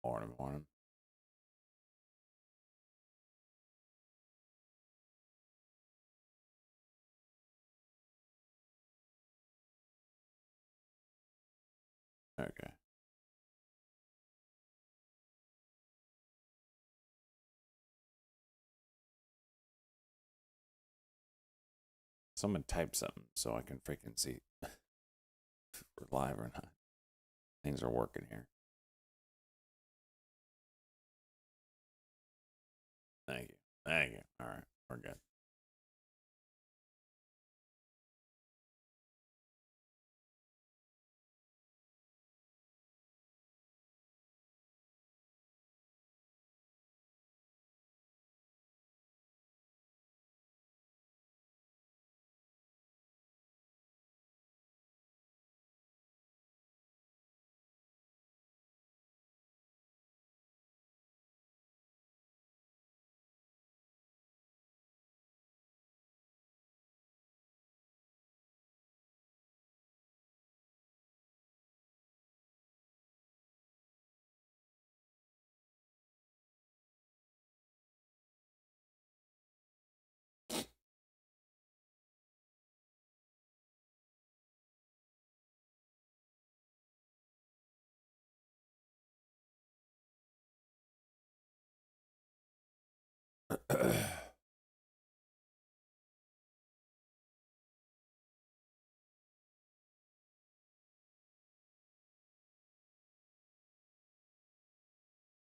Morning, morning. Okay. Someone type something so I can freaking see if we're live or not. Things are working here. Thank you. Thank you. All right. We're good.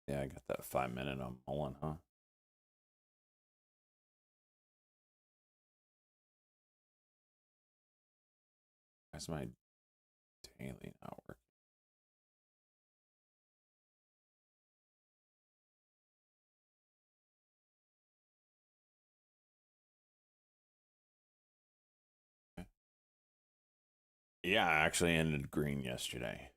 Yeah, I got that 5 minute on Mullen, huh? Why's my daily not working? Yeah, I actually ended green yesterday.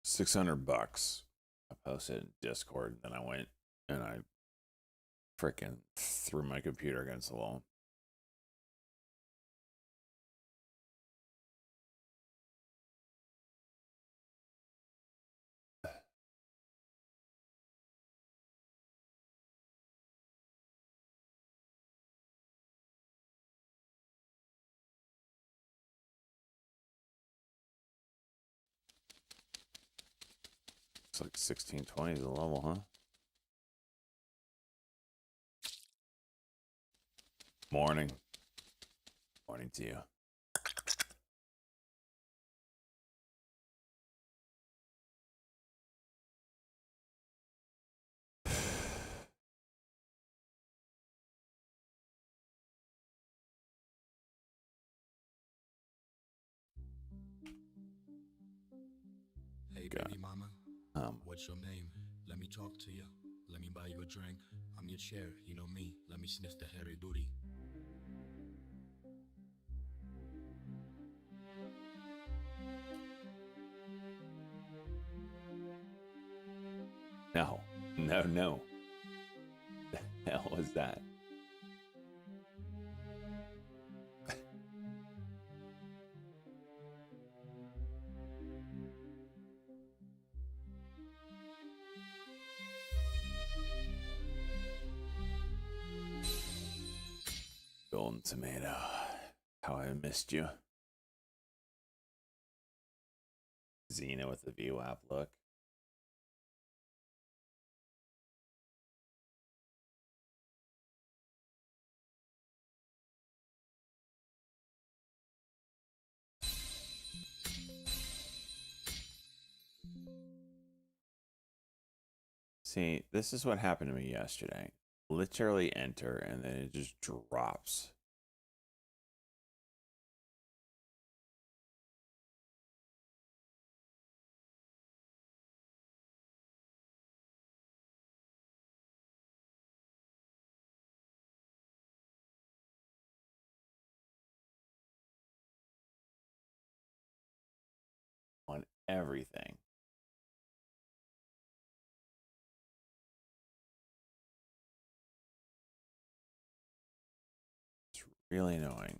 $600. I posted in Discord, then I went and I freaking threw my computer against the wall. It's like 1620 is the level, huh? Morning. Morning to you. Hey, baby mama, what's your name? Let me talk to you. Let me buy you a drink. I'm your chair, you know me. Let me sniff the hairy booty. No, no, no. The hell was that? Golden Tomato. How I missed you. Xena with the View app look. See, this is what happened to me yesterday. Literally enter and then it just drops. On everything. It's really annoying.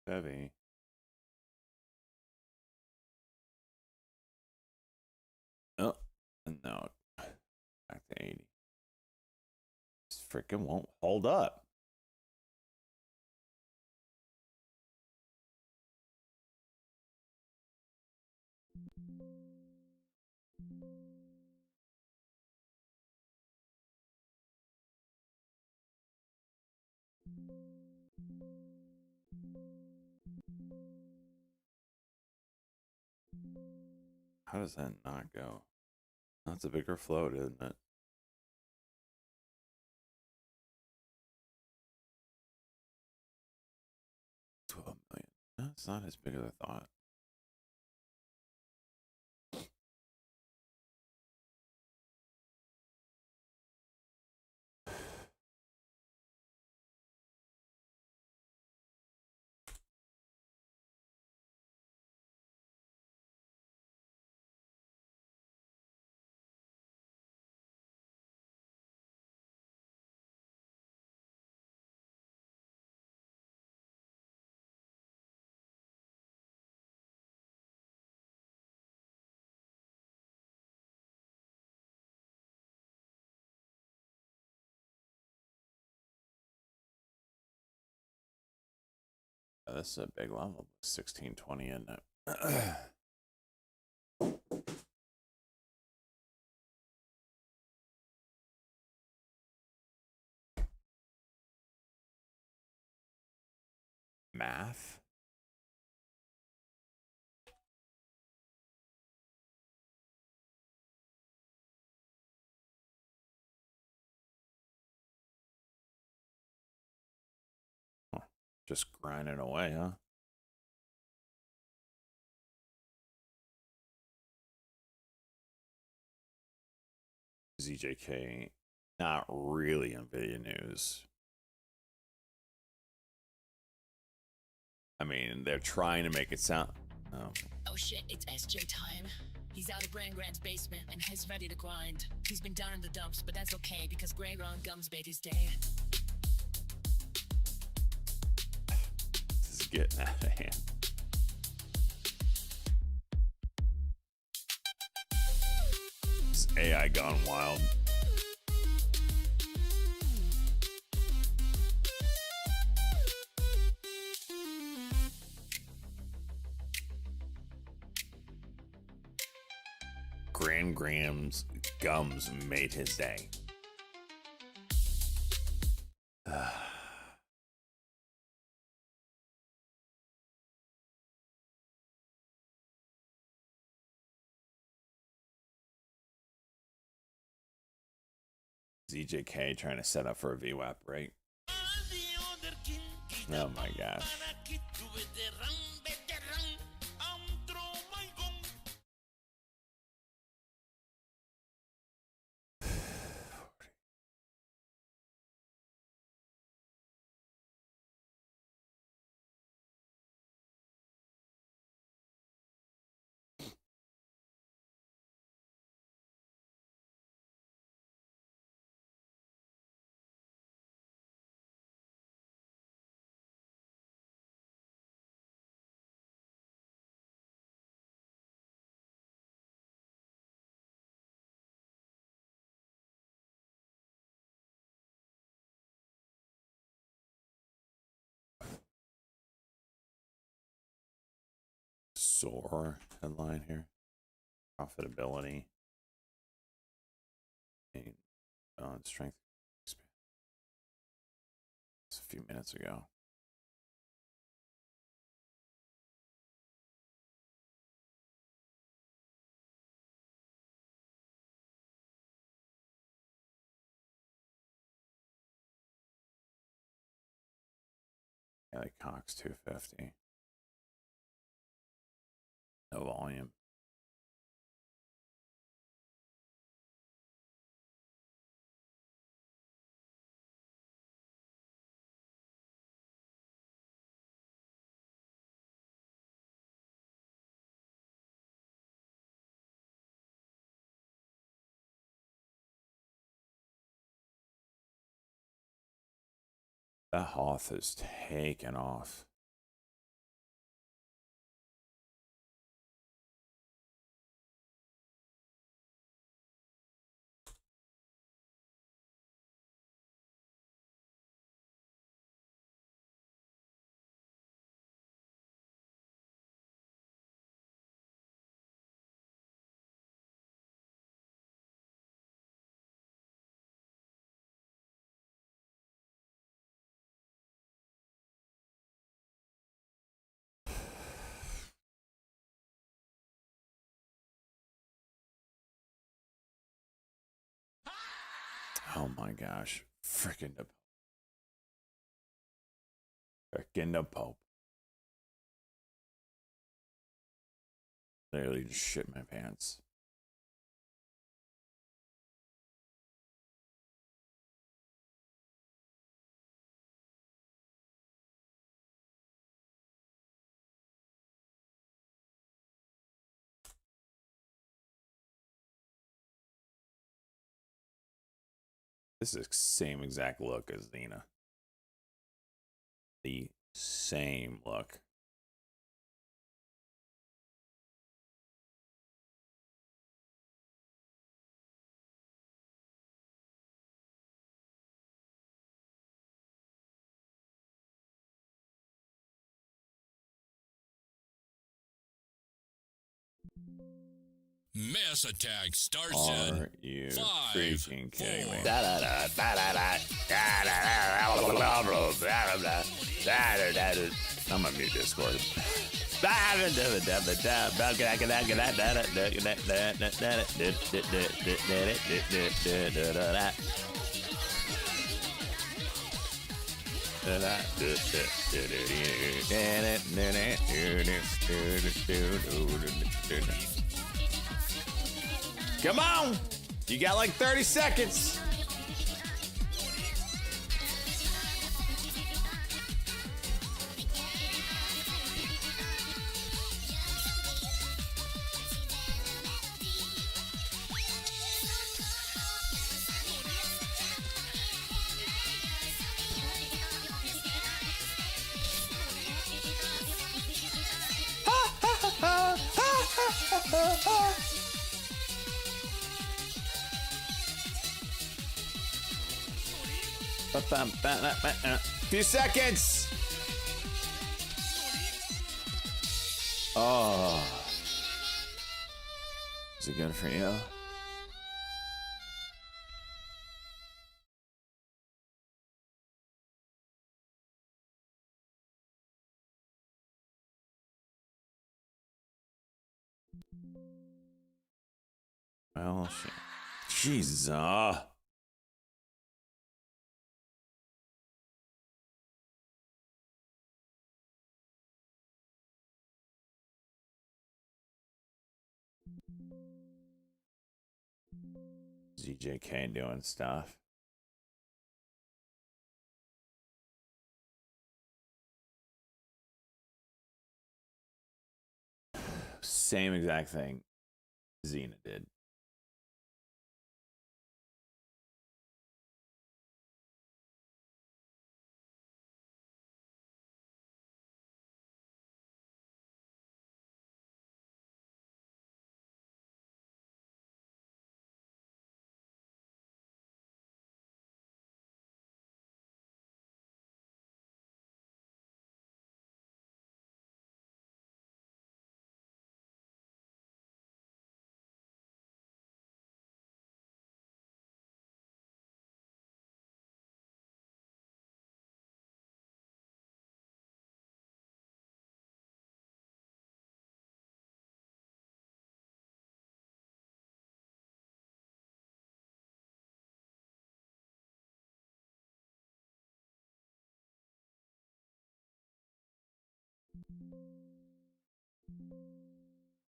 Heavy. Oh, no. Back to 80. This freaking won't hold up. How does that not go? That's a bigger float, isn't it? 12 million. That's not as big as I thought. This is a big level. 1620, isn't it? Math? Huh. Just grinding away, huh? ZJK, not really NVIDIA news. I mean, they're trying to make it sound. Oh shit, it's SJ time. He's out of Grand's basement and he's ready to grind. He's been down in the dumps, but that's okay because Grey Ron Gumsbait is dead. This is getting out of hand. This AI gone wild. Grand Graham's gums made his day. ZJK trying to set up for a VWAP, right? Oh my gosh. Soar headline here. Profitability. And strength. It's a few minutes ago. Yeah, like Cox 250. No volume. That Hoth is taken off. Oh my gosh. Freaking the Pope. Literally just shit my pants. This is the same exact look as Xena. The same look. Mass attack starts Are in you 5, freaking kidding me? 4. I'm gonna mute Discord. Come on! You got like 30 seconds. Few seconds. Oh. Is it good for you? Well, shit. Jesus. ZJK doing stuff. Same exact thing Xena did.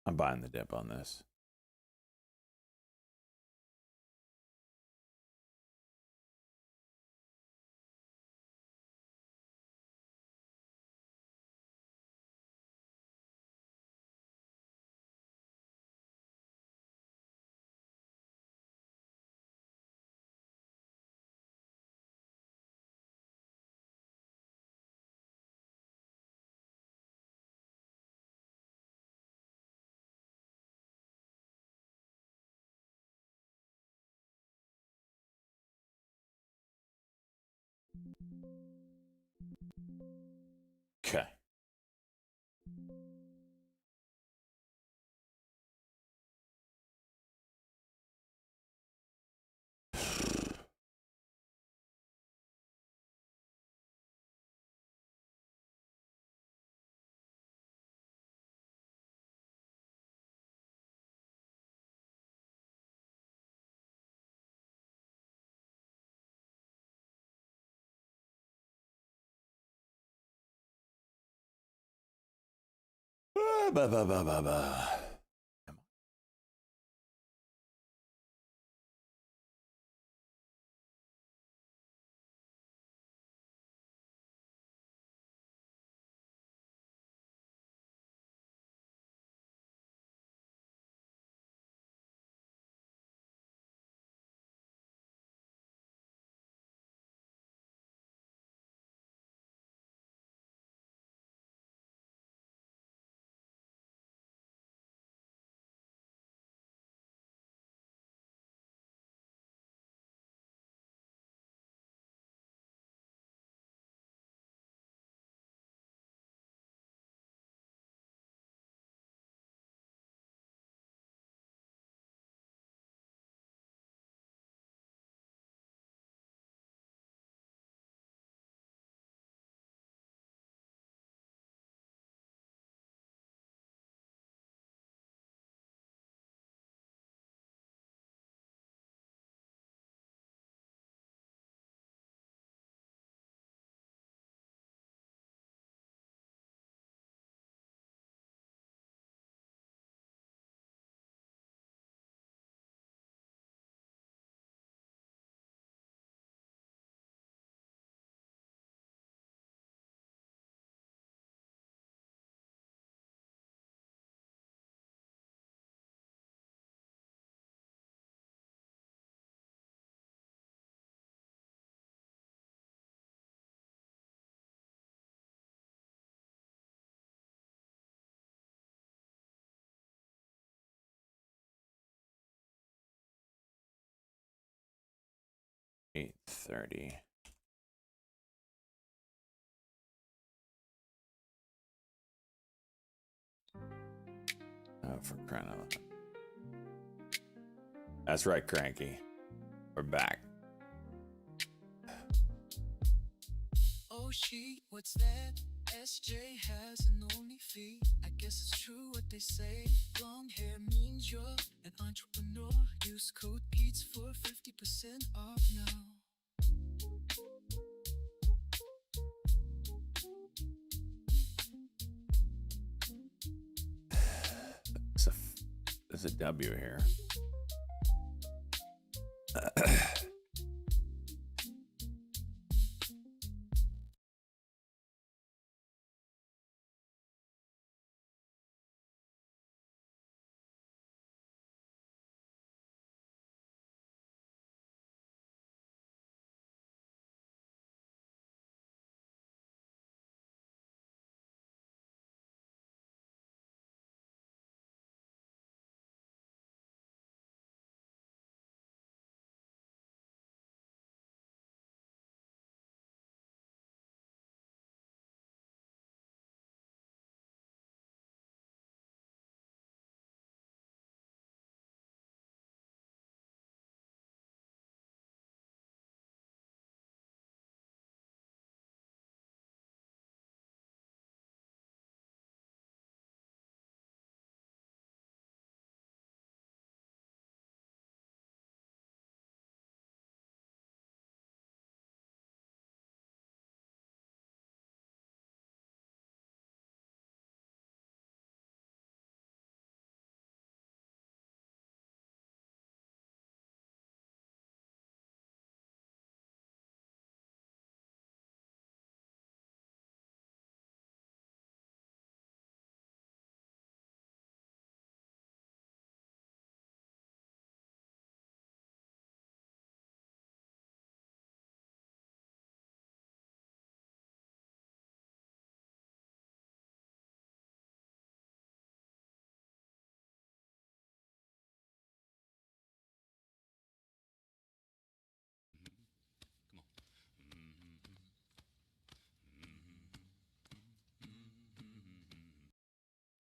I'm buying the dip on this. Okay. Bah, bah, bah, bah, bah. $8.30. Oh, for crying out loud. That's right, Cranky. We're back. Oh, what's that? SJ has an only fee. I guess it's true what they say. Long hair means you're an entrepreneur. Use code PETES for 50% off now. There's a W here.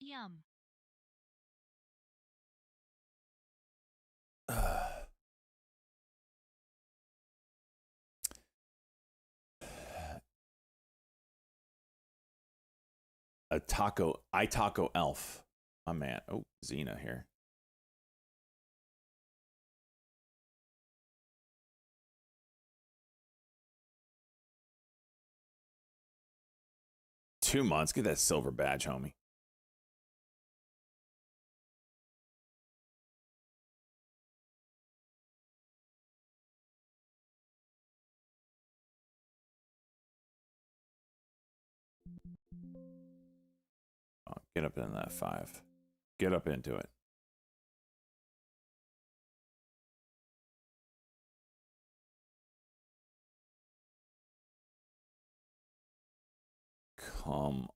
Yum. A taco, Taco Elf. My man. Oh, Xena here. Two months. Get that silver badge, homie. Oh, get up in that 5. Get up into it. Come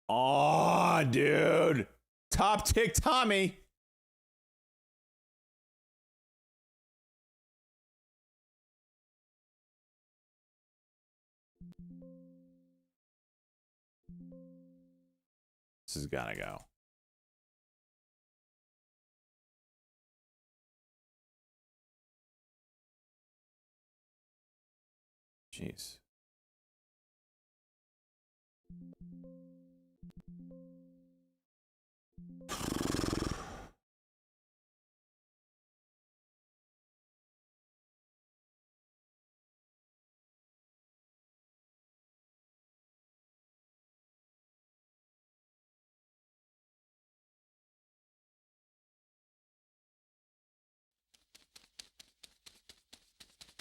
on, dude. Top tick Tommy. This has got to go. Jeez.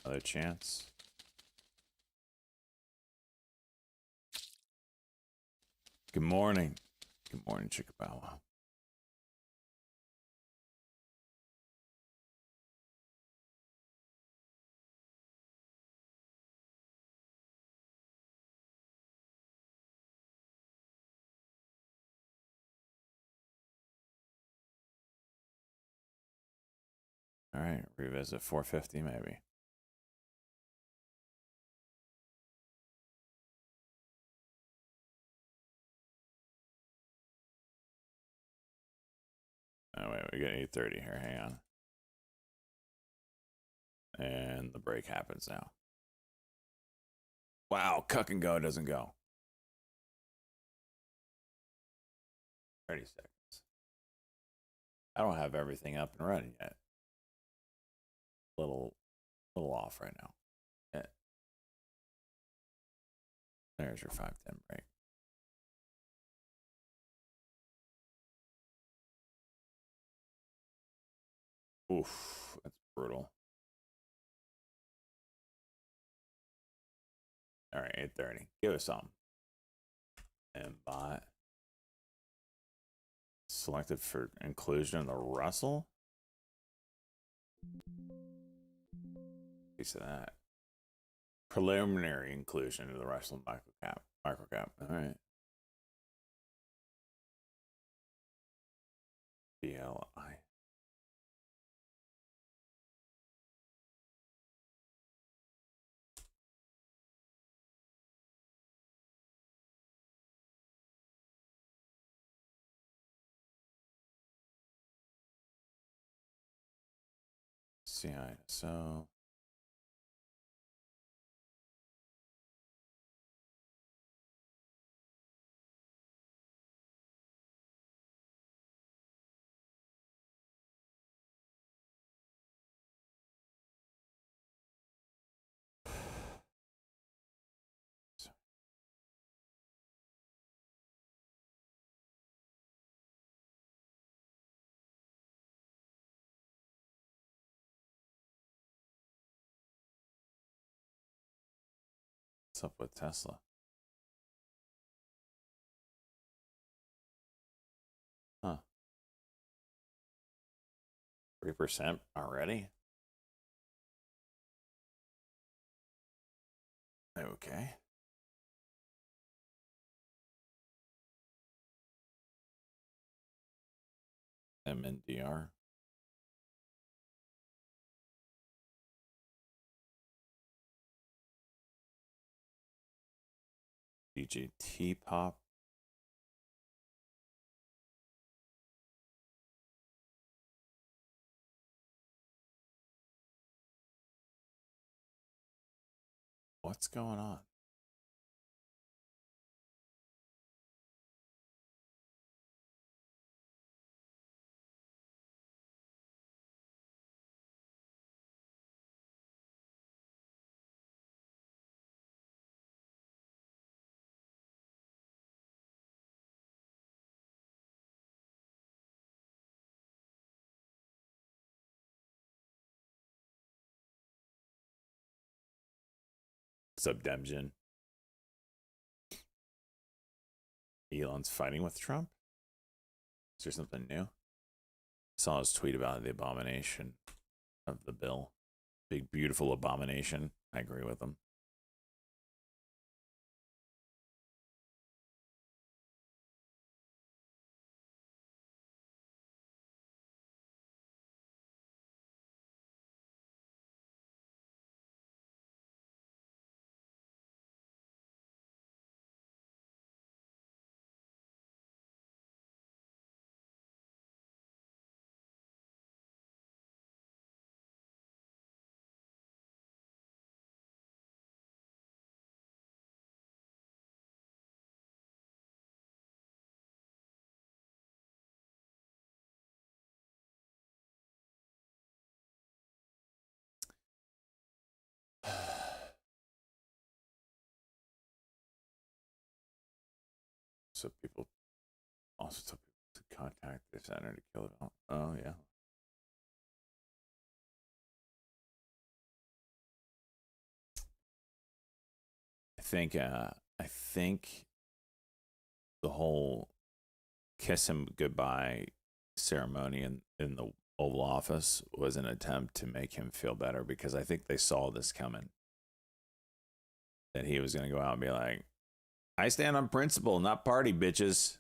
Another chance. Good morning. Good morning, Chickabawa. All right, revisit 450 maybe. Oh wait, we got 830 here. Hang on. And the break happens now. Wow, Cuck and Go doesn't go. 30 seconds. I don't have everything up and running yet. Little off right now. Yeah. There's your 5-10 break. Oof, that's brutal. All right, 8:30. Give us something. And bot. Selected for inclusion in the Russell. Piece of that. Preliminary inclusion in the Russell microcap. All right. BLI. CISO. What's up with Tesla? Huh. 3% already? Okay. MNDR. DJT pop. What's going on? What's up, Demjin? Elon's fighting with Trump? Is there something new? I saw his tweet about the abomination of the bill. Big, beautiful abomination. I agree with him. So people also tell people to contact the center to kill it all. Oh, yeah. I think the whole kiss him goodbye ceremony in the Oval Office was an attempt to make him feel better, because I think they saw this coming. That he was going to go out and be like, I stand on principle, not party, bitches.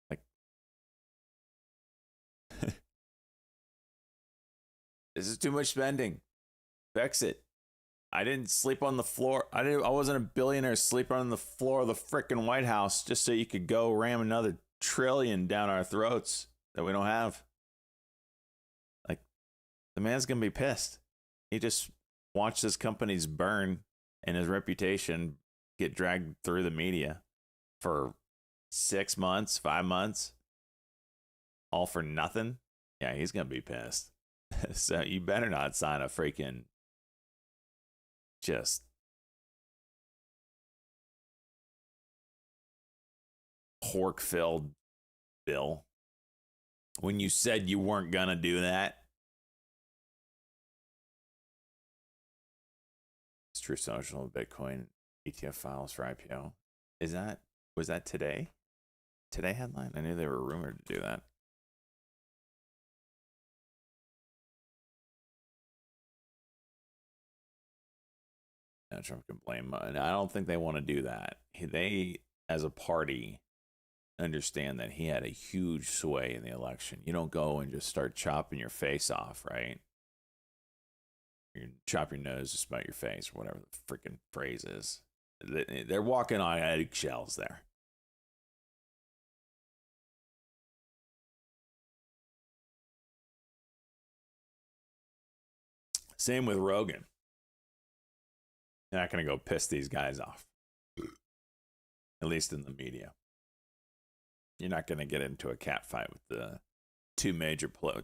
Like, this is too much spending. Fix it. I didn't sleep on the floor. I wasn't a billionaire sleeping on the floor of the frickin' White House just so you could go ram another trillion down our throats that we don't have. Like, the man's gonna be pissed. He just watched his companies burn and his reputation get dragged through the media for 6 months, 5 months, all for nothing. Yeah, he's going to be pissed. So you better not sign a freaking just pork-filled bill when you said you weren't going to do that. It's True Social, Bitcoin, ETF files for IPO. Was that today? Today headline? I knew they were rumored to do that. Now Trump can blame, and I don't think they want to do that. They, as a party, understand that he had a huge sway in the election. You don't go and just start chopping your face off, right? You chop your nose to spite your face, or whatever the freaking phrase is. They're walking on eggshells there. Same with Rogan. You're not going to go piss these guys off, at least in the media. You're not going to get into a cat fight with the two major players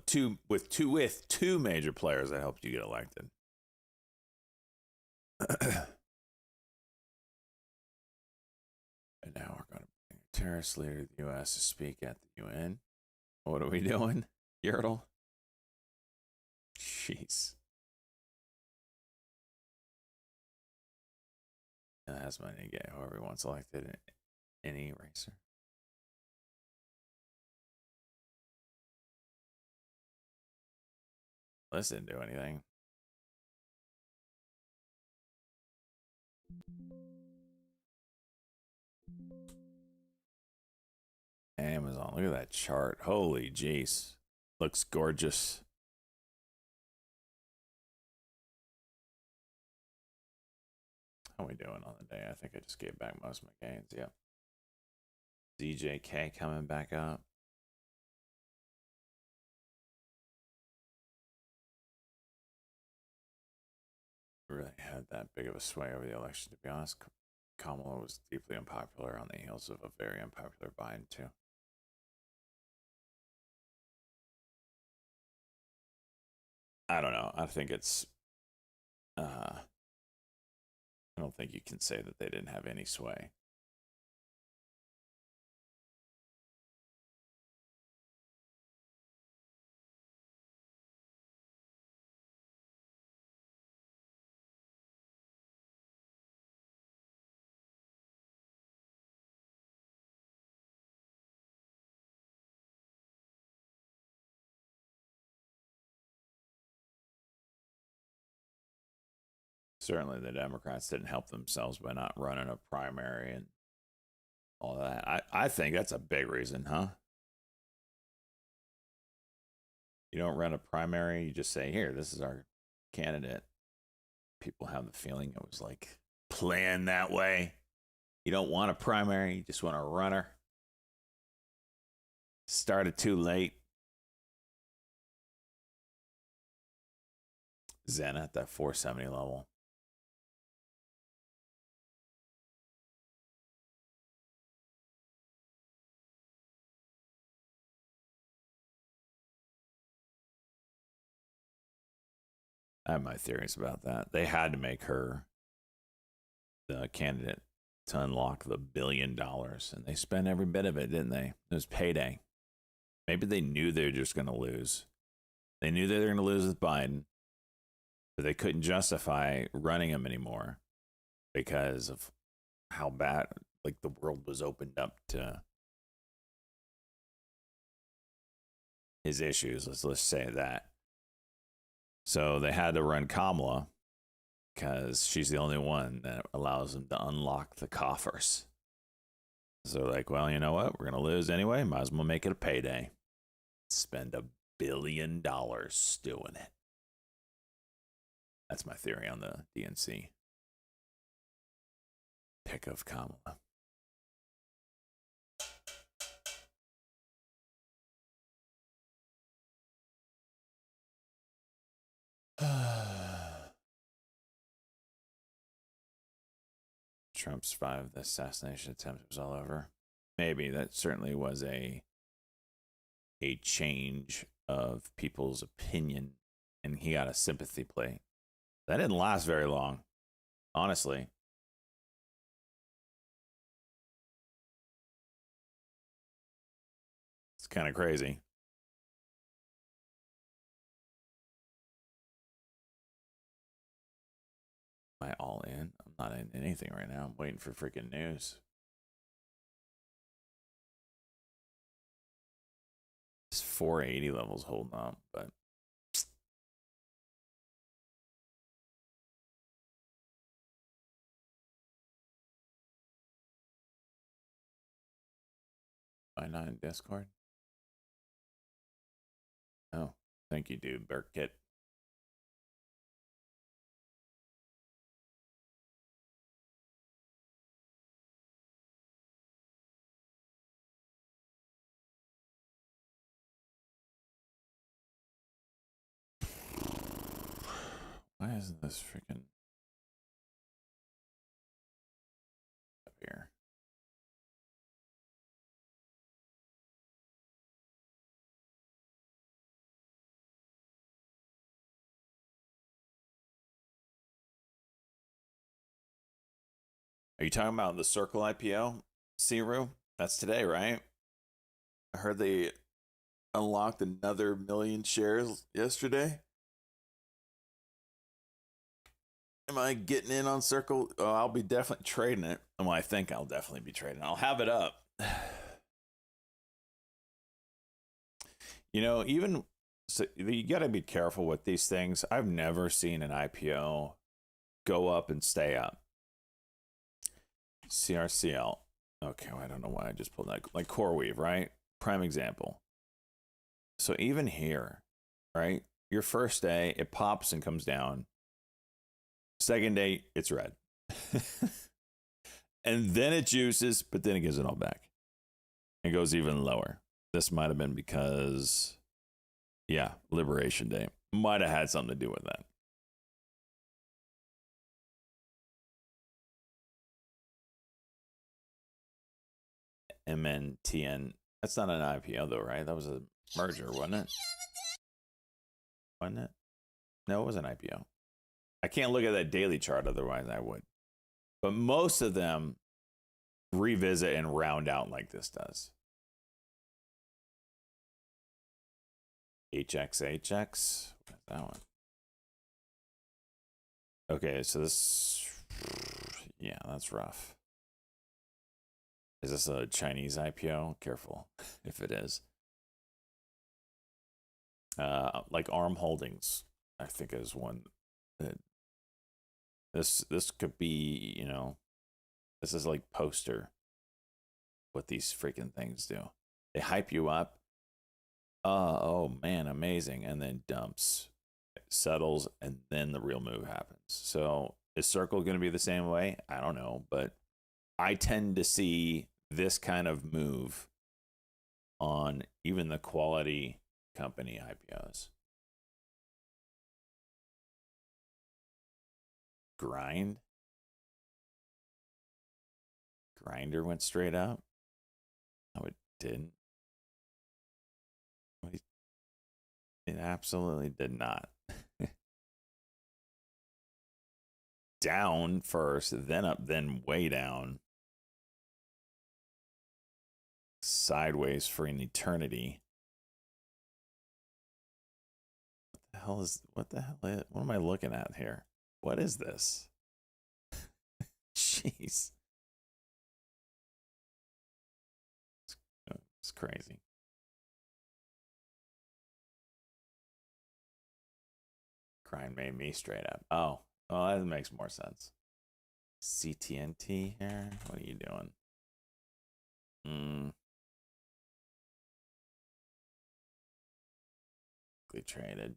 that helped you get elected. And now we're going to bring a terrorist leader of the U.S. to speak at the UN. What are we doing, Yertle? Jeez. Has money to get whoever he wants elected, any racer. This didn't do anything. Amazon, look at that chart. Holy jeez. Looks gorgeous. How are we doing on the day? I think I just gave back most of my gains. Yep. ZJK coming back up. Really had that big of a sway over the election, to be honest. Kamala was deeply unpopular on the heels of a very unpopular Biden, too. I don't know. I think it's... I don't think you can say that they didn't have any sway. Certainly the Democrats didn't help themselves by not running a primary and all that. I think that's a big reason, huh? You don't run a primary, you just say, here, this is our candidate. People have the feeling it was like planned that way. You don't want a primary, you just want a runner. Started too late. Zen at that 470 level. I have my theories about that. They had to make her the candidate to unlock the $1 billion, and they spent every bit of it, didn't they? It was payday. Maybe they knew they were just going to lose. They knew they were going to lose with Biden, but they couldn't justify running him anymore because of how bad, like, the world was opened up to his issues. Let's say that. So they had to run Kamala because she's the only one that allows them to unlock the coffers. So like, well, you know what? We're going to lose anyway. Might as well make it a payday. Spend $1 billion doing it. That's my theory on the DNC. Pick of Kamala. Trump survived the assassination attempt, it was all over. Maybe that certainly was a change of people's opinion, and he got a sympathy play. That didn't last very long, honestly. It's kind of crazy. Am I all in? I'm not in anything right now. I'm waiting for freaking news. This 480 level's holding up, but am I not in Discord? Oh, thank you, dude. Burkett. Why isn't this freaking up here? Are you talking about the Circle IPO, Siru? That's today, right? I heard they unlocked another 1 million shares yesterday. Am I getting in on Circle? Oh, I'll be definitely trading it. Well, I think I'll definitely be trading. I'll have it up. You know, even so, you got to be careful with these things. I've never seen an IPO go up and stay up. CRCL. Okay, well, I don't know why I just pulled that. Like CoreWeave, right? Prime example. So even here, right? Your first day, it pops and comes down. Second day, it's red. And then it juices, but then it gives it all back. It goes even lower. This might have been because, yeah, Liberation Day. Might have had something to do with that. MNTN. That's not an IPO though, right? That was a merger, wasn't it? Wasn't it? No, it was an IPO. I can't look at that daily chart, otherwise I would. But most of them revisit and round out like this does. HXHX. What is that one? Okay, so this, yeah, that's rough. Is this a Chinese IPO? Careful if it is. Like ARM Holdings, I think is one that this could be, you know, this is like poster what these freaking things do. They hype you up. Oh man, amazing, and then dumps, it settles, and then the real move happens. So is Circle going to be the same way? I don't know, but I tend to see this kind of move on even the quality company IPOs. Grinder went straight up. No, it didn't. It absolutely did not. Down first, then up, then way down. Sideways for an eternity. What am I looking at here? What is this? Jeez. It's crazy. Grind made me straight up. Oh, well, that makes more sense. CTNT here? What are you doing? Traded.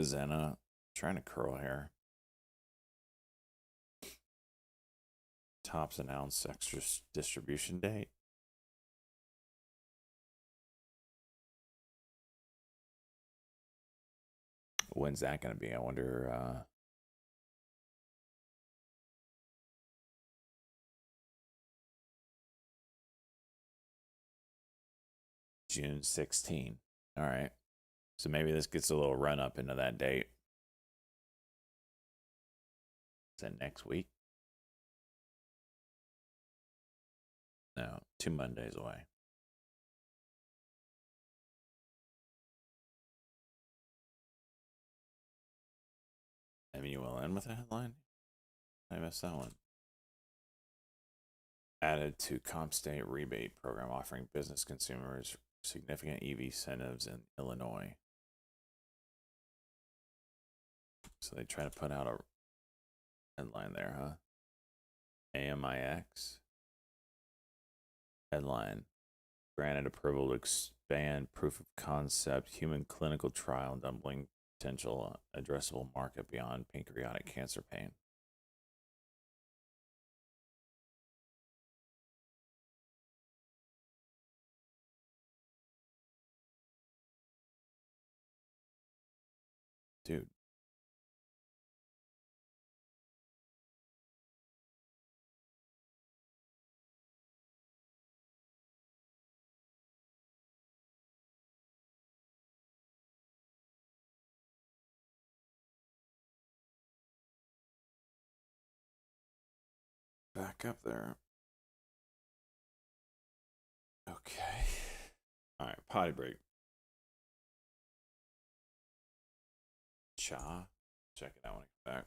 Zenna. Trying to curl hair. Tops announced extra distribution date. When's that going to be? I wonder. June 16. All right. So maybe this gets a little run up into that date. Is that next week? No, 2 Mondays away. Maybe you will end with a headline? I missed that one. Added to CompState rebate program offering business consumers significant EV incentives in Illinois. So they try to put out a headline there, huh? AMIX. Headline. Granted approval to expand proof of concept human clinical trial doubling potential addressable market beyond pancreatic cancer pain. Dude. Back up there. Okay. All right, potty break. Cha. Check it out when I get back.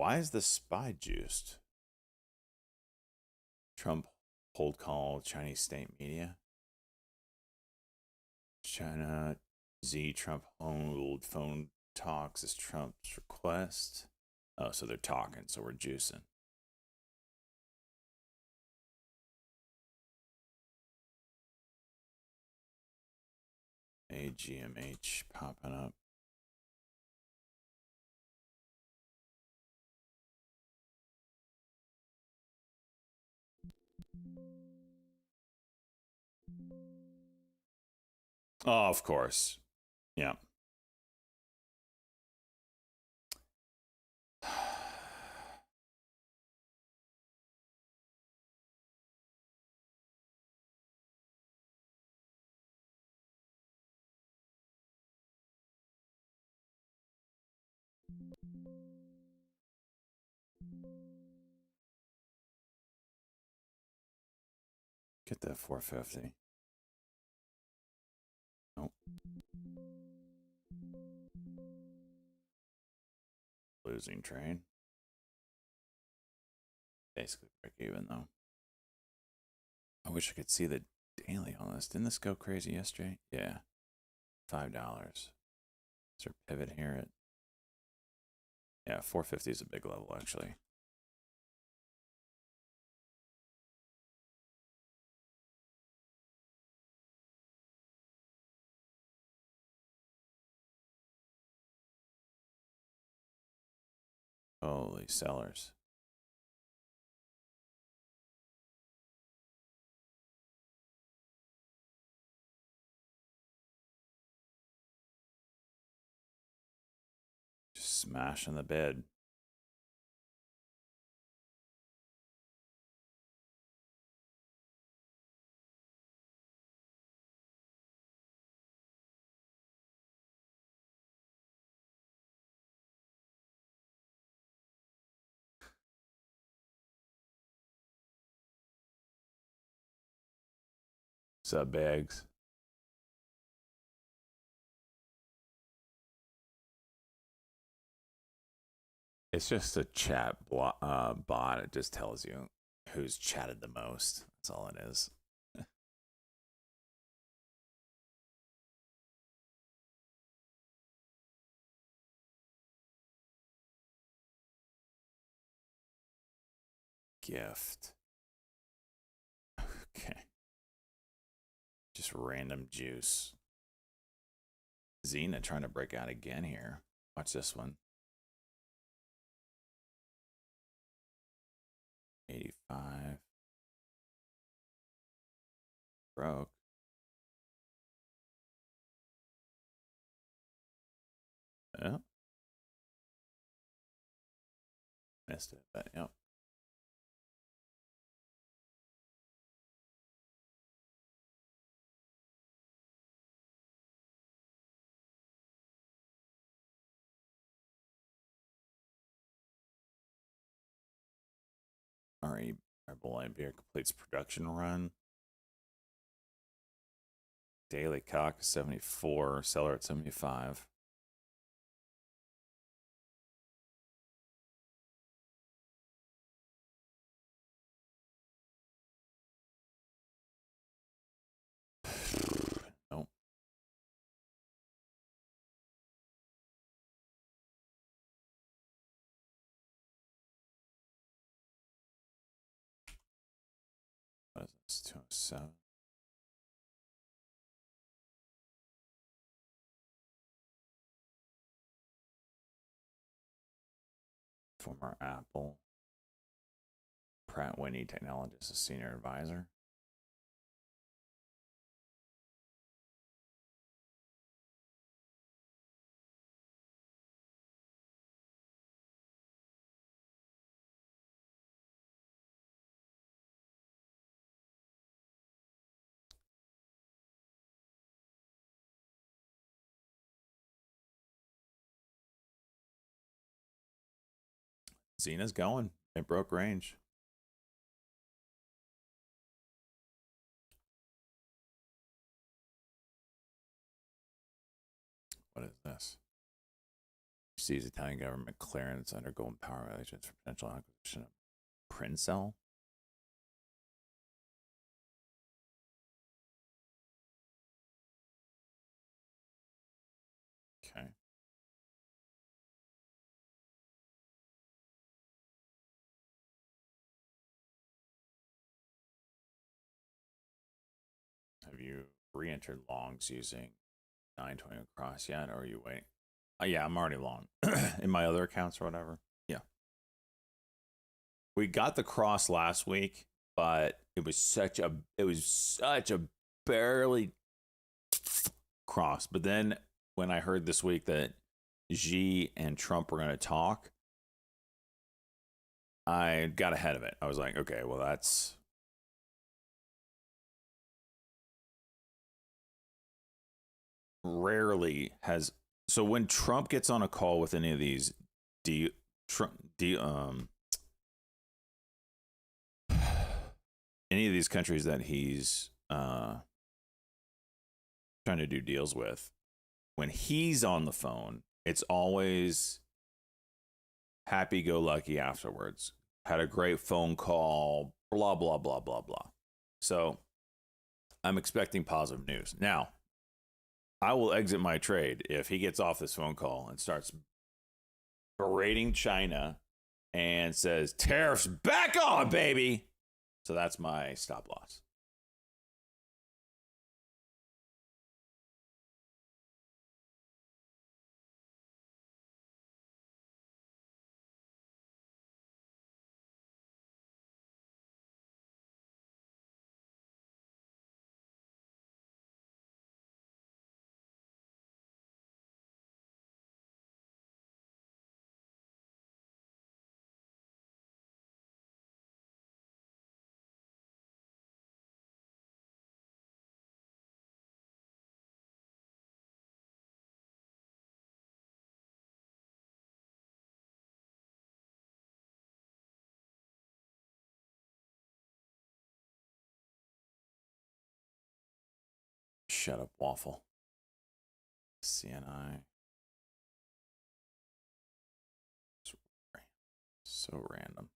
Why is the SPY juiced? Trump hold call Chinese state media. China Z Trump hold phone talks as Trump's request. Oh, so they're talking, so we're juicing. AGMH popping up. Oh, of course. Yeah. Get that 450. Nope. Losing trade. Basically break even though. I wish I could see the daily on this. Didn't this go crazy yesterday? Yeah. $5. Is there a pivot here at? Yeah, 450 is a big level actually. Holy sellers. Just smashing the bid. Sub bags. It's just a chat bot. It just tells you who's chatted the most. That's all it is. Gift. Okay. Just random juice. Xena trying to break out again here. Watch this one. 85. Broke. Yeah. Missed it, but yep. RE Rebel Beer completes production run. Daily cock 74, seller at 75. Nope. What is this? 207. Former Apple. Pratt Whitney Technologies, a senior advisor. Xena's going. It broke range. What is this? sees Italian government clearance undergoing power relations for potential acquisition of Princell. Okay. Have you re-entered longs using 920 across yet, or are you waiting? Yeah, I'm already long in my other accounts or whatever. Yeah, we got the cross last week, but it was such a barely cross. But then when I heard this week that Xi and Trump were going to talk, I got ahead of it. I was like, okay, well, that's rarely has. So when Trump gets on a call with any of these any of these countries that he's trying to do deals with, when he's on the phone, it's always happy-go-lucky afterwards. Had a great phone call, blah, blah, blah, blah, blah. So I'm expecting positive news. Now, I will exit my trade if he gets off this phone call and starts berating China and says, tariffs back on, baby. So that's my stop loss. Shut up, waffle. CNI. So random.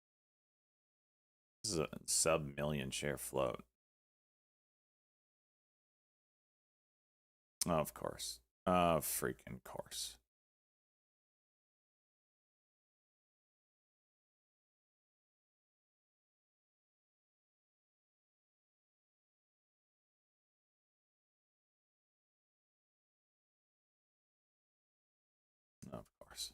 This is a sub-million share float. Oh, of course. Freaking course. Of course.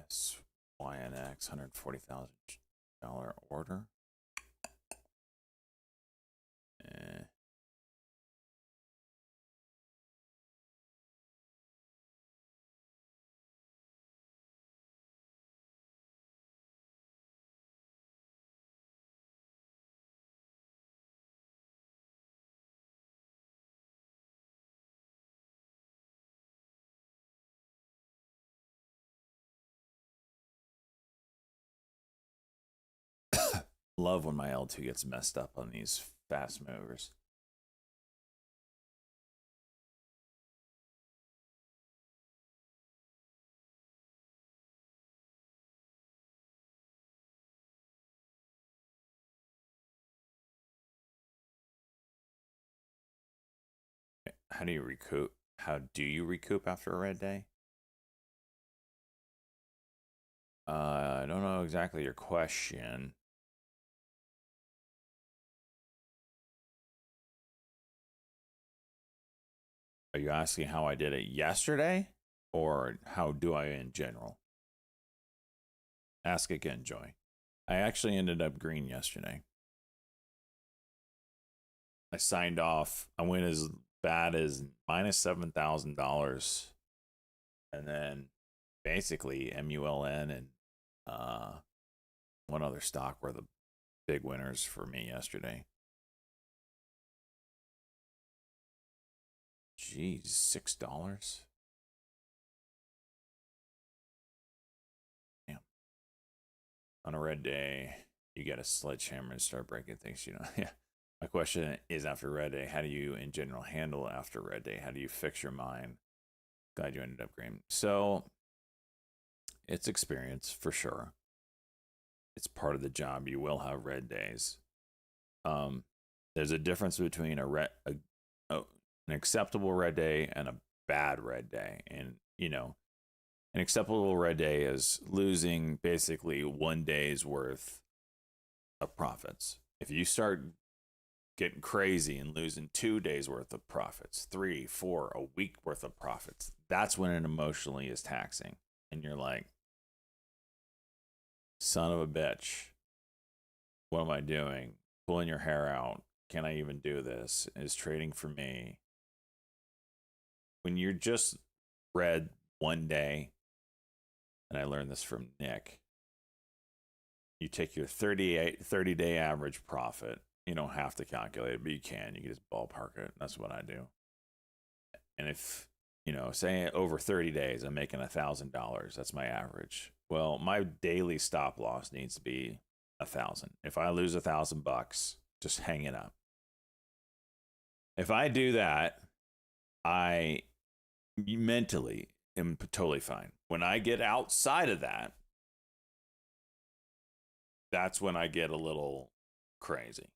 SYNX $140,000 order. Love when my L2 gets messed up on these fast movers. How do you recoup? How do you recoup after a red day? I don't know exactly your question. Are you asking how I did it yesterday, or how do I in general? Ask again, Joy. I actually ended up green yesterday. I signed off. I went as bad as minus $7,000, and then basically MULN and one other stock were the big winners for me yesterday. Jeez, $6. Damn. On a red day. you get a sledgehammer and start breaking things. Yeah. My question is, after red day, how do you in general handle after red day? How do you fix your mind? Glad you ended up green. So it's experience for sure. It's part of the job. You will have red days. There's a difference between an acceptable red day and a bad red day. And, an acceptable red day is losing basically 1 day's worth of profits. If you start getting crazy and losing 2 days worth of profits, 3, 4, a week worth of profits, that's when it emotionally is taxing. And you're like, son of a bitch, what am I doing? Pulling your hair out. Can I even do this? Is trading for me? When you're just red 1 day, and I learned this from Nick, you take your 30-day average profit. You don't have to calculate it, but you can. You can just ballpark it. That's what I do. And if, say over 30 days, I'm making $1,000. That's my average. Well, my daily stop loss needs to be 1,000. If I lose $1,000, just hang it up. If I do that, I mentally am totally fine. When I get outside of that, that's when I get a little crazy.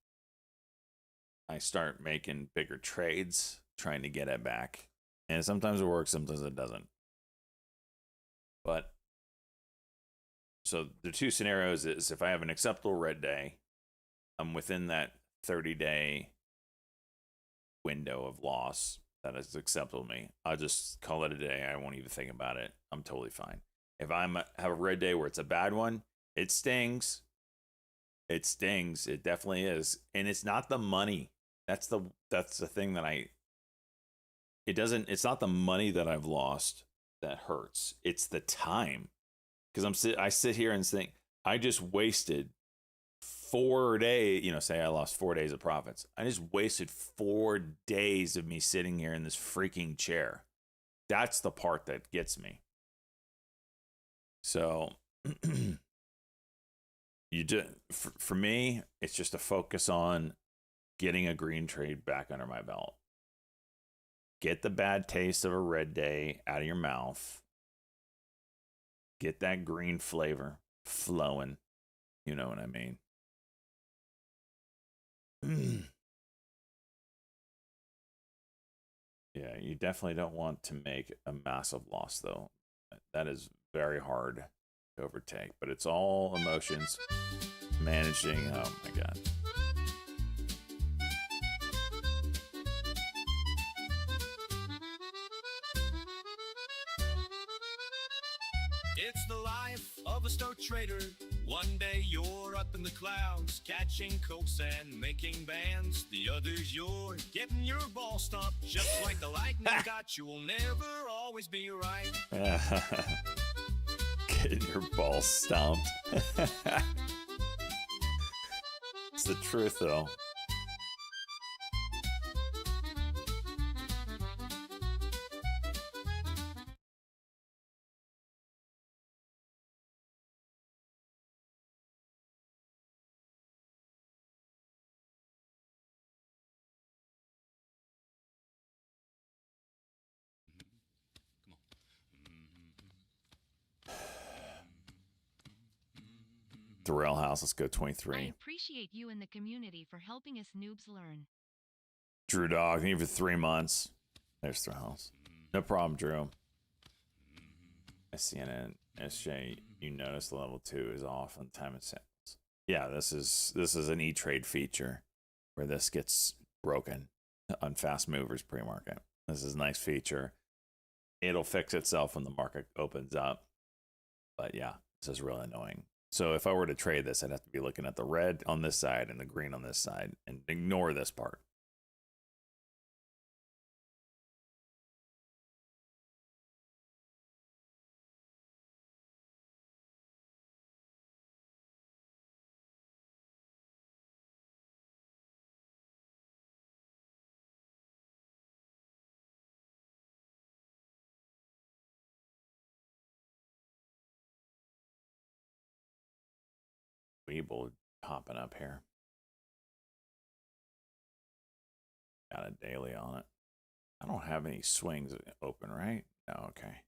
I start making bigger trades, trying to get it back. And sometimes it works, sometimes it doesn't. But so the two scenarios is, if I have an acceptable red day, I'm within that 30-day window of loss that is acceptable to me. I'll just call it a day. I won't even think about it. I'm totally fine. If I have a red day where it's a bad one, it stings. It stings. It definitely is. And it's not the money. That's the thing that it's not the money that I've lost that hurts. It's the time. Because I sit here and think, I just wasted 4 days, say I lost 4 days of profits. I just wasted 4 days of me sitting here in this freaking chair. That's the part that gets me. So for me, it's just a focus on getting a green trade back under my belt. Get the bad taste of a red day out of your mouth. Get that green flavor flowing. You know what I mean? Yeah, you definitely don't want to make a massive loss, though. That is very hard to overtake, but it's all emotions. Managing, oh my God. It's the life of a stoic trader. One day you're up in the clouds, catching coats and making bands. The other's you're getting your ball stomped, just like the lightning got you. Will never always be right. Getting your ball stomped. It's the truth, though. Thorell House, let's go 23. I appreciate you and the community for helping us noobs learn. Drew Dog, thank you for 3 months. There's Thorell House. No problem, Drew. SCNN, SJ, you notice the level 2 is off on time and samples. Yeah, this is an E-Trade feature where this gets broken on fast movers pre-market. This is a nice feature. It'll fix itself when the market opens up. But yeah, this is really annoying. So if I were to trade this, I'd have to be looking at the red on this side and the green on this side and ignore this part. Weeble popping up here. Got a daily on it. I don't have any swings open, right? No, okay.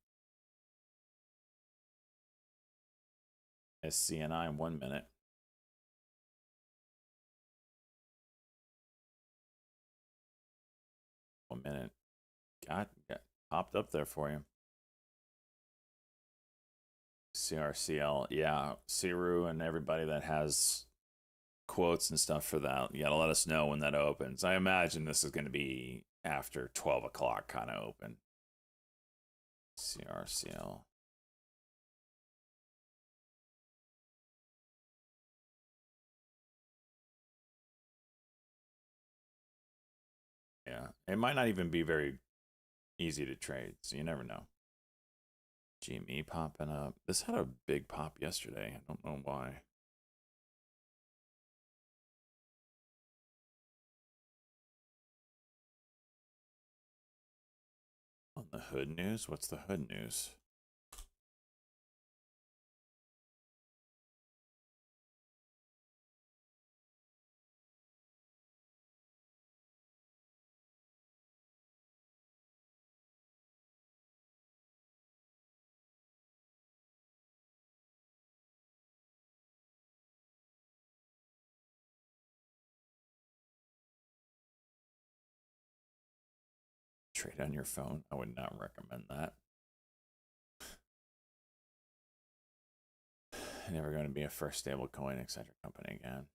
SCNI in 1 minute. 1 minute. Got popped up there for you. CRCL, yeah, Siru and everybody that has quotes and stuff for that, you gotta let us know when that opens. I imagine this is going to be after 12 o'clock kind of open. CRCL. Yeah, it might not even be very easy to trade, so you never know. GME popping up. This had a big pop yesterday. I don't know why. On the hood news? What's the hood news? Trade on your phone? I would not recommend that. Never going to be a first stable coin, etc. company again.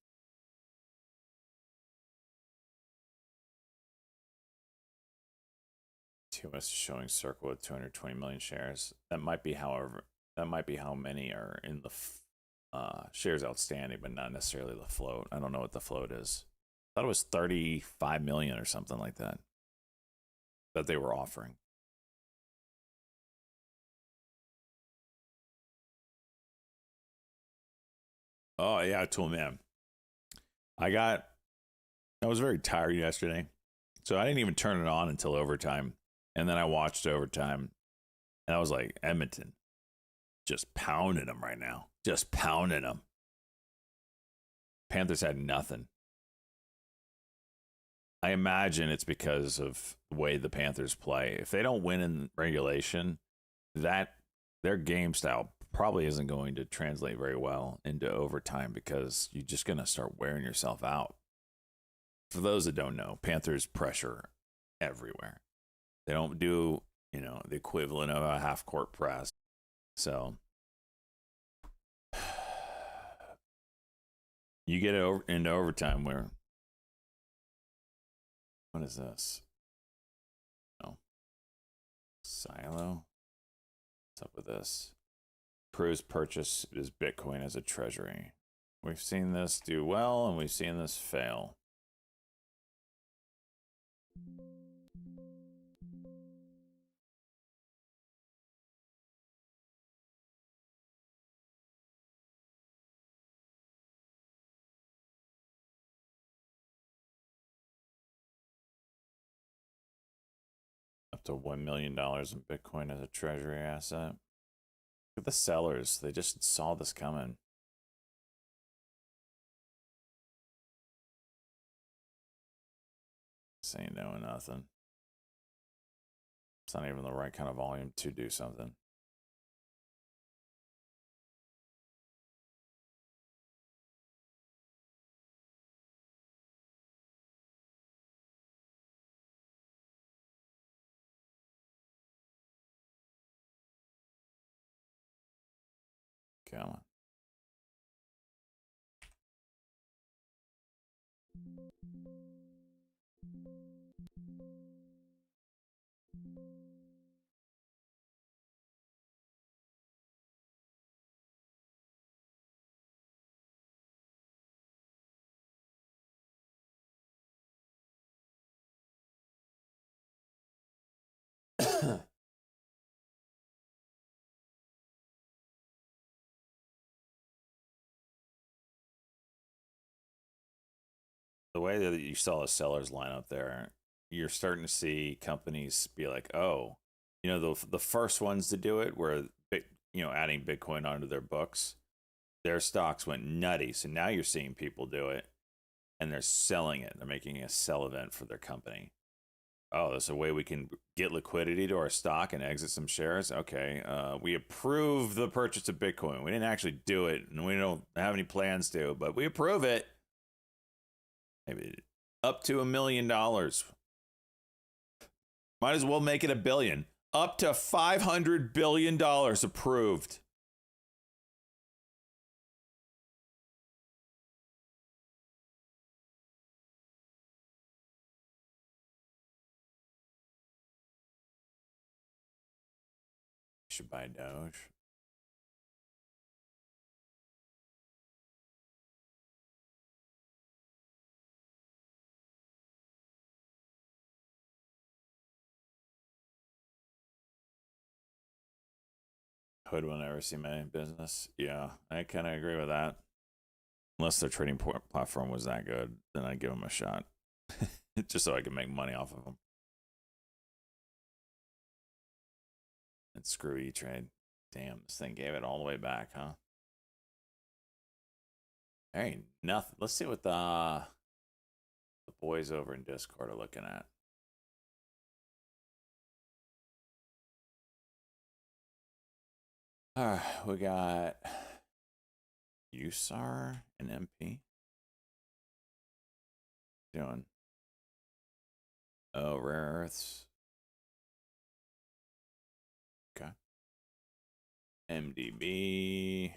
TOS showing circle with 220 million shares. That might be, however, that might be how many are in the shares outstanding, but not necessarily the float. I don't know what the float is. I thought it was 35 million or something like that that they were offering. Oh yeah, Tool Man. I was very tired yesterday, so I didn't even turn it on until overtime. And then I watched overtime, and I was like, Edmonton, just pounding them right now. Just pounding them. Panthers had nothing. I imagine it's because of the way the Panthers play. If they don't win in regulation, that their game style probably isn't going to translate very well into overtime because you're just going to start wearing yourself out. For those that don't know, Panthers pressure everywhere. They don't do, the equivalent of a half court press. So you get into overtime where, what is this? No. Silo? What's up with this? Proves purchase is Bitcoin as a treasury. We've seen this do well and we've seen this fail. Up to $1 million in Bitcoin as a treasury asset. Look at the sellers. They just saw this coming. This ain't doing nothing. It's not even the right kind of volume to do something. Come on. The way that you saw a seller's line up there, you're starting to see companies be like, oh, the first ones to do it were, adding Bitcoin onto their books. their stocks went nutty. So now you're seeing people do it and they're selling it. They're making a sell event for their company. Oh, there's a way we can get liquidity to our stock and exit some shares. Okay, we approve the purchase of Bitcoin. We didn't actually do it, and we don't have any plans to, but we approve it. Maybe up to $1 million. Might as well make it $1 billion. Up to $500 billion approved. Should buy Doge. Hood will never see my business. Yeah, I kind of agree with that. Unless their trading platform was that good, then I'd give them a shot. Just so I can make money off of them. And screw E-Trade. Damn, this thing gave it all the way back, huh? There ain't nothing. Let's see what the boys over in Discord are looking at. All right, we got USAR and MP. Doing. Oh, rare earths. Okay. MDB.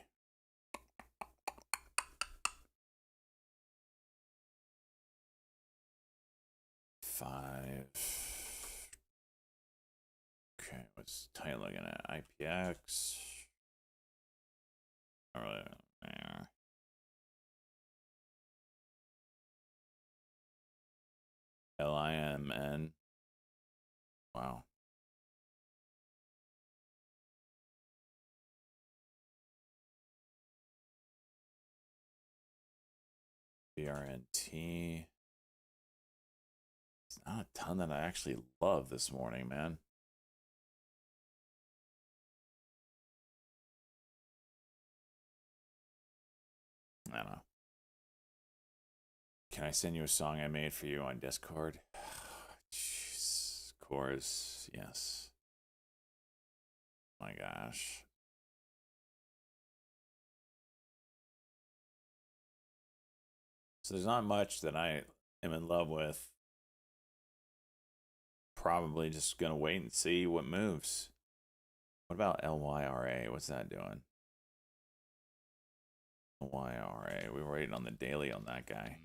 Okay, what's Titan looking at? IPX. Not really there. LIMN. Wow. BRNT. It's not a ton that I actually love this morning, man. I don't know. Can I send you a song I made for you on Discord? Jeez. Chorus, yes. My gosh. So there's not much that I am in love with. Probably just gonna wait and see what moves. What about LYRA? What's that doing? LYRA. We were waiting on the daily on that guy.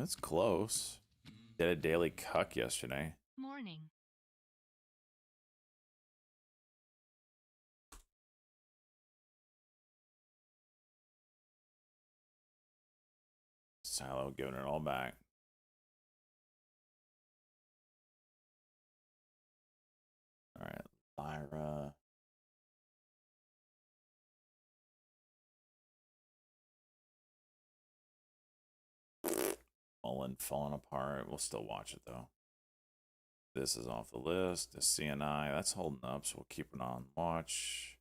It's close. Did a daily cuck yesterday. Morning. Silo giving it all back. All right, Lyra. Mullen falling apart. We'll still watch it though. This is off the list. The CNI, that's holding up, so we'll keep it on watch.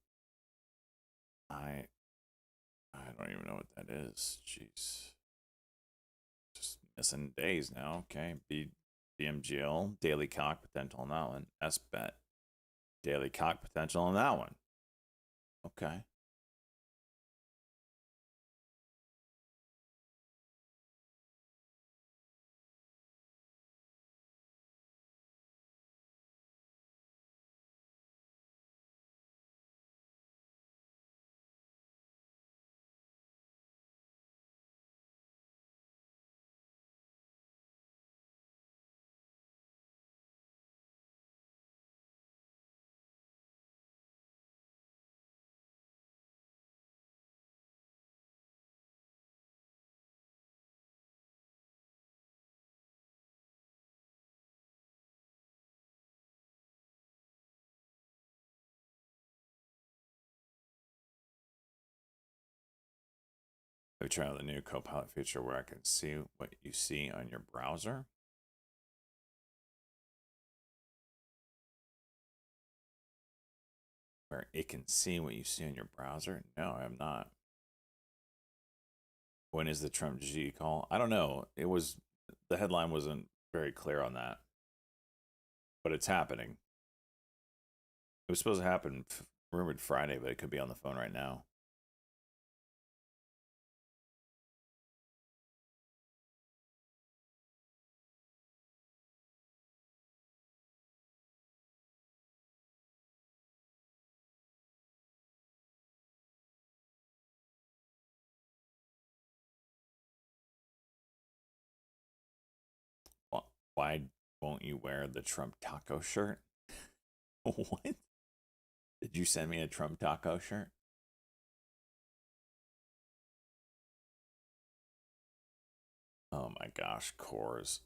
I don't even know what that is. Jeez. Just missing days now. Okay. BMGL, daily cock potential on that one. SBET, daily cock potential on that one. Okay. Have you tried the new Copilot feature where I can see what you see on your browser? where it can see what you see in your browser? No, I'm not. When is the Trump G call? I don't know. The headline wasn't very clear on that, but it's happening. It was supposed to happen rumored Friday, but it could be on the phone right now. Why won't you wear the Trump taco shirt? What? Did you send me a Trump taco shirt? Oh my gosh, Coors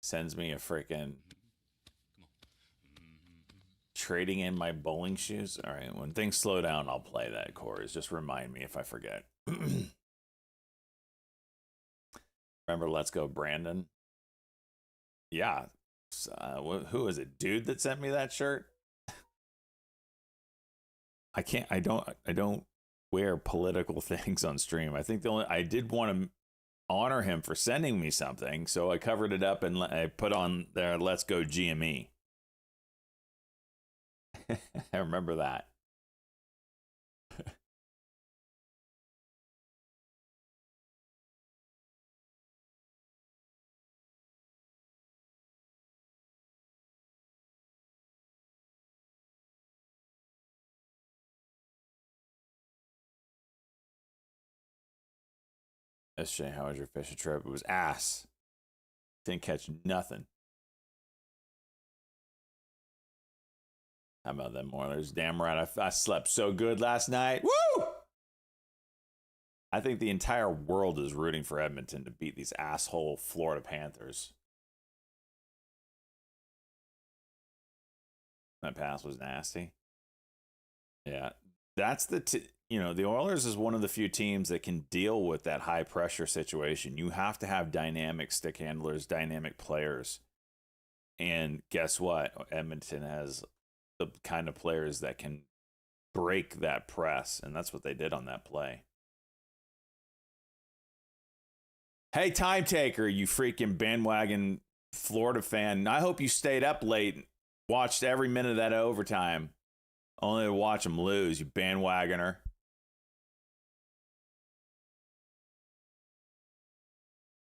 sends me a freaking trading in my bowling shoes. All right, when things slow down, I'll play that, Coors. Just remind me if I forget. Remember Let's Go Brandon? Yeah. Who is it? Dude that sent me that shirt? I don't wear political things on stream. I think I did want to honor him for sending me something, so I covered it up and I put on there, Let's Go GME. I remember that. SJ, how was your fishing trip? It was ass. Didn't catch nothing. How about them Oilers? Damn right, I slept so good last night. Woo! I think the entire world is rooting for Edmonton to beat these asshole Florida Panthers. That pass was nasty. Yeah, that's the Oilers is one of the few teams that can deal with that high pressure situation. You have to have dynamic stick handlers, dynamic players. And guess what? Edmonton has the kind of players that can break that press, and that's what they did on that play. Hey, time taker, you freaking bandwagon Florida fan. I hope you stayed up late, watched every minute of that overtime, only to watch them lose, you bandwagoner.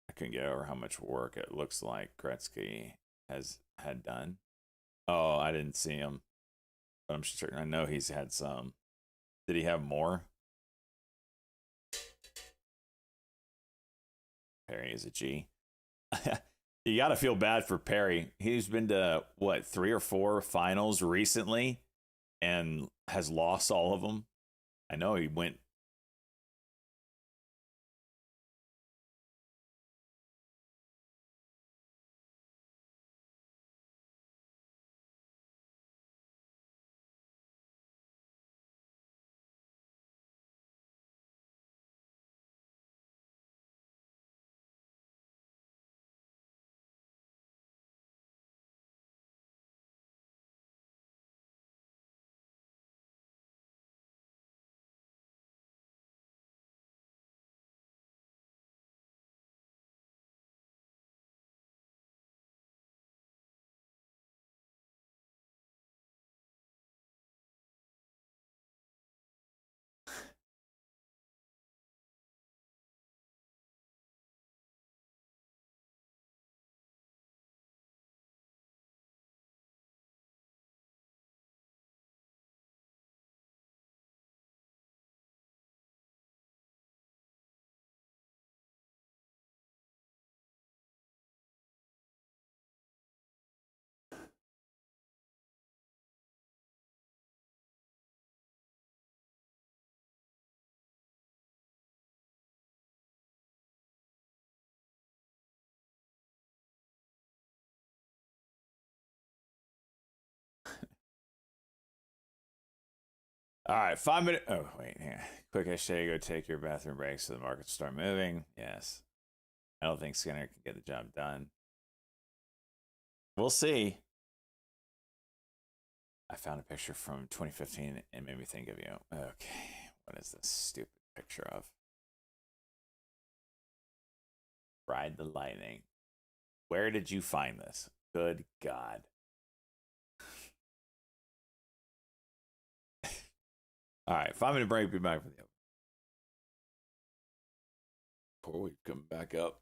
I couldn't get over how much work it looks like Gretzky had done. Oh, I didn't see him, but I'm sure I know he's had some. Did he have more? Perry is a G. You got to feel bad for Perry. He's been to, 3 or 4 finals recently and has lost all of them. I know he went. All right, 5 minutes. Oh, wait. Yeah. Quick hashtag, go take your bathroom break so the markets start moving. Yes. I don't think Skinner can get the job done. We'll see. I found a picture from 2015 and made me think of you. Okay, what is this stupid picture of? Ride the Lightning. Where did you find this? Good God. All right, 5-minute break. Be back for the other. Before we come back up.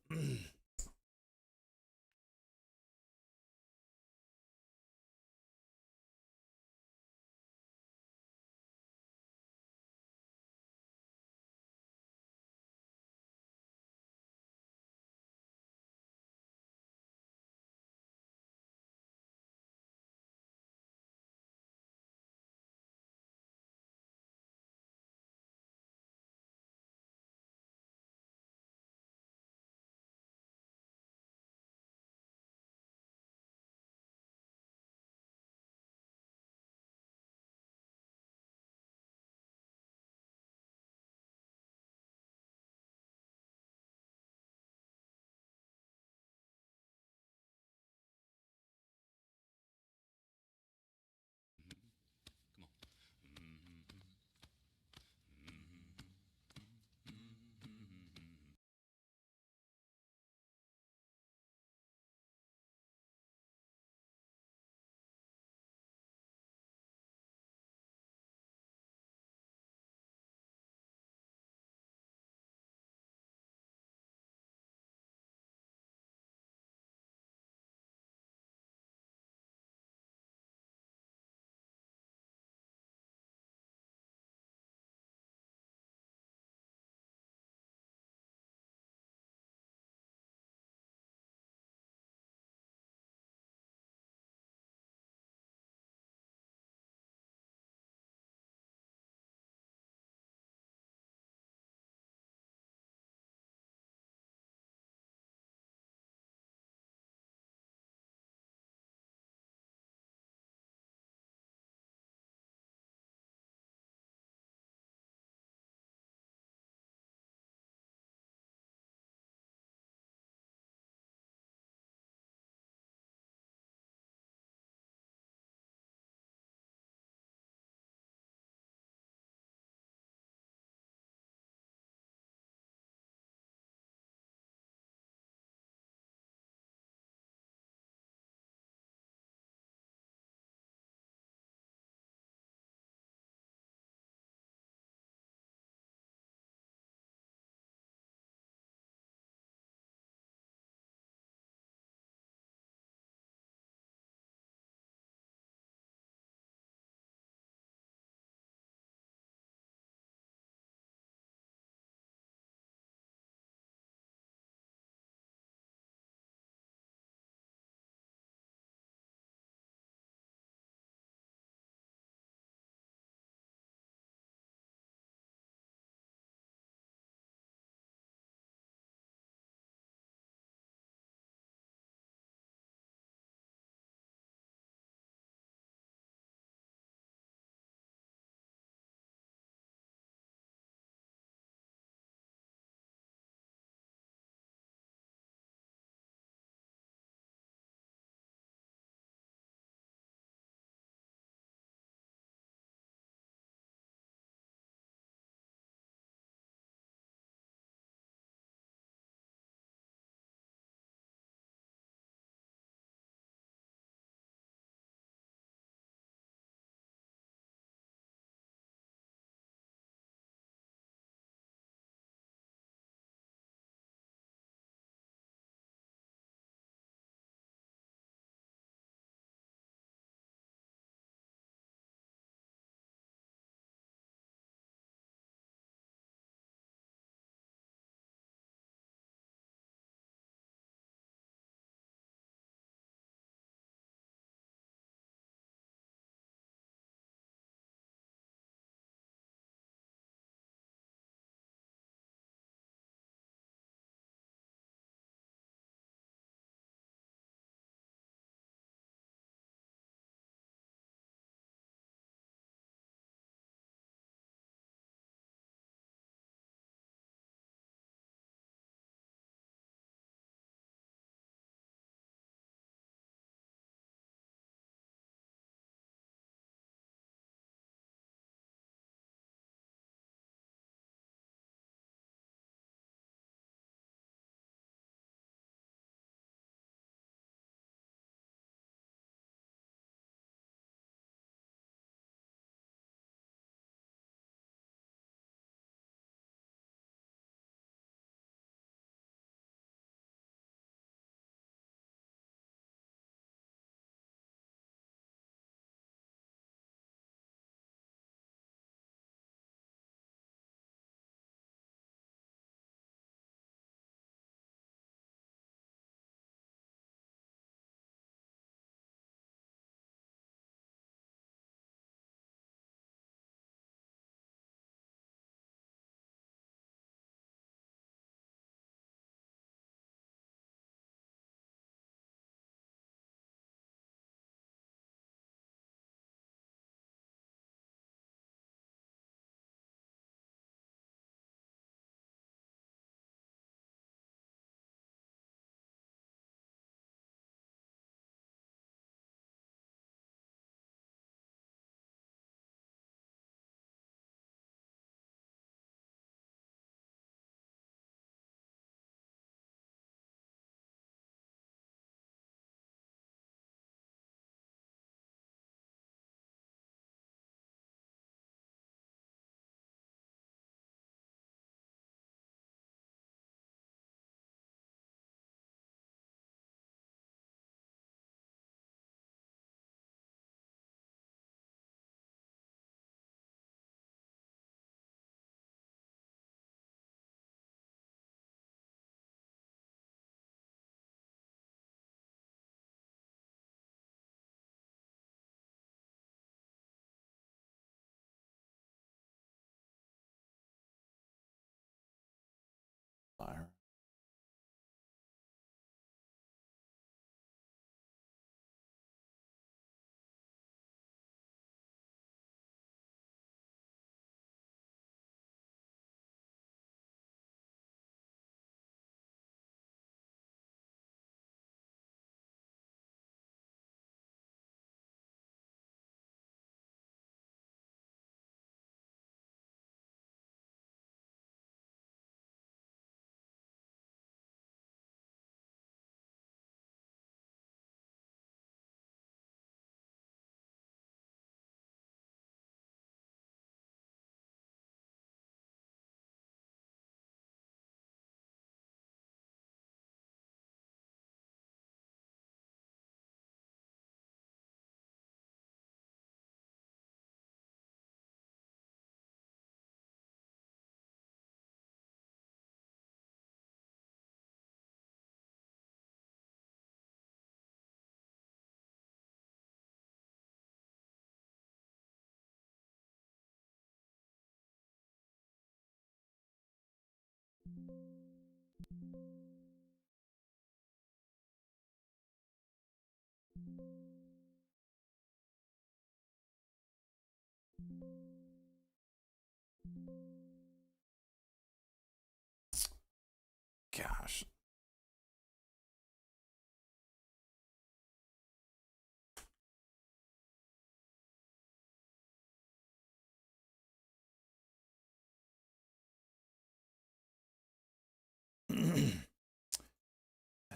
Gosh.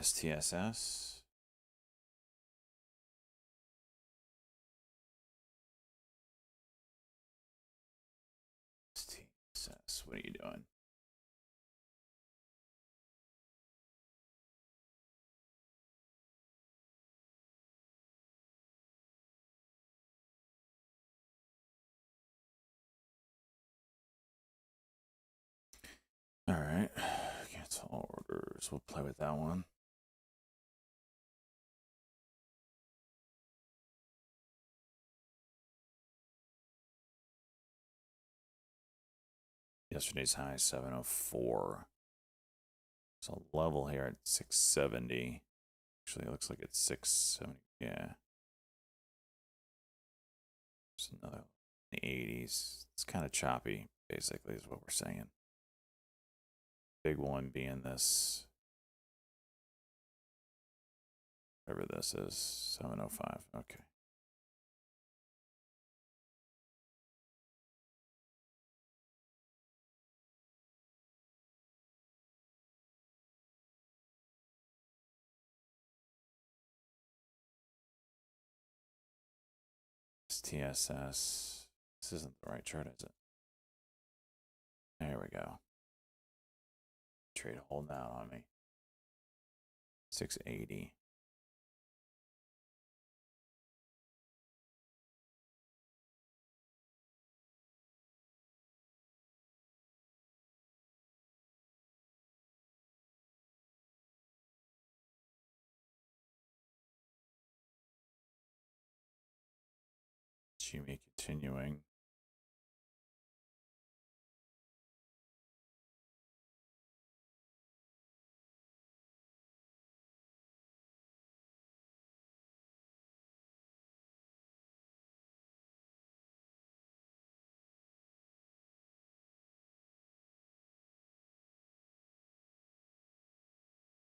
STSS. STSS. What are you doing? All right. Cancel orders. We'll play with that one. Yesterday's high 704. So level here at 670. Actually, it looks like it's 670. Yeah. There's another in the 80s. It's kind of choppy, basically, is what we're saying. Big one being this, whatever this is, 705. Okay. TSS. This isn't the right chart, is it? There we go. Trade holding out on me. 680. GME continuing.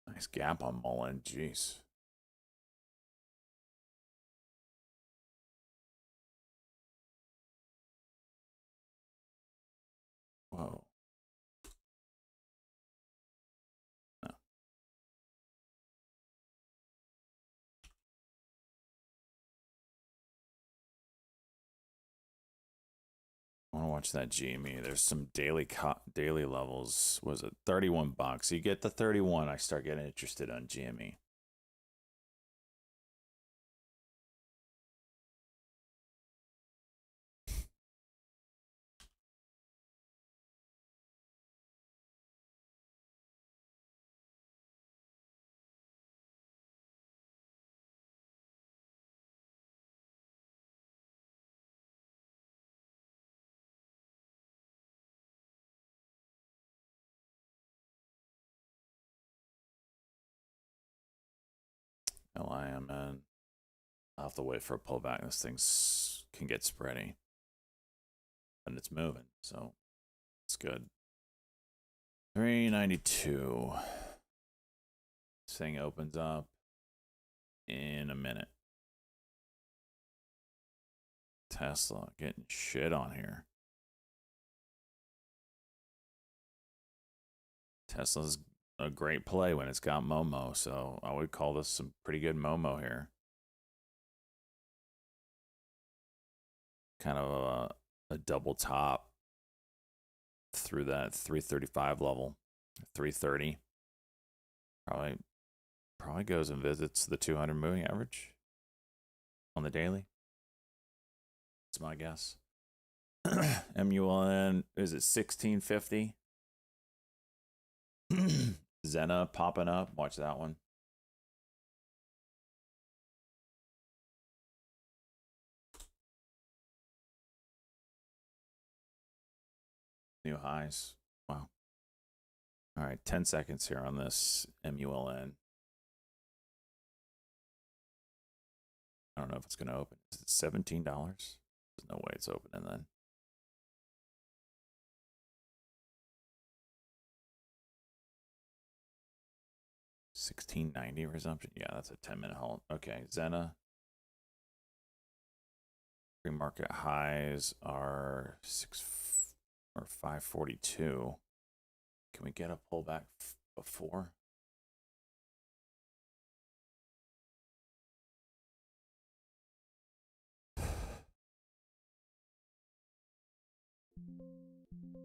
Nice gap on Mullen. Jeez. Whoa. No. I want to watch that GME. There's some daily levels. Was it $31? You get the 31, I start getting interested on GME. LIMN. I'll have to wait for a pullback. This thing can get spready. And it's moving, so it's good. 392. This thing opens up in a minute. Tesla getting shit on here. Tesla's a great play when it's got Momo, so I would call this some pretty good Momo here. Kind of a double top through that 335 level, 330. Probably goes and visits the 200 moving average on the daily. That's my guess. MULN is it 1650? Zena popping up. Watch that one. New highs. Wow. All right, 10 seconds here on this MULN. I don't know if it's going to open. Is it $17? There's no way it's opening then. $16.90 resumption. Yeah, that's a 10-minute halt. Okay, Zena. Pre-market highs are 542. Can we get a pullback before?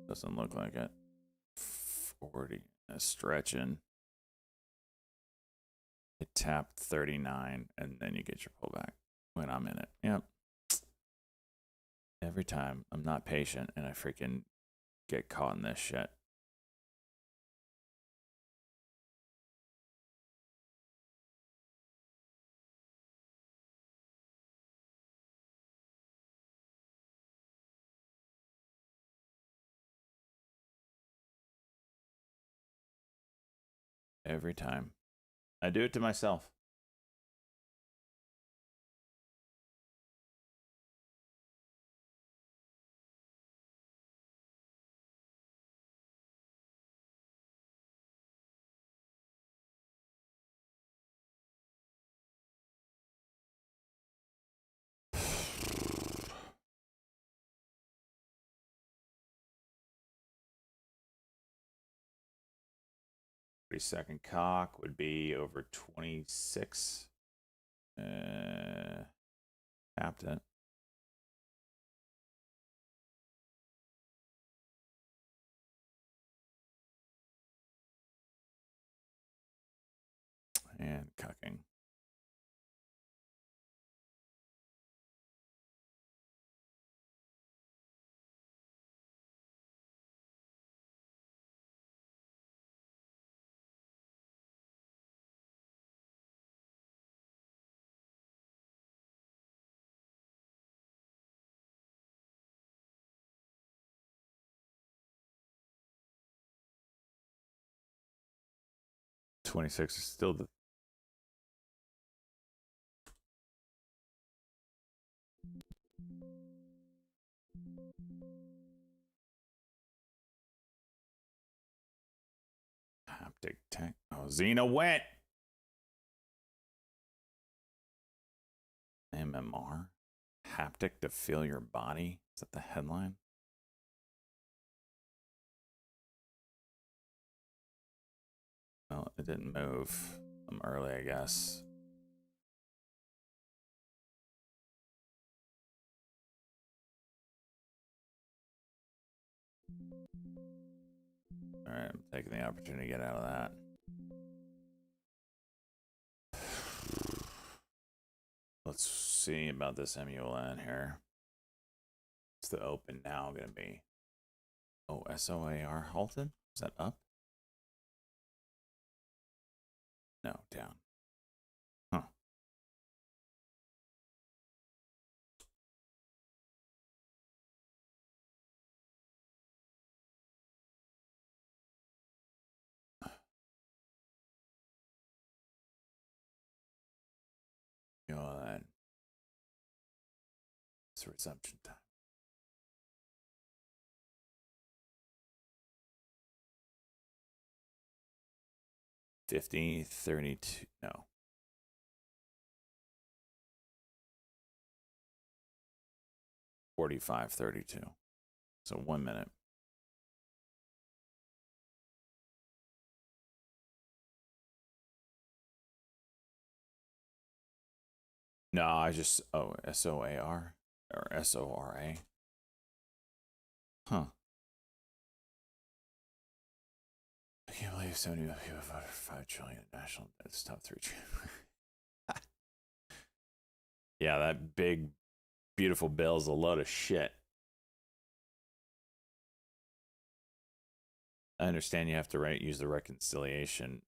Doesn't look like it. 40. Stretching. It tapped 39, and then you get your pullback when I'm in it. Yep. Every time. I'm not patient, and I freaking get caught in this shit. Every time. I do it to myself. Second cock would be over 26. Tapped it. And cucking. $26 is still the haptic tech. Oh, Xena went. MMR. Haptic to feel your body. Is that the headline? Well, it didn't move. I'm early, I guess. All right, I'm taking the opportunity to get out of that. Let's see about this MULN here. What's the open now going to be? Oh, SOAR halted? Is that up? No, down. Huh. Go on. It's resumption time. $50, $32, no. $45.32. So 1 minute. No, I just SOAR or SORA. Huh. I can't believe 70 people voted for $5 trillion national debt's top 3 trillion. Yeah, that big, beautiful bill is a load of shit. I understand you have to use the reconciliation,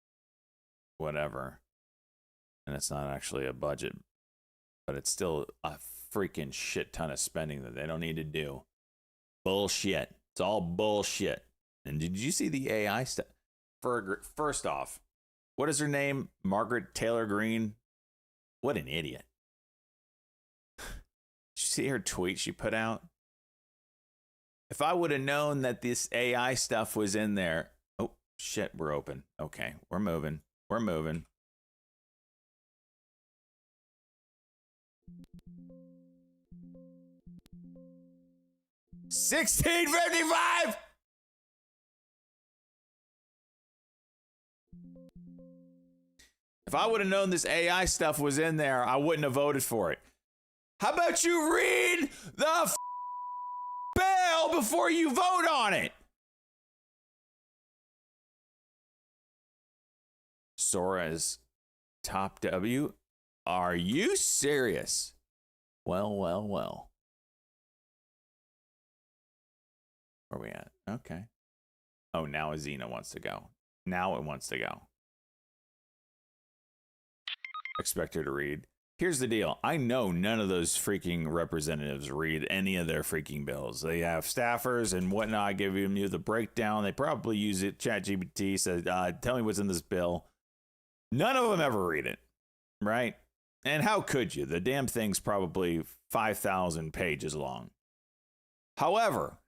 whatever, and it's not actually a budget, but it's still a freaking shit ton of spending that they don't need to do. Bullshit. It's all bullshit. And did you see the AI stuff? First off, what is her name? Margaret Taylor Greene? What an idiot. Did you see her tweet she put out? If I would have known that this AI stuff was in there. Oh, shit, we're open. Okay, we're moving. We're moving. $16.55. If I would have known this AI stuff was in there, I wouldn't have voted for it. How about you read the bill before you vote on it? Sora's top W? Are you serious? Well, well, well. Where are we at? Okay. Oh, now Azina wants to go. Now it wants to go. Expect her to read. Here's the deal. I know none of those freaking representatives read any of their freaking bills. They have staffers and whatnot giving you the breakdown. They probably use it. ChatGPT says, tell me what's in this bill. None of them ever read it, right? And how could you? The damn thing's probably 5,000 pages long. However,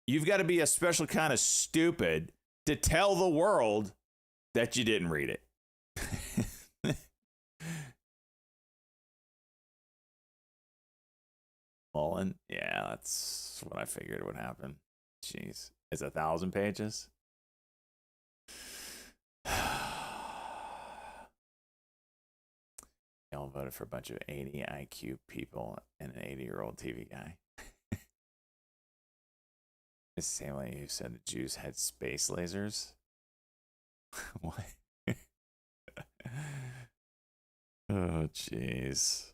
you've got to be a special kind of stupid to tell the world that you didn't read it. Mullen? Yeah, that's what I figured would happen. Jeez. It's 1,000 pages? Y'all voted for a bunch of 80 IQ people and an 80-year-old TV guy. It's the same lady who said the Jews had space lasers. What? Oh, jeez.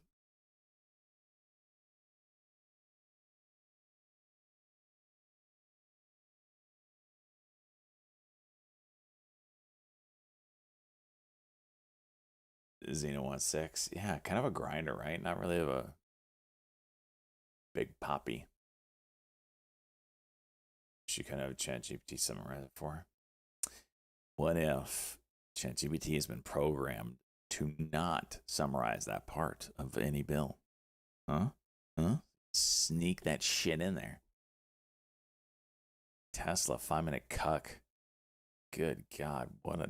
Xena wants 6. Yeah, kind of a grinder, right? Not really of a big poppy. She kind of have ChatGPT summarize it for her. What if ChatGPT has been programmed to not summarize that part of any bill? Huh? Sneak that shit in there. Tesla 5-minute cuck. Good God, what a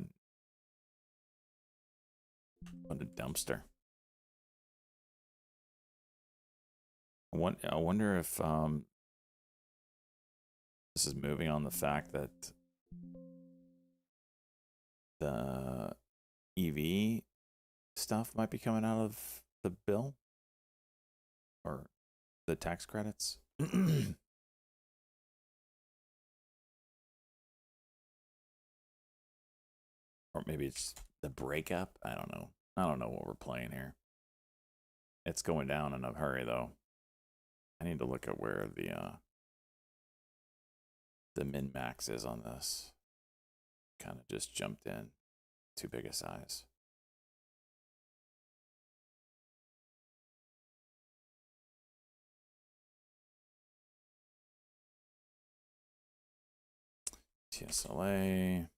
dumpster. I wonder if this is moving on the fact that the EV stuff might be coming out of the bill or the tax credits. Or maybe it's the breakup. I don't know. I don't know what we're playing here. It's going down in a hurry, though. I need to look at where the min-max is on this. Kind of just jumped in. Too big a size. TSLA.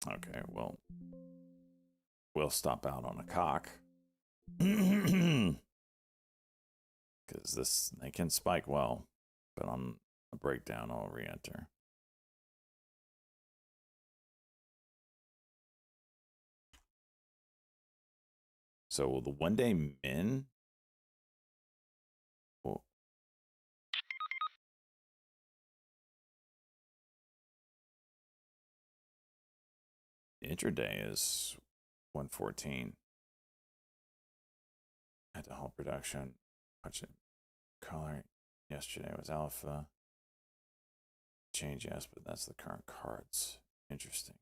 Okay, well, we'll stop out on a cock. Because they can spike well, but on a breakdown, I'll re-enter. So will the one-day min? Well, intraday is 114. At the whole production, watch it. Color yesterday was alpha. Change, yes, but that's the current cards. Interesting.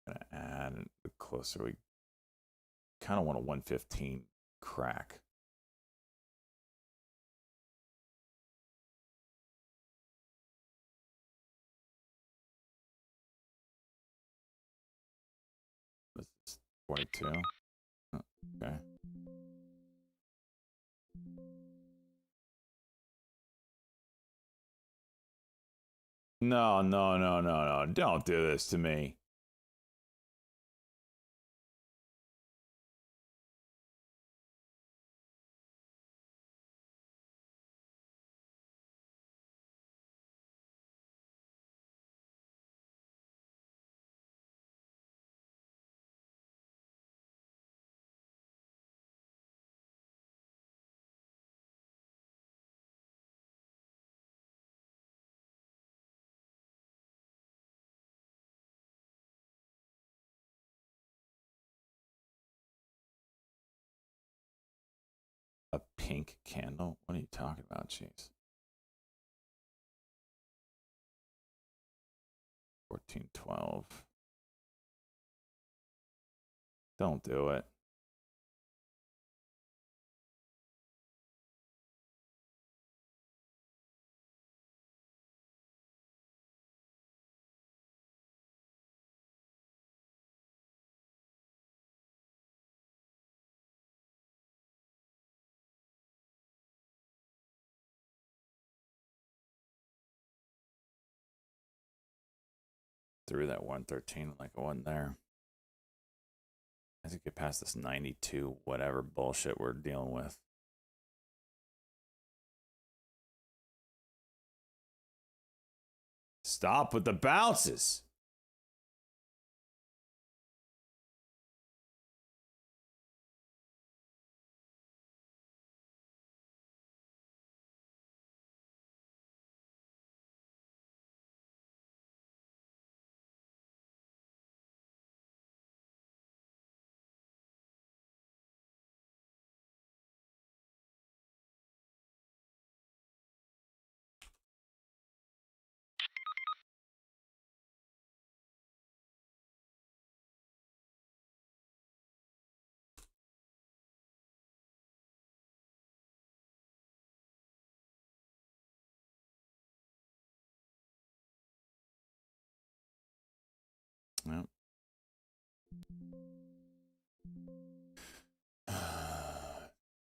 Gonna add the closer we kind of want a 115 crack. This is 42. Oh, okay. No, no, no, no, no. Don't do this to me. A pink candle? What are you talking about, jeez? 1412. Don't do it. Through that 113 like it wasn't there. I think get past this 92 whatever bullshit we're dealing with. Stop with the bounces. Yep.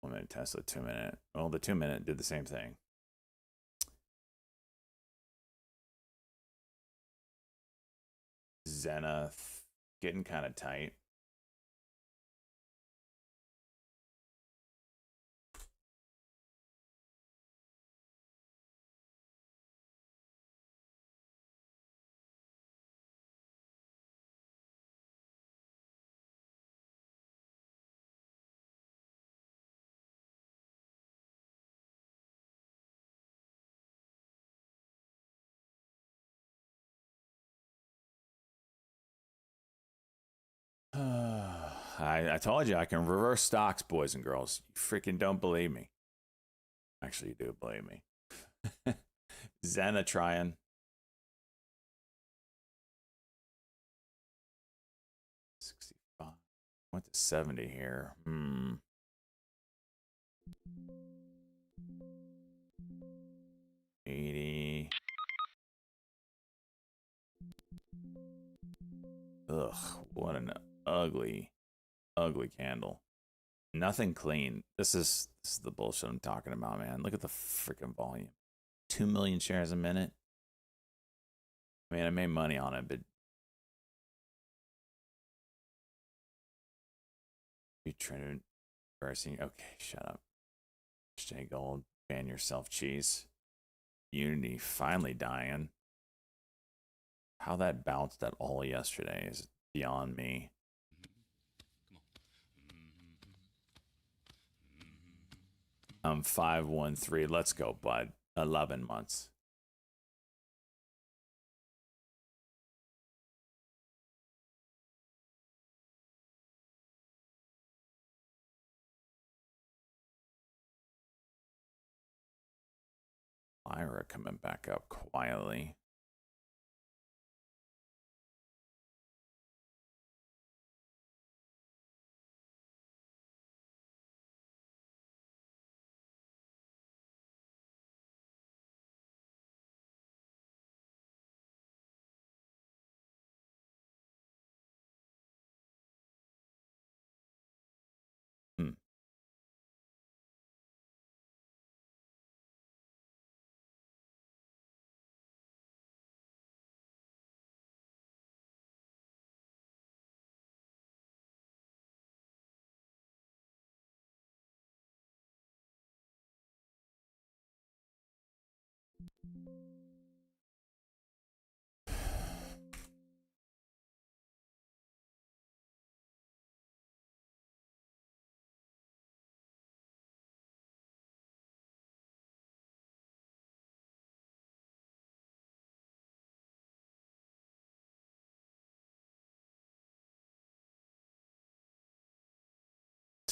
1 minute Tesla, 2 minute. Well, the 2 minute did the same thing. Zenith getting kind of tight. I told you I can reverse stocks, boys and girls. You freaking don't believe me. Actually, you do believe me. Zena trying. Went to 70 here. 80. Ugh, what an ugly, ugly candle. Nothing clean. This is the bullshit I'm talking about, man. Look at the freaking volume. 2 million shares a minute. I mean, I made money on it, but you traded embarrassing. Okay, shut up. Stay Gold, ban yourself, cheese. Unity finally dying. How that bounced at all yesterday is beyond me. I'm 513. Let's go, bud. 11 months. Lyra coming back up quietly.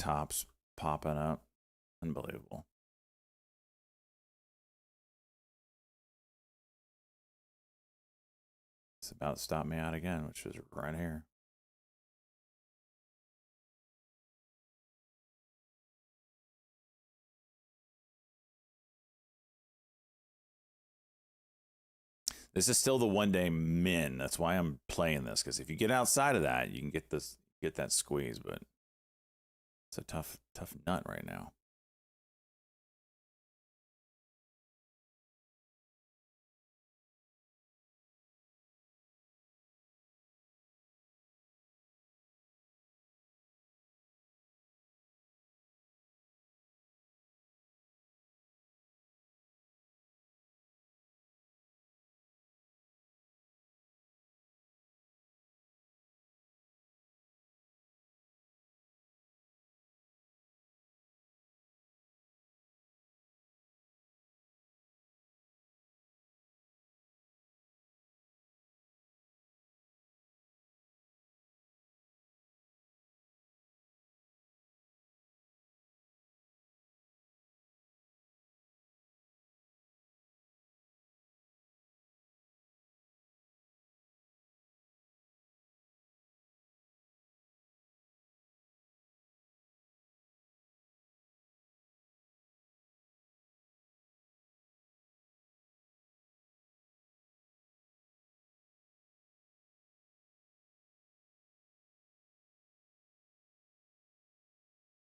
tops popping up. Unbelievable. It's about to stop me out again, which is right here. This is still the 1-day min. That's why I'm playing this, because if you get outside of that, you can get that squeeze, but it's a tough nut right now.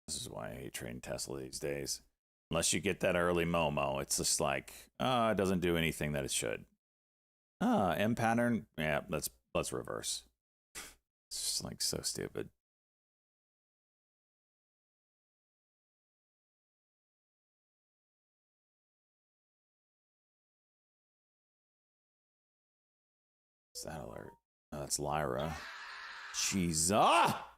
This is why I hate trading Tesla these days. Unless you get that early Momo, it's just like, it doesn't do anything that it should. M pattern, yeah, let's reverse. It's just like so stupid. What's that alert? Oh, that's Lyra. Jeez. Ah!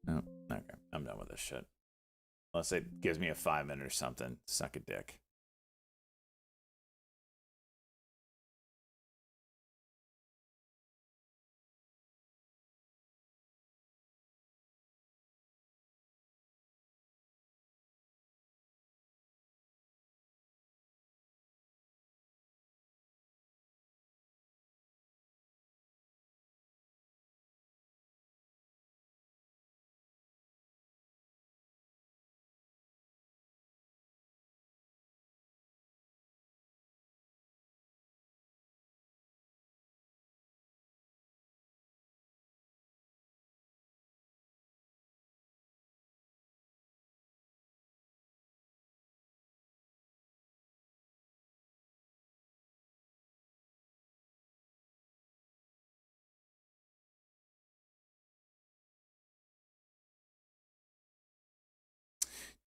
Oh, okay. I'm done with this shit. Unless it gives me a 5-minute or something. Suck a dick.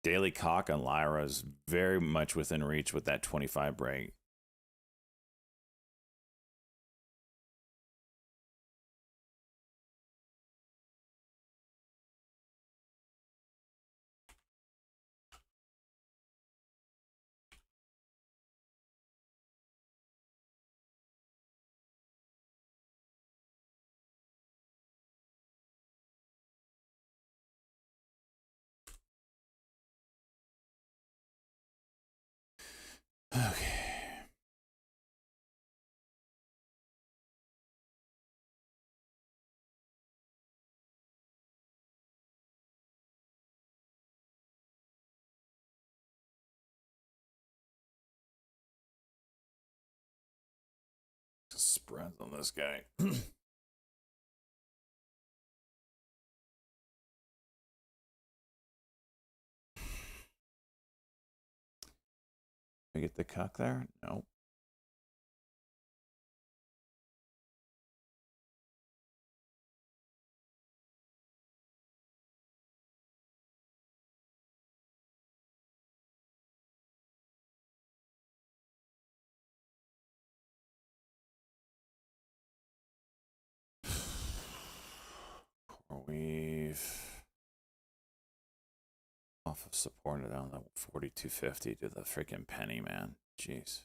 Daily cock on Lyra is very much within reach with that 25 break. Okay. the spreads on this guy. We get the cuck there? Nope. We've off of supported on the 4250 to the freaking penny, man. Jeez.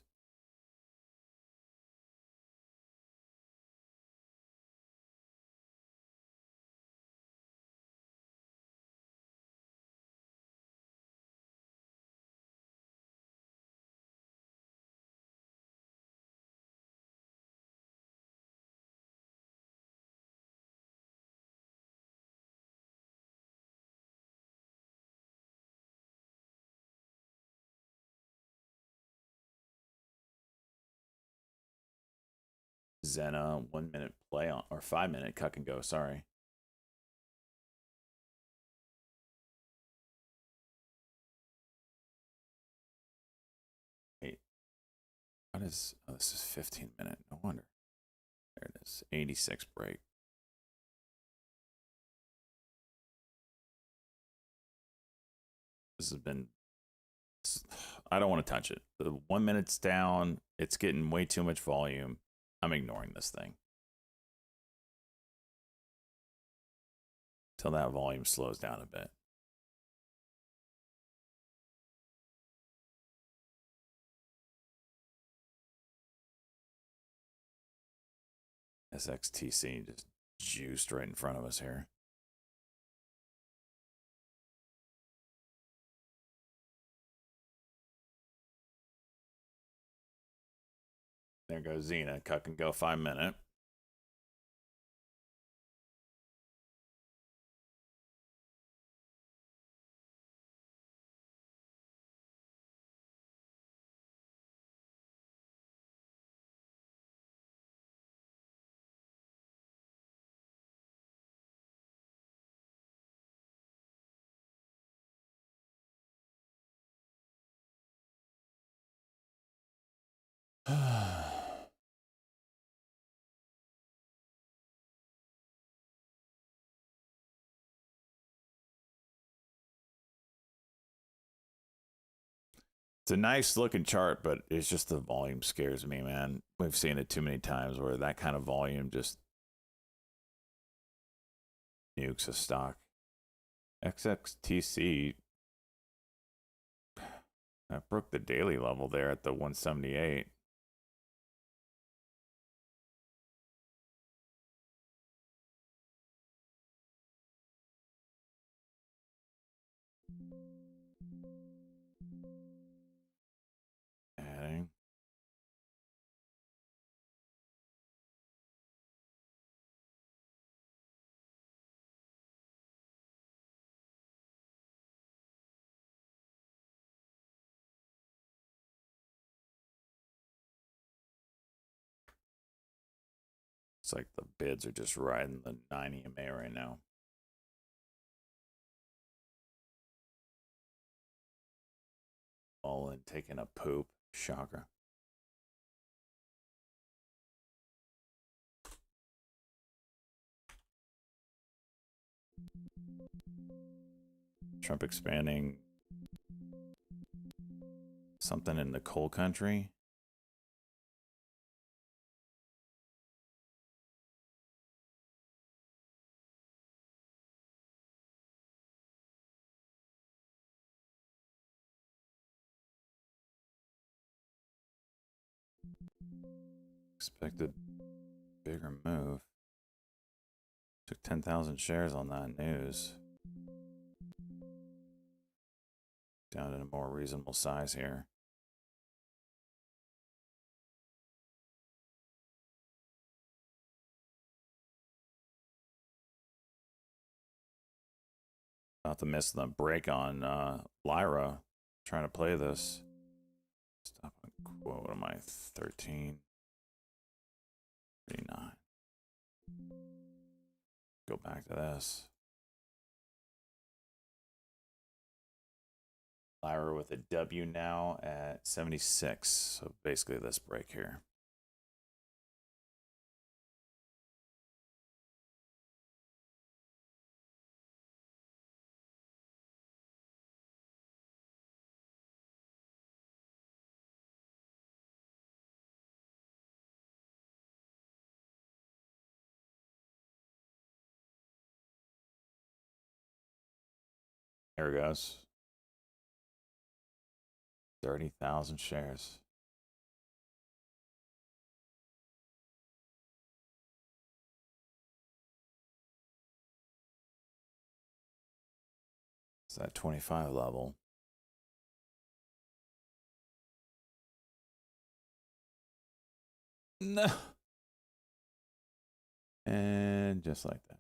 Zena 1 minute play on or 5 minute cuck and go, sorry. Wait. What is this is 15 minute. No wonder. There it is. 86 break. This has been I don't want to touch it. The 1 minute's down. It's getting way too much volume. I'm ignoring this thing. Till that volume slows down a bit. SXTC just juiced right in front of us here. There goes Xena. Cuck and go 5 minute. It's a nice looking chart, but it's just the volume scares me, man. We've seen it too many times where that kind of volume just nukes a stock. XXTC, that broke the daily level there at the 178. Adding. It's like the bids are just riding the 9 EMA right now. All in taking a poop. Shocker. Trump expanding something in the coal country. Expected bigger move. Took 10,000 shares on that news. Down to a more reasonable size here. Not to miss the break on Lyra. Trying to play this. Stop on quote. What am I? 13. 39. Go back to this. Lyra with a W now at 76. So basically this break here. There it goes. 30,000 shares. It's that 25 level. No. And just like that.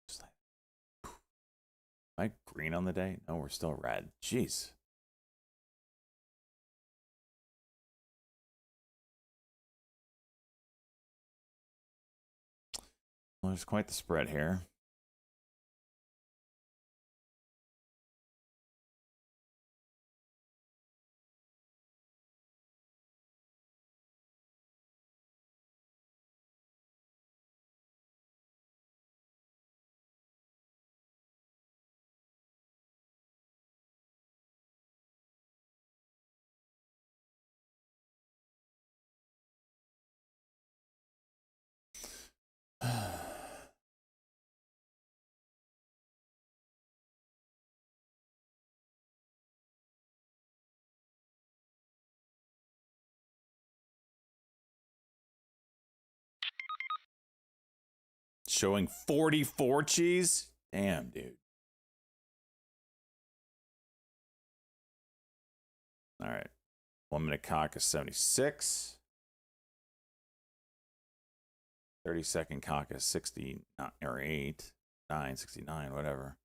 Just like, am I green on the day? No, we're still red. Jeez. Well, there's quite the spread here. Showing 44 cheese? Damn, dude. All right. 1 minute cock is 76. 30-second cock is 60 or 8, 9, 69, whatever.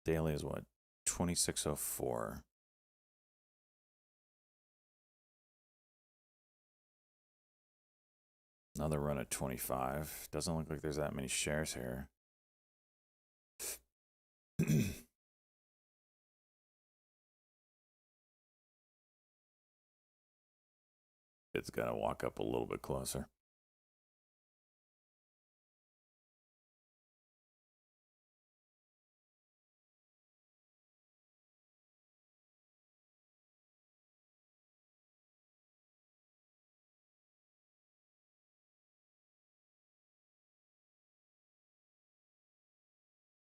Daily is what? 2604. Another run at 25. Doesn't look like there's that many shares here. It's got to walk up a little bit closer.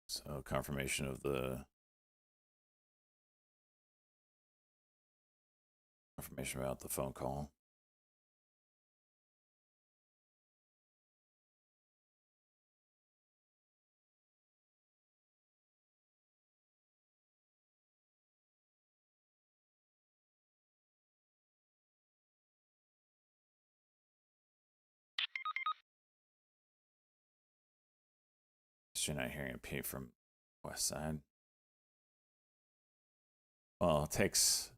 So confirmation of the information about the phone call. You're not hearing a peep from West Side. Well, it takes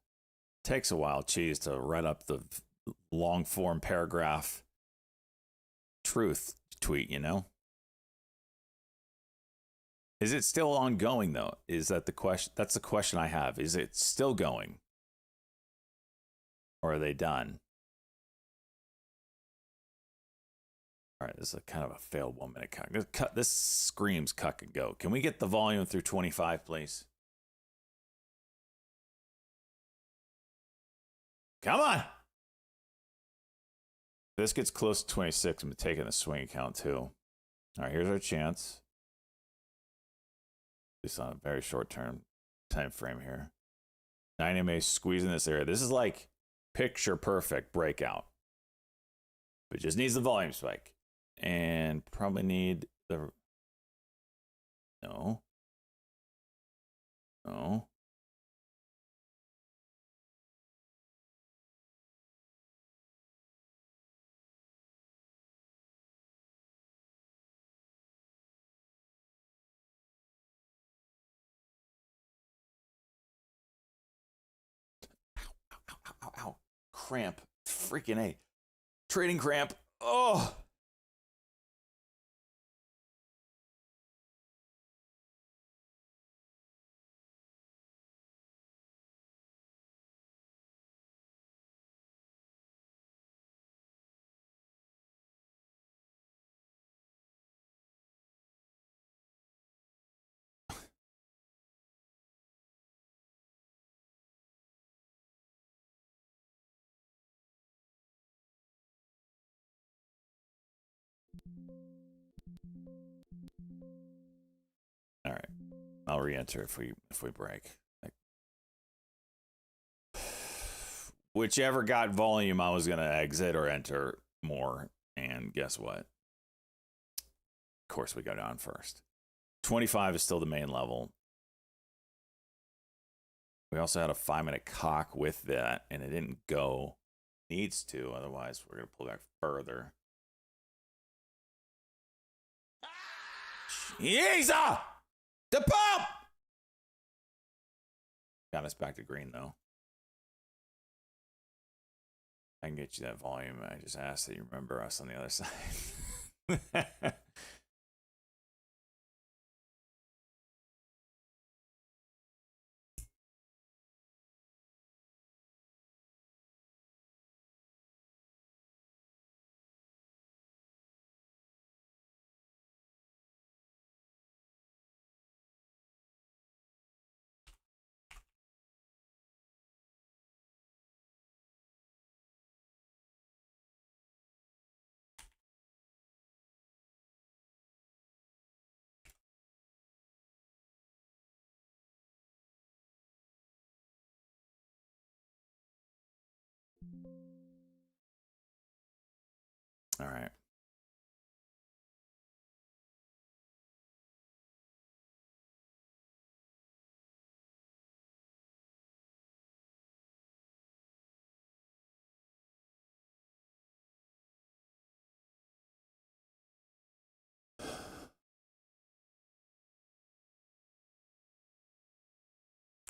a while, cheese, to write up the long form paragraph truth tweet, you know? Is it still ongoing though? Is that the question? That's the question I have. Is it still going? Or are they done? All right, this is a kind of a failed 1 minute cut. This screams cuck and go. Can we get the volume through 25, please? Come on. If this gets close to 26, I'm taking the swing account too. All right, here's our chance. At least on a very short term time frame here. 9 MA squeezing this area. This is like picture perfect breakout. It just needs the volume spike. And probably need the No. No. Ow, ow, ow, ow. Cramp. Freaking A. Trading cramp. Oh. All right. I'll re-enter if we break. Like, whichever got volume, I was gonna exit or enter more, and guess what? Of course, we go down first. 25 is still the main level. We also had a 5-minute cock with that, and it didn't go. Needs to, otherwise we're gonna pull back further. Jesus! The pump! Got us back to green, though. I can get you that volume. I just ask that you remember us on the other side. All right.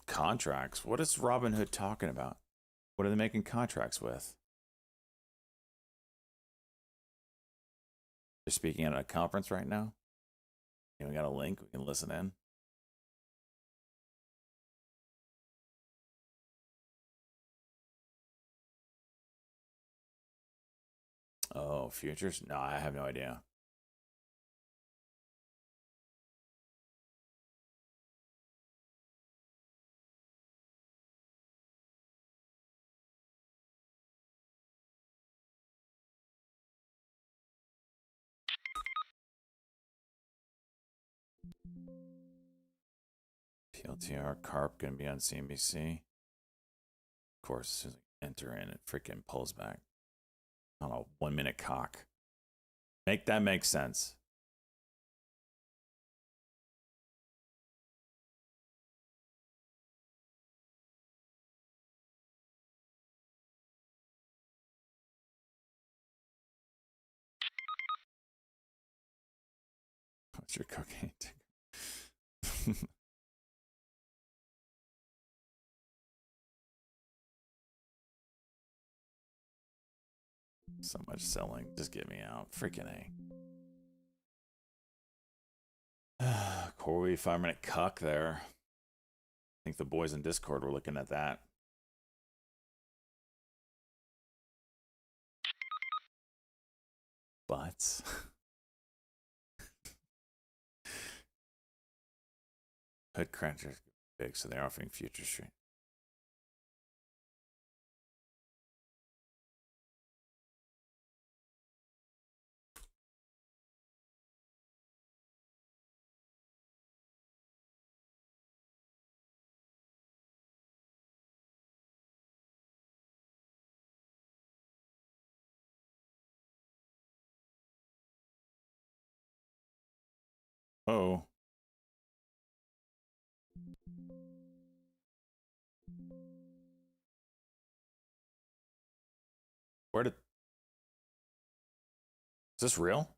Contracts? What is Robinhood talking about? What are they making contracts with? They're speaking at a conference right now. And we got a link. We can listen in. Oh, futures? No, I have no idea. PLTR Carp gonna be on CNBC. Of course, as soon as I enter in, it freaking pulls back. On a 1-minute cock. Make that make sense. What's your cocaine ticker? So much selling. Just get me out. Freaking A. Corey 5-minute cuck there. I think the boys in Discord were looking at that. Butts. Hood crunchers big, so they're offering future stream. Oh. Is this real?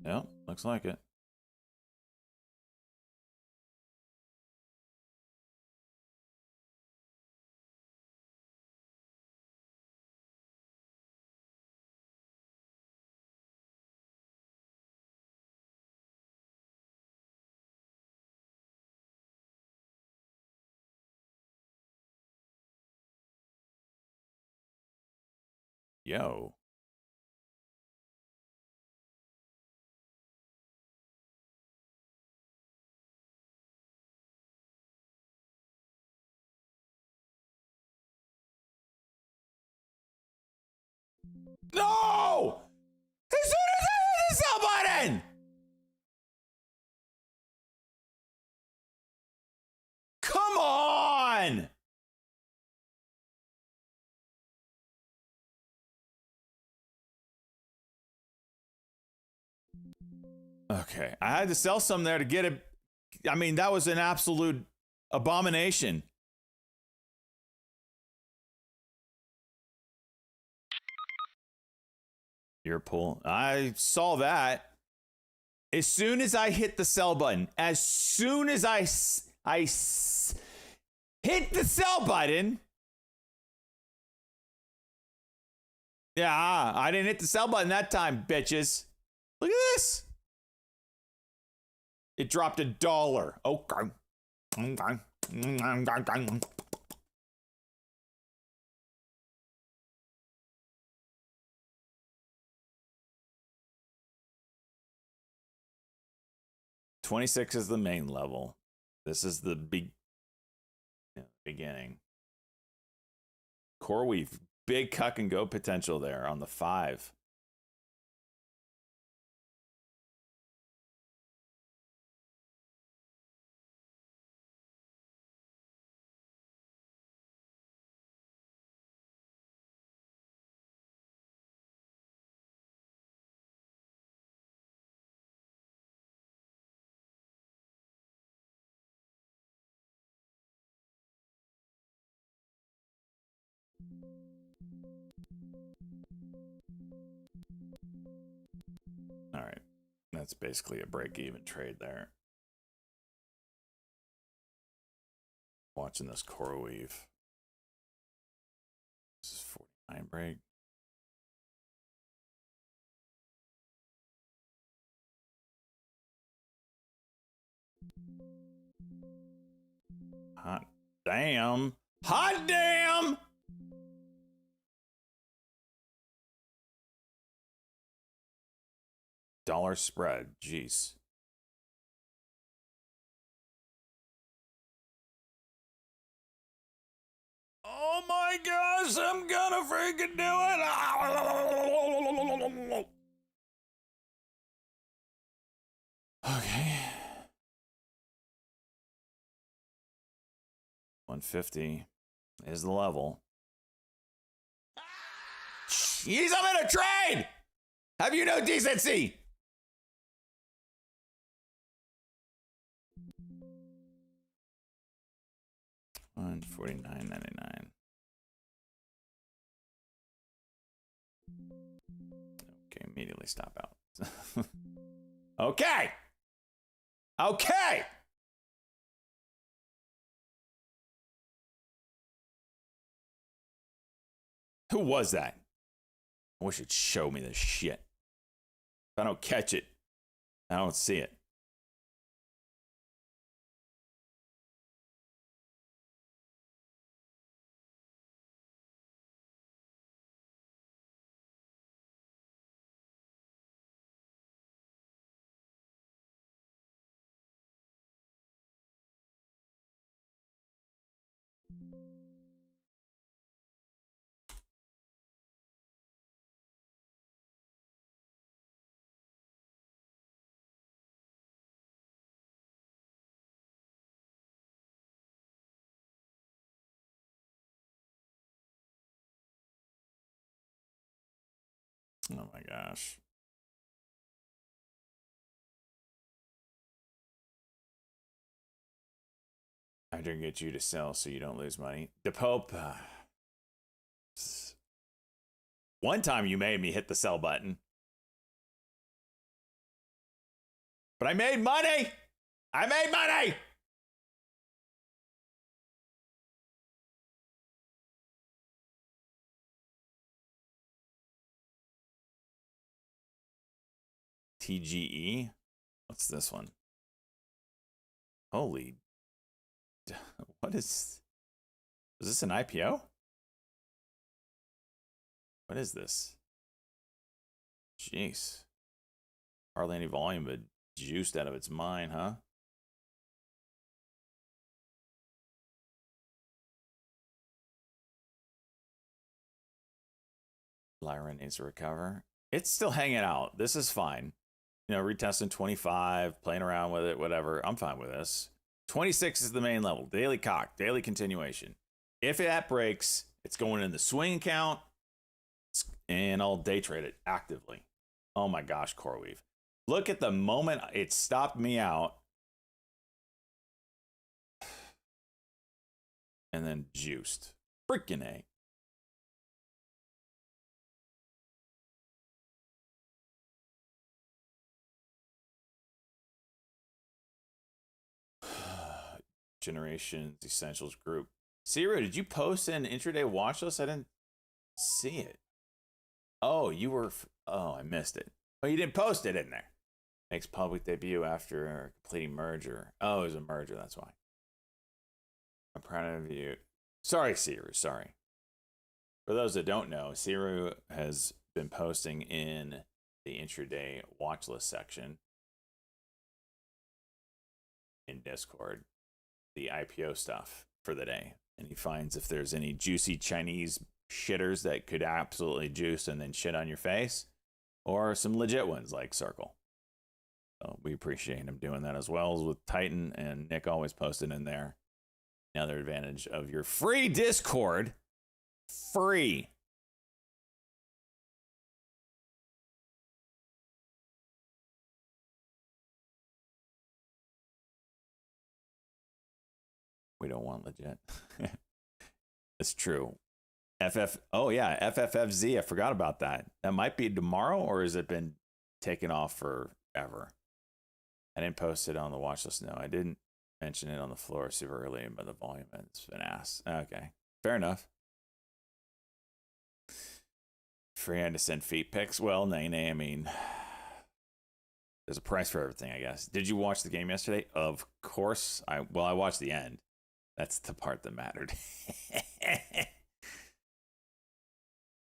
Yep, looks like it. Yo. No! As soon as I hit the sell button! Come on! Okay, I had to sell some there to get it. I mean, that was an absolute abomination. Your pull. I saw that. As soon as I hit the sell button, as soon as I hit the sell button. Yeah, I didn't hit the sell button that time, bitches. Look at this. It dropped $1. Okay. 26 is the main level. This is the beginning. CoreWeave, big cuck and go potential there on the 5. All right. That's basically a break-even trade there. Watching this CoreWeave. This is 49 break. Hot damn. Hot damn! Dollar spread. Jeez. Oh my gosh, I'm gonna freaking do it. Okay. 150 is the level. Jeez, I'm in a trade! Have you no decency? $149.99. Okay, immediately stop out. Okay. Okay. Who was that? I wish it'd show me this shit. If I don't catch it, I don't see it. Oh my gosh. I'm trying to get you to sell so you don't lose money. The Pope. One time you made me hit the sell button. But I made money! I made money! TGE? What's this one? Holy. What is this an IPO? What is this? Jeez. Hardly any volume, but juiced out of its mind, huh? Lyra needs to recover. It's still hanging out. This is fine. You know, retesting 25, playing around with it, whatever. I'm fine with this. 26 is the main level. Daily cock, daily continuation. If that breaks, it's going in the swing account, and I'll day trade it actively. Oh my gosh, CoreWeave. Look at the moment it stopped me out. And then juiced. Freaking A. Generations Essentials group. Zero, did you post an intraday watch list? I didn't see it. Oh, you were. Oh, I missed it. Oh, you didn't post it in there. Makes public debut after completing merger. Oh, it was a merger. That's why. I'm proud of you. Sorry, Siru. Sorry. For those that don't know, Siru has been posting in the intraday watch list section in Discord the IPO stuff for the day, and he finds if there's any juicy Chinese shitters that could absolutely juice and then shit on your face, or some legit ones like Circle. So we appreciate him doing that, as well as with Titan, and Nick always posted in there. Another advantage of your free Discord. Free. We don't want legit. It's true. Oh yeah, FFFZ. I forgot about that. That might be tomorrow, or has it been taken off forever? I didn't post it on the watch list. No, I didn't mention it on the floor super early, but the volume has been asked. Okay, fair enough. Free to send feet pics. Well, nay, I mean, there's a price for everything, I guess. Did you watch the game yesterday? Of course. I watched the end. That's the part that mattered.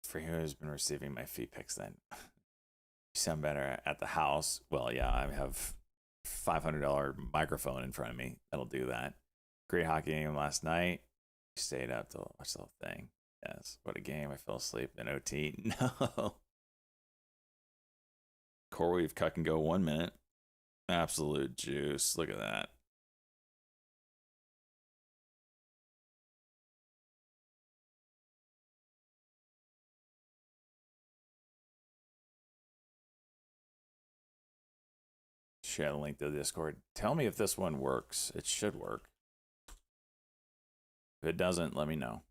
For who has been receiving my feet pics then? You sound better at the house. Well, yeah, I have $500 microphone in front of me. That'll do that. Great hockey game last night. Stayed up to watch the whole thing. Yes, what a game. I fell asleep in OT. No. CoreWeave cut and go 1 minute. Absolute juice. Look at that. Share the link to the Discord. Tell me if this one works. It should work. If it doesn't, let me know.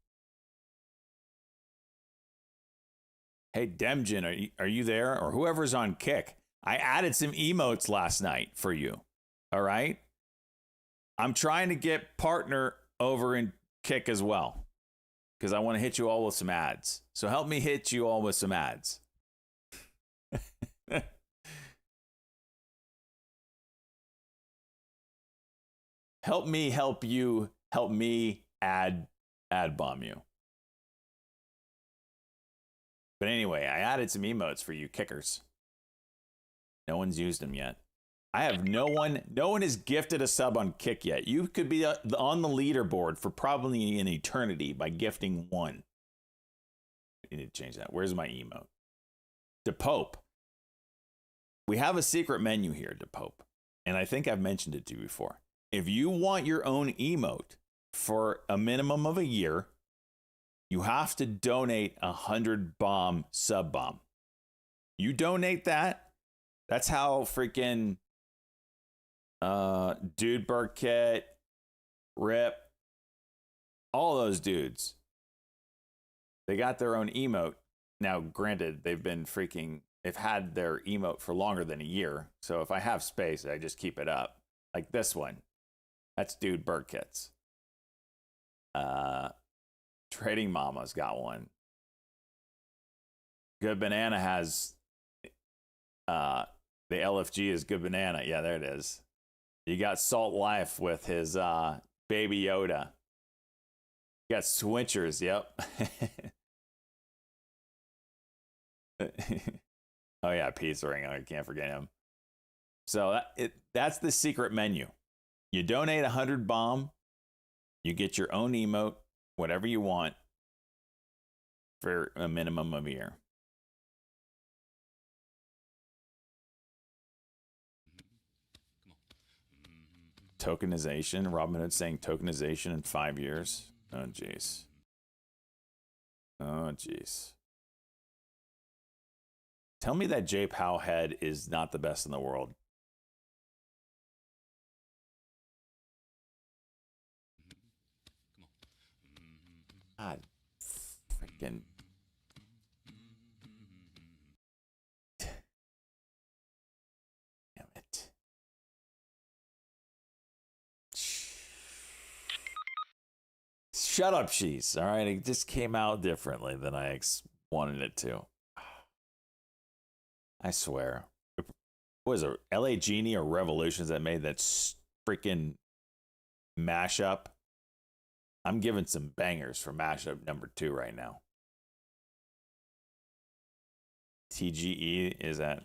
Hey, Demjin, are you there? Or whoever's on Kick. I added some emotes last night for you. All right? I'm trying to get partner over in Kick as well, because I want to hit you all with some ads. So help me hit you all with some ads. Help me help you. Help me ad bomb you. But anyway, I added some emotes for you kickers. No one's used them yet. I have no one has gifted a sub on Kick yet. You could be on the leaderboard for probably an eternity by gifting one. I need to change that. Where's my emote? DePope. We have a secret menu here, DePope. And I think I've mentioned it to you before. If you want your own emote for a minimum of a year, you have to donate 100 bomb sub bomb. You donate that. That's how freaking Dude Burkett, Rip. All those dudes. They got their own emote. Now, granted, they've had their emote for longer than a year. So if I have space, I just keep it up. Like this one. That's Dude Burkits. Trading Mama's got one. Good Banana has the LFG is Good Banana. Yeah, there it is. You got Salt Life with his Baby Yoda. You got Switchers, yep. Oh yeah, Pizza Ring. I can't forget him. So that's the secret menu. You donate 100 bomb, you get your own emote, whatever you want, for a minimum of a year. Tokenization. Robinhood saying tokenization in 5 years. Oh, jeez. Oh, jeez. Tell me that Jay Powell head is not the best in the world. God, freaking. Damn it. Shut up, Cheese. All right, it just came out differently than I wanted it to. I swear. What was it, LA Genie or Revolutions that made that freaking mashup? I'm giving some bangers for mashup number 2 right now. TGE is at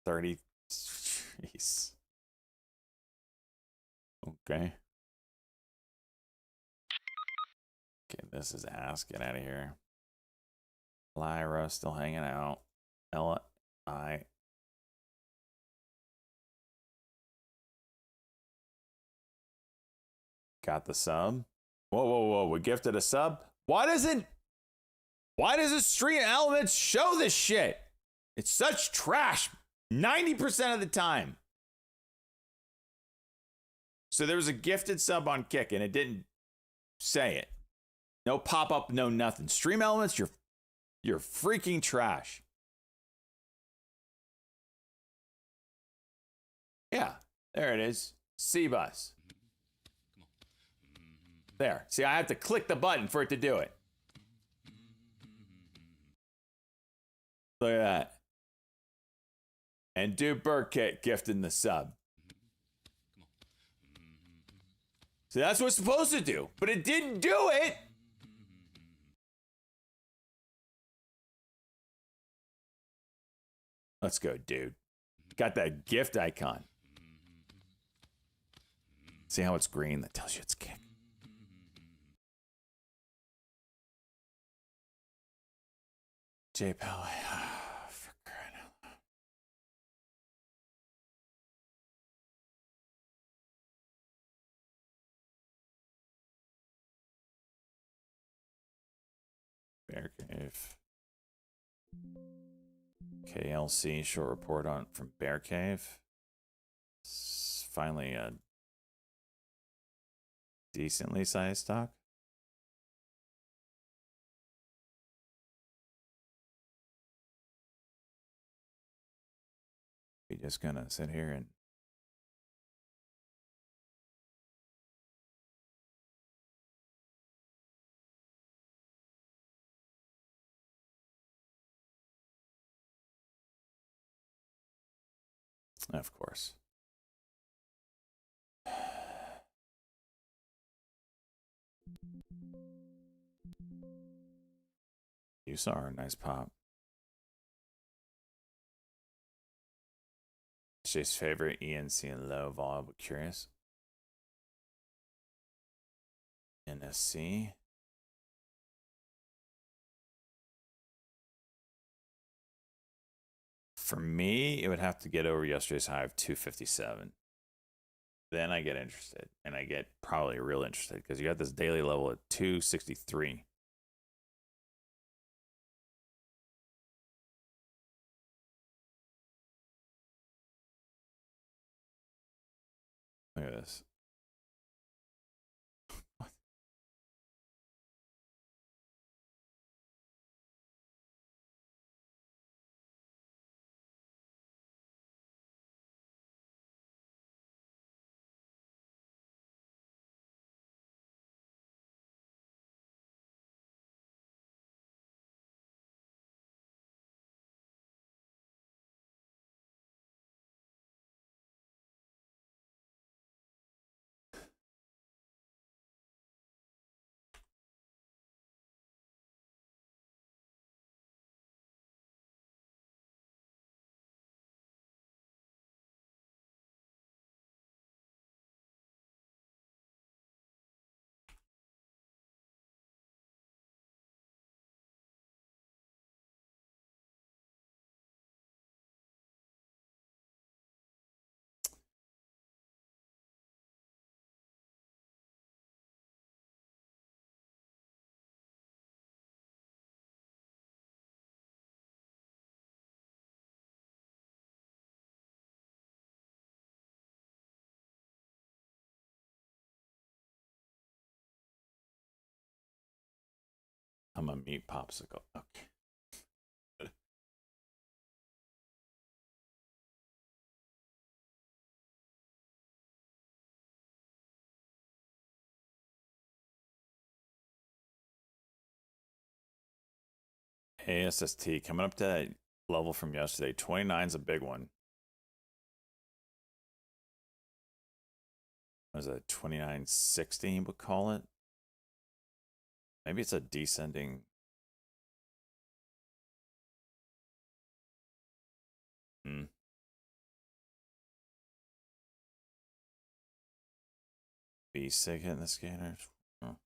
30. Jeez. Okay. Okay, this is ass. Get out of here. Lyra still hanging out. Ella, got the sub. Whoa. We gifted a sub. Why does the Stream Elements show this shit? It's such trash 90% of the time. So there was a gifted sub on Kick and it didn't say it. No pop-up, no nothing. Stream Elements, you're freaking trash. Yeah, there it is. C-Bus. There. See, I have to click the button for it to do it. Look at that. And Dude Burkett gifting the sub. See, that's what it's supposed to do, but it didn't do it. Let's go, dude. Got that gift icon. See how it's green? That tells you it's Kick. J Powell. For crying out loud. Bear Cave. KLC short report on from Bear Cave. It's finally a decently sized stock. We just gonna sit here and of course. You saw her nice pop. Jay's favorite ENC and low vol, but curious. NSC. For me, it would have to get over yesterday's high of 257. Then I get interested, and I get probably real interested because you got this daily level at 263. Look at this. I'm a meat popsicle. Okay. ASST coming up to that level from yesterday. 29 is a big one. What is it? 2960 we'll call it. Maybe it's a descending. Be sick hitting the scanners. Oh.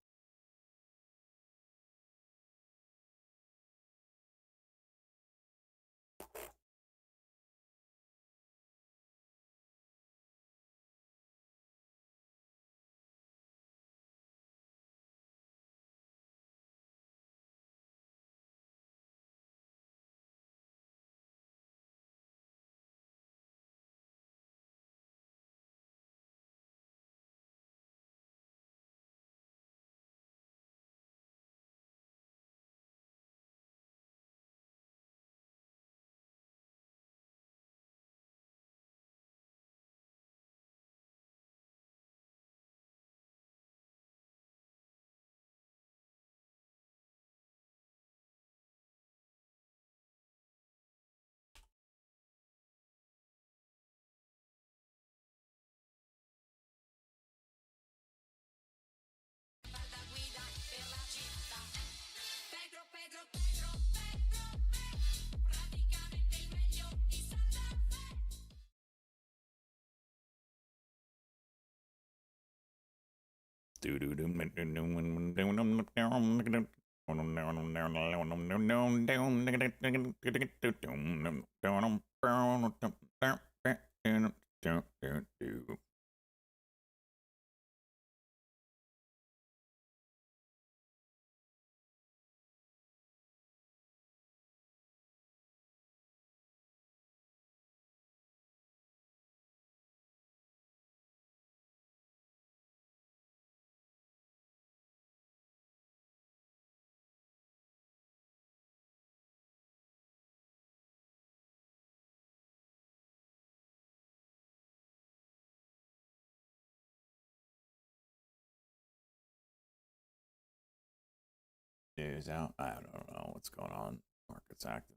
Is out. I don't know what's going on. Market's acting.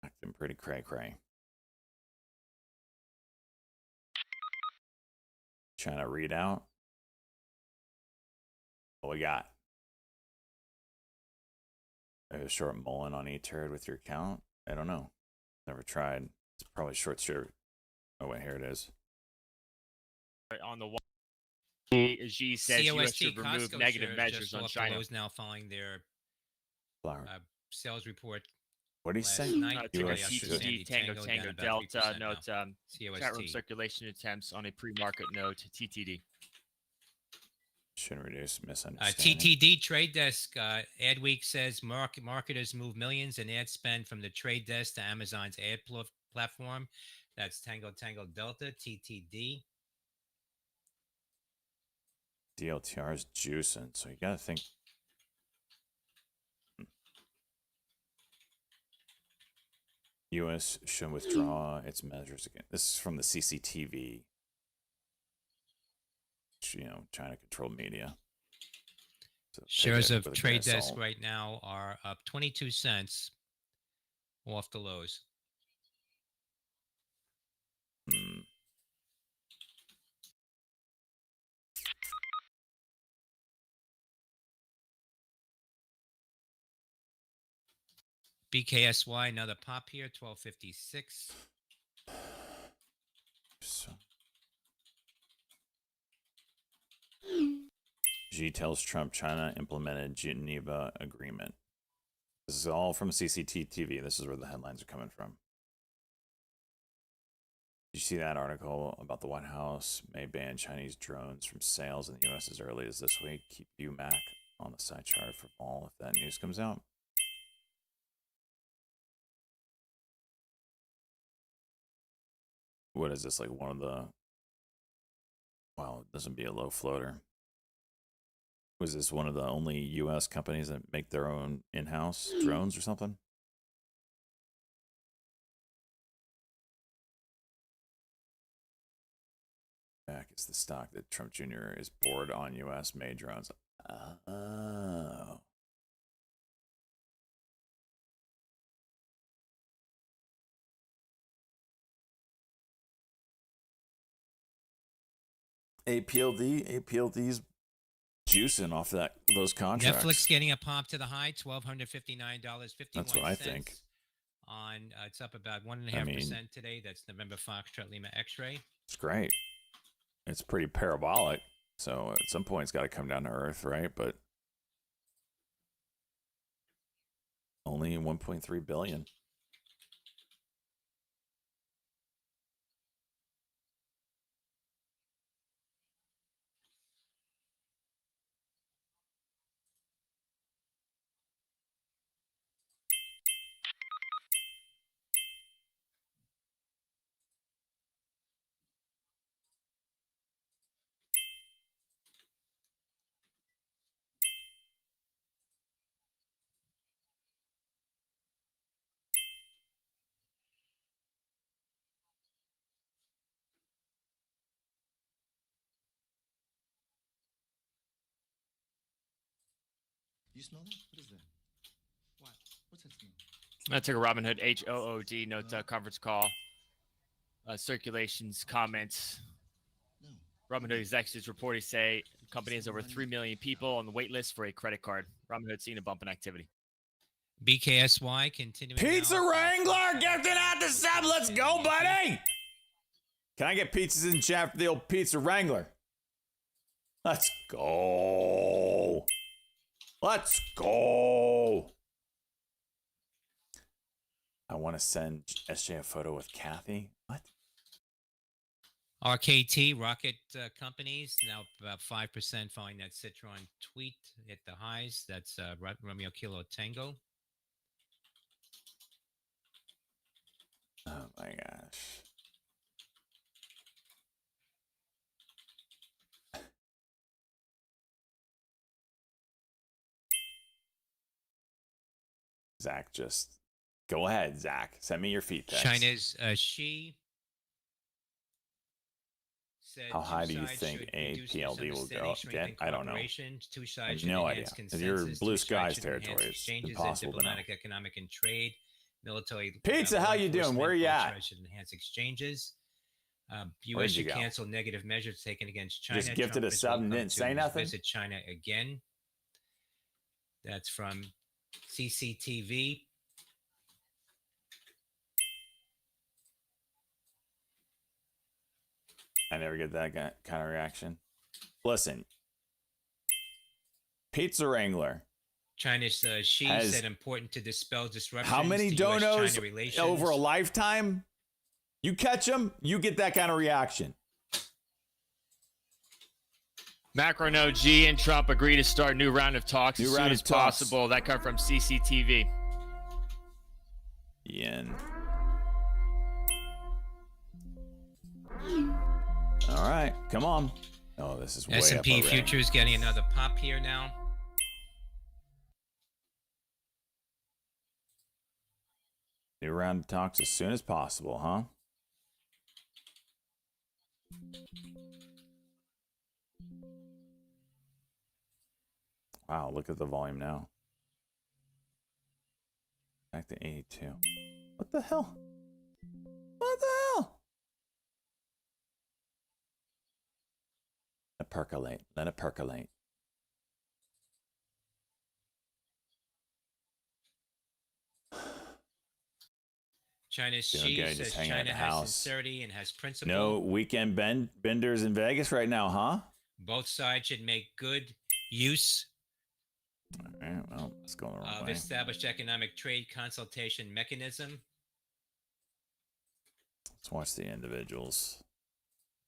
Acting pretty cray cray. Trying to read out what we got. A short mullen on E-Turd with your account? I don't know. Never tried. It's probably short shirt. Oh wait, here it is. On the one, Xi says U.S. should remove Costco negative shares measures just on off the China. lows now following their Flower. sales report What did he last say? night. Ticker US Yesterday, should. TTD Sandy Tango down Tango about 3% Delta now. note chat room COST. circulation attempts on a pre-market note TTD. Should reduce misunderstanding. TTD Trade Desk Adweek says marketers move millions in ad spend from the Trade Desk to Amazon's ad platform. That's Tango Delta TTD. DLTR is juicing, so you gotta think. U.S. should withdraw its measures again. This is from the CCTV. China controlled media. So Shares of Trade Desk right now are up 22 cents off the lows. BKSY, another pop here, 1256. So. Xi tells Trump China implemented Geneva Agreement. This is all from CCTV. This is where the headlines are coming from. Did you see that article about the White House may ban Chinese drones from sales in the U.S. as early as this week? Keep UMAC on the side chart for fall if that news comes out. What is this, like one of the Wow, this would be a low floater. Was this one of the only U.S. companies that make their own in-house drones or something? Back is the stock that Trump Jr. is bored on U.S.-made drones. Oh. APLD's juicing off those contracts. Netflix getting a pop to the high, $1,259.51. That's what I think. On it's up about 1.5% today. That's November Foxtrot Lima X-ray. It's great. It's pretty parabolic, so at some point it's got to come down to earth, right? But only 1.3 billion. You smell that? What is that? What? What's that smell? I'm going to take a Robinhood HOOD note conference call. Circulations, comments. No. Robinhood executives reporting say the company has over 3 million people on the wait list for a credit card. Robinhood seeing a bump in activity. BKSY continuing. Pizza now. Wrangler, gifted at the sub. Let's go, buddy. Can I get pizzas in chat for the old Pizza Wrangler? Let's go. Let's go. I want to send SJ a photo with Kathy. What? RKT, Rocket Companies, now about 5% following that Citron tweet hit the highs. That's Romeo Kilo Tango. Oh my gosh. Zach, just go ahead, Zach. Send me your feet pics. China's Xi said How high two do you sides think should reduce APLD will go? strengthen I don't know. cooperation. Two I sides have should no enhance idea. 'Cause you're consensus. blue Two sides skies should enhance territory. It's exchanges in impossible to know. diplomatic, economic, and trade. Military. Pizza, how law you doing? Where enforcement, you both at? sides should enhance exchanges. Where'd U.S. you should go? cancel negative measures taken against China. Just gifted Trump a is sub and welcome didn't to say nothing? Visit China again. That's from CCTV. I never get that kind of reaction. Listen, Pizza Wrangler. China's Xi Has- said important to dispel disruptions. How many to donos US-China relations. over a lifetime? You catch them, you get that kind of reaction. Macro note: G and Trump agree to start a new round of talks New as soon round as of talks. possible. That come from CCTV. Yen. All right, come on. Oh, this is way S&P up already. futures getting another pop here now. New round of talks as soon as possible, huh? Wow, look at the volume now. Back to 82. What the hell? What the hell? Let it percolate. Let it percolate. China's Doing Xi good, says just hanging at China the has house. sincerity and has principle. No weekend benders in Vegas right now, huh? Both sides should make good use All right, well, let's go the wrong of way. established economic trade consultation mechanism. Let's watch the individuals.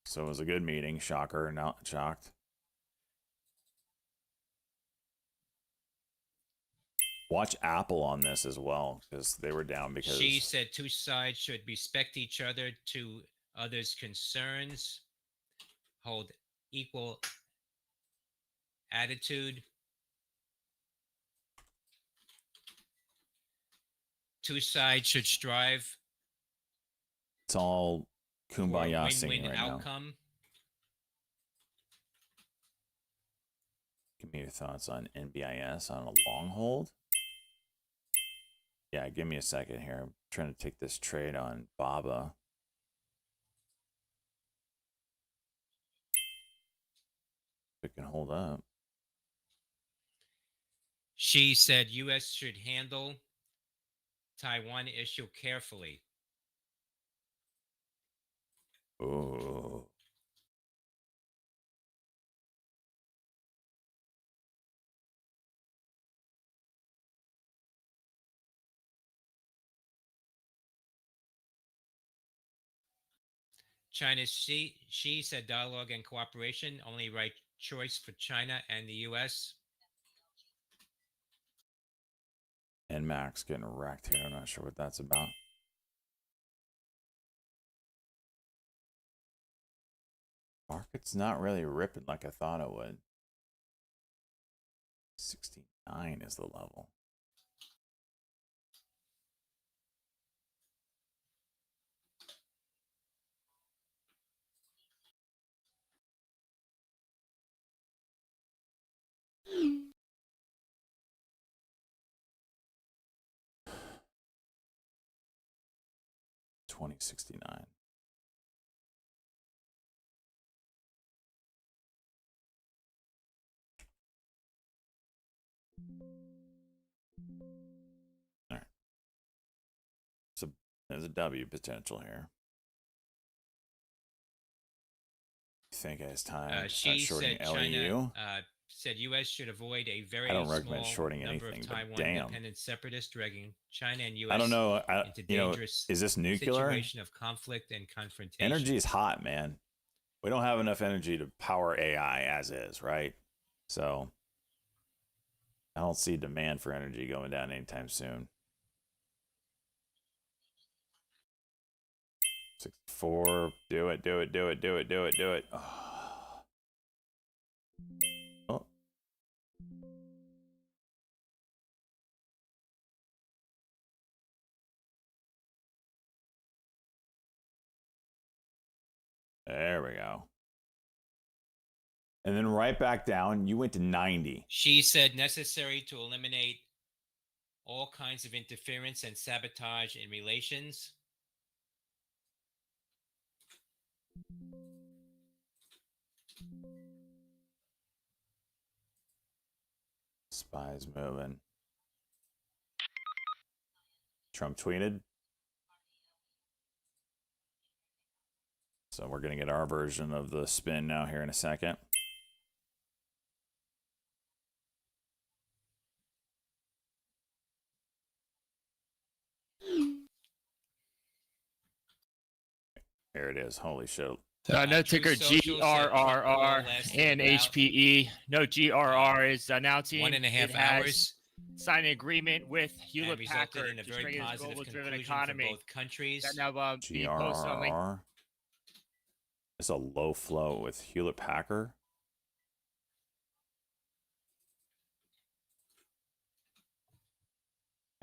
So it was a good meeting. Shocker, not shocked. Watch Apple on this as well, because they were down because Xi said two sides should respect each other to others' concerns, hold equal attitude. Two sides should strive It's all for a kumbaya singing win-win right now. outcome. Give me your thoughts on NBIS on a long hold. Yeah, give me a second here. I'm trying to take this trade on Baba. If it can hold up. She said U.S. should handle Taiwan issue carefully. Oh. China's she said dialogue and cooperation, only right choice for China and the U.S. And Max getting wrecked here. I'm not sure what that's about. Market's not really ripping like I thought it would. 69 is the level. $20.69. All right. So there's a W potential here. You think it's time to start She shorting said LEU? China said U.S. should avoid a very I don't recommend small shorting number anything, of but Taiwan damn. independent separatists, dragging China and U.S. I don't know. into You know, dangerous is this nuclear? situation of conflict and confrontation. Energy is hot, man. We don't have enough energy to power AI as is, right? So I don't see demand for energy going down anytime soon. 64. Do it, do it, do it, do it, do it, do it. Oh. Oh. There we go. And then right back down, you went to 90. She said necessary to eliminate all kinds of interference and sabotage in relations. Spies moving. Trump tweeted. So we're going to get our version of the spin now here in a second. Here it is. Holy shit. No ticker Truth Social said Trump GRRR will last and about HPE. No GRR is announcing 1.5 it has hours signed an agreement with and Hewlett resulted Packard in a to very strengthen its positive global-driven conclusion economy. for both countries. That now be posted on LinkedIn. GRR. It's a low flow with Hewlett Packard.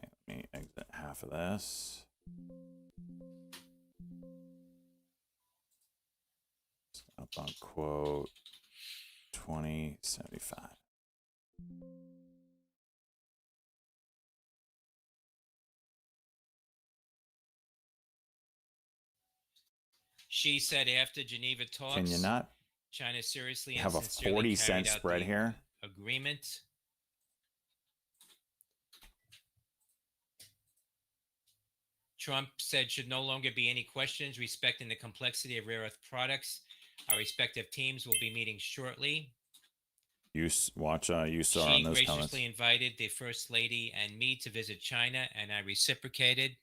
Okay, let me exit half of this. Up on quote 2075. She said after Geneva talks, Can you not China seriously and have a sincerely 40-cent carried out spread the here? agreement. Trump said should no longer be any questions respecting the complexity of rare earth products. Our respective teams will be meeting shortly. You watch you saw She on those graciously comments. invited the First Lady and me to visit China, and I reciprocated.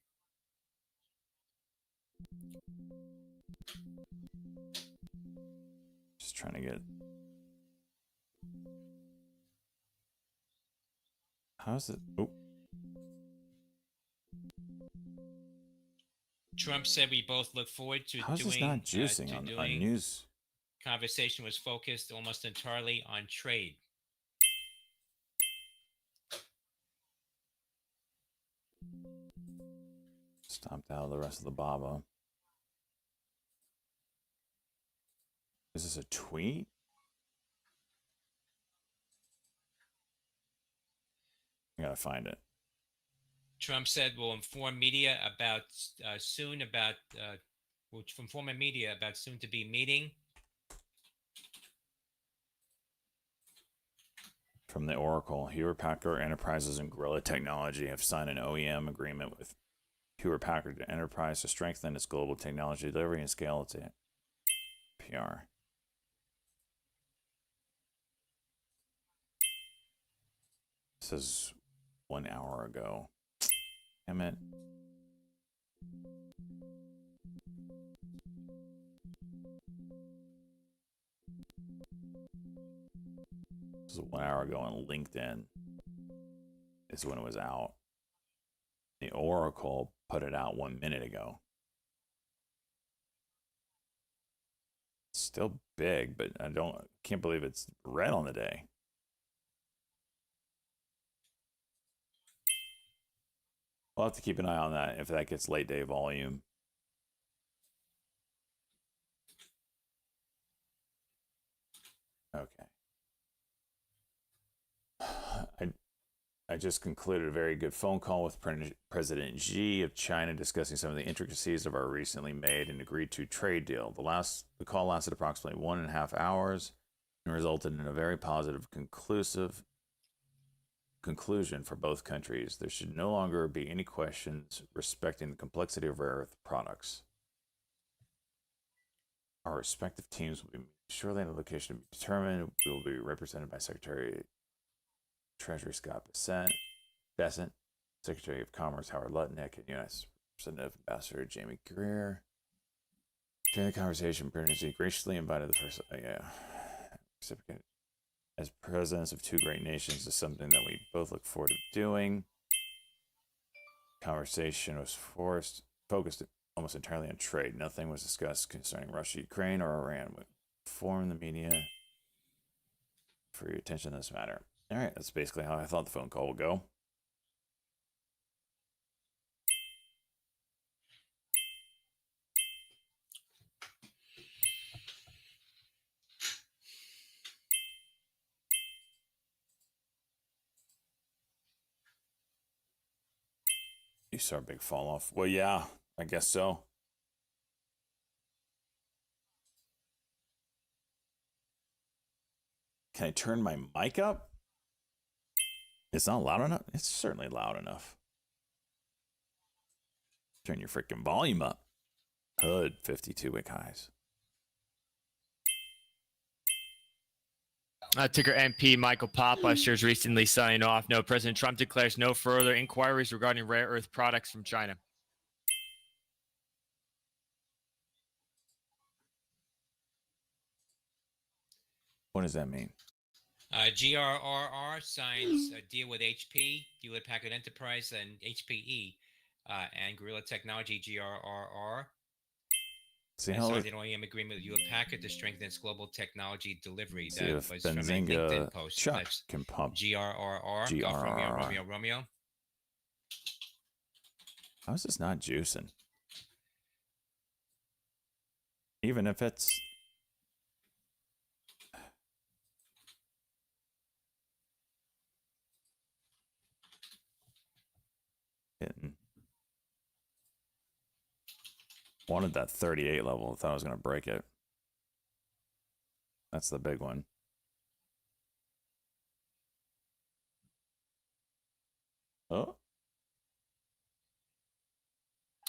Just trying to get. How's it? Oh. Trump said we both look forward to How's doing. this not juicing on news? Conversation was focused almost entirely on trade. Stomped out the rest of the Baba. Is this a tweet? I gotta find it. Trump said we'll inform media about soon about we'll inform media about soon to be meeting. From the Oracle, Hewlett Packard Enterprises and Gorilla Technology have signed an OEM agreement with Hewlett Packard Enterprise to strengthen its global technology delivery and scale its PR. This is 1 hour ago. Damn it. This was 1 hour ago on LinkedIn. Is when it was out. The Oracle put it out 1 minute ago. It's still big, but can't believe it's red on the day. We'll have to keep an eye on that if that gets late day volume. Okay. I just concluded a very good phone call with President Xi of China discussing some of the intricacies of our recently made and agreed to trade deal. The call lasted approximately 1.5 hours and resulted in a very positive, conclusive conclusion for both countries. There should no longer be any questions respecting the complexity of rare earth products. Our respective teams will be shortly in the location to be determined. We will be represented by Secretary Treasury Scott Bessent, Secretary of Commerce Howard Lutnick, and U.S. Representative Ambassador Jamie Greer. During the conversation, President graciously invited the first recipient as presidents of two great nations is something that we both look forward to doing. Conversation was focused almost entirely on trade. Nothing was discussed concerning Russia, Ukraine, or Iran. We inform the media for your attention to this matter. All right, that's basically how I thought the phone call would go. You saw a big fall off. Well, yeah, I guess so. Can I turn my mic up? It's not loud enough? It's certainly loud enough. Turn your freaking volume up. Hood, 52-week highs. Ticker MP Michael Papa shares recently signing off. No, President Trump declares no further inquiries regarding rare earth products from China. What does that mean? GRRR signs a deal with HP, Hewlett Packard Enterprise, and HPE, and Gorilla Technology, GRRR. See and how signed an OEM agreement with Hewlett Packard to strengthen its global technology delivery. see That if was from a Benzinga LinkedIn post. Chuck That's can pump. GRRR, Golf Romeo, Romeo, Romeo. How is this not juicing? Even if it's... hitting. Wanted that 38 level. Thought I was going to break it. That's the big one. Oh.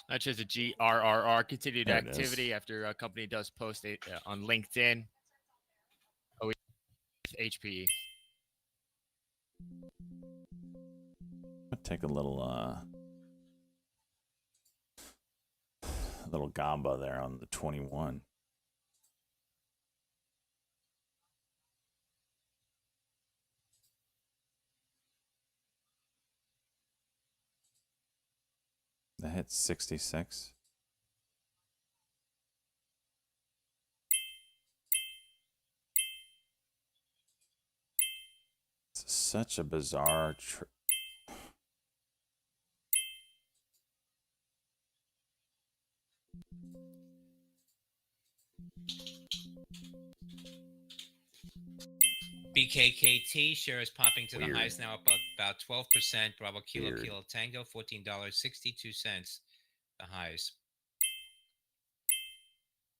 That's just a GRRR, continued There it is. activity after a company does post it on LinkedIn. Oh, HPE. I'll take a little gamba there on the 21. That hit 66. such a bizarre. BKKT shares popping to Weird. the highs now, about 12%. Bravo Kilo Weird. Kilo Tango, $14.62. The highs.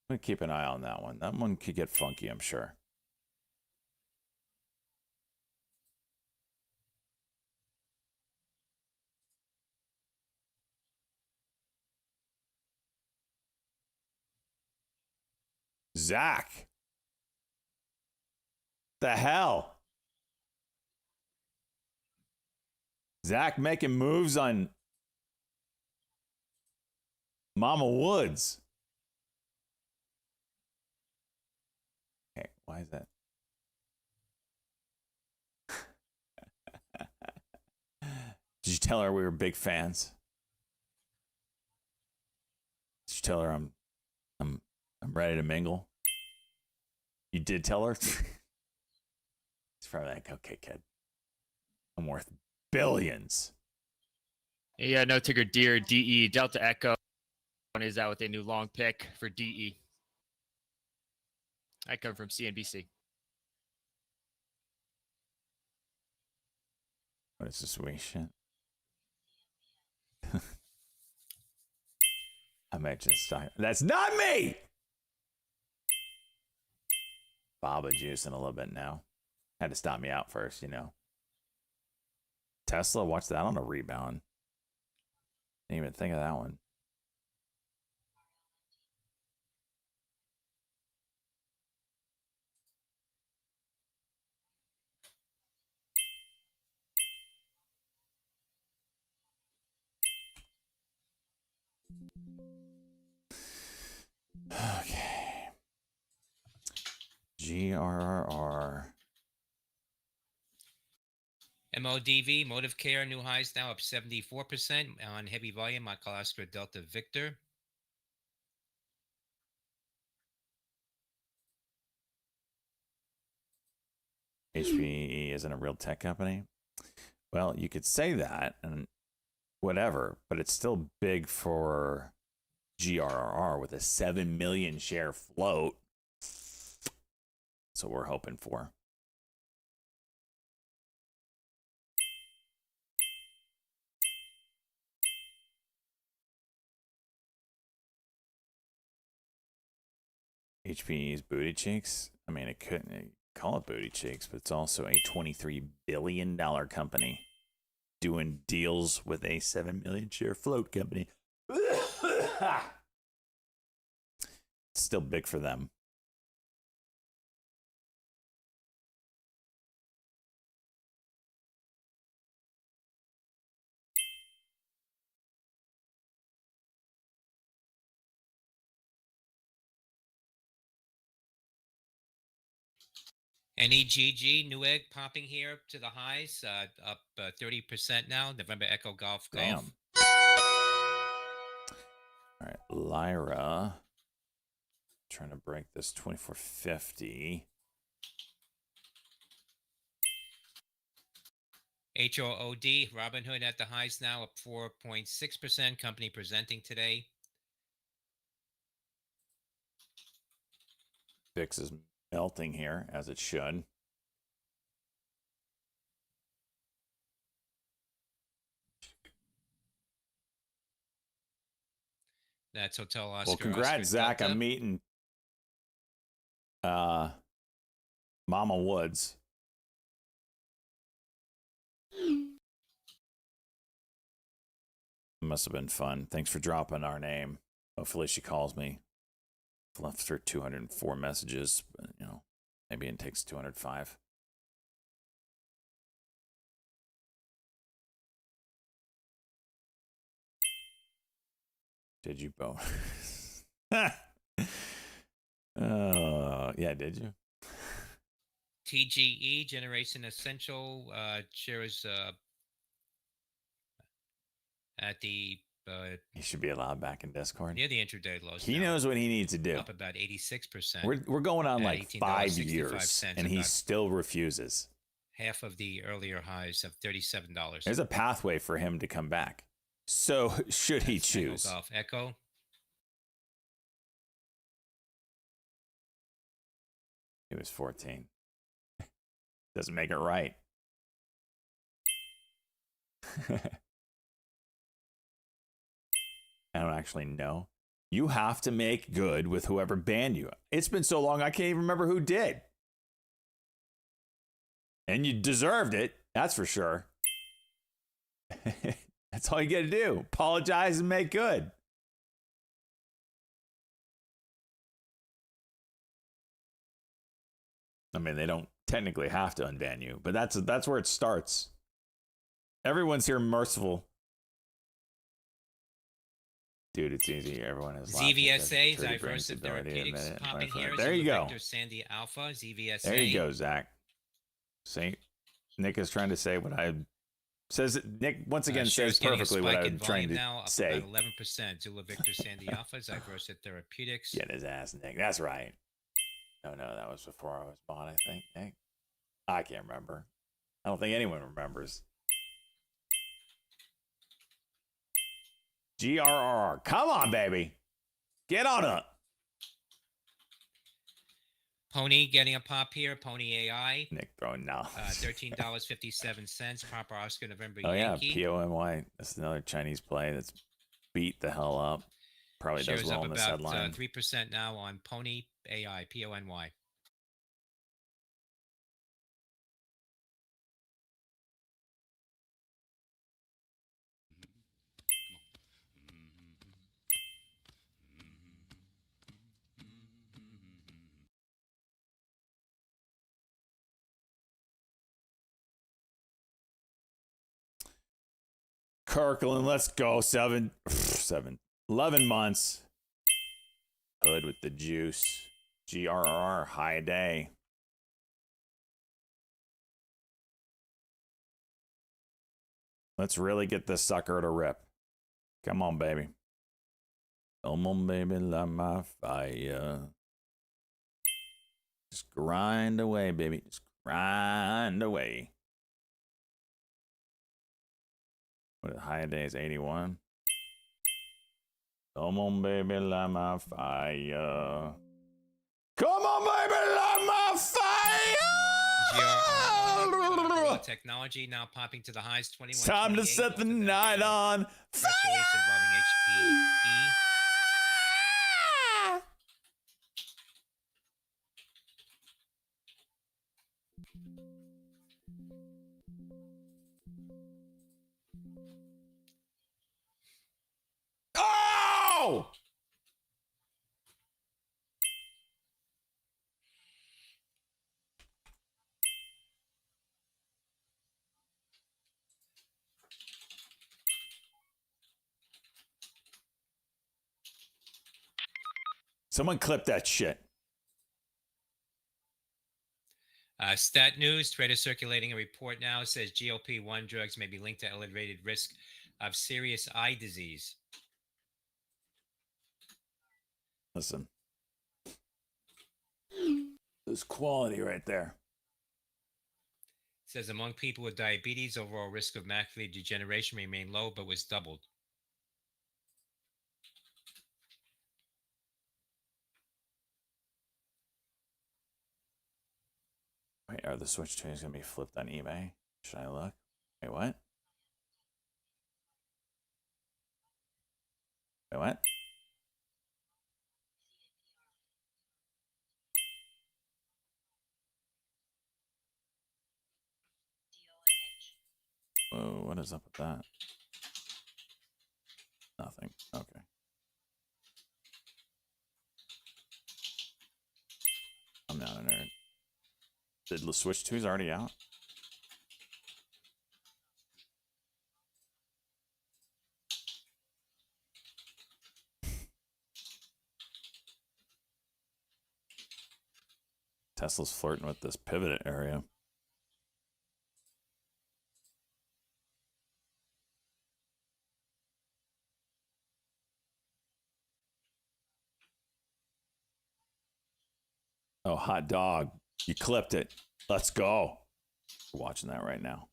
I'm gonna keep an eye on that one. That one could get funky, I'm sure. Zach. The hell? Zach making moves on Mama Woods. Okay, why is that? Did you tell her we were big fans? Did you tell her I'm ready to mingle? You did tell her? It's probably like, okay, kid. I'm worth billions. Yeah, no ticker deer, DE, Delta Echo is out with a new long pick for DE. I come from CNBC. What is this weird shit? I might just die. That's not me! Baba juice in a little bit now. Had to stop me out first, you know. Tesla, watch that on a rebound. Didn't even think of that one. Okay. GRRR. MODV, Motive Care, new highs now up 74% on heavy volume. Michael Oscar Delta Victor. HPE isn't a real tech company. Well, you could say that and whatever, but it's still big for GRRR with a 7 million share float. That's what we're hoping for. HPE's booty cheeks. I mean, it couldn't call it booty cheeks, but it's also a $23 billion company doing deals with a 7 million share float company. It's still big for them. NEGG, Newegg popping here to the highs, up 30% now. November Echo Golf Golf. Damn. All right, Lyra. Trying to break this 2450. HOOD, Robinhood at the highs now, up 4.6%. Company presenting today. VIX is melting here, as it should. That's Hotel Oscar. Well, congrats, Oscar Zach. Delta. I'm meeting Mama Woods. Must have been fun. Thanks for dropping our name. Hopefully she calls me. I've left her 204 messages, but, you know, maybe it takes 205. Did you both? Yeah, did you? TGE, Generation Essential, shares at the He should be allowed back in Discord. near the intraday lows. He now, knows what he needs to do. up about 86%. We're going on at like 5 years, $18.65 and he about- still refuses. half of the earlier highs of $37. There's a pathway for him to come back. So should he That's Tango choose? Golf Echo. He was 14. Doesn't make it right. I don't actually know. You have to make good with whoever banned you. It's been so long, I can't even remember who did. And you deserved it, that's for sure. That's all you got to do. Apologize and make good. I mean, they don't technically have to unban you, but that's where it starts. Everyone's here merciful. Dude, it's easy. Everyone is ZVSA, Zyversa Therapeutics, popping here. There you go. Victor Sandy Alpha, ZVSA. There you go, Zach. See, Nick is trying to say what I says. Nick once again says perfectly what I'm trying to now, say. Up about 11%. Zula Victor Sandy Alpha, Zyversa Therapeutics. Get his ass, Nick. That's right. No, that was before I was bought, I think. Nick, I can't remember. I don't think anyone remembers. GRR. Come on, baby. Get on up. Pony getting a pop here. Pony AI. Nick throwing now. $13.57. Proper Oscar November Oh, Yankee. yeah. PONY. That's another Chinese play that's beat the hell up. Probably Shares does well up in this about headline. 3% now on Pony AI. PONY. Kirkland, let's go. 11 months. Hood with the juice. GRR, high day. Let's really get this sucker to rip. Come on, baby. Come on, baby, light my fire. Just grind away, baby. Just grind away. What, high day is 81. Come on, baby, light my fire. Come on, baby, light my fire! Technology now popping to the highs. 21. It's time to set the night on Press release involving HPE. Oh! Someone clip that shit. Stat News, Twitter circulating a report now says GLP-1 drugs may be linked to elevated risk of serious eye disease. Listen. There's quality right there. It says among people with diabetes, overall risk of macular degeneration remained low, but was doubled. Wait, are the Switch 2s going to be flipped on eBay? Should I look? Wait, what? Wait, what? Whoa, what is up with that? Nothing. Okay. I'm not a nerd. Did the Switch 2's already out? Tesla's flirting with this pivot area. Oh, hot dog. You clipped it. Let's go. We're watching that right now.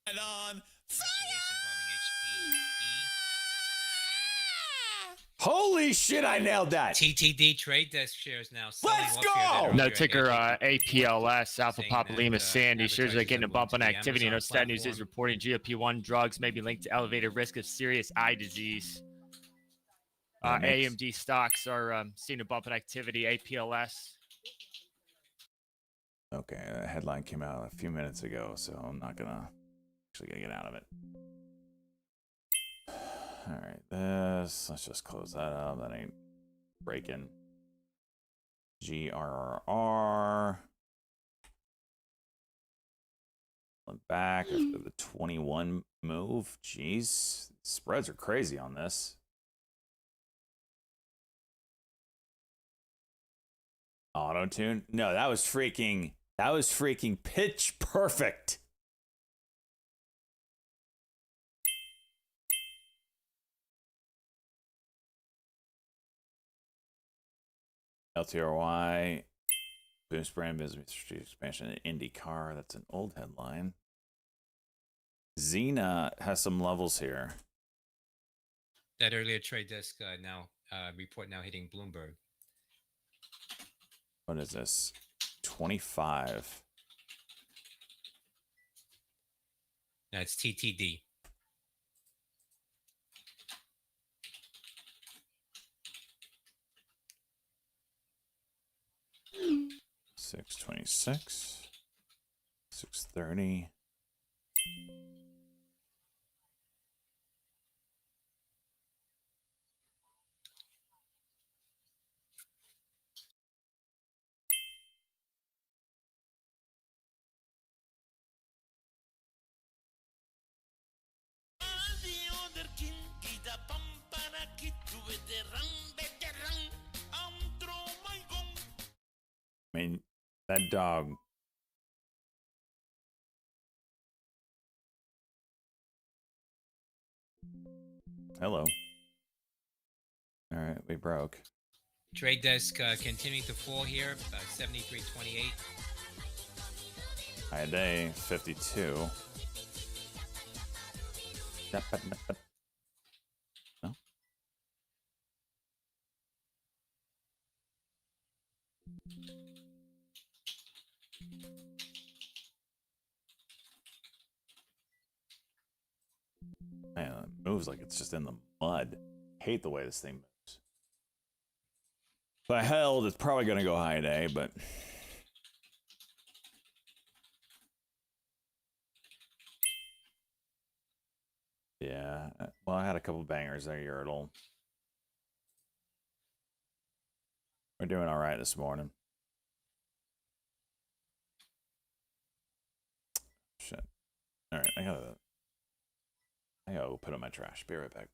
And on. Speculation involving Holy shit! I nailed that. TTD trade desk shares now selling Let's off here that go! are No under ticker APLS, APLS, Alpha saying Papa that, Lima Sandy. Shares are advertisers getting a have bump moved on to the activity. Amazon No stat news is platform. reporting GLP-1 drugs may be linked to elevated risk of serious eye disease. That makes- AMD stocks are seeing a bump in activity. APLS. Okay, that headline came out a few minutes ago, so I'm not gonna get out of it. All right, let's just close that up. That ain't breaking. GRRR. Went back after the 21 move. Jeez, spreads are crazy on this. Auto tune? No, that was freaking pitch perfect. LTRY, boost brand business strategic expansion in IndyCar. That's an old headline. Xena has some levels here. That earlier trade desk report now hitting Bloomberg. What is this? 25. That's TTD. $6.26, $6.30. I mean, that dog. Hello. All right, we broke. Trade desk continuing to fall here, 73.28. High day, 52. No? Man, it moves like it's just in the mud. Hate the way this thing moves. If I held, it's probably going to go high day, but... Yeah, well, I had a couple bangers there, Yertle. We're doing all right this morning. Shit. All right, I gotta go put in my trash. Be right back.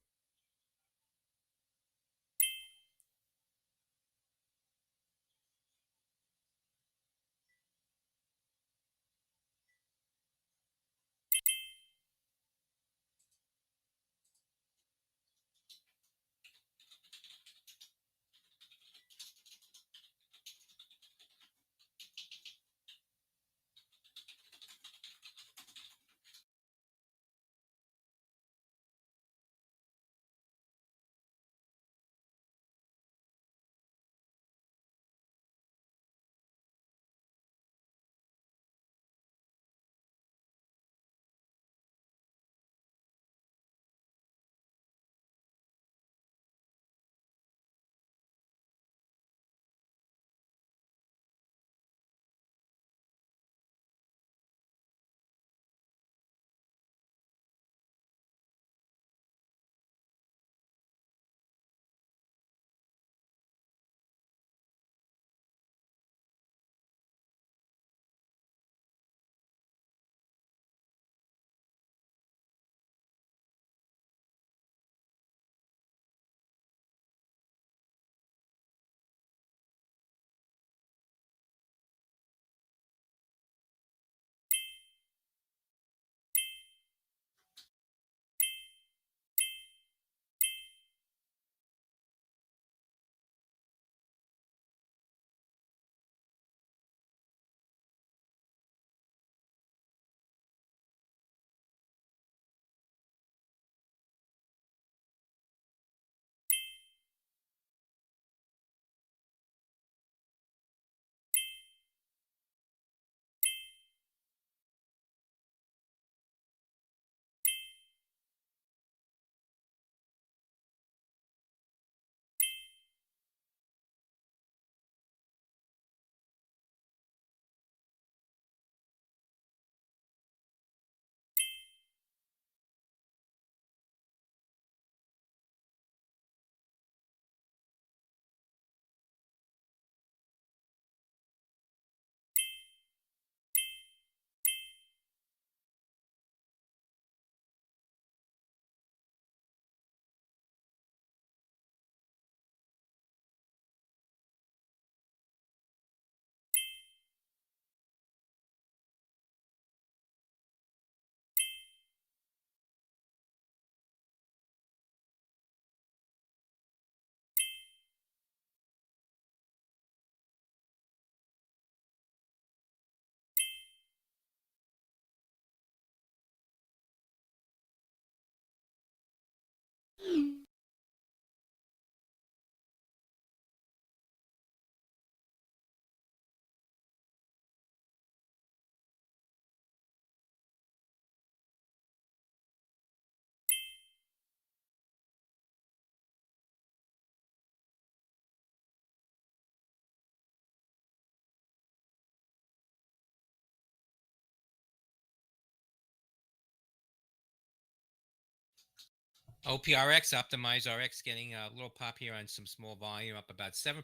OPRX, Optimize RX, getting a little pop here on some small volume, up about 7%.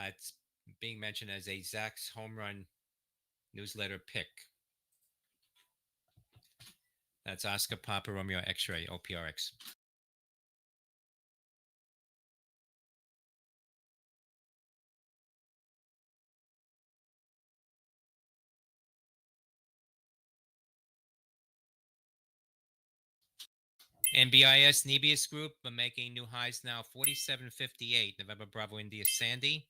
It's being mentioned as a Zach's home run newsletter pick. That's Oscar Papa Romeo X-Ray, OPRX. NBIS Nebius Group are making new highs now, 47.58. November Bravo India Sandy.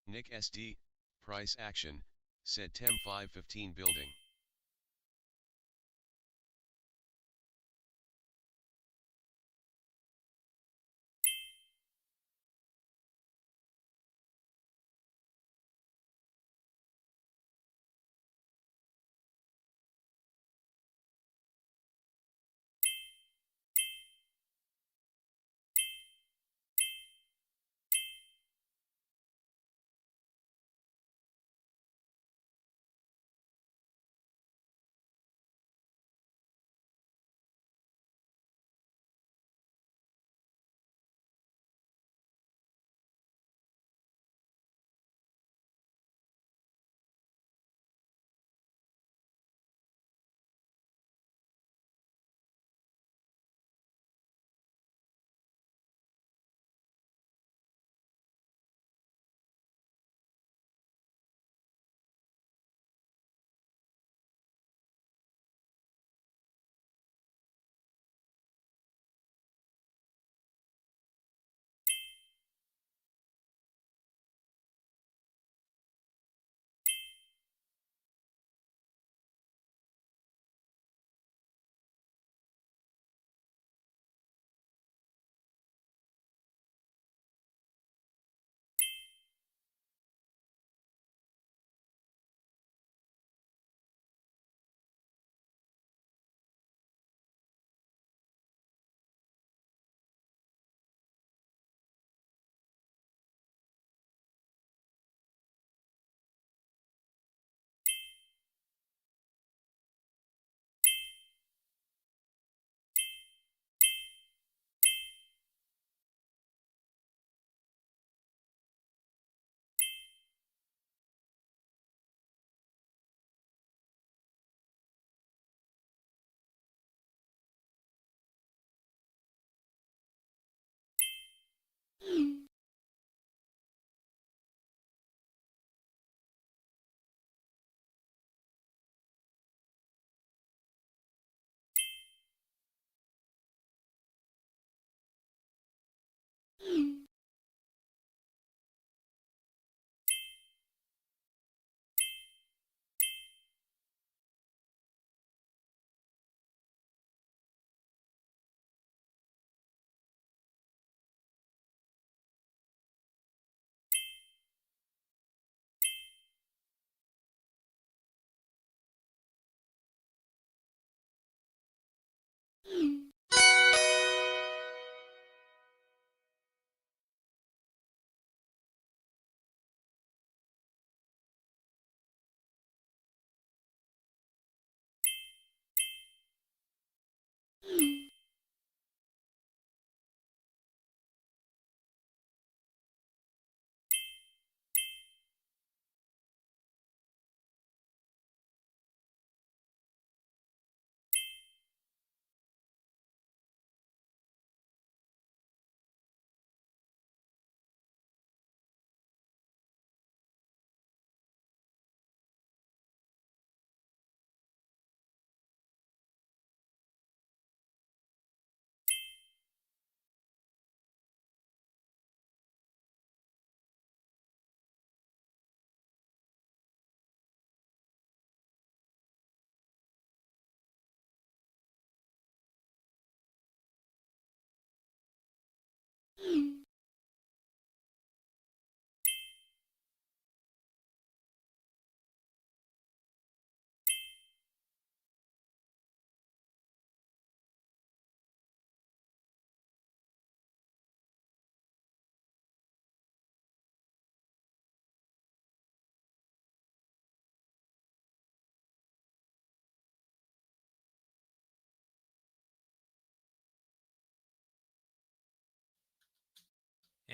Nick SD, price action, said TEM 515 building.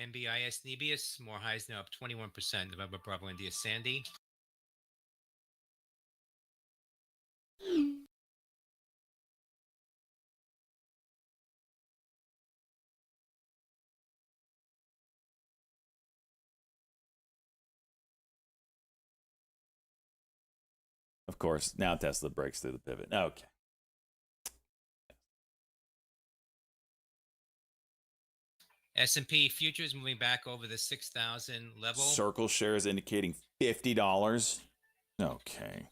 NBIS Nebius, more highs now up 21%. November Bravo India Sandy. Of course, now Tesla breaks through the pivot. Okay. S&P futures moving back over the 6,000 level. Circle shares indicating $50. Okay.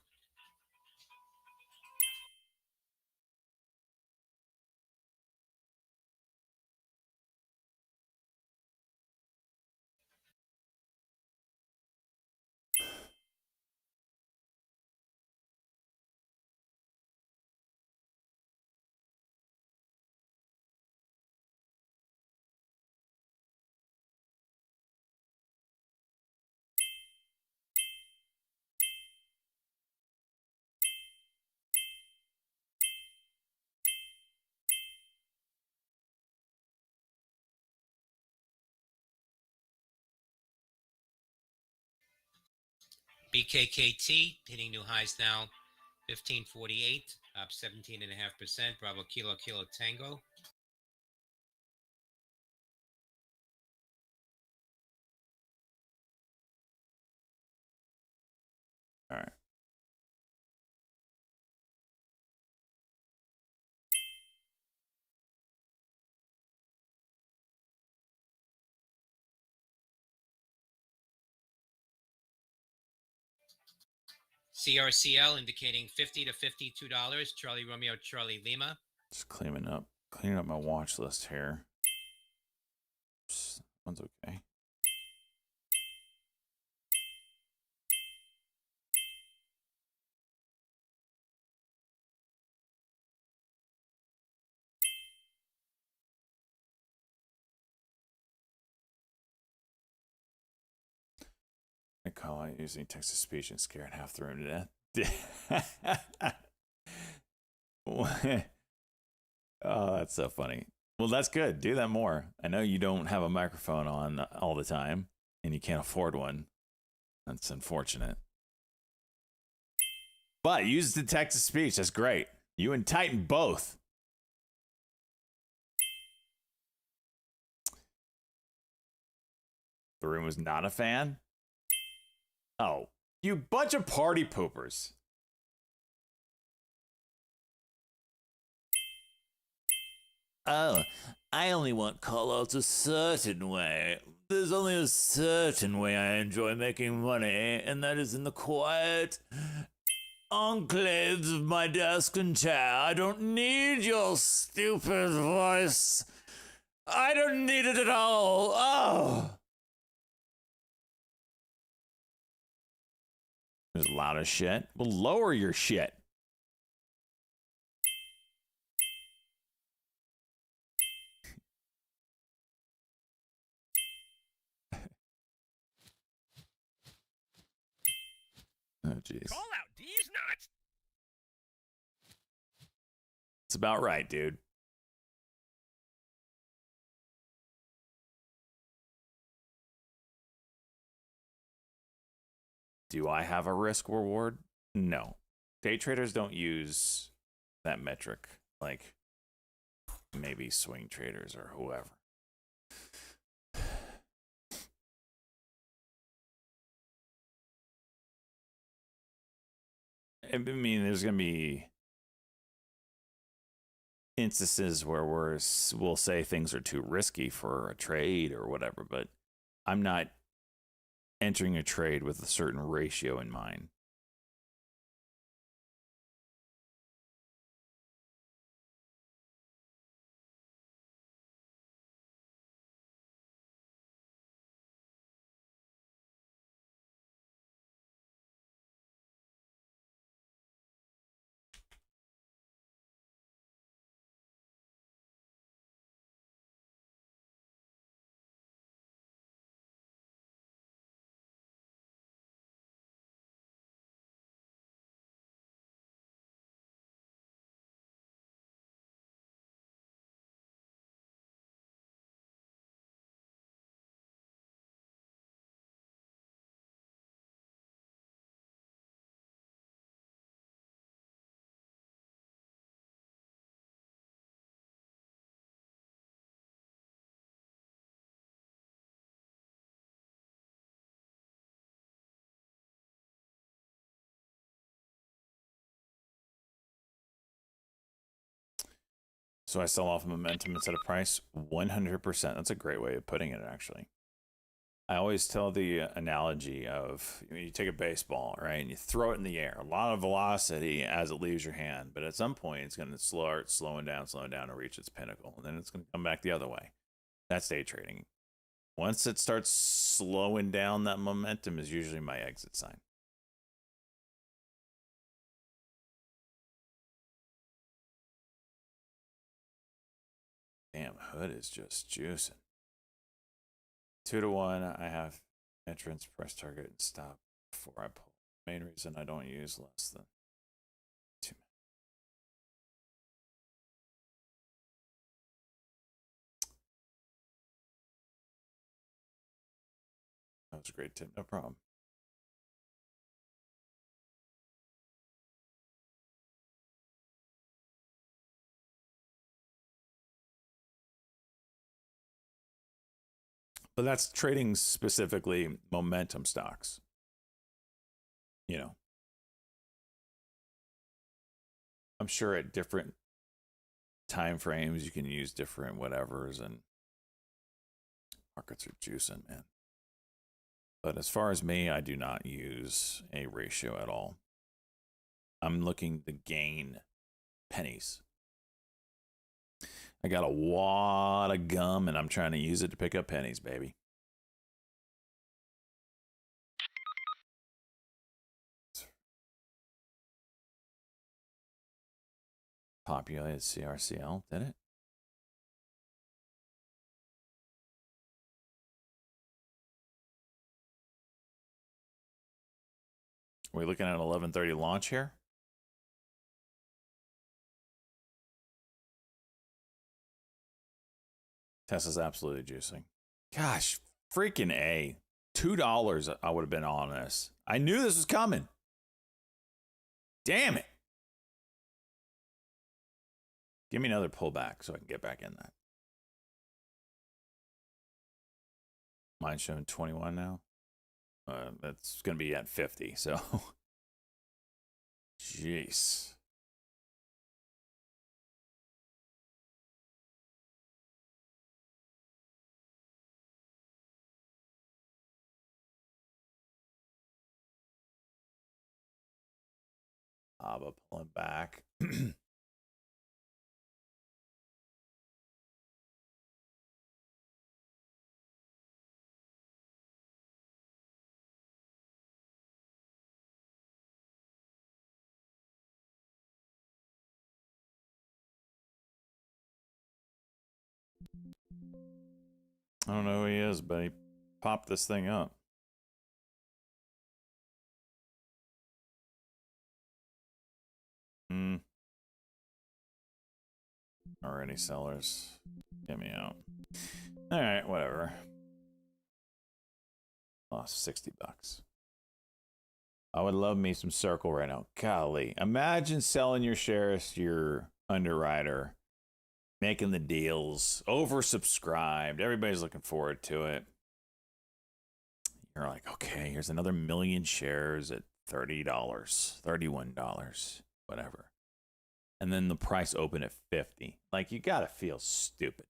BKKT hitting new highs now, 1548, up 17.5%. Bravo Kilo Kilo Tango. All right. CRCL indicating $50 to $52. Charlie Romeo Charlie Lima. Just cleaning up my watch list here. One's okay. I call it using text to speech and scaring half the room to death. Oh, that's so funny. Well, that's good. Do that more. I know you don't have a microphone on all the time and you can't afford one. That's unfortunate. But use the text to speech. That's great. You and Titan both. The room was not a fan? Oh, you bunch of party poopers. Oh, I only want callouts a certain way. There's only a certain way I enjoy making money, and that is in the quiet enclaves of my desk and chair. I don't need your stupid voice. I don't need it at all. Oh. It was loud as shit. Well, lower your shit. Oh, jeez. Call out these nuts. It's about right, dude. Do I have a risk reward? No. Day traders don't use that metric like maybe swing traders or whoever. I mean, there's going to be instances where we'll say things are too risky for a trade or whatever, but I'm not entering a trade with a certain ratio in mind. So I sell off momentum instead of price? 100%. That's a great way of putting it, actually. I always tell the analogy of you take a baseball, right, and you throw it in the air. A lot of velocity as it leaves your hand, but at some point it's going to start slowing down to reach its pinnacle, and then it's going to come back the other way. That's day trading. Once it starts slowing down, that momentum is usually my exit sign. Damn, Hood is just juicing. 2-1. I have entrance, press target, and stop before I pull. Main reason I don't use less than 2 minutes. That was a great tip. No problem. But that's trading specifically momentum stocks. You know, I'm sure at different time frames you can use different whatevers, and markets are juicing, man. But as far as me, I do not use a ratio at all. I'm looking to gain pennies. I got a wad of gum, and I'm trying to use it to pick up pennies, baby. Populated CRCL, did it? Are we looking at an 11:30 launch here? Tesla's absolutely juicing. Gosh, freaking A. $2 I would have been on this. I knew this was coming. Damn it. Give me another pullback so I can get back in that. Mine's showing 21 now. That's going to be at 50, so. Jeez. Abba pulling back. I don't know who he is, but he popped this thing up. Or any sellers. Get me out. All right, whatever. Lost 60 bucks. I would love me some Circle right now. Golly, imagine selling your shares to your underwriter, making the deals, oversubscribed. Everybody's looking forward to it. You're like, okay, here's another 1 million shares at $30, $31, whatever. And then the price open at 50. Like, you gotta feel stupid.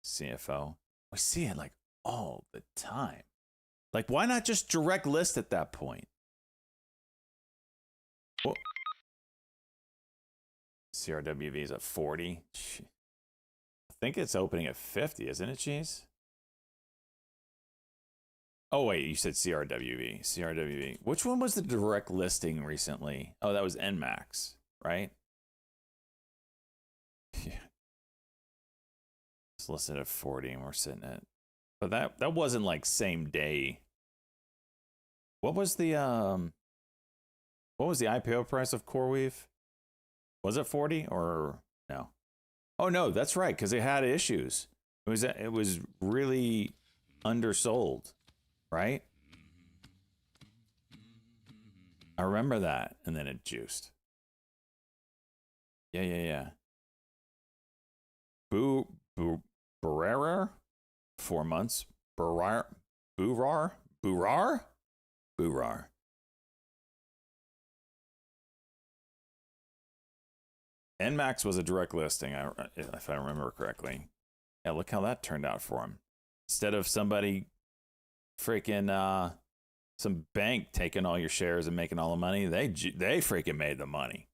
CFO. I see it like all the time. Like, why not just direct list at that point? Well, CRWV is at 40. I think it's opening at 50, isn't it, Cheese? Oh, wait, you said CRWV. CRWV. Which one was the direct listing recently? Oh, that was NMAX, right? Yeah. It's listed at 40 and we're sitting at... But that wasn't like same day. What was the IPO price of CoreWeave? Was it 40 or no? Oh no, that's right, because it had issues. It was really undersold, right? I remember that, and then it juiced. Yeah. Barrera, 4 months. Burar. NMAX was a direct listing, if I remember correctly. Yeah, look how that turned out for him. Instead of somebody freaking some bank taking all your shares and making all the money, they freaking made the money.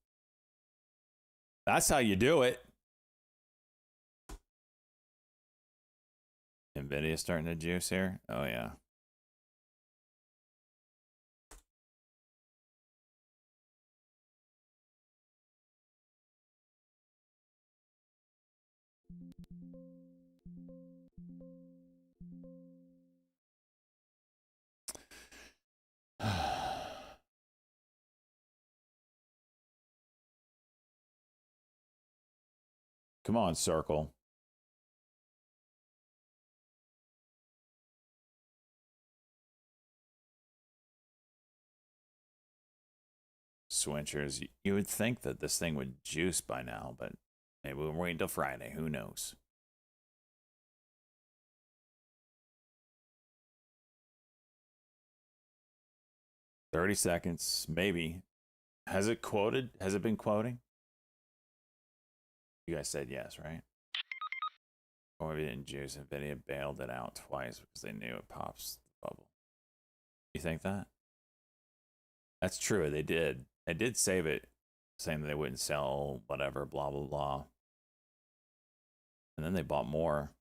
That's how you do it. Nvidia starting to juice here. Oh yeah. Come on, Circle. Switchers. You would think that this thing would juice by now, but maybe we'll wait until Friday. Who knows? $30 seconds, maybe. Has it quoted? Has it been quoting? You guys said yes, right? Or maybe it didn't juice. Nvidia bailed it out twice because they knew it pops the bubble. You think that? That's true. They did. They did save it, saying that they wouldn't sell whatever, blah, blah, blah. And then they bought more.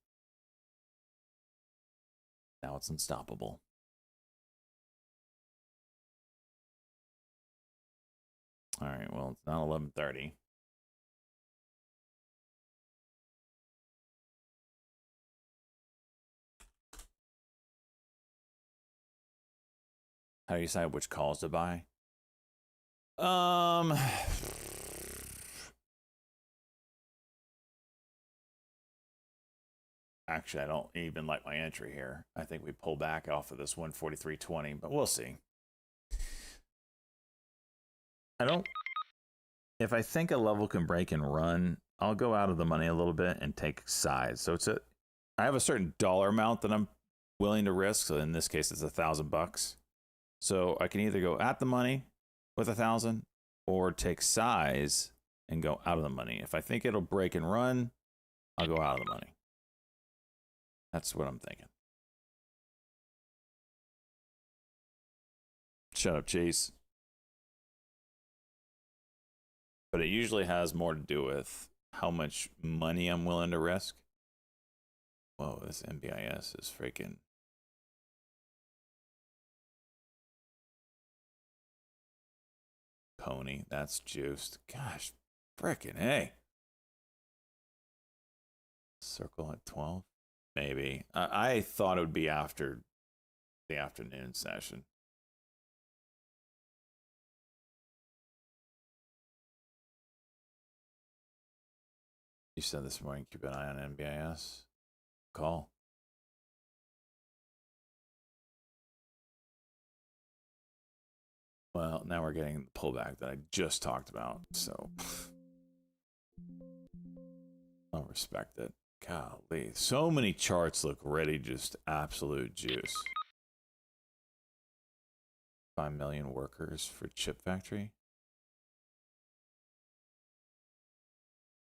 Now it's unstoppable. All right, well, it's not 11:30. How do you decide which calls to buy? Actually, I don't even like my entry here. I think we pull back off of this 143.20, but we'll see. I don't if I think a level can break and run, I'll go out of the money a little bit and take size. So I have a certain dollar amount that I'm willing to risk. So in this case, it's $1,000. So I can either go at the money with 1,000 or take size and go out of the money. If I think it'll break and run, I'll go out of the money. That's what I'm thinking. Shut up, Chase. But it usually has more to do with how much money I'm willing to risk. Whoa, this NBIS is freaking... Pony, that's juiced. Gosh, frickin' hey. Circle at 12? Maybe. I thought it would be after the afternoon session. You said this morning, keep an eye on NBIS. Call. Well, now we're getting the pullback that I just talked about, so I'll respect it. Golly, so many charts look ready, just absolute juice. 5 million workers for chip factory.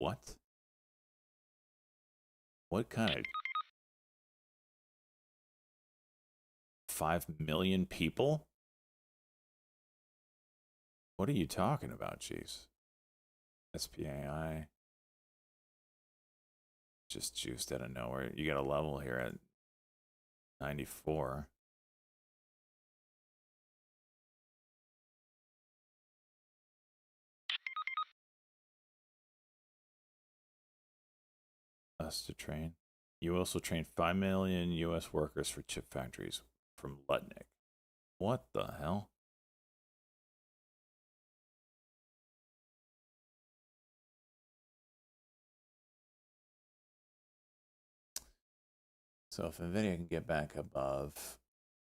What? What kind of 5 million people? What are you talking about, jeez? SPAI. Just juiced out of nowhere. You got a level here at 94. Us to train. You also trained 5 million U.S. workers for chip factories from Lutnick. What the hell? So if NVIDIA can get back above,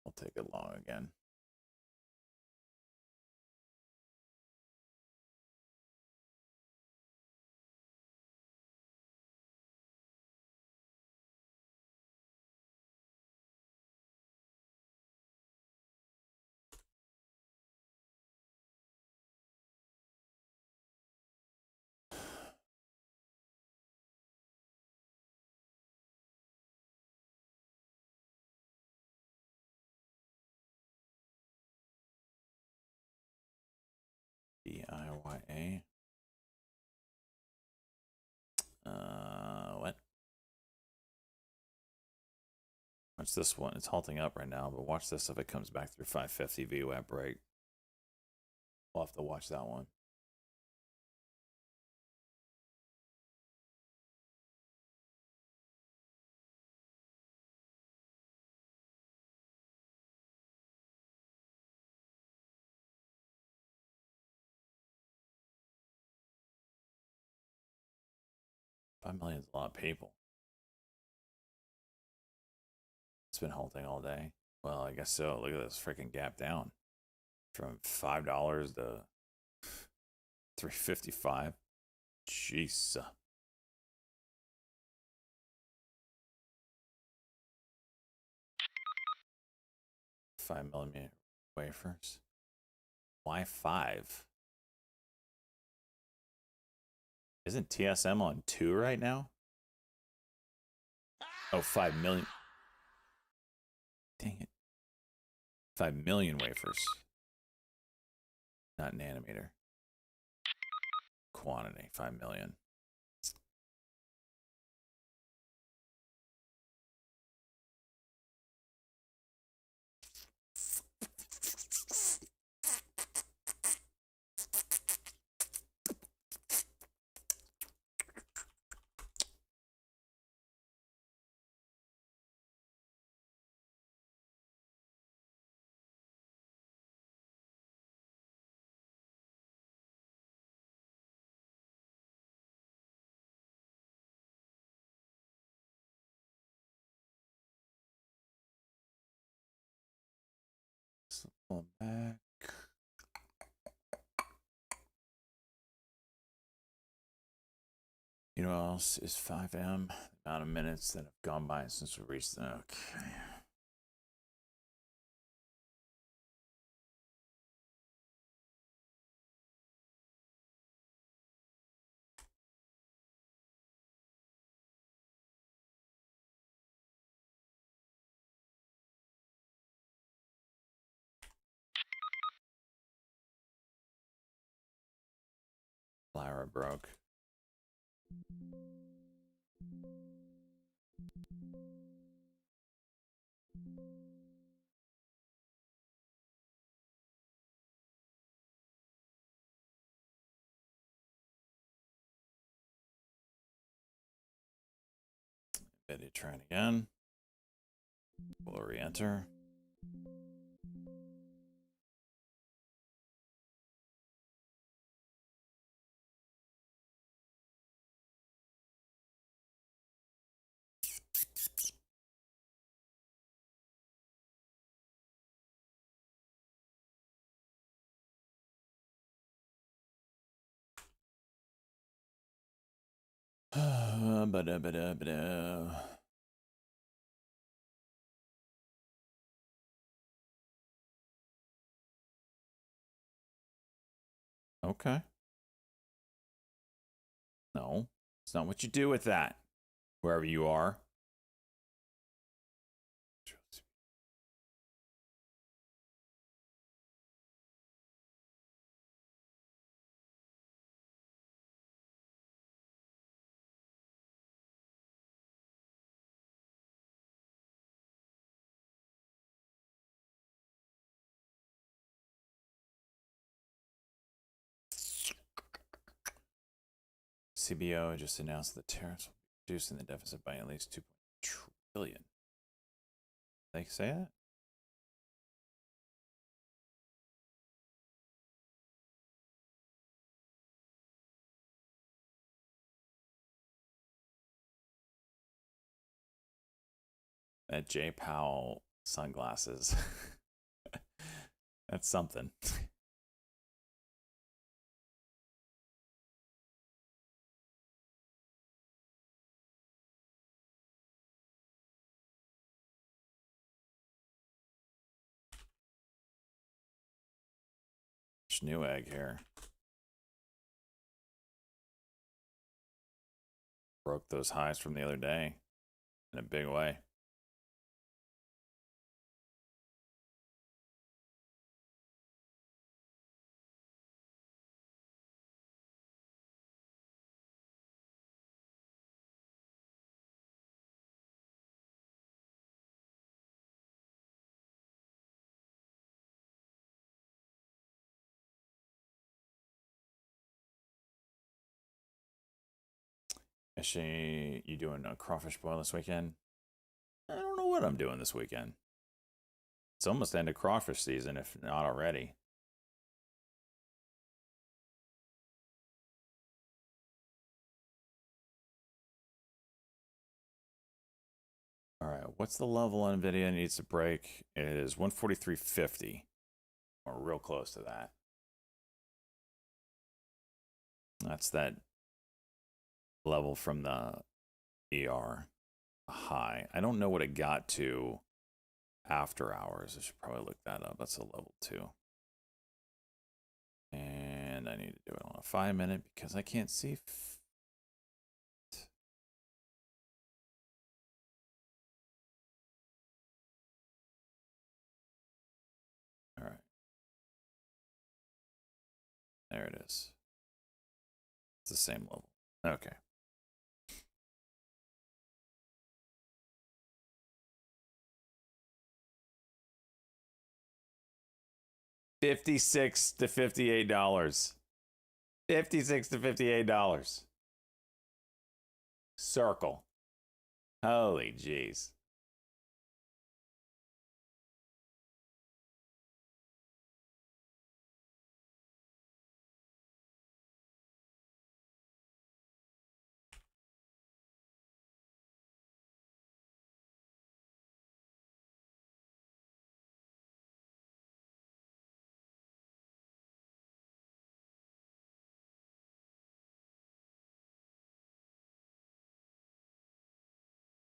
I'll take it long again. DIYA. What? Watch this one. It's halting up right now, but watch this if it comes back through 550 VWAP break. We'll have to watch that one. $5 million is a lot of people. It's been halting all day. Well, I guess so. Look at this freaking gap down from $5 to $3.55. Jeez. 5mm wafers. Why 5? Isn't TSM on 2 right now? Oh, 5 million. Dang it. 5 million wafers. Not nanometer. Quantity, 5 million. Pull back. You know what else is 5M? The amount of minutes that have gone by since we reached the. Okay. Lyra broke. Ready to try it again. We'll re-enter. Ba-da-ba-da-ba-da. Okay. No, it's not what you do with that. Wherever you are. CBO just announced the tariffs will be reducing the deficit by at least 2 trillion. They say that? That J. Powell sunglasses. That's something. Newegg here. Broke those highs from the other day in a big way. Actually, you doing a crawfish boil this weekend? I don't know what I'm doing this weekend. It's almost end of crawfish season, if not already. All right, what's the level NVIDIA needs to break? It is 143.50. Or real close to that. That's that level from the ER high. I don't know what it got to after hours. I should probably look that up. That's a level 2. And I need to do it on a 5-minute because I can't see. All right. There it is. It's the same level. Okay. $56 to $58. $56 to $58. Circle. Holy jeez.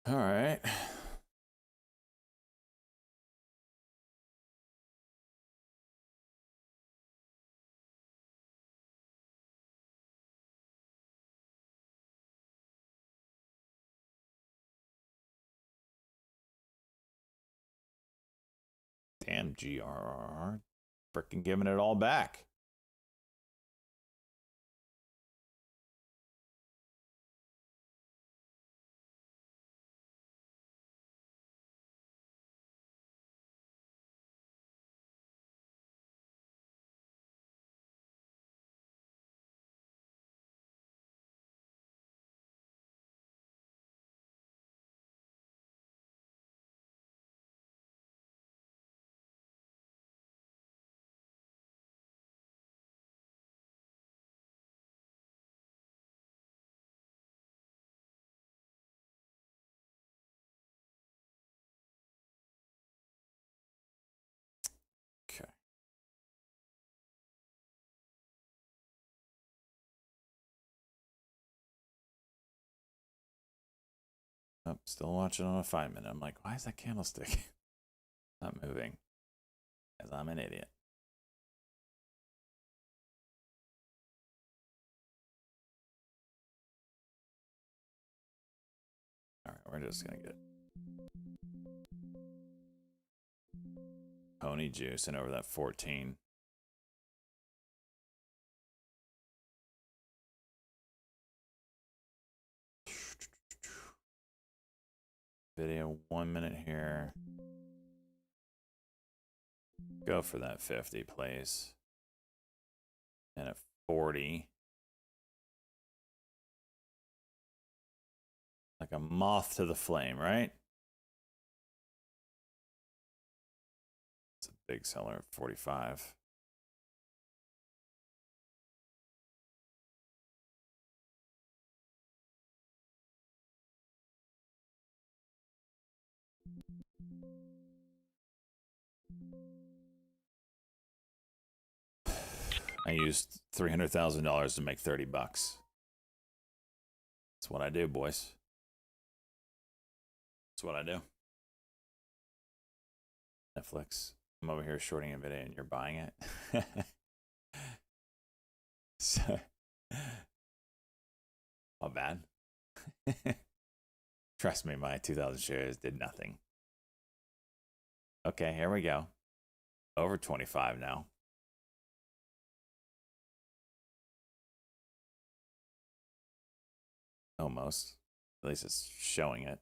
All right. Damn, GRR. Freaking giving it all back. Okay. Oh, still watching on a 5-minute. I'm like, why is that candlestick not moving? As I'm an idiot. All right, we're just gonna get pony juice and over that 14. Video 1 minute here. Go for that 50, please. And at 40. Like a moth to the flame, right? It's a big seller at 45. I used $300,000 to make 30 bucks. That's what I do, boys. That's what I do. Netflix. I'm over here shorting Nvidia and you're buying it. So, not bad. Trust me, my 2,000 shares did nothing. Okay, here we go. Over 25 now. Almost. At least it's showing it.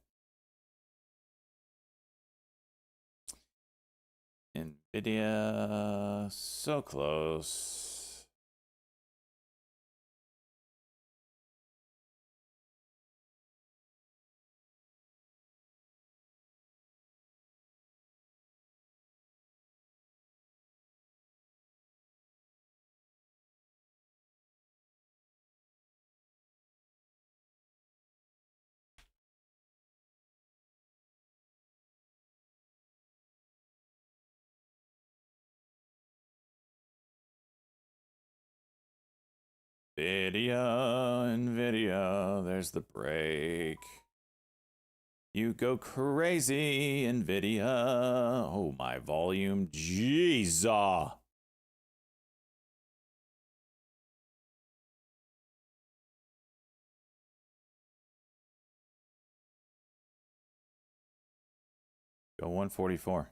Nvidia, so close. Nvidia, there's the break. You go crazy, Nvidia. Oh, my volume. Jeez. Go 144.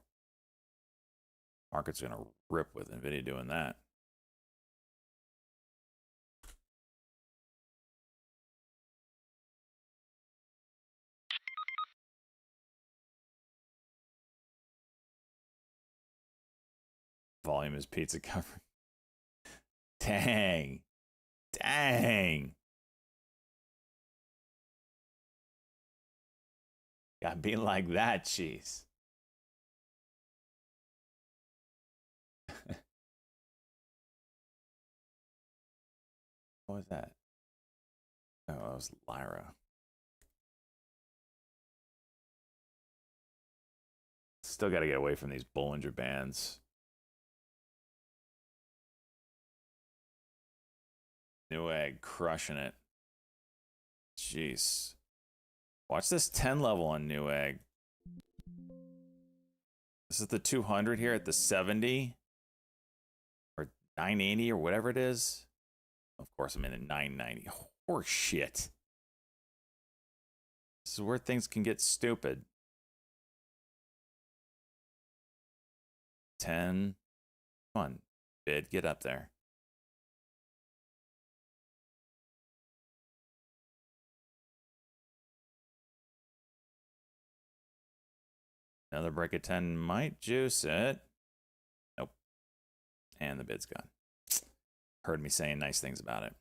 Market's going to rip with Nvidia doing that. Volume is pizza cover. Dang. Dang. Gotta be like that, cheese. What was that? Oh, that was Lyra. Still got to get away from these Bollinger Bands. Newegg crushing it. Jeez. Watch this 10 level on Newegg. This is the 200 here at the 70 or 980 or whatever it is. Of course, I'm in at 990. Horse shit. This is where things can get stupid. 10. Come on, bid, get up there. Another break at 10 might juice it. Nope. And the bid's gone. Heard me saying nice things about it.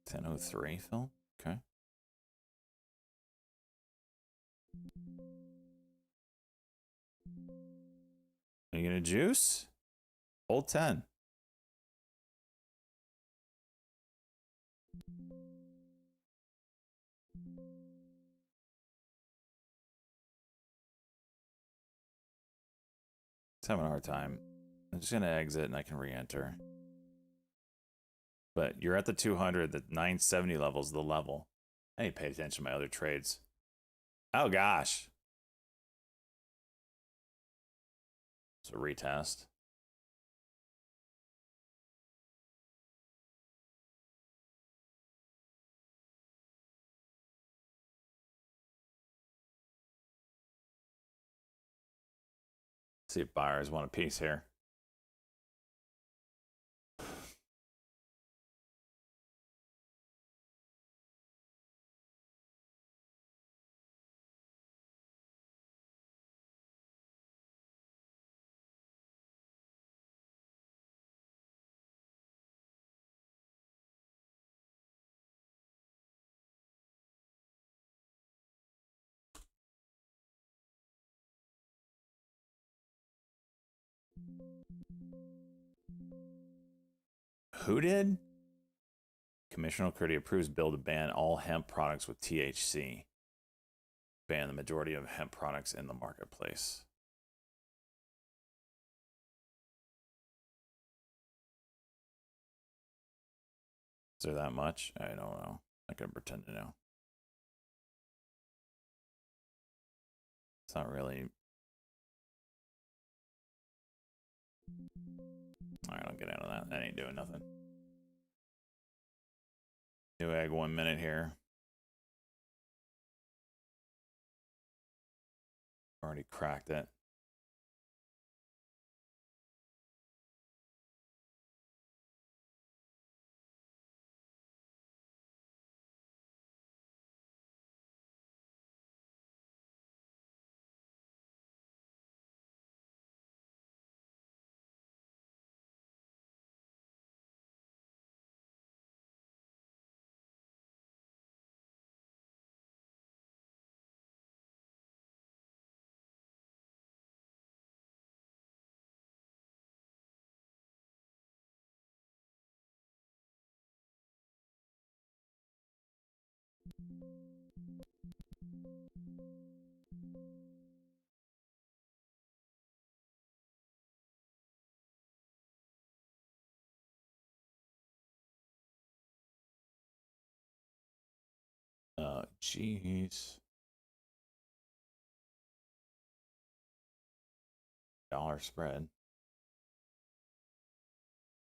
$10.03, Phil. Okay. Are you gonna juice? Hold 10. It's having a hard time. I'm just gonna exit and I can re-enter. But you're at the 200, the 970 level is the level. I need to pay attention to my other trades. Oh gosh. So retest. See if buyers want a piece here. Who did? Commissioner Curdy approves bill to ban all hemp products with THC. Ban the majority of hemp products in the marketplace. Is there that much? I don't know. I can pretend to know. It's not really. Alright, I'll get out of that. That ain't doing nothing. Newegg 1 minute here. Already cracked it. Oh, jeez. Dollar spread.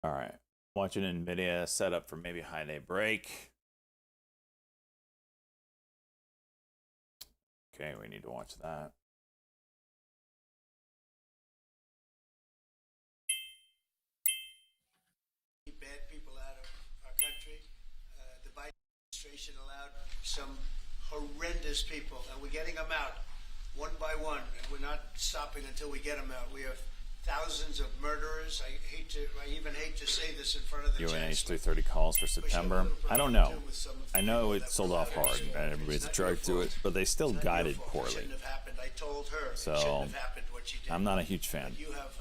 All right. Watching NVIDIA set up for maybe high day break. Okay, we need to watch that. Bad people out of our country. The Biden administration allowed some horrendous people, and we're getting them out one by one, and we're not stopping until we get them out. We have thousands of murderers. I even hate to say this in front of the UNH 330 calls for September. I don't know. I know it sold off hard and everybody's attracted to it, but they still guided poorly. I told her so it shouldn't have happened what she did. I'm not a huge fan. You have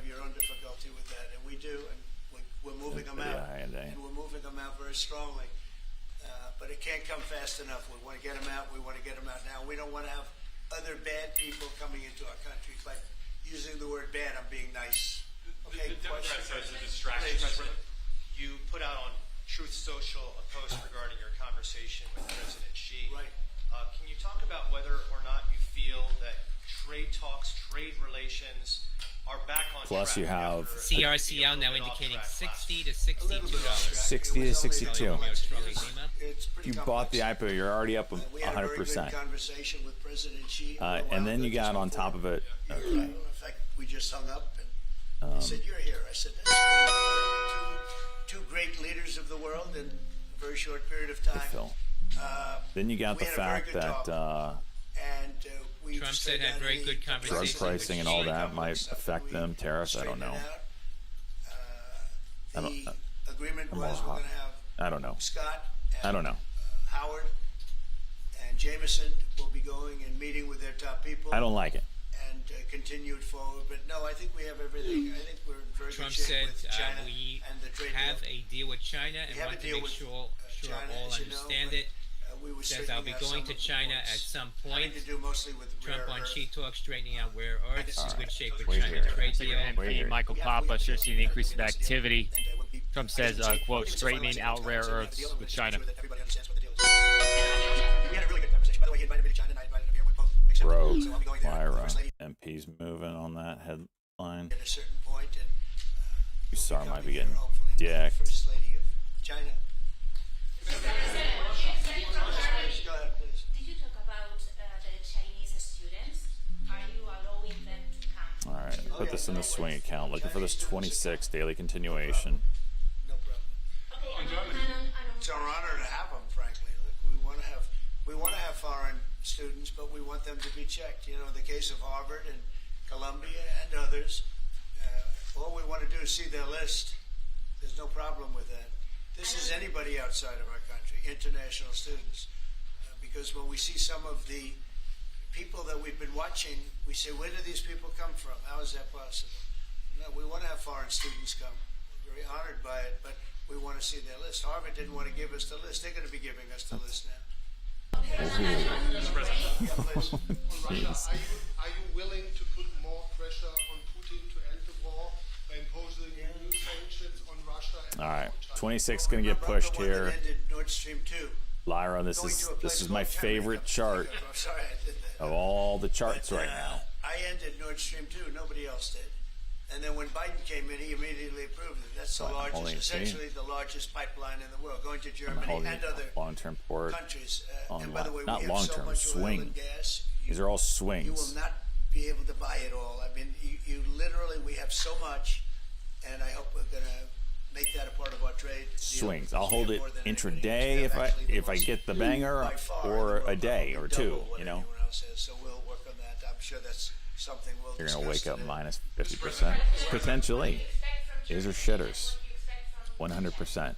your own difficulty with that, and we do, and we're moving them out, and we're moving them out very strongly. But it can't come fast enough. We want to get them out. We want to get them out now. We don't want to have other bad people coming into our country. It's like using the word bad. I'm being nice. Okay. The Democrats say it's a distraction. you put out on Truth Social a post regarding your conversation with President Xi. Right. Can you talk about whether or not you feel that trade talks, trade relations are back on Plus track? you have after CRCL being now a little bit off indicating track last 60 week? to A little bit off $62. track. 60 It to was only 62. It's If pretty you bought the complex. IPO, you're already up We had a very good 100%. conversation with President Xi. And then you got on top of it. Okay. In fact, we just hung up and he said, "You're here." I said, "That's great." Two great leaders of the world in a very short period of time. Phil. Then you got we the had a very fact good that talk. And we Trump just said had got very the good drug conversations with pricing and all Xi. that might affect them. Tariffs, I don't know. I don't- The agreement I'm was all we're hot. going to have I don't know. Scott and I don't know. Howard and Jameson will be going and meeting with their top people I don't like it. and continue it forward. But no, I think we have everything. I think we're in very Trump good shape said with China we and the trade have deal. a deal with China and We have a want to deal make with, sure China, all as you know, understand but, it. we would Says certainly I'll be have going some to of the China points at some having point. to do mostly with Trump rare on earth. Xi talk, straightening out rare earths. He's in good shape with Wait China here. trade Secretary deal. Wait MP here. Michael Papa should see an increase of activity. Trump says, quote, straightening out rare earths with China. Rogue, Lyra, MP's moving on that headline. At a certain point, and You saw we'll might be be getting hopefully with the dicked. First Lady of China. Go ahead, please. Did you talk about the Chinese students? Are you allowing them to come? All right, put this in the swing account. Looking for this 26 daily continuation. No problem. Okay, It's our honor to have them, frankly. Look, we want to have foreign students, but we want them to be checked. You know, in the case of Harvard and Columbia and others, all we want to do is see their list. There's no problem with that. This is anybody outside of our country, international students, because when we see some of the people that we've been watching, we say, where do these people come from? How is that possible? No, we want to have foreign students come. We're very honored by it, but we want to see their list. Harvard didn't want to give us the list. They're going to be giving us the list now. Mr. President, Yeah, please. on Russia, are you willing to put more pressure on Putin to end the war by imposing new sanctions on Russia? And All right, China? 26 gonna get pushed The one that here. ended Nord Stream 2. Lyra, this is my favorite chart I'm sorry I did that. of all the charts But, right now. I ended Nord Stream 2. Nobody else did. And then when Biden came in, he immediately approved it. That's the Well, I'm largest, holding it, see? essentially the largest pipeline in the world, going to I'm Germany holding and other long-term port. countries. on And by the way, not we have so long-term, much oil swing. and gas. These are all You swings. will not be able to buy it all. I mean, you literally, we have so much, and I hope we're going to make that a part of our trade deal, Swings. because I'll we hold have it more than anybody intraday else. We have actually the if I most, get the banger, by far, in the or world, a day probably or two. double what You know, anyone else has. So we'll work on that. I'm sure that's something we'll you're gonna discuss wake up today. minus 50% potentially. These are shitters, 100%.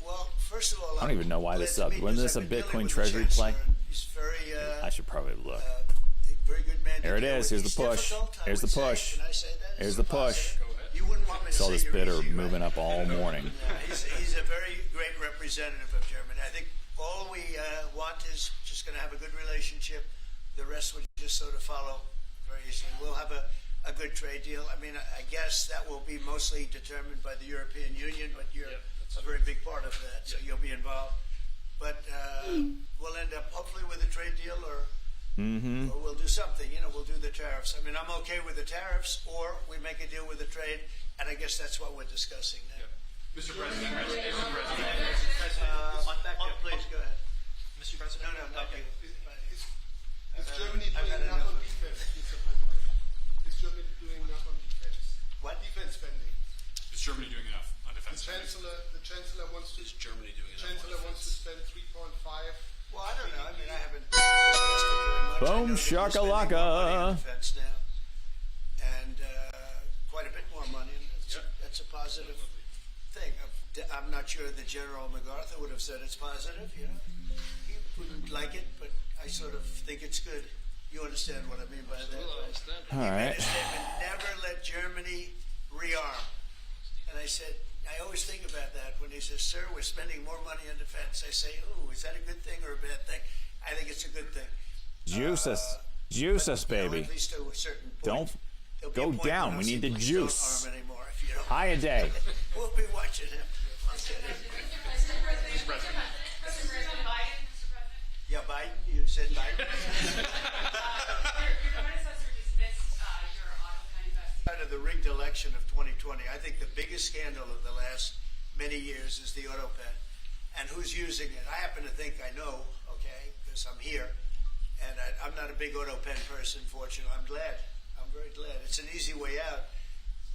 Well, first of all, I don't even know why glad this to up. meet Wasn't you. this a I've been dealing Bitcoin with the treasury chancellor, play? and He's very, I should probably look. a very good man to There it deal is. with. Here's He's the push. difficult, I Here's the would say. push. Can I say that? Here's It's the a positive. push. You wouldn't want me to Saw say this you're bidder easy, right? moving up all morning. He's a very great representative of Germany. I think all we want is just going to have a good relationship. The rest would just sort of follow very easily. We'll have a good trade deal. I mean, I guess that will be mostly determined by the European Union, but you're a very big part of that, so you'll be involved. But we'll end up hopefully with a trade deal, or we'll do something. You know, we'll do the tariffs. I mean, I'm okay with the tariffs, or we make a deal with the trade, and I guess that's what we're discussing now. Mr. President, Please go ahead. Mr. President? No, not you. is Germany I've doing had enough enough on of it. defense, Mr. President? Is Germany doing enough on defense? What? Defense spending. Is Germany doing enough on The defense? chancellor wants to. Is Germany doing enough? Chancellor wants to spend 3.5. Well, I don't know. I mean, I haven't discussed it very much. Boom I know that we're spending more money shakalaka. on defense now, and quite a bit more money. And that's a positive thing. I'm not sure that General MacArthur would have said it's positive. You know, he wouldn't like it, but I sort of think it's good. You understand what I mean by that? Right? All He made right. a statement: never let Germany rearm. And I said, I always think about that when he says, "Sir, we're spending more money on defense." I say, "Ooh, is that a good thing or a bad thing?" I think it's a good thing. Juice us, But, juice us, you know, baby. at least to a certain point. Don't There'll be a go point down. when We I'll need say, the "Please juice." Don't arm anymore. If You know? Hi, a day. We'll be watching him. Yeah, Biden. You said Biden. Out of the rigged election of 2020, I think the biggest scandal of the last many years is the AutoPen, and who's using it. I happen to think I know, okay, because I'm here, and I'm not a big AutoPen person. Fortunately, I'm glad. I'm very glad. It's an easy way out,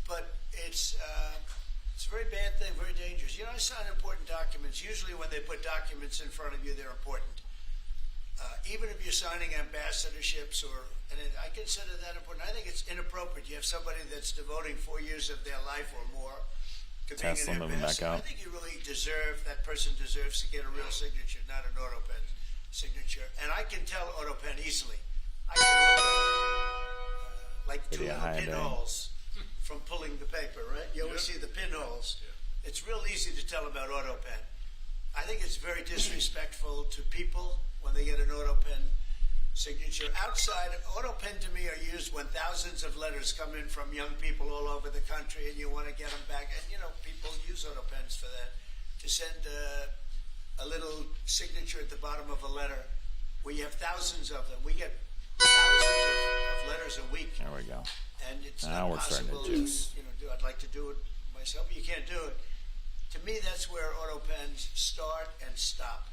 but it's a very bad thing, very dangerous. You know, I sign important documents. Usually, when they put documents in front of you, they're important. Even if you're signing ambassadorships, and I consider that important. I think it's inappropriate. You have somebody that's devoting 4 years of their life or more to being Tesla an moving back ambassador. I out. think you really that person deserves to get a real signature, not an AutoPen signature. And I can tell AutoPen easily. I can look at like two Video little high day. pinholes from pulling the paper, right? You always see the pinholes. It's real easy to tell about AutoPen. I think it's very disrespectful to people when they get an AutoPen signature. Outside, AutoPen to me are used when thousands of letters come in from young people all over the country and you want to get them back. And, you know, people use AutoPens for that, to send a little signature at the bottom of a letter. We have thousands of them. We get thousands of letters a week. There we go. And it's Now not we're starting to possible juice. I'd like to do it myself, but you can't do it. To me, that's where AutoPens start and stop.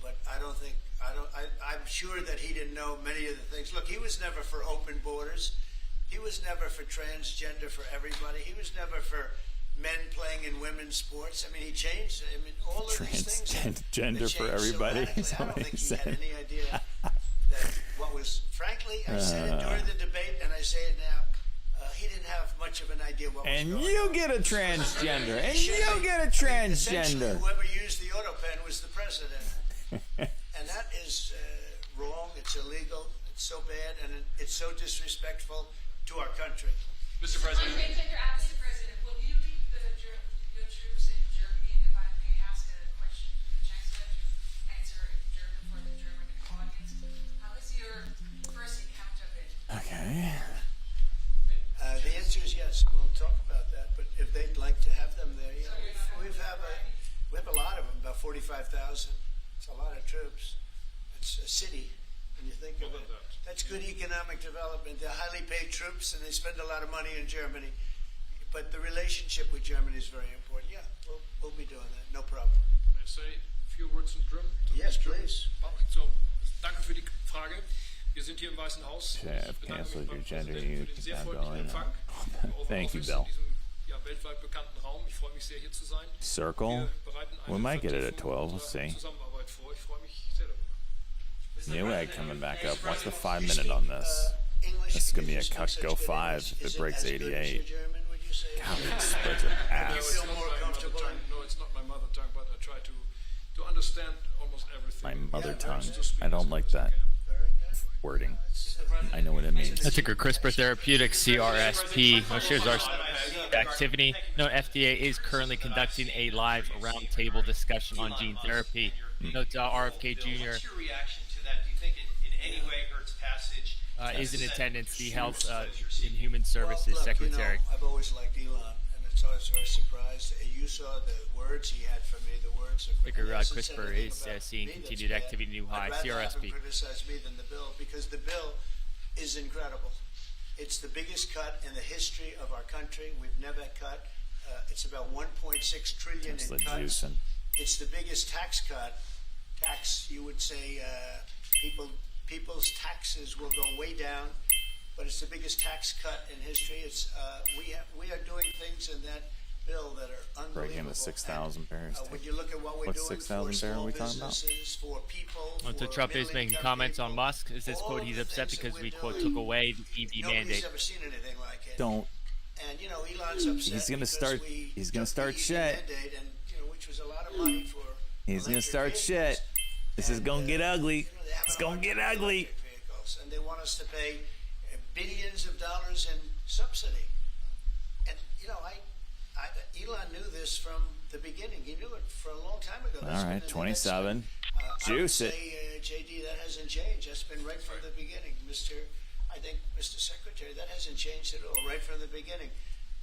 But I'm sure that he didn't know many of the things. Look, he was never for open borders. He was never for transgender for everybody. He was never for men playing in women's sports. I mean, he changed. I mean, all of these things. Transgender for everybody. So I don't think he had any idea that what was, frankly, I said it during the debate, and I say it now. He didn't have much of an idea what was And going you on. get a transgender. And He should you have. get a Essentially, transgender. whoever used the AutoPen was the president. And that is wrong. It's illegal. It's so bad, and it's so disrespectful to our country. Mr. President. Mr. President, will you lead your troops in Germany? And if I may ask a question to the Chancellor to answer in German for the German audience, how was your first encounter been? Okay. The answer is yes. We'll talk about that. But if they'd like to have them there, yeah, we have a lot of them, about 45,000. It's a lot of troops. It's a city when you think of it. That's good economic development. They're highly paid troops, and they spend a lot of money in Germany. But the relationship with Germany is very important. Yeah, we'll be doing that. No problem. May I say a few words in German? Yes, please. So, danke für die Frage. Wir sind hier im Weißen Haus. Should I have canceled your gender Für den sehr freundlichen Empfang. Thank you, In Bill. diesem weltweit bekannten Raum. Ich freue mich sehr, hier zu sein. Circle. We might get it at 12. We'll see. Zusammenarbeit vor. Ich freue mich sehr darüber. New egg coming back up. What's the 5 minute on this? This is going to be a cuck go 5 if it breaks 88. God, these spreads are ass. No, it's not my mother tongue, but I try to understand almost everything. My mother tongue. I don't like that wording. I know what it means. That's a good CRISPR Therapeutics, CRSP. No, here's our activity. No, FDA is currently conducting a live roundtable discussion on gene therapy. Note RFK Jr. What's your reaction to that? Do you think it in any way hurts passage? Is in attendance, the Health and Human Services Secretary. You know, I've always liked Elon, and it's always very surprised. You saw the words he had for me, the words of Speaker CRISPR is seeing continued activity new high. I'd rather have him CRSP. criticize me than the bill, because the bill is incredible. It's the biggest cut in the history of our country. We've never cut. It's about 1.6 trillion That's in the cuts. juicing. It's the biggest tax cut. You would say, people's taxes will go way down, but it's the biggest tax cut in history. It's we are doing things in that bill that are unbelievable. Breaking the 6,000 barriers. When you look at what we're What's doing 6,000 for barrel small we talking about? businesses, for people, So for Trump is middle making income comments on people, Musk. Is this all quote? of He's the upset things that because we're we quote doing, took away the EV nobody's mandate. ever seen anything like it. Don't. And you know, Elon's upset. He's gonna because start. we He's gonna took start the EV shit. mandate, and which was a lot of money for. He's gonna electric start vehicles. shit. This is gonna get ugly. They have It's a gonna hard get time with ugly. electric vehicles, and they want us to pay billions of dollars in subsidy. And you know, Elon knew this from the beginning. He knew it for a long time ago. That's All been right, the 27. I would Juice it. say, JD, that hasn't changed. That's been right from the beginning, I think, Mr. Secretary, that hasn't changed at all, right from the beginning.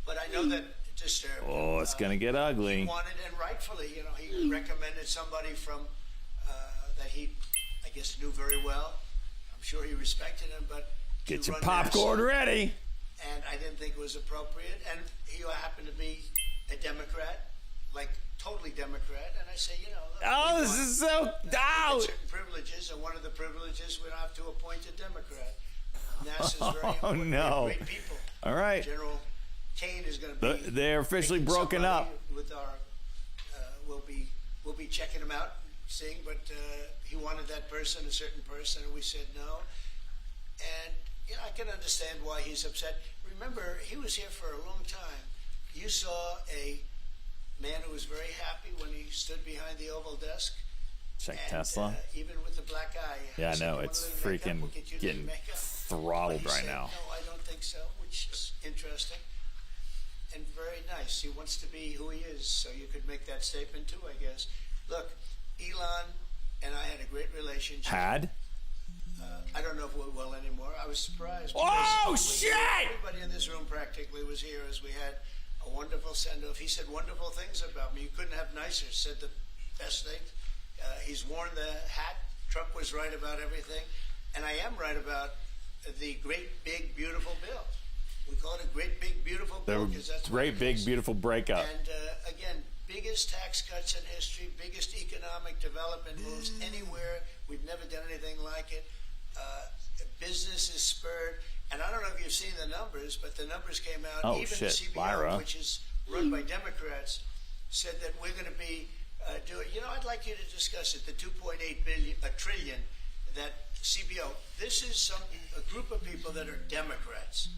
But I know that disturbed him. Oh, it's gonna get ugly. He wanted, and rightfully, he recommended somebody from that he, I guess, knew very well. I'm sure he respected him, but Get to your run popcorn NASA, ready. And I didn't think it was appropriate. And he happened to be a Democrat, like totally Democrat. And I say, Oh, this is so out. certain privileges, and one of the privileges we don't have to appoint a Democrat. NASA's very important. We have no. great people. All right. General Kane is going to be. They're officially picking broken somebody up. With our, we'll be checking him out, seeing. But he wanted that person, a certain person, and we said no. And I can understand why he's upset. Remember, he was here for a long time. You saw a man who was very happy when he stood behind the Oval Desk. Check And, Tesla. Even with the black eye. Yeah, I said, know. "You It's want a little makeup? freaking We'll get you a getting little makeup." throttled But he right said, now. No, I don't think so, which is interesting and very nice. He wants to be who he is, so you could make that statement too, I guess. Look, Elon and I had a great relationship. I don't know if we're well anymore. I was surprised. Oh, shit! shit! Everybody in this room practically was here as we had a wonderful send-off. He said wonderful things about me. You couldn't have nicer. Said the best thing. He's worn the hat. Trump was right about everything. And I am right about the great, big, beautiful bill. We call it a great, big, beautiful The bill because that's what great, it big, is. beautiful breakup. And again, biggest tax cuts in history, biggest economic development moves anywhere. We've never done anything like it. Business is spurred. And I don't know if you've seen the numbers, but the numbers came out. Oh, Even shit, CBO, Lyra. which is run by Democrats, said that we're going to be doing. I'd like you to discuss it. The 2.8 trillion that CBO. This is a group of people that are Democrats.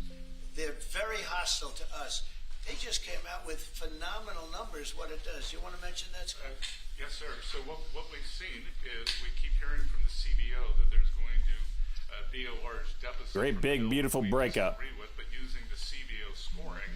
They're very hostile to us. They just came out with phenomenal numbers. What it does. You want to mention that, Scott? Yes, sir. So what we've seen is we keep hearing from the CBO that there's going to be a large deficit. Great, from big, bills beautiful we breakup. disagree with, but using the CBO scoring,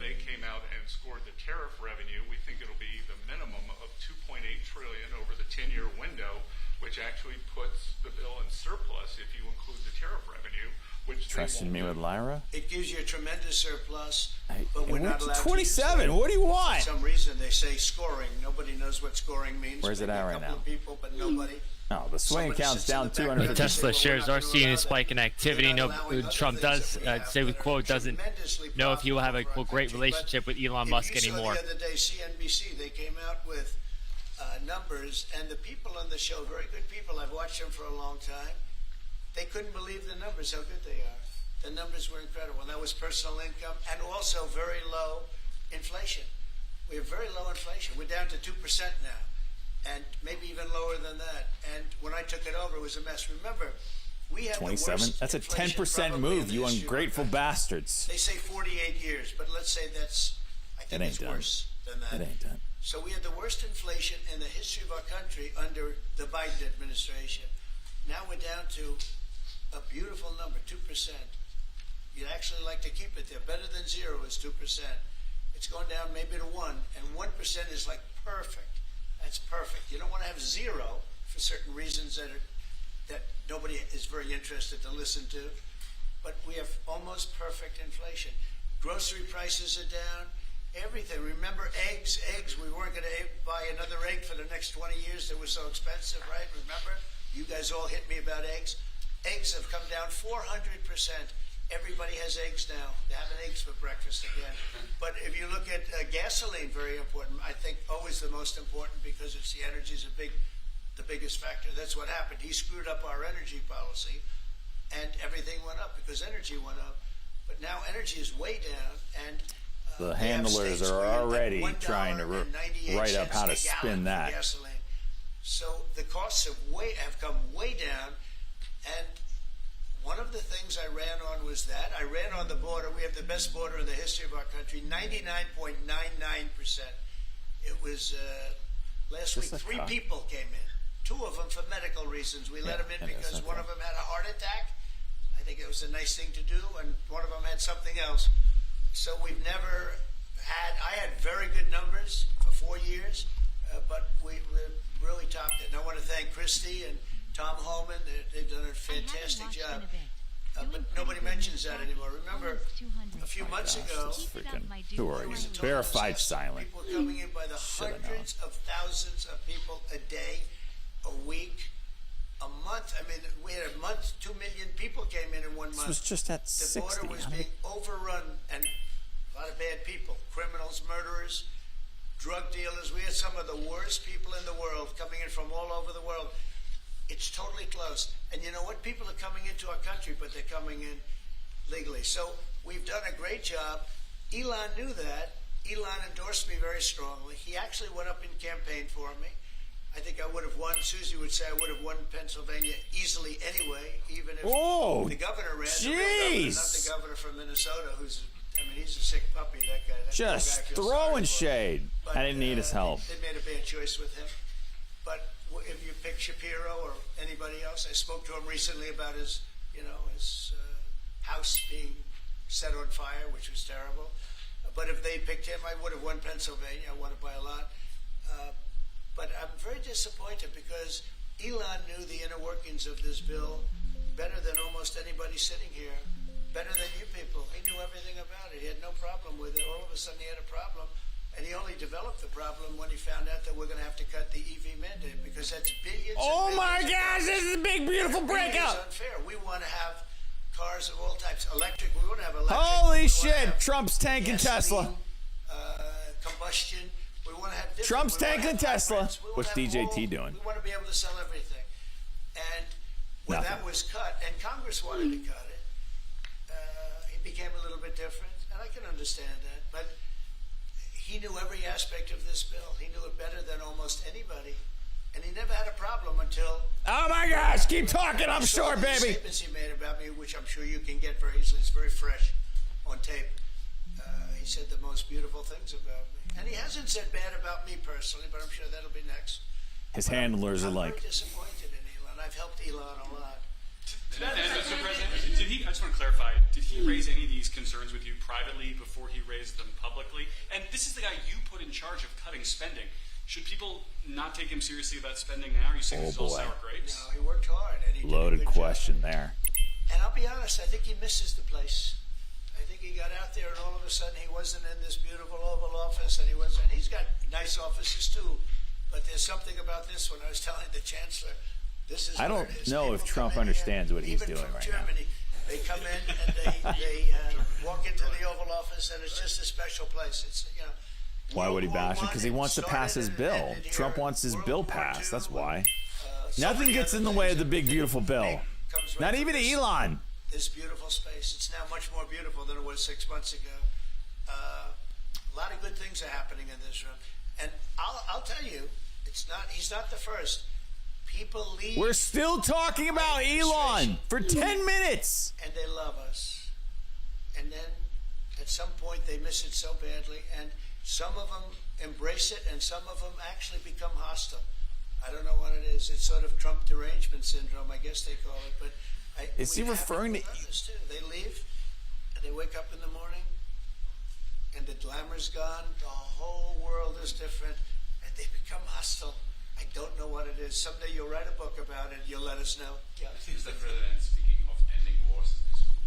they came out and scored the tariff revenue. We think it'll be the minimum of 2.8 trillion over the 10-year window, which actually puts the bill in surplus if you include the tariff revenue. Which Trusting me with Lyra? It gives you a tremendous surplus, Hey, but we're it not went to allowed 27. to use it. What do you want? For some reason, they say scoring. Nobody knows what scoring means. Where's it Maybe at a right couple now? of people, but nobody. No, the swing Somebody account's sits in down the back 250. The Tesla shares are seeing a spike in activity. They're No, not allowing Trump other does things that we have say with that are quote doesn't tremendously know if he will have a profitable for our great country. relationship with Elon If Musk you saw anymore. The other day, CNBC, they came out with numbers, and the people on the show, very good people. I've watched them for a long time. They couldn't believe the numbers, how good they are. The numbers were incredible. And that was personal income and also very low inflation. We have very low inflation. We're down to 2% now, and maybe even lower than that. And when I took it over, it was a mess. Remember, we had 27? the worst That's a inflation 10% probably in move, the you history of our ungrateful country. bastards. They say 48 years, but let's say I think ain't it's done. worse than that. It ain't done. So we had the worst inflation in the history of our country under the Biden administration. Now we're down to a beautiful number, 2%. You'd actually like to keep it there. Better than zero is 2%. It's going down maybe to 1, and 1% is like perfect. That's perfect. You don't want to have zero for certain reasons that nobody is very interested to listen to. But we have almost perfect inflation. Grocery prices are down. Everything. Remember eggs? Eggs. We weren't going to buy another egg for the next 20 years. They were so expensive, right? Remember? You guys all hit me about eggs. Eggs have come down 400%. Everybody has eggs now. They're having eggs for breakfast again. But if you look at gasoline, very important. I think always the most important because it's the energy is the biggest factor. That's what happened. He screwed up our energy policy, and everything went up because energy went up. But now energy is way down, and The they have handlers states are where you're already like trying to $1.98 write up how to a gallon spin for that. gasoline. So the costs have come way down, and one of the things I ran on was that. I ran on the border. We have the best border in the history of our country, 99.99%. It was last week, 3 people came in. 2 of them for medical reasons. We let them in because one of them had a heart attack. I think it was a nice thing to do, and one of them had something else. So we've never I had very good numbers for 4 years, but we really topped it. And I want to thank Christy and Tom Holman. They've done a fantastic job. but nobody mentions that anymore. Remember, a few months ago, Who are you? Verified silent. people were coming in by the hundreds of thousands of people a day, a week, a month. I mean, we had a month, 2 million people came in 1 month. This was just at The 60. border was How many- being overrun, and a lot of bad people, criminals, murderers, drug dealers. We had some of the worst people in the world coming in from all over the world. It's totally closed. And you know what? People are coming into our country, but they're coming in legally. So we've done a great job. Elon knew that. Elon endorsed me very strongly. He actually went up and campaigned for me. I think I would have won. Susie would say I would have won Pennsylvania easily anyway, even if Oh, the governor ran. The real governor, not the governor from Minnesota, he's a sick puppy, that guy. That Just guy feels throwing sorry for him. shade. But, I didn't need his help. They made a bad choice with him. But if you pick Shapiro or anybody else, I spoke to him recently about his house being set on fire, which was terrible. But if they picked him, I would have won Pennsylvania. I won it by a lot. But I'm very disappointed because Elon knew the inner workings of this bill better than almost anybody sitting here, better than you people. He knew everything about it. He had no problem with it. All of a sudden he had a problem, and he only developed the problem when he found out that we're going to have to cut the EV mandate because that's billions. Oh and my billions gosh, this is a big, beautiful breakup. It's unfair. We want to have cars of all types. Electric, we want to have electric. Holy shit, Trump's tanking gasoline, Tesla. Combustion. We want to have different. Trump's we wanna tanking have Tesla. hybrids. We wanna What's have DJT doing? We want to be able to sell everything. And when Nothing. that was cut, and Congress wanted to cut it, it became a little bit different, and I can understand that. But he knew every aspect of this bill. He knew it better than almost anybody, and he never had a problem until. Oh my gosh, keep talking, I'm sure, The baby. statements he made about me, which I'm sure you can get very easily. It's very fresh on tape. He said the most beautiful things about me. And he hasn't said bad about me personally, but I'm sure that'll be next. His handlers are I'm like, very disappointed in Elon. I've helped Elon a lot. Mr. President, I just want to clarify, did he raise any of these concerns with you privately before he raised them publicly? And this is the guy you put in charge of cutting spending. Should people not take him seriously about spending now? Are you saying Oh, this is all boy. sour grapes? No, he worked hard. And he loaded did a good question job. there. And I'll be honest, I think he misses the place. I think he got out there and all of a sudden he wasn't in this beautiful Oval Office, and he's got nice offices too. But there's something about this one. I was telling the Chancellor, this is I where don't his know if people Trump come in here, understands what he's even doing from right now. Germany. They come in and they walk into the Oval Office, and it's just a special place. It's Why would he World War bash it? Because he I wants to pass his started bill. and ended Trump here. wants his World bill War passed. II, That's why. so Nothing many gets other in the way of things the big, that beautiful bill. comes right Not from even this- Elon. This beautiful space. It's now much more beautiful than it was 6 months ago. A lot of good things are happening in this room, and I'll tell you, he's not the first. People leave. We're still talking about Elon for 10 minutes. And they love us. And then at some point they miss it so badly, and some of them embrace it, and some of them actually become hostile. I don't know what it is. It's sort of Trump derangement syndrome, I guess they call it. But Is he we have it referring with to- others, too. They leave, and they wake up in the morning, and the glamour's gone. The whole world is different, and they become hostile. I don't know what it is. Someday you'll write a book about it. You'll let us know. Yeah. Mr. President, speaking of ending wars in this room,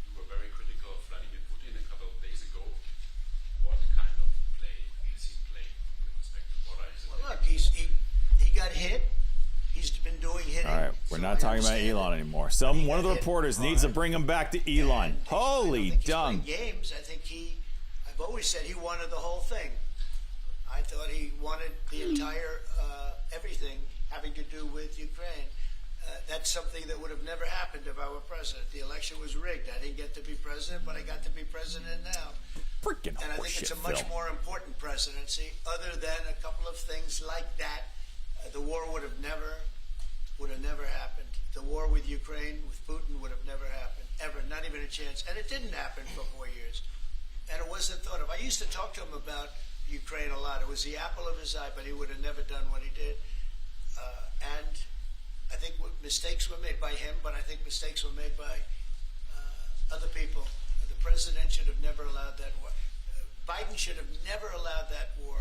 you were very critical of Vladimir Putin a couple of days ago. What kind of play is he playing from your perspective? What are his Well, look, he got hit. He's been doing hitting. All right, we're so not I talking about understand Elon it. anymore. One of the reporters needs to bring him back to Elon. Holy dung. Games. I think I've always said he wanted the whole thing. I thought he wanted the entire everything having to do with Ukraine. That's something that would have never happened if I were president. The election was rigged. I didn't get to be president, but I got to be president now. Freaking And I think it's a much more important presidency. Other than a couple of things like that, the war would have never happened. The war with Ukraine, with Putin, would have never happened, ever, not even a chance. And it didn't happen for 4 years. And it wasn't thought of. I used to talk to him about Ukraine a lot. It was the apple of his eye, but he would have never done what he did. And I think mistakes were made by him, but I think mistakes were made by other people. The president should have never allowed that war. Biden should have never allowed that war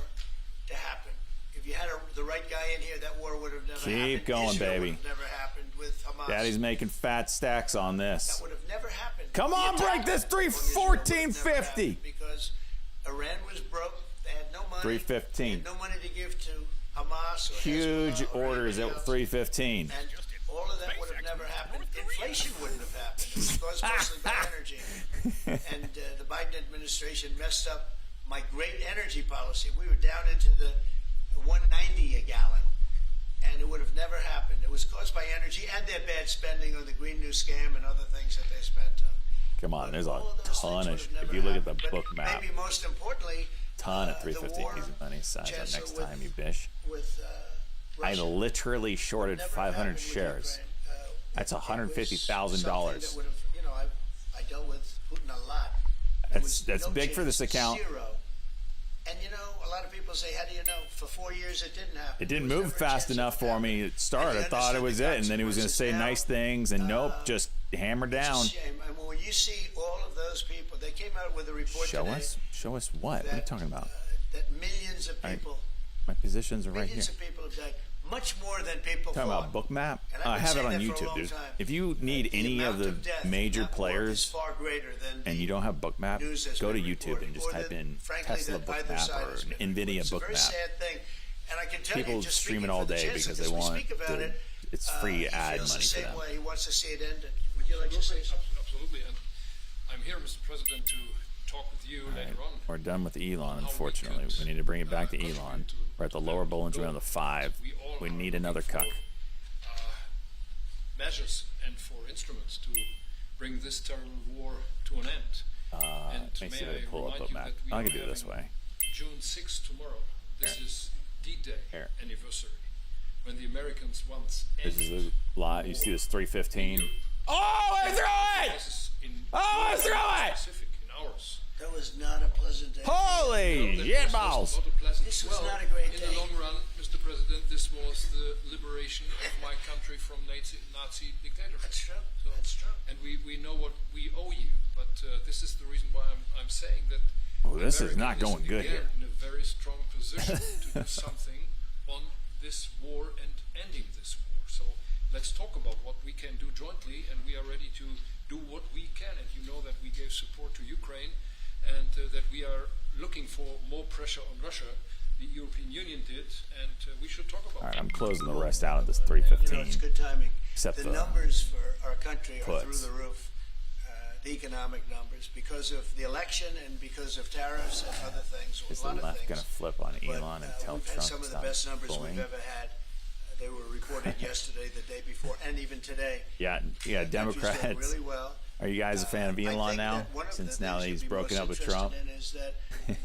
to happen. if you had the right guy in here, that war would have never happened. Keep going, Israel baby. Would have never happened with Hamas. Daddy's making fat stacks on this. That would have never happened. Come The on, attack break this on Israel would have never 314.50. happened Because Iran was broke. They had no money. 315. No money to give to Hamas or Huge Hezbollah or orders anybody at else. 315. And all of that would have never happened. Inflation wouldn't have happened. It was caused mostly by energy. And the Biden administration messed up my great energy policy. We were down into the 190 a gallon, and it would have never happened. It was caused by energy and their bad spending on the Green New Scam and other things that they spent on. Come on, there's a All of those ton things of. would have If never you look at the happened. book But map, maybe most importantly, ton at the 350. war He's on his side. Chancellor Next with- time, you bish. with I Russia. literally shorted Never 500 happened with shares. Ukraine. That's It was $150,000. something that would have, you know, I dealt with Putin a lot. It That's was that's no big for chance, this account. Zero. And you know, a lot of people say, "How do you know?" For 4 years, it didn't happen. It didn't There was move never a fast chance enough of it for happening. me at start. I thought it was it, and then he was going to say nice things, and nope, just hammer down. It's a shame. And when you see all of those people, they came out with a report Show today us what? What are you talking about? that millions of All right, people, my positions are right here. millions of people have died. Much more than people Talking thought. about book map. And I've I been have it saying on that for a YouTube, long dude. time. If you need any of amount the of death, major not war, is players far greater than and you don't have book map, news has go to been YouTube reported, and just or type that, in frankly, Tesla that book either map side or has been NVIDIA reported. It's book a very map. sad thing, and I can tell People you, just stream speaking it all for the day chancellor, because they we want speak about the- it, it's free he ad feels money the for same them. way. He wants to see it ended. Would you like to say something? Absolutely. And I'm here, Mr. President, to talk with you later on. We're done with Elon, unfortunately. We need to bring it back to Elon. We're at the lower Bollinger Round of 5. We need another cuck. Measures and for instruments to bring this terrible war to an end. Let me see if I can pull up book map. I can do it this way. June 6th tomorrow. This is D-Day anniversary when the Americans once This ended is the lot. You see this 315? Oh, I threw it! Oh, I threw it! Pacific in hours. That was not a pleasant day. Holy shit balls! Not a pleasant. This was well, not a great in day. the long run, Mr. President, this was the liberation of my country from Nazi dictatorship. That's true. So, That's true. And we know what we owe you, but this is the reason why I'm saying that. Oh, this is America not going good again here. in a very strong position to do something on this war and ending this war. So let's talk about what we can do jointly, and we are ready to do what we can. And you know that we gave support to Ukraine, and that we are looking for more pressure on Russia. The European Union did, and we should talk about All right, it. I'm closing the rest out at this You know, 315. it's good timing. Except the the numbers for our country are puts. through the roof. The economic numbers, because of the election and because of tariffs and other things. Is a the lot of left things. going to flip on But, Elon and tell we've had Trump some to of the stop best numbers bullying? we've ever had. They were reported yesterday, the day before, and even today. Yeah, Country's doing Democrats. really well. Are you guys a fan of I Elon think now? that one of Since the now things he's you'd be broken most up with interested Trump? in is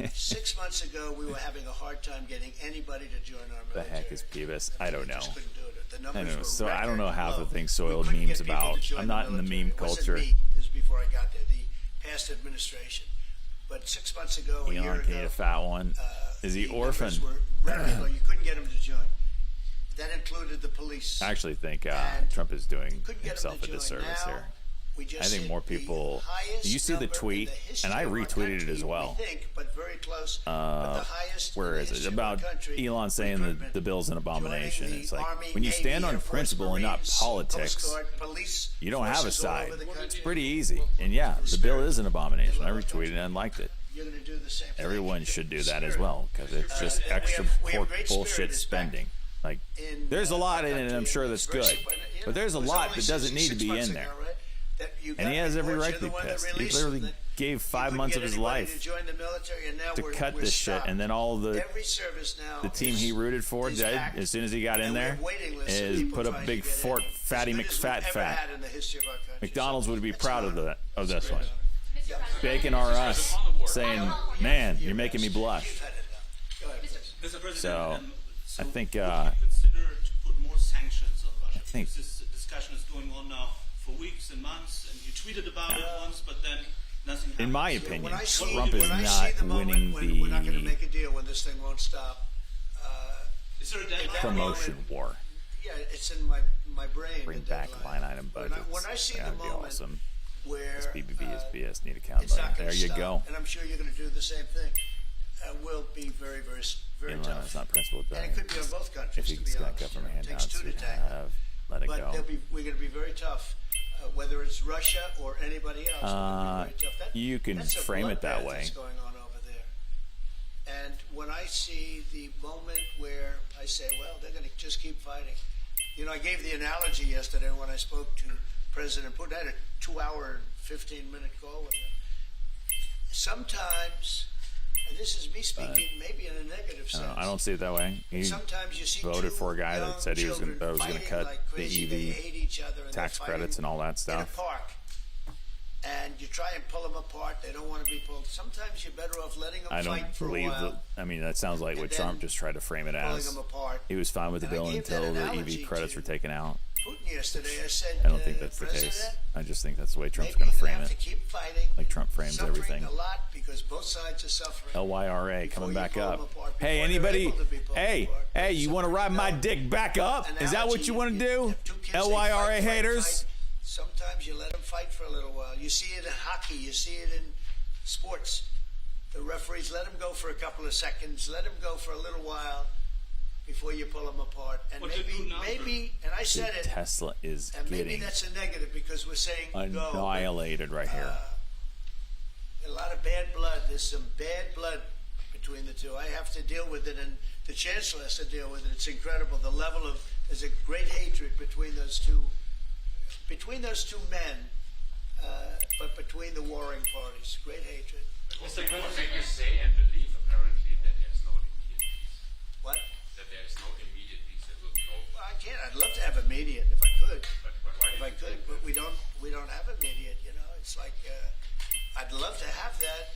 that 6 months ago we were having a hard time getting anybody to join our The military. heck is Peebus? I don't know. Just couldn't do it. The I numbers don't know. were So I don't know record half the low. things We Soiled couldn't memes get people about. to join I'm the not in the military. meme It wasn't culture. me. It was before I got there. The past administration. But 6 months ago, a year Elon, can you ago, get a fat one? Is he the orphan? numbers were record low. You couldn't get him to join. That included the police. I actually think And Trump is doing couldn't get himself him a to join. disservice Now, here. we just I think hit more the people. highest You see the number in tweet, the history and I of our retweeted it country, as well. We think, but very close. But the highest Where in the is it? history of our About country, Elon saying that recruitment, the bill's an abomination. joining It's the like Army, when you Navy, stand on Air Force, principle and not Marines, politics, Coast Guard, police you don't have a forces all side. over the country. It's pretty easy. And yeah, the bill is an abomination. I retweeted it and liked it. You're going to do the same thing. Everyone should do that as well because it's just And we extra have- we have pork great bullshit spirit is back spending. Like, in, there's a lot our in it, and I'm country. sure that's It's very good. simple. You know, But there's a it was lot only that doesn't need to 6 be months in there. ago, right, that you And got he has every reports. right You're to the be one that pissed. He released literally that gave you 5 couldn't months get of his anybody life to join the military, and now to we're cut this shit, stopped. and then all the Every service now team he rooted for is did packed. as soon as he got in And we there have waiting lists of is people put up trying big to get Fort in. Fatty As good as McFat we've ever fat. had in the history of our country. McDonald's would be It's proud an honor. of this one. Mr. President, Bacon or us, saying, "Man, you're making me blush." You've had enough. Go ahead, please. Mr. President, So, so I think, would you consider to put more sanctions on Russia? I think- Because this discussion is going on now for weeks and months, and you tweeted about it once, but then nothing happened. In my So opinion, When I see, Trump is when I not see the moment winning when we're not going to the make a deal, when this thing won't stop, is there a deadline? promotion war. yeah, it's in my brain. Bring the back deadline. line item When budgets. I see the That'd be moment awesome. where SBB, SBS need account it's not budget. going There to you stop, go. and I'm sure you're going to do the same thing. We'll be very, very, very no, tough. it's not principal. And it could be on both countries. If he to gets be got honest. government It takes handouts, two to we'd tango. have let it But go. we're going to be very tough, whether it's Russia or anybody else. We're gonna be very tough. You can that's a frame it that bloodbath way. That's going on over there. And when I see the moment where I say, well, they're going to just keep fighting. You know, I gave the analogy yesterday when I spoke to President Putin. I had a 2-hour, 15-minute call with him. Sometimes, and this is me speaking maybe in a negative sense. I don't see it that way. He Sometimes you see voted two for a guy that young said he was going children to fighting cut like crazy. They the hate each other and EV tax they're credits and all that in stuff. a park. And you try and pull them apart. They don't want to be pulled. Sometimes you're better off letting them I don't fight for a believe while. that. I mean, that sounds like and what then Trump just tried to frame it pulling as. them apart. He was fine with the And I bill gave that until the analogy EV credits to were taken out. Putin yesterday, I said, I don't think that's the case. President, I just think that's the way Trump's maybe going to you're frame gonna have it. to keep fighting, Like Trump frames suffering everything. a lot because both sides are suffering. LYRA Before coming you back pull them up. apart, Hey, before they're anybody? able to be pulled Hey, apart. hey, you want to ride my dick back up? Is that what you want to do? LYRA haters? Sometimes you let them fight for a little while. You see it in hockey. You see it in sports. The referees let them go for a couple of seconds. Let them go for a little while before you pull them apart. And What did Putin offer? maybe, and I said it, Tesla is and maybe getting that's a negative because we're saying go. annihilated right here. A lot of bad blood. There's some bad blood between the two. I have to deal with it, and the chancellor has to deal with it. It's incredible. The level of there's a great hatred between those two men, but between the warring parties, great hatred. What made you say and believe apparently that there's no immediate peace? What? That there is no immediate peace. There will be no. Well, I can't. I'd love to have immediate if I could. But why If I could, but we don't have immediate. You know, it's like I'd love to have that.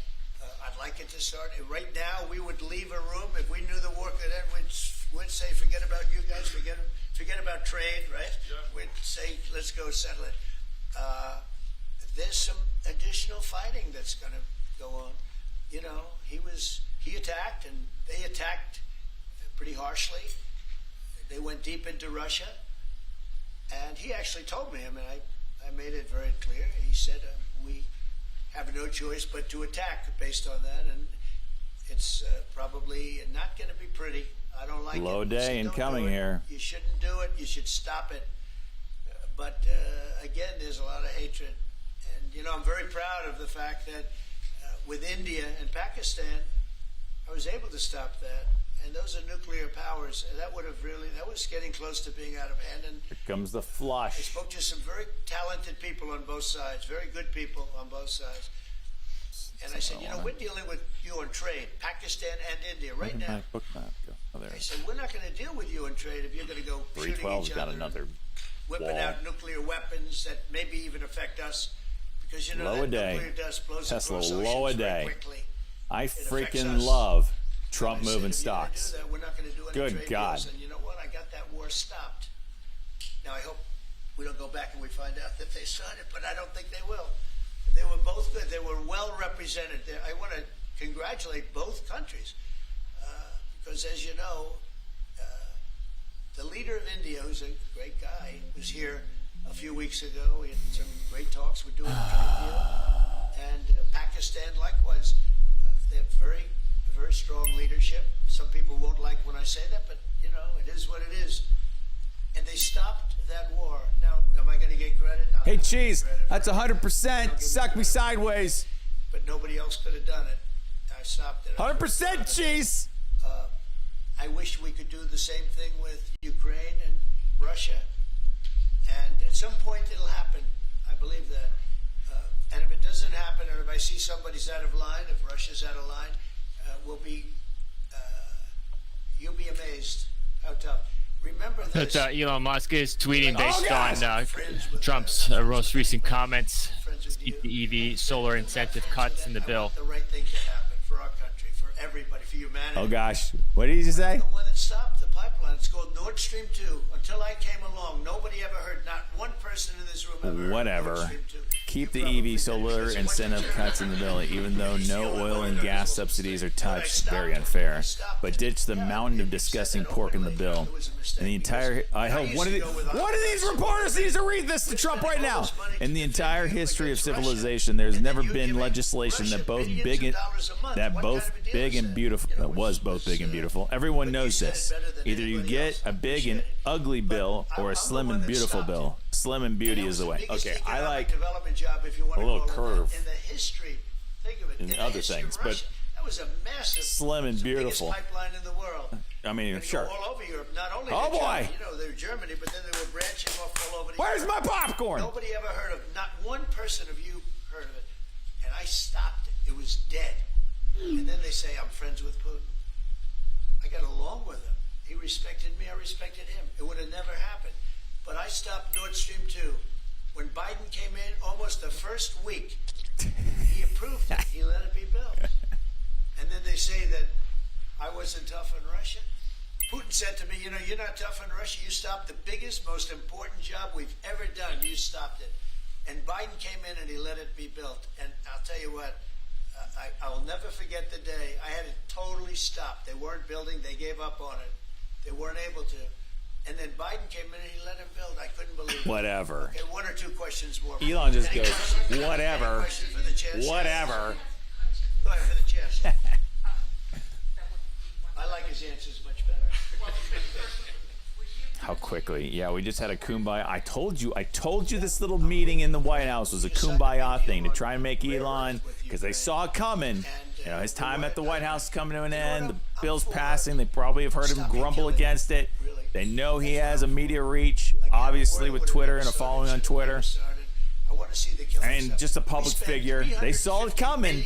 I'd like it to start right now. We would leave a room if we knew the war could end. We'd say, forget about you guys. Forget about trade, right? Yeah. We'd say, let's go settle it. There's some additional fighting that's going to go on. You know, he attacked, and they attacked pretty harshly. They went deep into Russia, and he actually told me. I mean, I made it very clear. He said we have no choice but to attack based on that, and it's probably not going to be pretty. I don't like Low it. day Say, don't incoming do it. here. You shouldn't do it. You should stop it. But again, there's a lot of hatred, and you know, I'm very proud of the fact that with India and Pakistan, I was able to stop that. And those are nuclear powers. And that was getting close to being out of hand. And Here comes the I flush. spoke to some very talented people on both sides, very good people on both sides. And I said, you know, we're dealing with you on trade, Pakistan and India right Where did now. my book map go? Oh, there. I said, we're not going to deal with you on trade if you're going to go shooting 312's each got other, another whipping wall. out nuclear weapons that maybe even affect us. Because you know Low a that day. nuclear dust blows Tesla, across low a oceans very day. quickly. I affects freaking us. love Trump I said, moving if you're gonna stocks. do that, we're not going to do any Good trade God. deals. And you know what? I got that war stopped. Now I hope we don't go back and we find out that they signed it, but I don't think they will. They were both good. They were well represented. I want to congratulate both countries because, as you know, the leader of India, who's a great guy, was here a few weeks ago. We had some great talks. We're doing a trade deal. And Pakistan, likewise, they have very, very strong leadership. Some people won't like when I say that, but, you know, it is what it is. And they stopped that war. Now, am I going to get credit? Hey, Cheese, that's 100%. Suck me sideways. But nobody else could have done it. I stopped it. 100% Cheese. I wish we could do the same thing with Ukraine and Russia. And at some point it'll happen. I believe that. And if it doesn't happen, or if I see somebody's out of line, if Russia's out of line, you'll be amazed how tough. Remember this. But Elon Musk is tweeting based guys! on Trump's most recent comments. Keep the EV solar incentive cuts in the bill. The right thing to happen for our country, for everybody, for humanity. Oh, gosh. What did you say? The one that stopped the pipeline. It's called Nord Stream 2. Until I came along, nobody ever heard, not one person in this room ever heard of Whatever. Nord Stream 2. keep the EV solar incentive cuts in the bill, even though no oil and gas subsidies are touched. Very unfair. But ditch the mountain of disgusting pork in the bill. And the entire, I hope one of these reporters needs to read this to Trump right now. In the entire history of civilization, there's never been legislation that was both big and beautiful. Everyone knows this. Either you get a big and ugly bill or a slim and beautiful bill. Slim and beauty is the way. Okay, I like a little curve in other things, but slim and beautiful. Pipeline in the world. I mean, sure. All over Europe, not only Oh boy! You know, they're Germany, but then they were branching off all over. Where's my popcorn? Nobody ever heard of. Not one person of you heard of it, and I stopped it. It was dead. And then they say I'm friends with Putin. I got along with him. He respected me. I respected him. It would have never happened. But I stopped Nord Stream 2. When Biden came in, almost the first week, he approved it. He let it be built. And then they say that I wasn't tough on Russia. Putin said to me, you know, you're not tough on Russia. You stopped the biggest, most important job we've ever done. You stopped it. And Biden came in and he let it be built. And I'll tell you what, I will never forget the day. I had it totally stopped. They weren't building. They gave up on it. They weren't able to. And then Biden came in and he let him build. I couldn't believe it. Whatever. Okay, one or two questions more. Elon just Any goes, questions? whatever. Any question for the chair? Whatever. Go ahead for the chair. I like his answers much better. How quickly? Yeah, we just had a kumbaya. I told you this little meeting in the White House was a kumbaya thing to try and make Elon, because they saw it coming. You know, his time at the White House is coming to an end. The bill's passing. They probably have heard him grumble against it. They know he has a media reach, obviously with Twitter and a following on Twitter. And just a public figure. They saw it coming.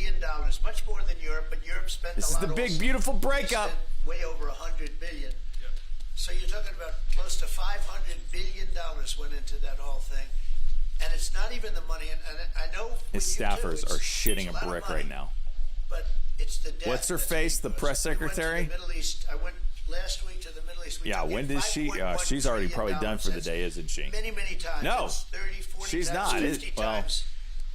Much more than Europe, but Europe spent This is the big, beautiful breakup. Way over $100 billion. So you're talking about close to $500 billion went into that whole thing, and it's not even the money. And I know His staffers are shitting a brick right now. But it's the death. What's her face? The press secretary? The Middle East. I went last week to the Middle East. Yeah, when does she? She's already probably done for the day, isn't she? Many times. No, It's 30, 40 she's times, not. 50 times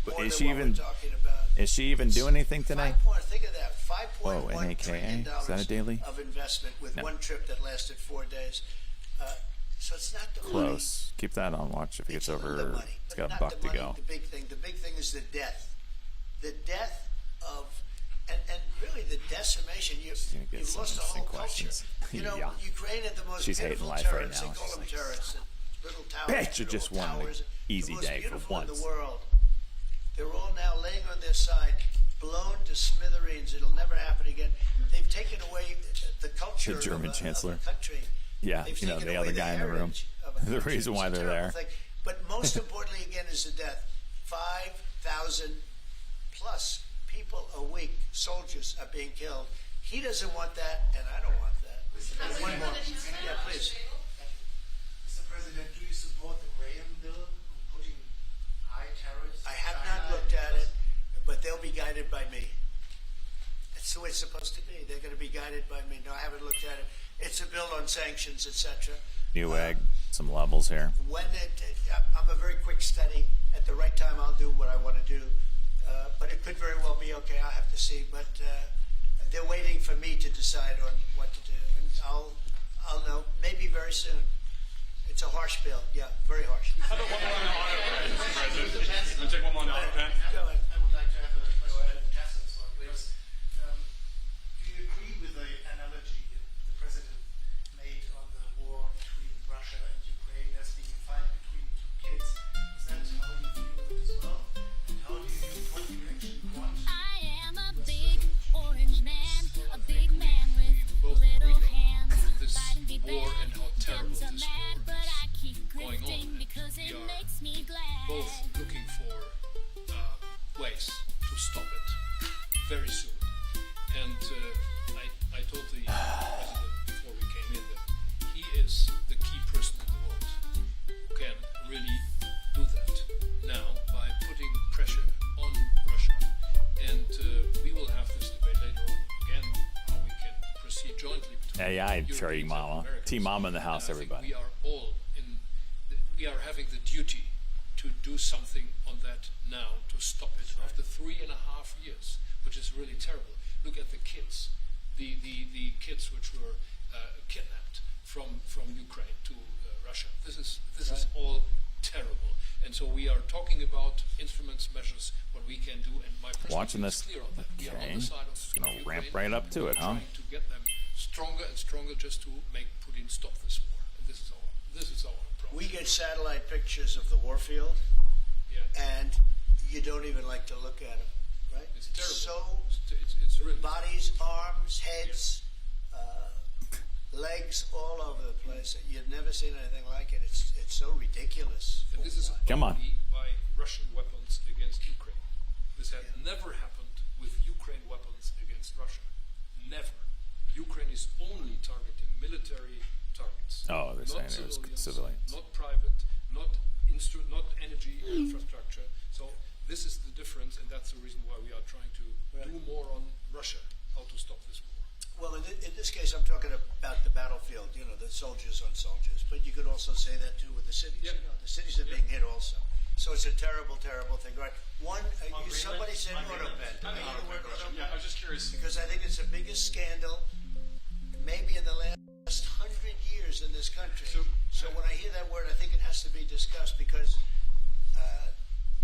But more is than she what we're even? talking about. Is she even doing anything today? Think of that. Whoa, $5.1 trillion NAKA? Is that a daily? of investment with No. one trip that lasted 4 days. So it's not the money. Close. Keep that on watch. If it gets over, it's got a Not buck the to money, go. The big thing. The big thing is the death. The death of, and really the decimation. get You've some lost a interesting whole questions. culture. You know, Yeah. Ukraine had the most She's hating beautiful life right turrets. now. They call She's them like, turrets. Little towers. Bitch, you little just won an towers, easy the most day for beautiful in once. the world. They're all now laying on their side, blown to smithereens. It'll never happen again. They've taken away the culture The German of a chancellor. country. Yeah, They've you know, taken the away other guy in the room. heritage of a The country. reason why It's a they're terrible there. thing. But most importantly, again, is the death. 5,000 plus people a week, soldiers, are being killed. He doesn't want that, and I don't want that. One more. Yeah, please. Mr. President, do you support the Graham bill putting high tariffs? I have not looked at it, but they'll be guided by me. That's the way it's supposed to be. They're going to be guided by me. No, I haven't looked at it. It's a bill on sanctions, etc. Newegg, some levels here. I'm a very quick study. At the right time, I'll do what I want to do. But it could very well be okay. I'll have to see. But they're waiting for me to decide on what to do, and I'll know maybe very soon. It's a harsh bill. Yeah, very harsh. How about one more on the auto pen, Mr. President? You want to take one more on the auto pen? Go ahead. I would like to have a question for Cassius one, because do you agree with the analogy the President made on the war between Russia and Ukraine as being a fight between two kids? Is that how you view it as well? And how do you, what do you actually want? I am a big orange man, a big man with little hands. This Fighting the war bad, and how terrible Dems are this mad, war but I keep going on, grifting because we it are makes me glad. both looking for ways to stop it very soon. And I told the President before we came in that he is the key person in the world who can really do that now by putting pressure on Russia. And we will have this debate later on again, how we can proceed jointly between AI Europeans Cherry and Mama. Americans. Team Mama in the house, And I think everybody. we are all we are having the duty to do do something on that now to stop it after 3.5 years, which is really terrible. Look at the kids, the kids which were kidnapped from Ukraine to Russia. This is all terrible. And so we are talking about instruments, measures, what we can do. And my Watching perspective is this. clear on that. We are on Okay. the side of Just gonna Ukraine. ramp right up to it, We're huh? trying to get them stronger and stronger just to make Putin stop this war. And this is our approach. We get satellite pictures of the warfield, and you don't even like to look at them, right? It's terrible. So, it's really bodies, arms, heads, legs, all over the place. You've never seen anything like it. It's so ridiculous. And this is Come on. only by Russian weapons against Ukraine. This had never happened with Ukraine weapons against Russia. Never. Ukraine is only targeting military targets. Oh, they're saying it was civilians. Not private, not energy infrastructure. So this is the difference, and that's the reason why we are trying to do more on Russia, how to stop this war. Well, in this case, I'm talking about the battlefield, the soldiers on soldiers. But you could also say that, too, with the cities. Yeah. The cities are being hit also. So it's a terrible, terrible thing. Right? One, somebody said autobed. Yeah, I was just curious. Because I think it's the biggest scandal maybe in the last 100 years in this country. So when I hear that word, I think it has to be discussed because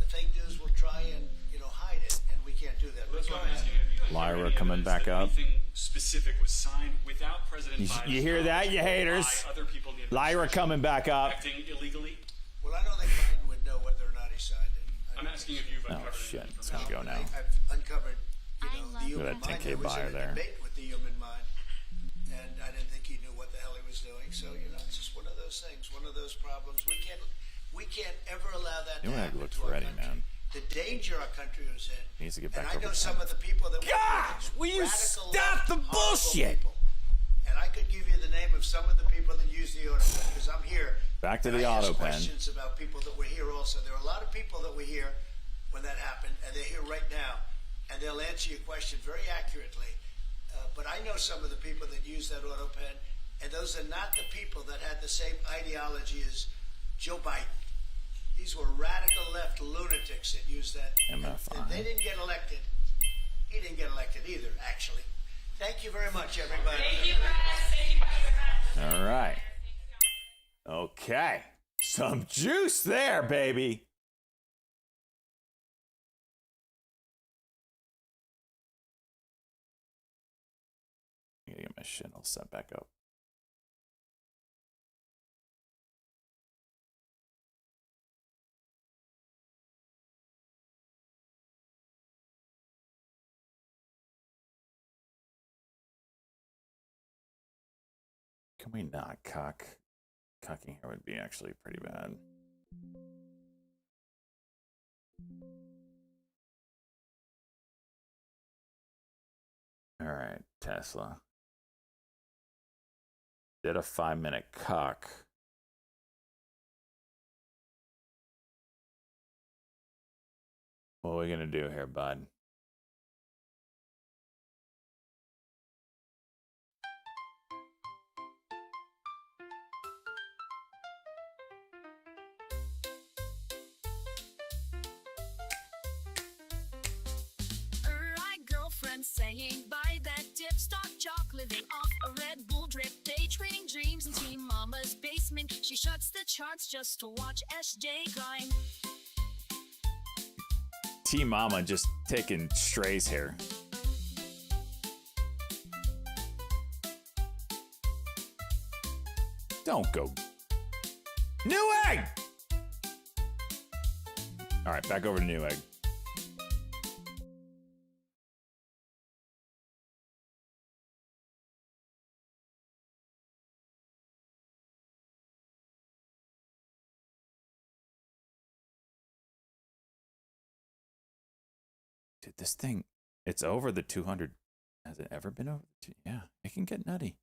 the fake news will try and hide it, and we can't do that. That's what I'm asking. Have you guys Lyra heard any coming evidence back that up. Anything specific was signed without President Biden. You hear that, you haters? Other people in the Lyra coming back up. acting illegally. Well, I don't think Biden would know whether or not he signed it. I'm asking if you've Oh, uncovered shit. any It's going to go now. I've uncovered, the love human Look at that mind. 10K There was buyer a there. debate with the human mind, and I didn't think he knew what the hell he was doing. So it's just one of those things, one of those problems. We can't ever allow that to Newegg happen looks to our ready, country. man. The danger our country was in. Needs to get And back I over know 10. some of the people that Gosh, will you radical stop the left, horrible bullshit? people. And I could give you the name of some of the people that use the autopen because I'm here. Back to and the I ask autopen. questions about people that were here also. There are a lot of people that were here when that happened, and they're here right now, and they'll answer your question very accurately. But I know some of the people that use that autopen, and those are not the people that had the same ideology as Joe Biden. These were radical left lunatics that used that. MFI. And they didn't get elected. He didn't get elected either, actually. Thank you very much, everybody. Thank you, Press. Thank you, Press. All right. Okay. Some juice there, baby. I gotta get my shit all set back up. Can we not cuck? Cucking here would be actually pretty bad. All right, Tesla. Did a 5-minute cuck. What are we gonna do here, bud? Right, girlfriend saying buy that dipstock jock living off a Red Bull drip, day trading dreams in Team Mama's basement. She shuts the charts just to watch SJ grind. T Mama just taking strays here. Don't go. Newegg! All right, back over to Newegg. Dude, this thing, it's over the 200. Has it ever been over? Yeah, it can get nutty.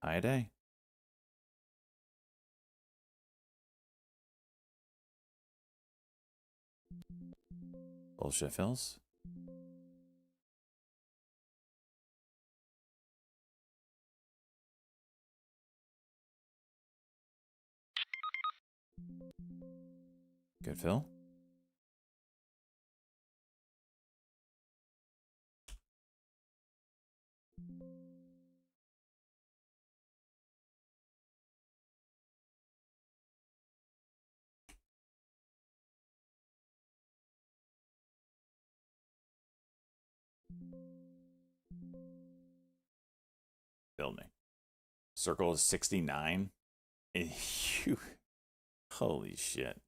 Hi day. Bullshit fills. Good, Phil. Build me. Circle is 69. Holy shit.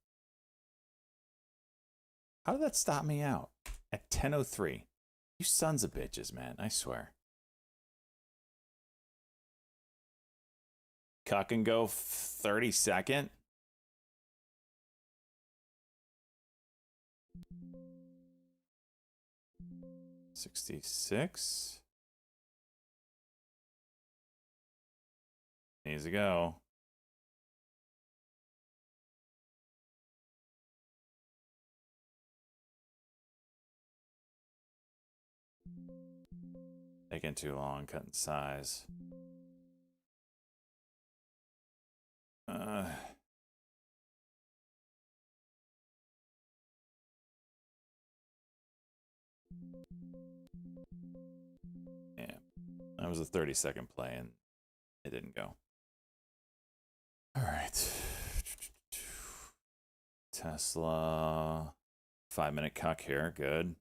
How did that stop me out? At 10:03. You sons of bitches, man. I swear. Cuck and go 32nd. $66. Needs to go. Taking too long, cutting size. Yeah, that was a 30-second play and it didn't go. All right. Tesla. 5-minute cuck here. Good.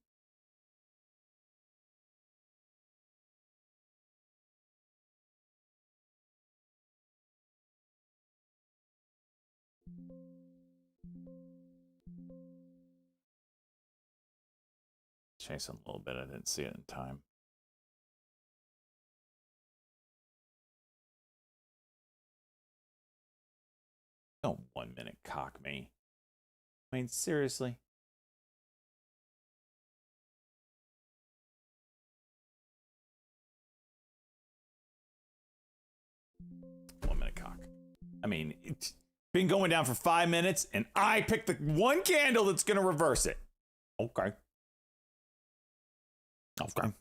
Chasing a little bit. I didn't see it in time. Don't 1-minute cock me. I mean, seriously. One-minute cock. I mean, it's been going down for 5 minutes, and I picked the one candle that's going to reverse it. Okay. Okay.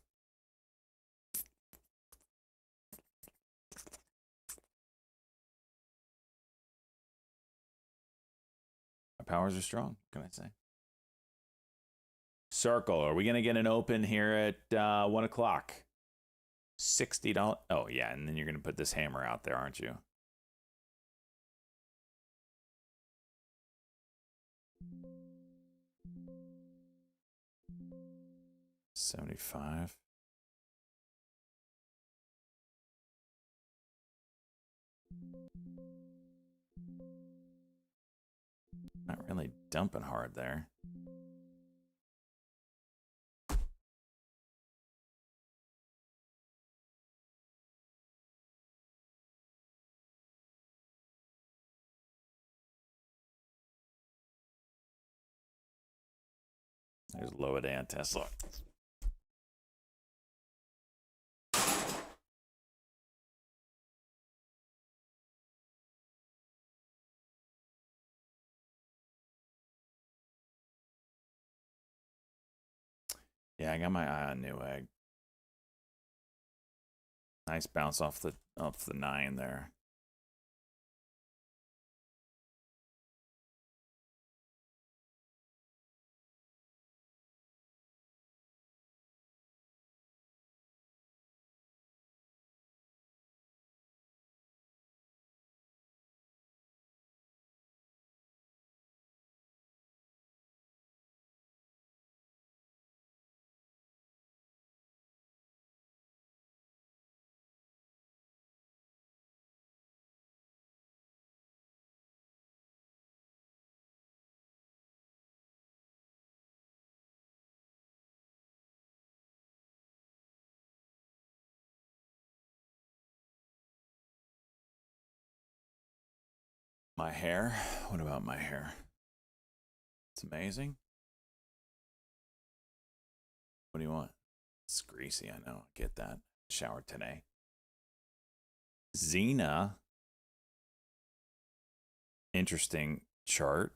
My powers are strong. What can I say? Circle. Are we going to get an open here at 1 o'clock? $60. Oh, yeah. And then you're going to put this hammer out there, aren't you? $75. Not really dumping hard there. There's Loa Dan Tesla. Yeah, I got my eye on Newegg. Nice bounce off the 9 there. My hair? What about my hair? It's amazing. What do you want? It's greasy, I know. Get that. Showered today. Xena. Interesting chart.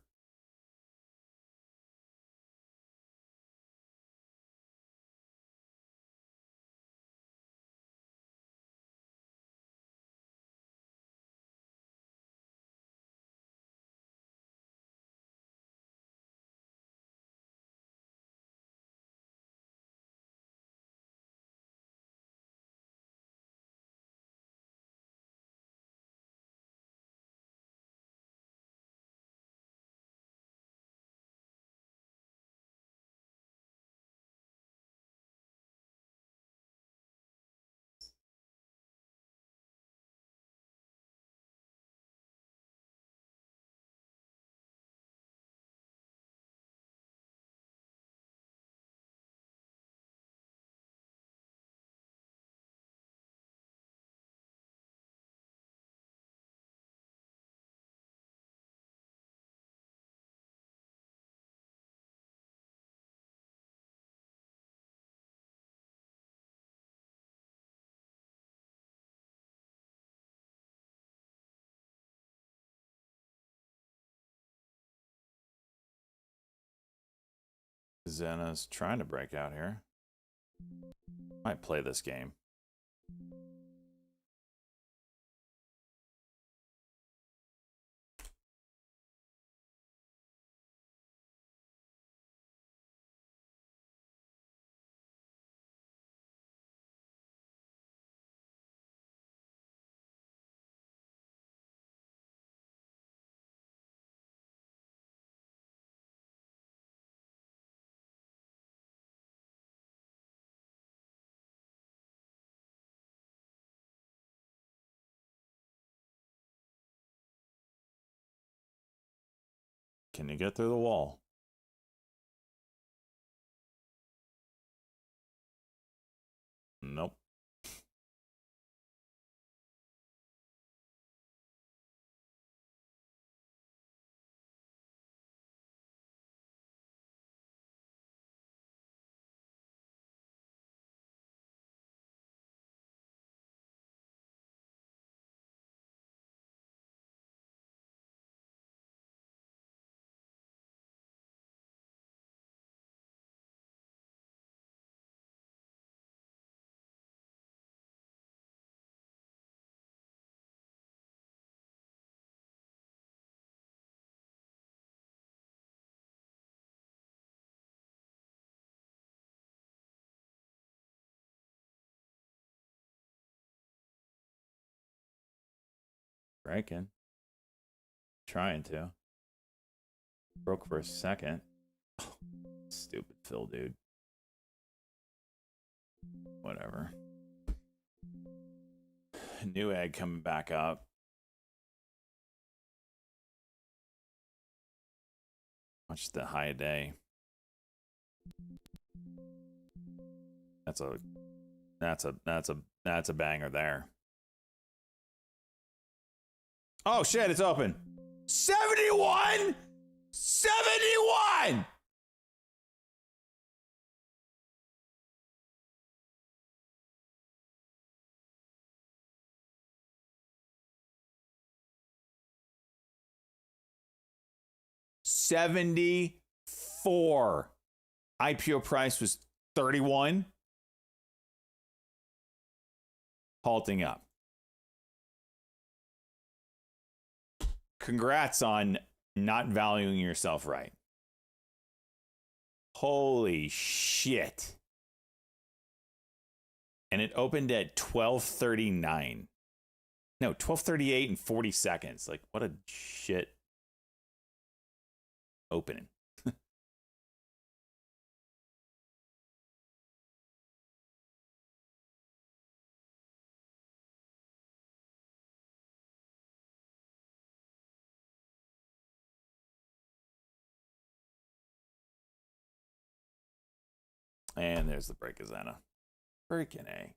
Zena's trying to break out here. Might play this game. Can you get through the wall? Nope. Breaking. Trying to. Broke for a second. Stupid Phil, dude. Whatever. New egg coming back up. Watch the high day. That's a banger there. Oh shit, it's open. 71! 71! $74. IPO price was 31. Halting up. Congrats on not valuing yourself right. Holy shit. And it opened at 12:39. No, 12:38 and 40 seconds. Like, what a shit opening. And there's the break of Zena. Freaking A.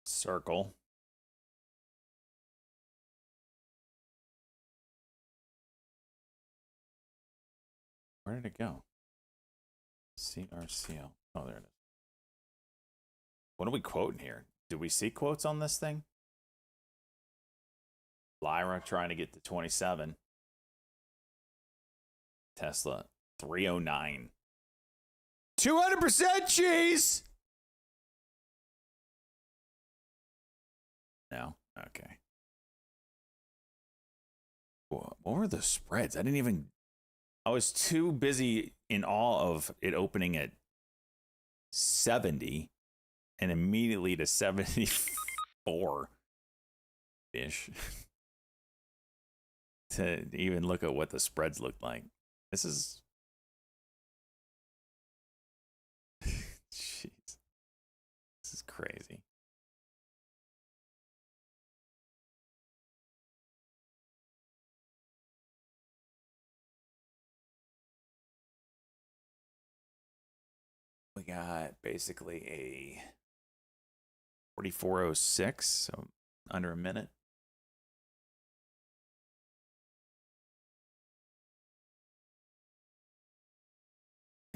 Circle. Where did it go? CRCL. Oh, there it is. What are we quoting here? Do we see quotes on this thing? Lyra trying to get to 27. Tesla 309. 200% cheese. No? Okay. What were the spreads? I was too busy in awe of it opening at 70 and immediately to 74 ish to even look at what the spreads looked like. This is jeez. This is crazy. We got basically a 4406, so under a minute.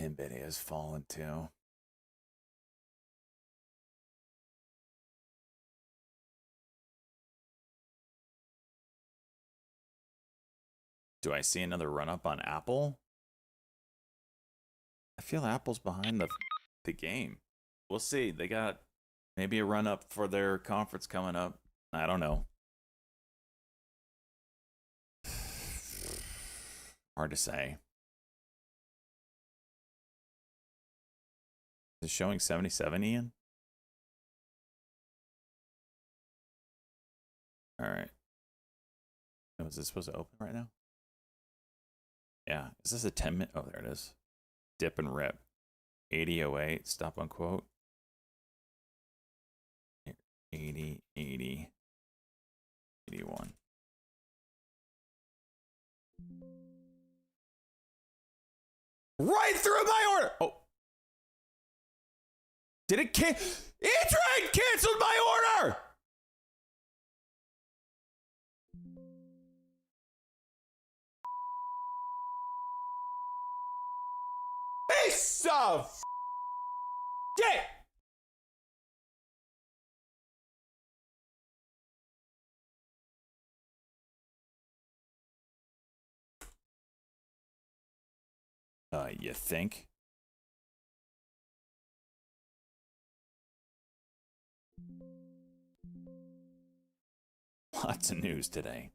NVIDIA has fallen too. Do I see another run up on Apple? I feel Apple's behind the game. We'll see. They got maybe a run up for their conference coming up. I don't know. Hard to say. Is it showing 77, Ian? All right. Was this supposed to open right now? Yeah. Is this a 10-minute? Oh, there it is. Dip and rip. 8008, stop unquote. 80, 80, 81. Right through my order! Oh. Did it E-Trade canceled my order! Piece of shit! You think? Lots of news today.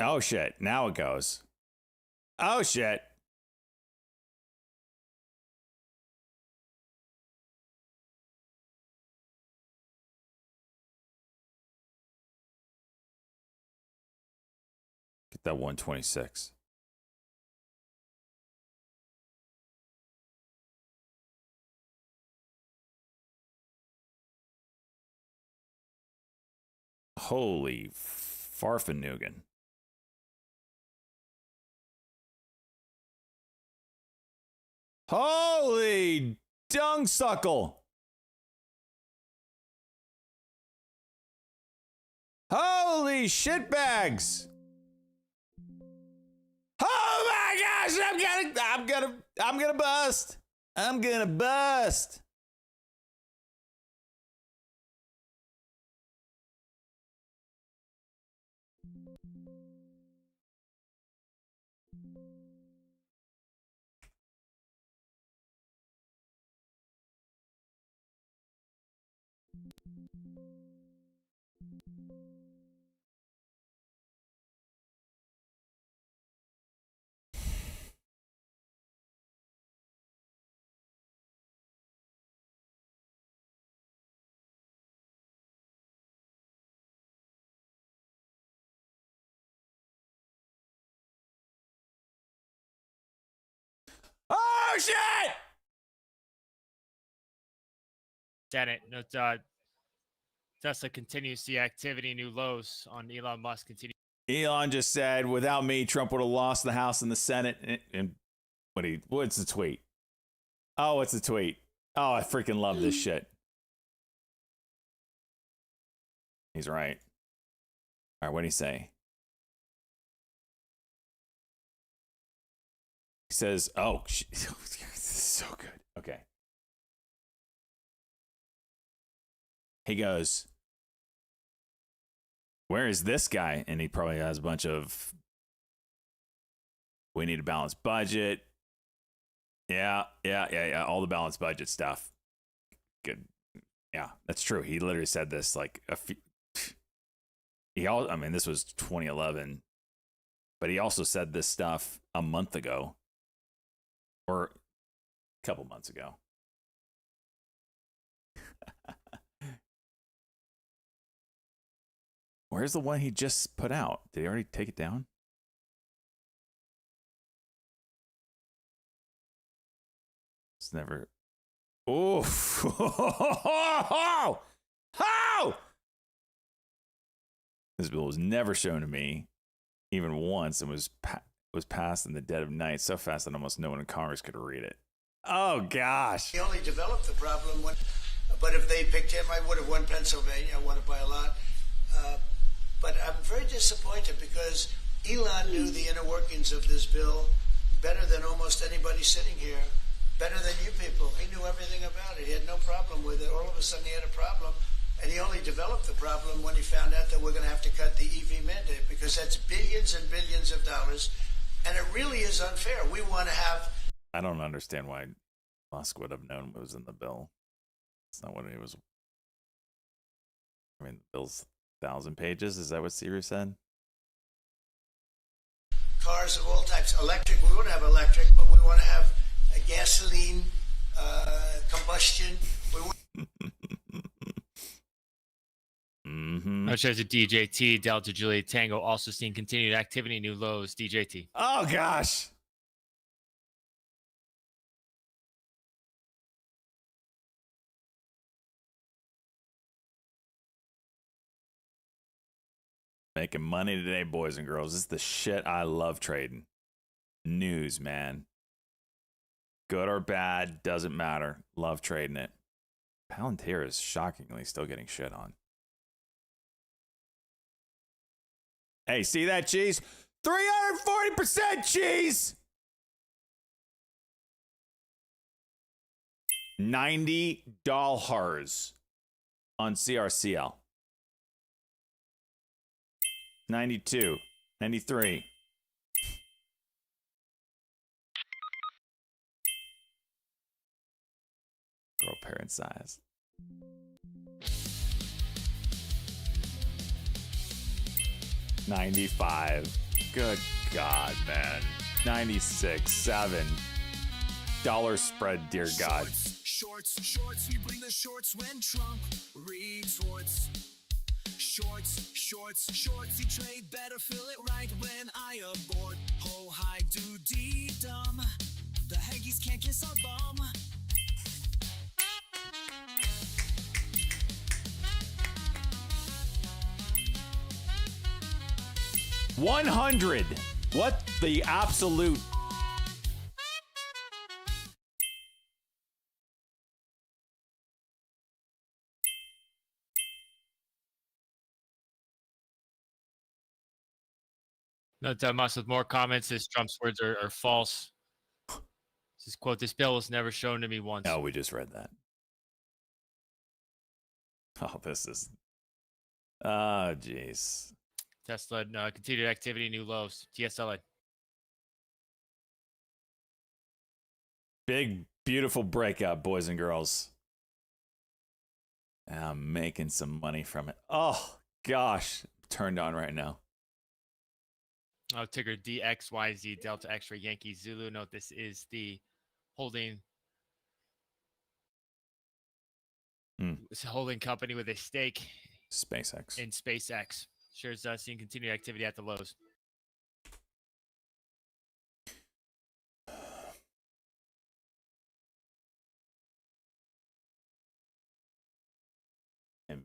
Oh shit, now it goes. Oh shit. Get that 126. Holy farfanugan. Holy dung suckle. Holy shitbags. Oh my gosh, I'm gonna bust. I'm gonna bust. shit! Senate. Note, Tesla continues the activity, new lows on Elon Musk. Continue. Elon just said, without me, Trump would have lost the House and the Senate. And what's the tweet? Oh, it's a tweet. Oh, I freaking love this shit. He's right. All right, what did he say? He says, oh, this is so good. Okay. He goes, where is this guy? And he probably has a bunch of, we need a balanced budget. Yeah. All the balanced budget stuff. Good. Yeah, that's true. He literally said this like a few, I mean, this was 2011, but he also said this stuff a month ago or a couple months ago. Where's the one he just put out? Did he already take it down? It's never. Oh! How? This bill was never shown to me, even once, and was passed in the dead of night so fast that almost no one in Congress could read it. Oh gosh! He only developed the problem when. But if they picked him, I would have won Pennsylvania. I won it by a lot. But I'm very disappointed because Elon knew the inner workings of this bill better than almost anybody sitting here, better than you people. He knew everything about it. He had no problem with it. All of a sudden he had a problem, and he only developed the problem when he found out that we're going to have to cut the EV mandate because that's billions and billions of dollars, and it really is unfair. We want to have... I don't understand why Musk would have known what was in the bill. It's not what it was. I mean, the bill's 1,000 pages. Is that what Siri said? Cars of all types. Electric, we want to have electric, but we want to have a gasoline, combustion. We want... Now shows a DJT, Delta Juliet Tango, also seeing continued activity, new lows, DJT. Oh, gosh. Making money today, boys and girls. This is the shit I love trading. News, man. Good or bad, doesn't matter. Love trading it. Palantir is shockingly still getting shit on. Hey, see that cheese? 340% cheese! $90 on CRCL. 92, 93. Grow parent size. 95. Good God, man. 96, 7. Dollar spread, dear God. Shorts, you bring the shorts when Trump retorts. Shorts, you trade better, feel it right when I abort. Ho, hi, do, dumb. The Haggies can't kiss our bum. $100. What the absolute... No, Musk with more comments. This Trump's words are false. This quote: "This bill was never shown to me once." Oh, we just read that. Oh, this is... Oh, jeez. Tesla continued activity, new lows. TSLA. Big, beautiful breakout, boys and girls. I'm making some money from it. Oh, gosh. Turned on right now. Oh, ticker DXYZ Delta X-ray Yankee Zulu. Note this is the holding it's a holding company with a stake SpaceX in SpaceX. Shares seeing continued activity at the lows.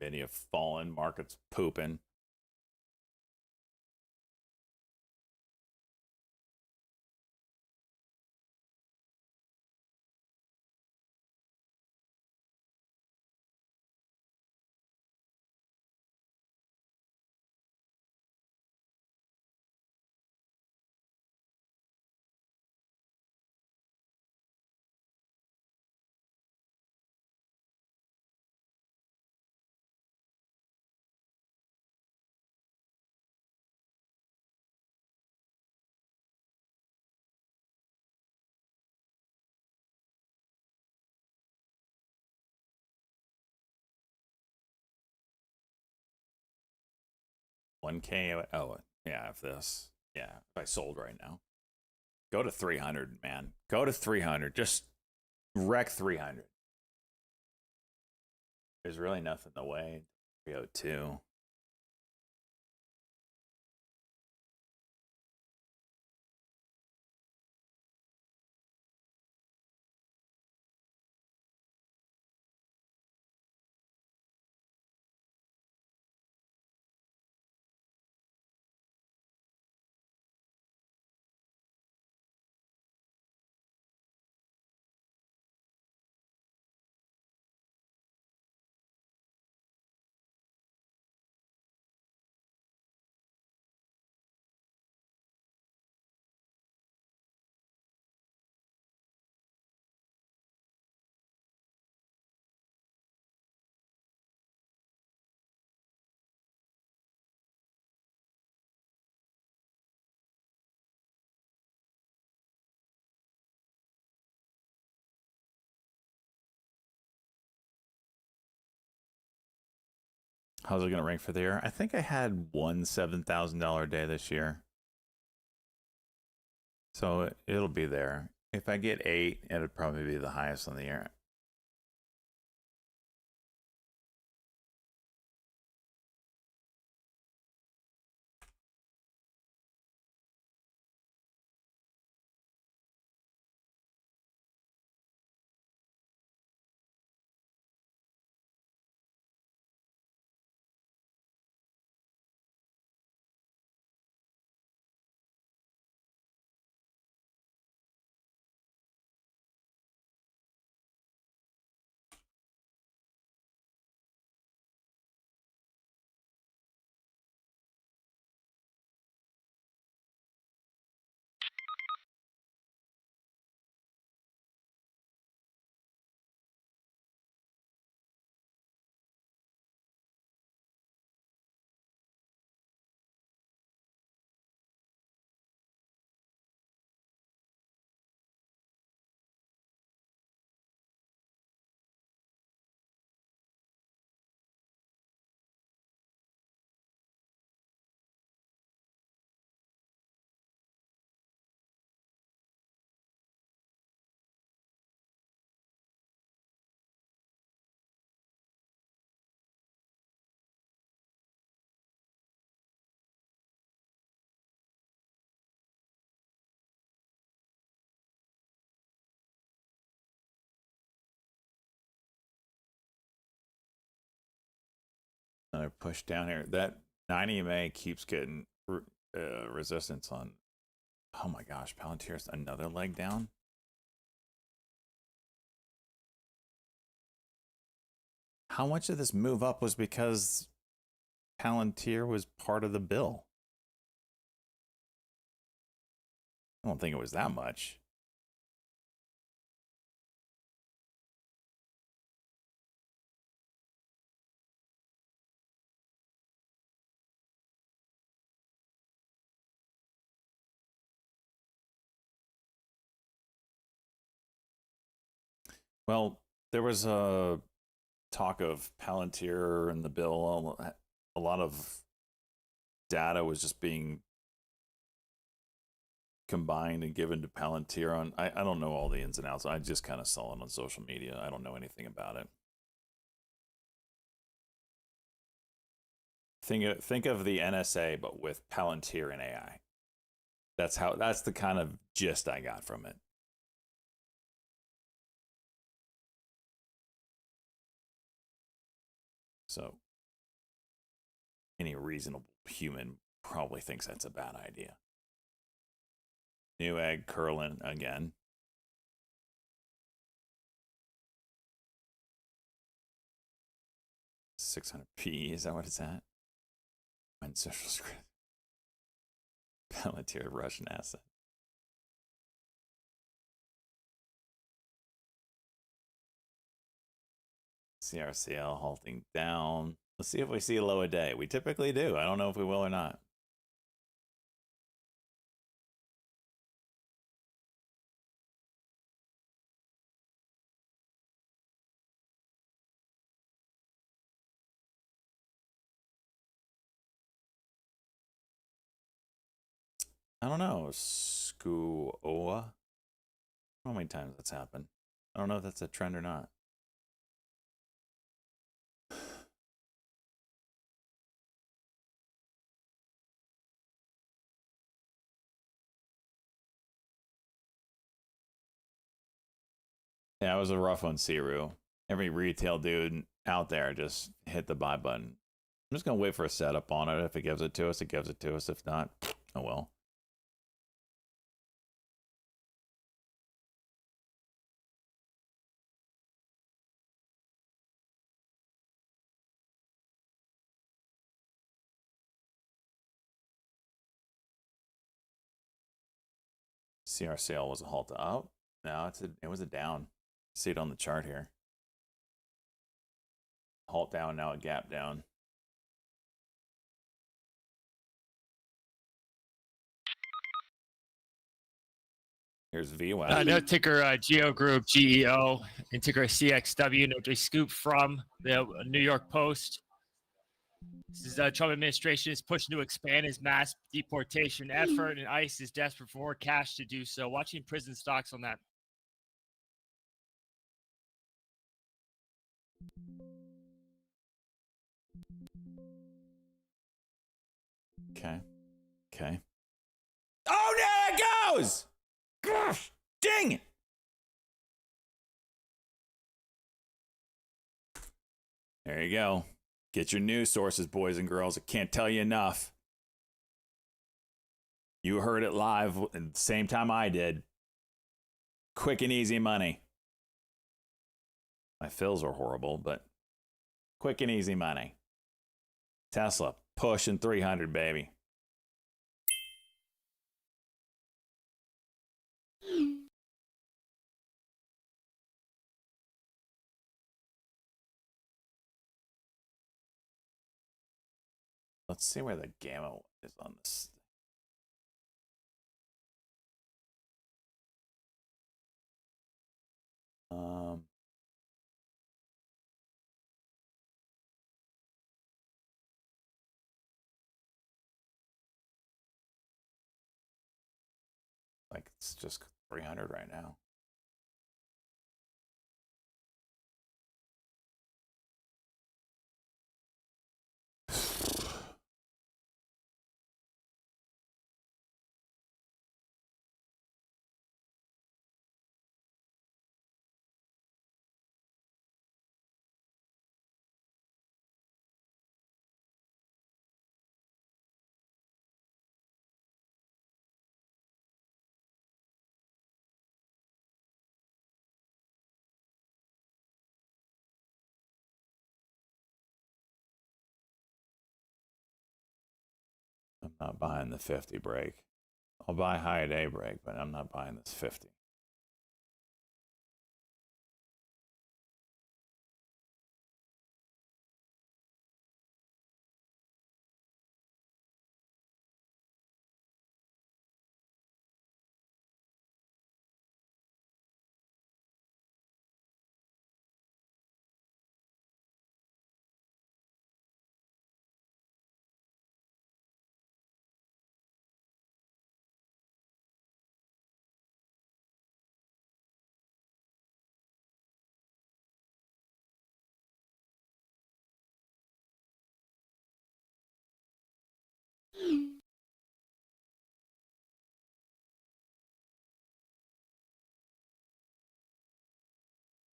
Nvidia fallen, market's pooping. $1K. Oh, yeah. If this, yeah, if I sold right now, go to 300, man. Go to 300. Just wreck 300. There's really nothing in the way. 302. How's it going to rank for the year? I think I had one $7,000 day this year. So it'll be there. If I get 8, it'll probably be the highest on the year. Another push down here. That 9 EMA keeps getting resistance on. Oh my gosh, Palantir's another leg down. How much of this move up was because Palantir was part of the bill? I don't think it was that much. Well, there was a talk of Palantir and the bill. A lot of data was just being combined and given to Palantir on. I don't know all the ins and outs. I just kind of saw it on social media. I don't know anything about it. Think of the NSA, but with Palantir and AI. That's the kind of gist I got from it. So any reasonable human probably thinks that's a bad idea. Newegg curling again. $600p, is that what it's at? When social script. Palantir Russian asset. CRCL halting down. Let's see if we see a low a day. We typically do. I don't know if we will or not. I don't know. Skuoa. I don't know how many times that's happened. I don't know if that's a trend or not. Yeah, it was a rough one, Siru. Every retail dude out there just hit the buy button. I'm just going to wait for a setup on it. If it gives it to us, it gives it to us. If not, oh well. CR sale was a halt up. No, it was a down. See it on the chart here. Halt down, now a gap down. Here's VWAP. No ticker Geo Group, GEO, and ticker CXW. No scoop from the New York Post. This is Trump administration is pushing to expand his mass deportation effort, and ICE is desperate for more cash to do so. Watching prison stocks on that. Okay. Okay. Oh, there it goes! Gosh, dang it! There you go. Get your news sources, boys and girls. I can't tell you enough. You heard it live at the same time I did. Quick and easy money. My fills are horrible, but quick and easy money. Tesla pushing 300, baby. Let's see where the gamma is on this. Like it's just 300 right now. I'm not buying the 50 break. I'll buy high day break, but I'm not buying this 50.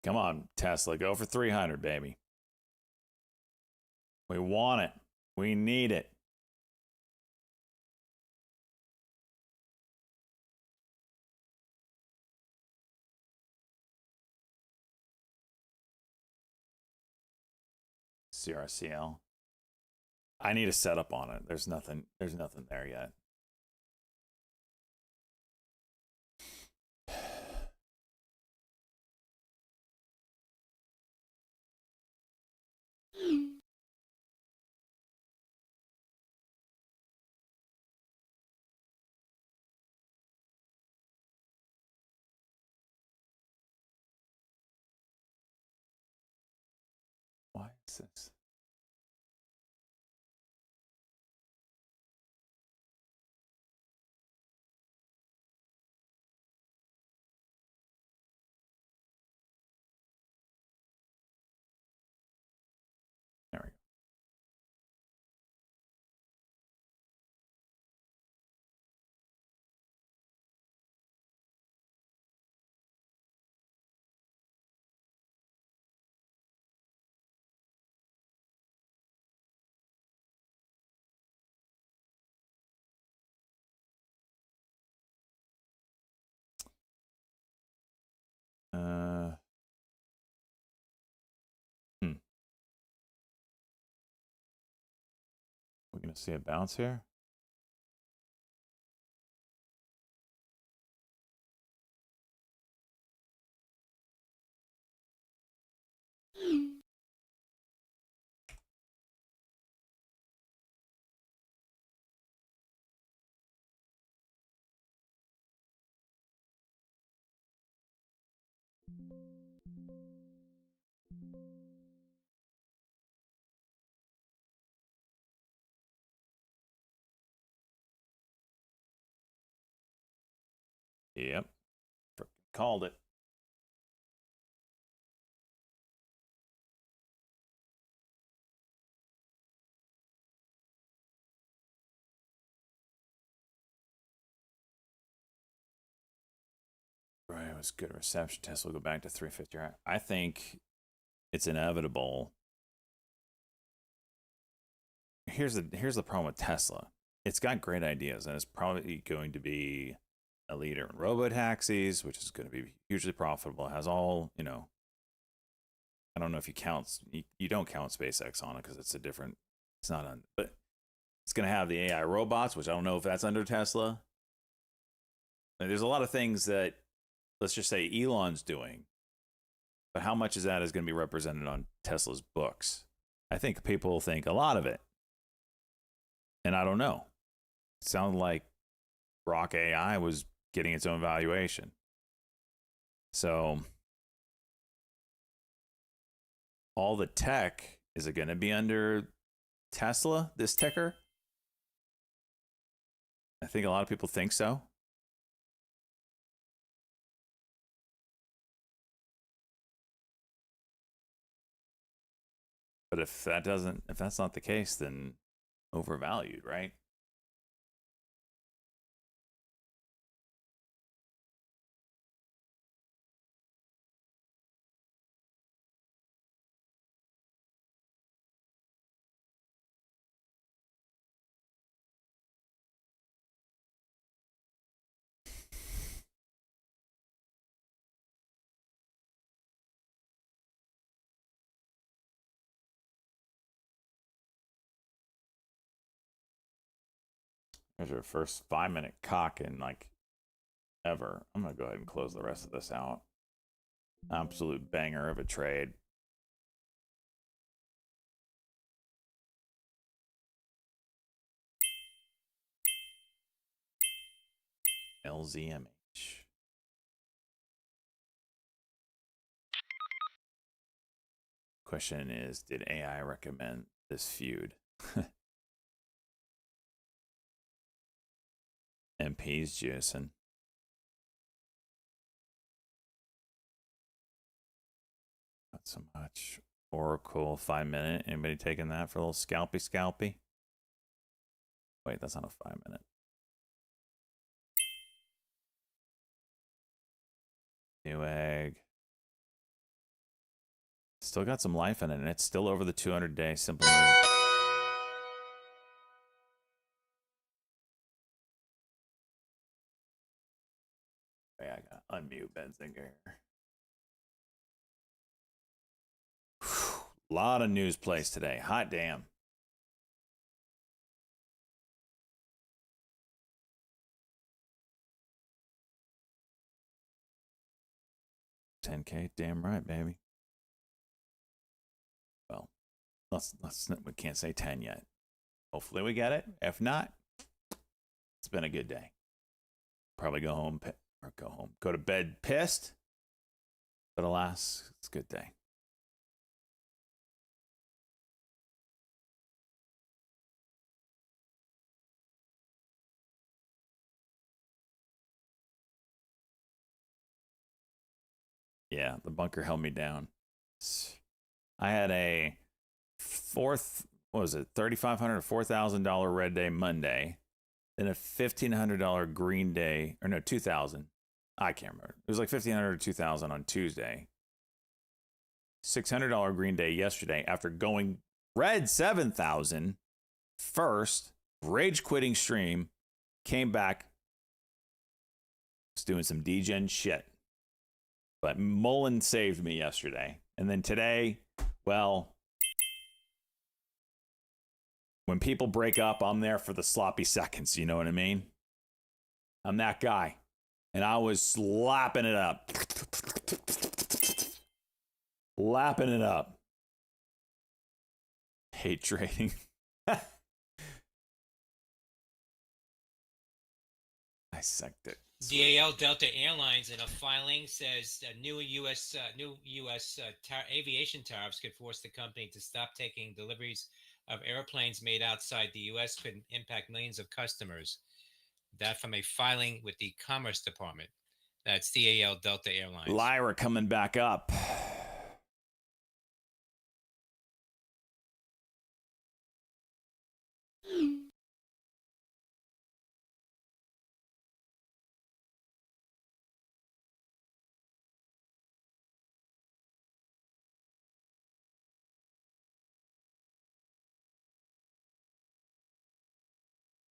Come on, Tesla, go for 300, baby. We want it. We need it. CRCL. I need a setup on it. There's nothing there yet. Why is this? There we go. We're gonna see a bounce here. Yep. Frickin' called it. Right, it was good reception. Tesla will go back to 350. I think it's inevitable. Here's the problem with Tesla. It's got great ideas, and it's probably going to be a leader in robo-taxis, which is going to be hugely profitable. It has all, you know, I don't know if you count, you don't count SpaceX on it because it's a different, it's not on, but it's going to have the AI robots, which I don't know if that's under Tesla. And there's a lot of things that, let's just say Elon's doing, but how much of that is going to be represented on Tesla's books? I think people think a lot of it. And I don't know. It sounded like Grok AI was getting its own valuation. So all the tech, is it going to be under Tesla, this ticker? I think a lot of people think so. But if that's not the case, then overvalued, right? There's your first 5-minute cock in like ever. I'm gonna go ahead and close the rest of this out. Absolute banger of a trade. LZMH. Question is, did AI recommend this feud? MP's Jason. Not so much. Oracle 5-minute. Anybody taking that for a little scalpy? Wait, that's not a 5-minute. Newegg. Still got some life in it, and it's still over the 200-day simple move. unmute Benzinger. A lot of news plays today. Hot damn. $10K, damn right, baby. Well, we can't say 10 yet. Hopefully we get it. If not, it's been a good day. Probably go to bed pissed. But alas, it's a good day. Yeah, the bunker held me down. I had a $3,500 or $4,000 red day Monday, then a $1,500 green day, or no, $2,000. I can't remember. It was like $1,500 or $2,000 on Tuesday. $600 green day yesterday after going red 7,000 first, rage quitting stream, came back, was doing some degen shit. But Mullen saved me yesterday. And then today, well, when people break up, I'm there for the sloppy seconds. You know what I mean? I'm that guy. And I was slapping it up. Lapping it up. Hate trading. I sucked it. DAL Delta Airlines in a filing says new U.S. Aviation tariffs could force the company to stop taking deliveries of airplanes made outside the U.S. could impact millions of customers. That from a filing with the Commerce Department. That's DAL Delta Airlines. Lyra coming back up.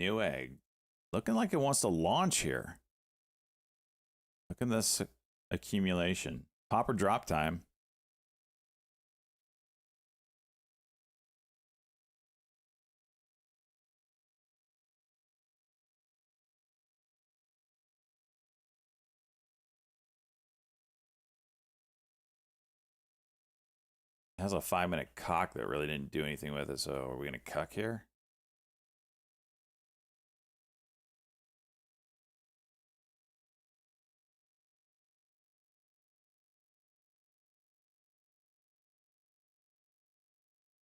Newegg. Looking like it wants to launch here. Look at this accumulation. Pop or drop time. It has a 5-minute cock that really didn't do anything with it, so are we going to cuck here?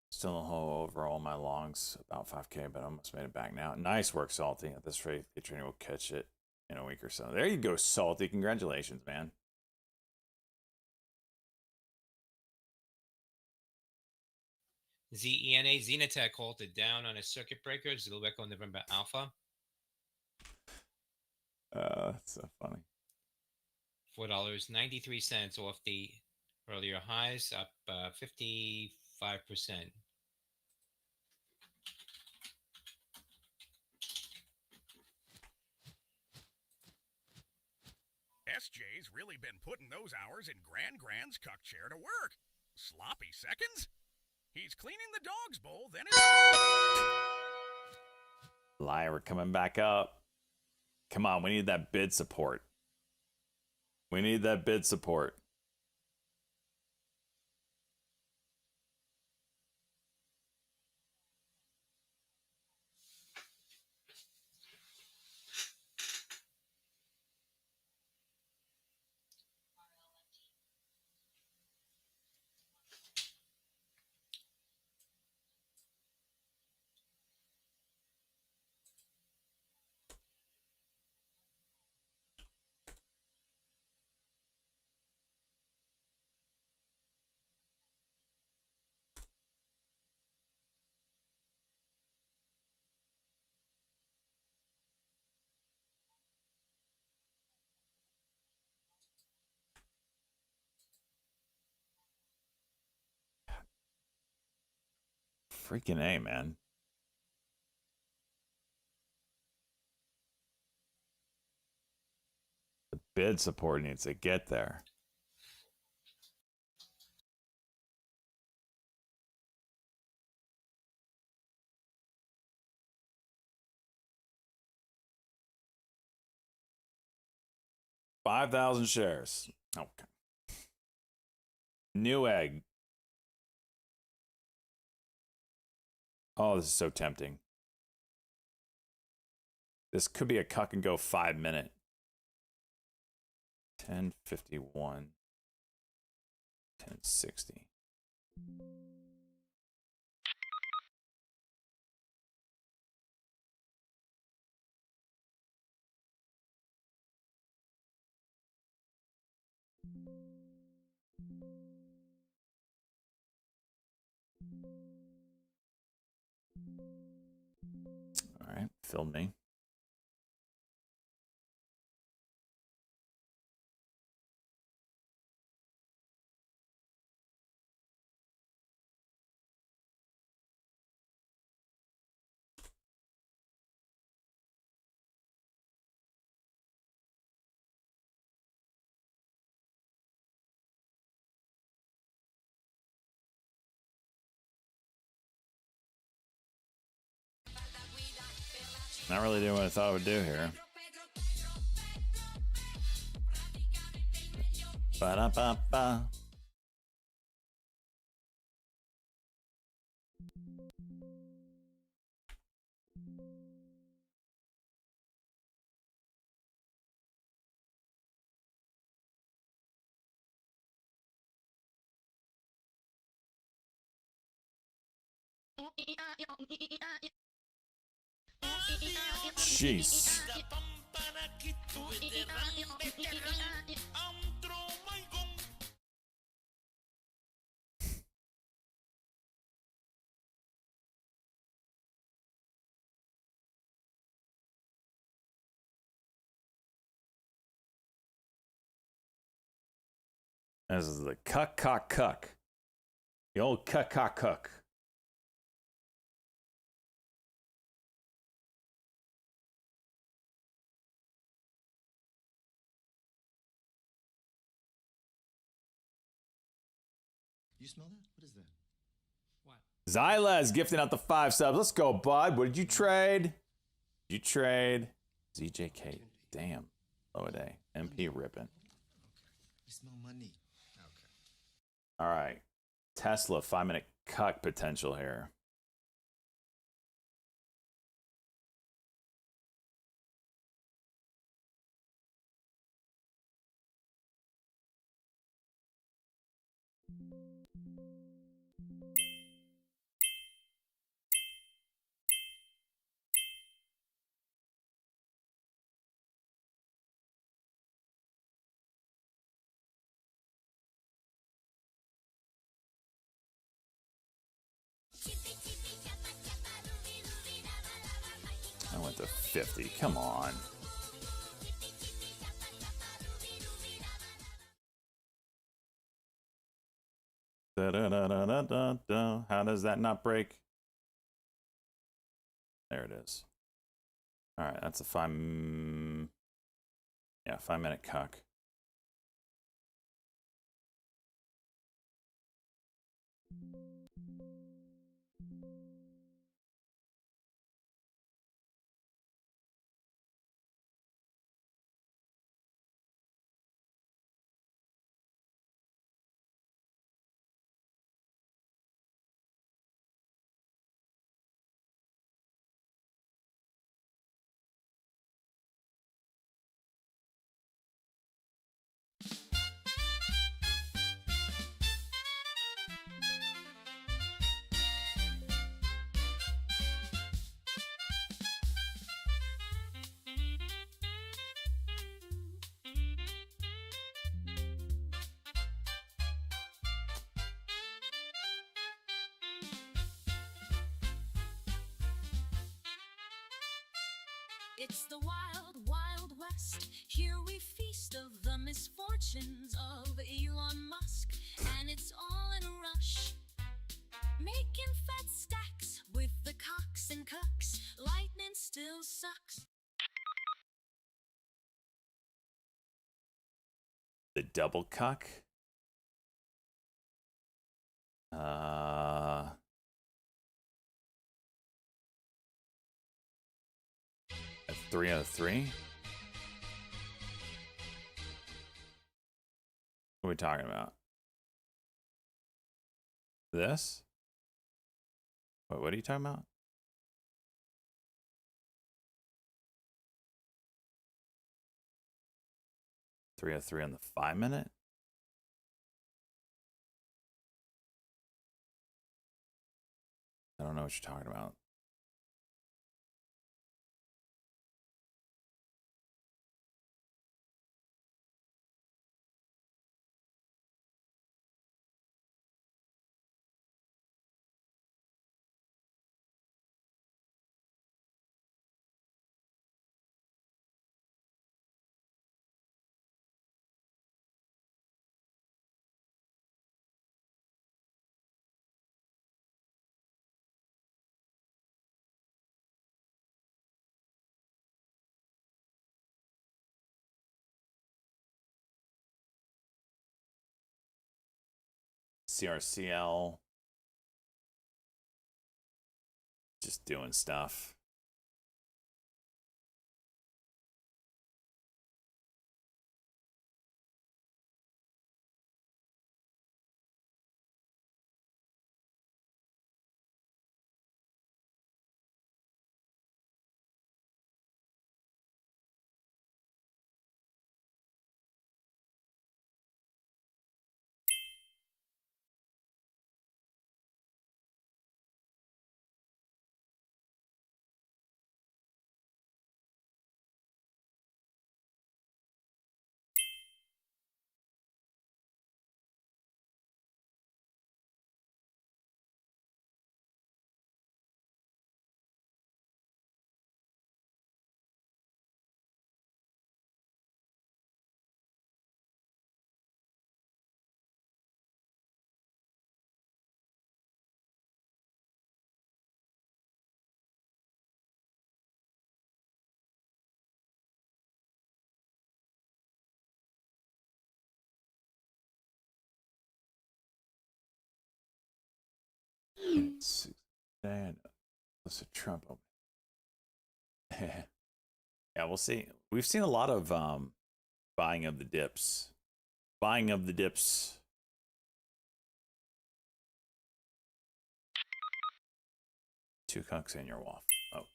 Still a hole over all my longs, about 5K, but I almost made it back now. Nice work, Salty. At this rate, the trainer will catch it in a week or so. There you go, Salty. Congratulations, man. ZENA Xenotech halted down on a circuit breaker. Zilweco November Alpha. That's so funny. $4.93 off the earlier highs, up 55%. SJ's really been putting those hours in Grand's cuck chair to work. Sloppy seconds? He's cleaning the dog's bowl, then it's... Lyra coming back up. Come on, we need that bid support. We need that bid support. Freaking A, man. The bid support needs to get there. $5,000 shares. Okay. Newegg. Oh, this is so tempting. This could be a cuck and go 5 minute. 10:51. 10:60. All right, film me. Not really doing what I thought I would do here. Ba-da-ba-ba. Jeez. This is the cuck. The old cuck. You smell that? What is that? What? Xylez gifting out the 5 subs. Let's go, bud. What did you trade? Did you trade? ZJK. Damn. Low a day. MP ripping. You smell money. Okay. All right. Tesla 5 minute cuck potential here. I went to 50. Come on. Da-da-da-da-da-da. How does that not break? There it is. All right, that's a 5 minute cuck. It's the wild, wild west. Here we feast of the misfortunes of Elon Musk. And it's all in a rush. Making fat stacks with the cocks and cucks. Lightning still sucks. the double cuck. At 3 out of 3. What are we talking about? This? What are you talking about? Three out of 3 on the 5-minute? I don't know what you're talking about. CRCL. Just doing stuff. That's a Trump opening. Yeah, we'll see. We've seen a lot of buying of the dips. Buying of the dips. Two cucks in your waffle. Oh.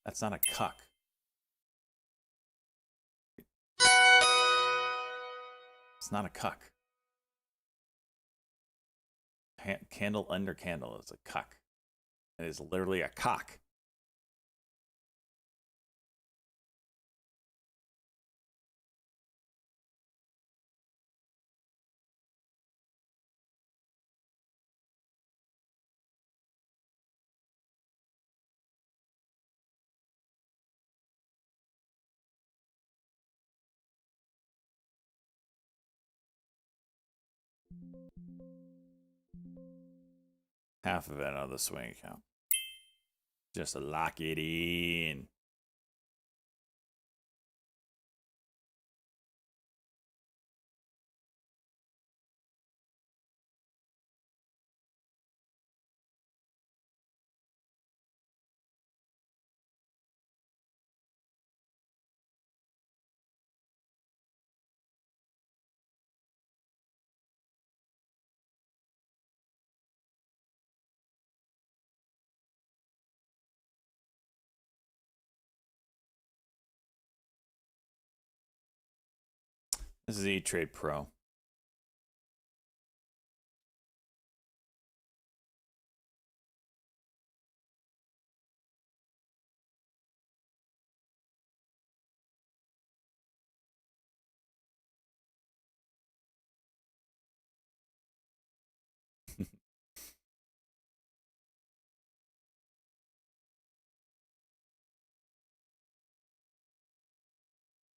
That's not a cuck. It's not a cuck. Candle under candle is a cuck. It is literally a cock. Half of it out of the swing account. Just lock it in. This is E-Trade Pro.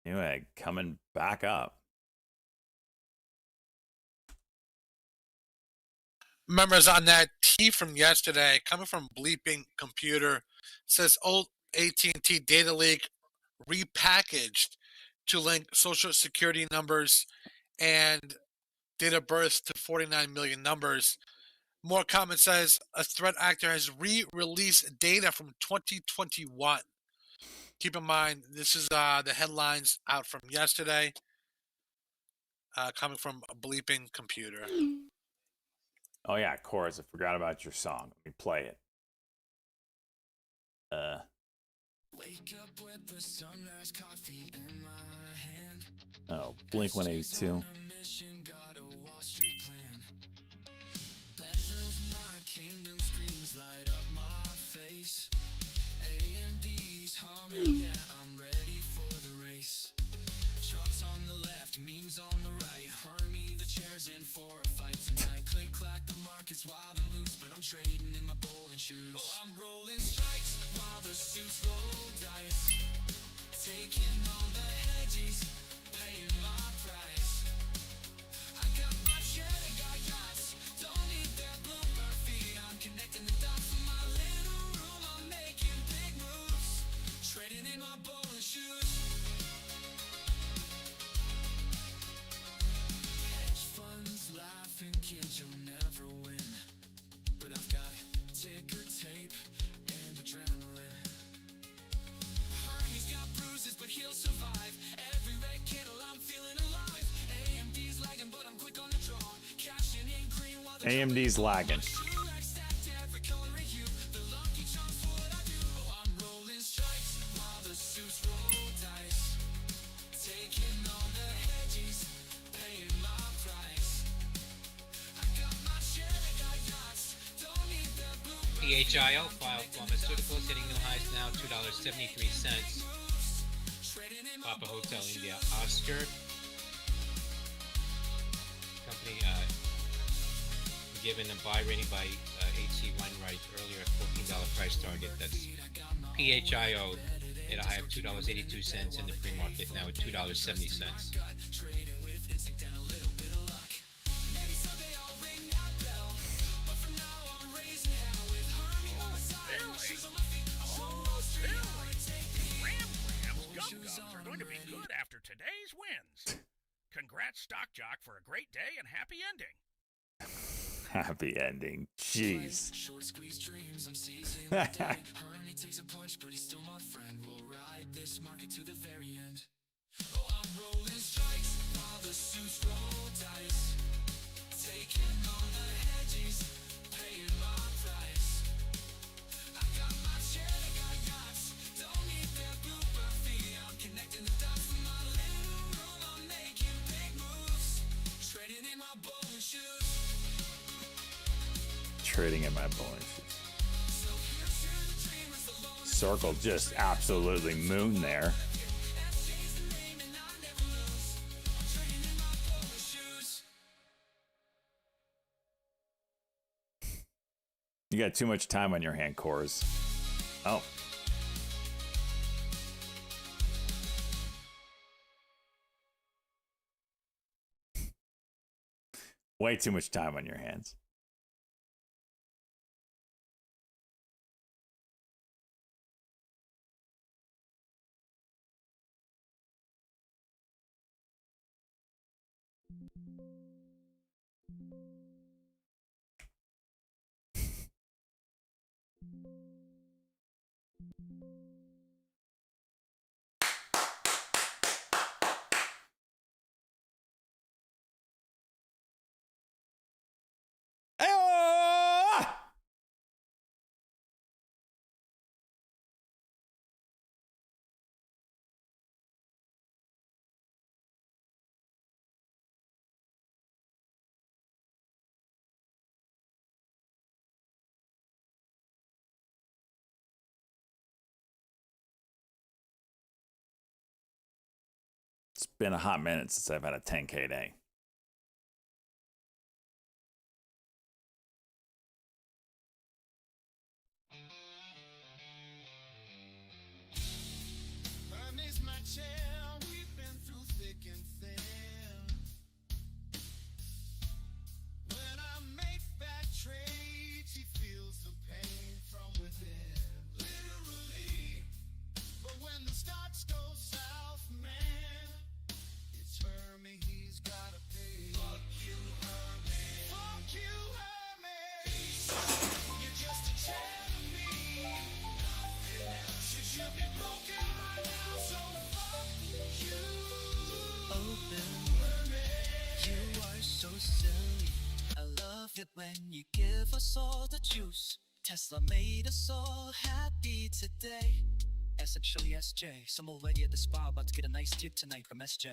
Newegg coming back up. Members on that T from yesterday, coming from Bleeping Computer, says old AT&T data leak repackaged. to link social security numbers and date of birth to 49 million numbers. More Comment says a threat actor has re-released data from 2021. Keep in mind, this is the headlines out from yesterday, coming from a bleeping computer. Oh yeah, Chorus, I forgot about your song. Let me play it. Oh, Blink 182. I'm ready for the race. Trucks on the left, memes on the right. Harmony, the chairs in for a fight tonight. Click clack, the market's wild and loose, but I'm trading in my bowling shoes. Oh, I'm rolling strikes while the suits roll dice. Taking on the hedges, paying my price. I got my cheddar, got yachts. Don't need that Bloomberg fee. I'm connecting the dots in my little room. I'm making big moves. Trading in my bowling shoes. Hedge funds laughing, kids, you'll never win. But I've got ticker tape and adrenaline. Hermie's got bruises, but he'll survive. Every red candle, I'm feeling alive. AMD's lagging, but I'm quick on the draw. Cashing in green while the AMD's lagging. PHIO, Filed Pharmaceuticals, hitting new highs now, $2.73. Papa Hotel India Oscar. Company given a buy rating by H.C. Wainwright earlier at $14 price target. That's PHIO at a high of $2.82 in the pre-market, now at $2.70. Are going to be good after today's wins. Congrats, Stock Jock, for a great day and happy ending. Happy ending. Jeez. Short squeeze dreams, I'm seizing the day. Harmony takes a punch, but he's still my friend. We'll ride this market to the very end. Oh, I'm rolling strikes while the suits roll dice. Taking on the hedges, paying my price. I got my cheddar, got yachts. Don't need that Bloomberg fee. I'm connecting the dots in my little room. I'm making big moves. Trading in my bowling shoes. Trading in my bowling shoes. Circle just absolutely moon there. You got too much time on your hand, Cores. Oh. Way too much time on your hands. It's been a hot minute since I've had a 10K day. Hermes my chair, we've been through thick and thin. When I make bad trades, he feels the pain from within. Literally. But when the stocks go south, man, it when you give us all the juice. Tesla made us all happy today. Essentially SJ. Some old lady at the spa about to get a nice tip tonight from SJ.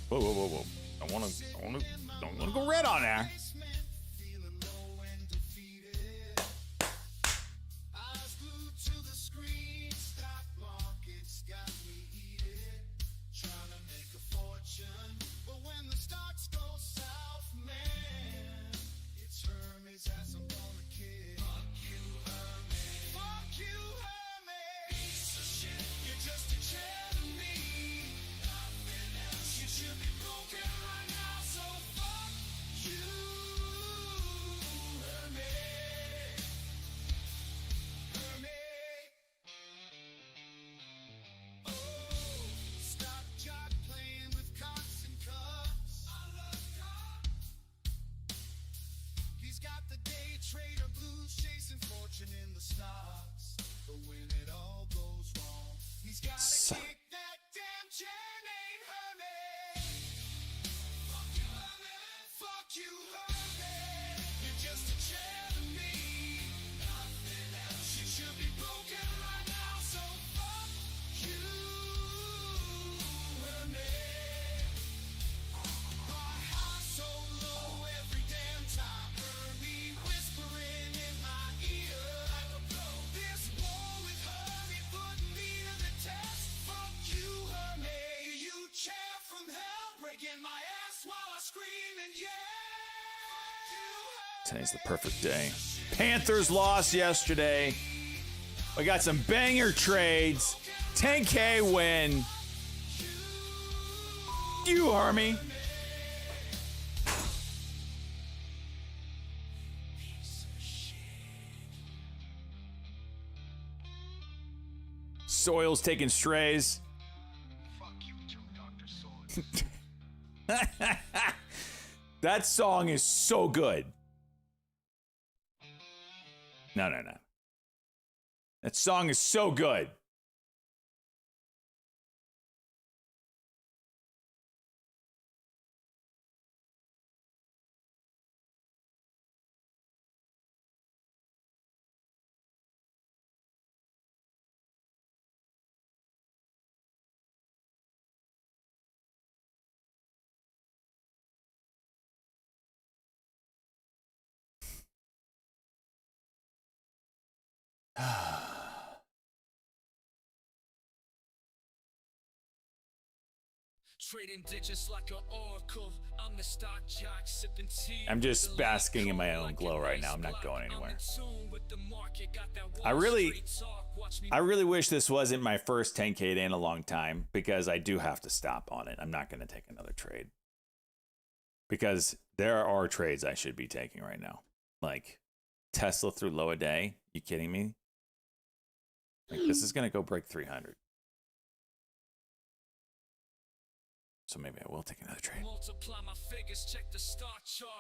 Whoa, whoa, whoa, whoa! Don't wanna go red on there. Today's the perfect day. Panthers lost yesterday. We got some banger trades. 10K win. You, Army. Soil's taking strays. That song is so good. No. That song is so good. Trading digits like an oracle. I'm the stock jock sipping tea. I'm just basking in my own glow right now. I'm not going anywhere. I really wish this wasn't my first 10K day in a long time, because I do have to stop on it. I'm not going to take another trade, because there are trades I should be taking right now. Like Tesla through low a day. You kidding me? Like, this is going to go break 300. So maybe I will take another trade. Multiply my figures, check the star chart.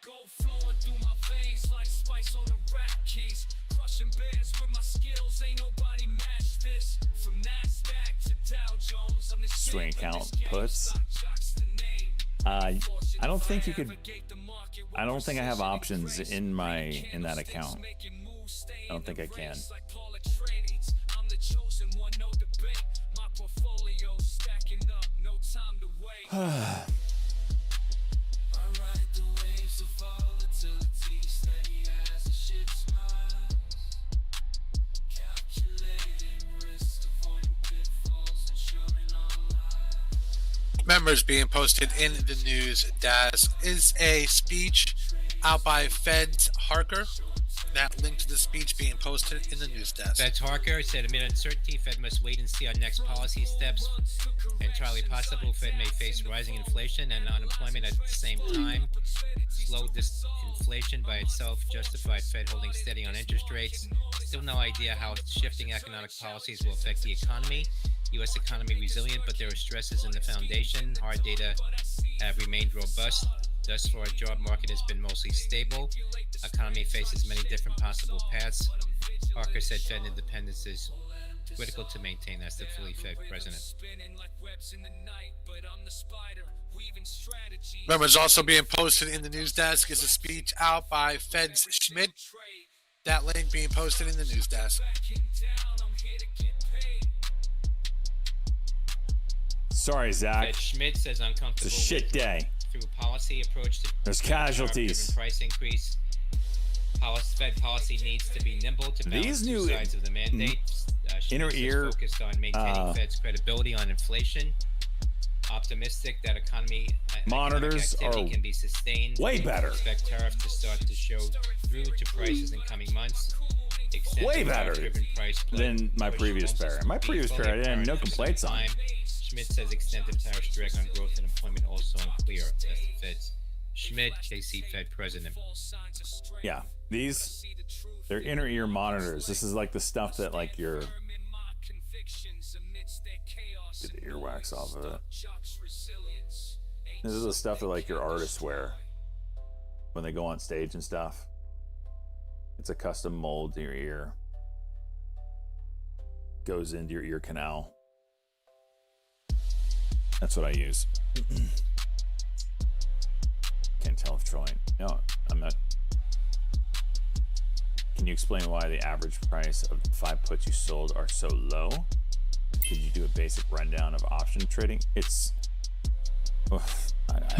Gold flowing through my veins like spice on the rap keys. Crushing bears with my skills, ain't nobody match this. From NASDAQ to Dow Jones, I'm the Swing account puts. I don't think you could. I don't think I have options in that account. I don't think I can. I'm the chosen one, no debate. My portfolio stacking up, no time to wait. I ride the waves of volatility, steady as the ship smiles. Calculating risk, avoiding pitfalls, ensuring our lives. Members being posted in the news. Daz is a speech out by Feds Harker. That link to the speech being posted in the news desk. Feds Harker said amid uncertainty, Fed must wait and see on next policy steps. Entirely possible Fed may face rising inflation and unemployment at the same time. Slow inflation by itself justified Fed holding steady on interest rates. Still no idea how shifting economic policies will affect the economy. U.S. economy resilient, but there are stresses in the foundation. Hard data have remained robust. Thus far, job market has been mostly stable. Economy faces many different possible paths. Parker said Fed independence is critical to maintain. That's the fully Fed president. Remember, it's also being posted in the news desk is a speech out by Fed's Schmidt. That link being posted in the news desk. Sorry, Zach. Fed Schmidt says uncomfortable. It's a shit day. Through policy approach to There's casualties. Price increase. Fed policy needs to be nimble to balance These two new sides of the mandate. inner Schmidt ear is focused on maintaining Fed's credibility on inflation. Optimistic that economic monitors activity are can be sustained. way better. Expect tariffs to start to show through to prices in coming months. Way better Price than my previous pair. My previous pair, I didn't have no complaints on. Schmidt says extensive tariffs drag on growth and employment also unclear. That's the Fed's Schmidt, KC Fed president. Yeah, they're inner ear monitors. This is like the stuff that like your get the earwax off of it. This is the stuff that like your artists wear when they go on stage and stuff. It's a custom mold to your ear. Goes into your ear canal. That's what I use. Can't tell if trolling. No, I'm not. Can you explain why the average price of the 5 puts you sold are so low? Could you do a basic rundown of option trading? It's.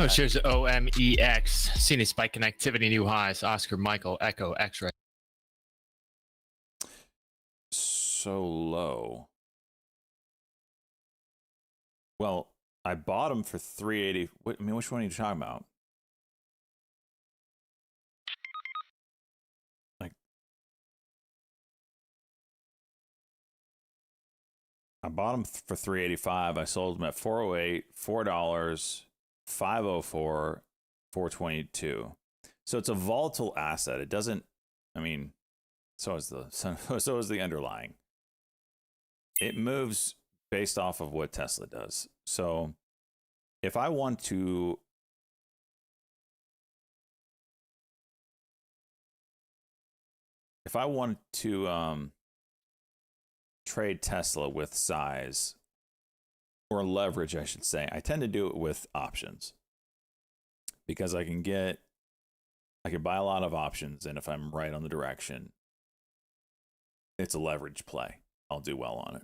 Shares OMEX. Seen a spike in activity, new highs. Oscar, Michael, Echo, X-ray. So low. Well, I bought them for 380. I mean, which one are you talking about? Like, I bought them for 385. I sold them at 408, $4, 504, 422. So it's a volatile asset. It doesn't. I mean, so is the underlying. It moves based off of what Tesla does. So if I want to trade Tesla with size or leverage, I should say, I tend to do it with options because I can buy a lot of options, and if I'm right on the direction, it's a leverage play. I'll do well on it.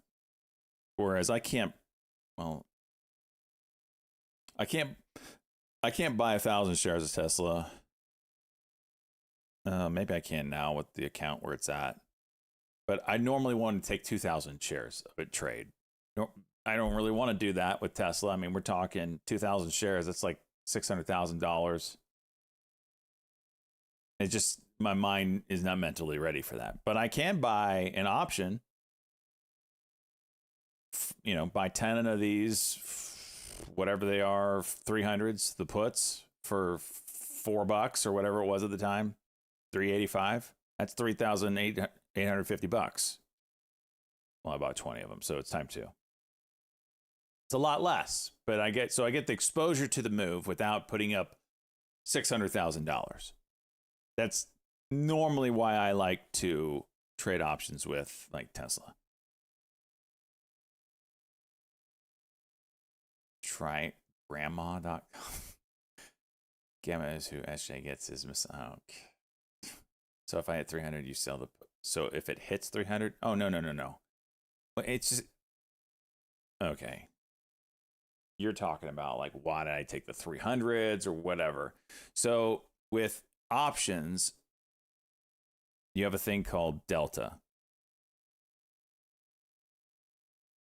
Whereas I can't buy 1,000 shares of Tesla. Maybe I can now with the account where it's at. But I normally want to take 2,000 shares of a trade. I don't really want to do that with Tesla. I mean, we're talking 2,000 shares. That's like $600,000. It just, my mind is not mentally ready for that. But I can buy an option. You know, buy 10 of these, whatever they are, 300s, the puts for $4 or whatever it was at the time, $385. That's $3,850. Well, I bought 20 of them, so it's time to. It's a lot less, but I get the exposure to the move without putting up $600,000. That's normally why I like to trade options with like Tesla. Try grandma.com. Gamma is who SJ gets his okay. So if I hit 300, you sell the. So if it hits 300, oh no. It's just okay. You're talking about like why did I take the 300s or whatever. So with options, you have a thing called Delta.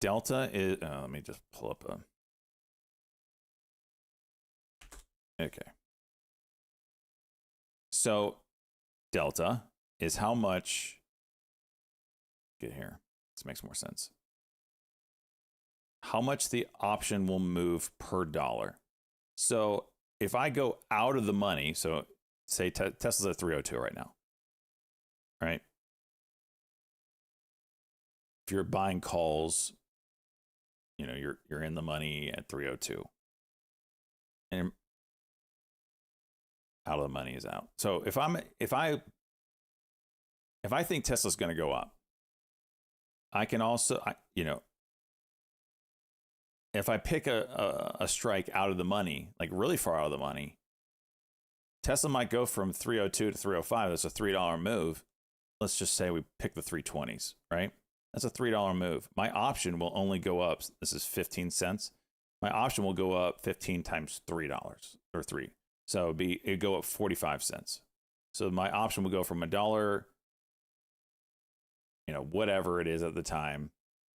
Delta is. Let me just pull up a. Okay. So Delta is how much. Get here. This makes more sense. How much the option will move per dollar. So if I go out of the money, so say Tesla's at 302 right now, right? If you're buying calls you're in the money at 302. And out of the money is out. So if I think Tesla's going to go up, I can also, if I pick a strike out of the money, like really far out of the money, Tesla might go from 302 to 305. That's a $3 move. Let's just say we pick the 320s, right? That's a $3 move. My option will only go up. This is 15 cents. My option will go up 15 times $3 or 3. So it'd go up 45 cents. So my option will go from $1, whatever it is at the time,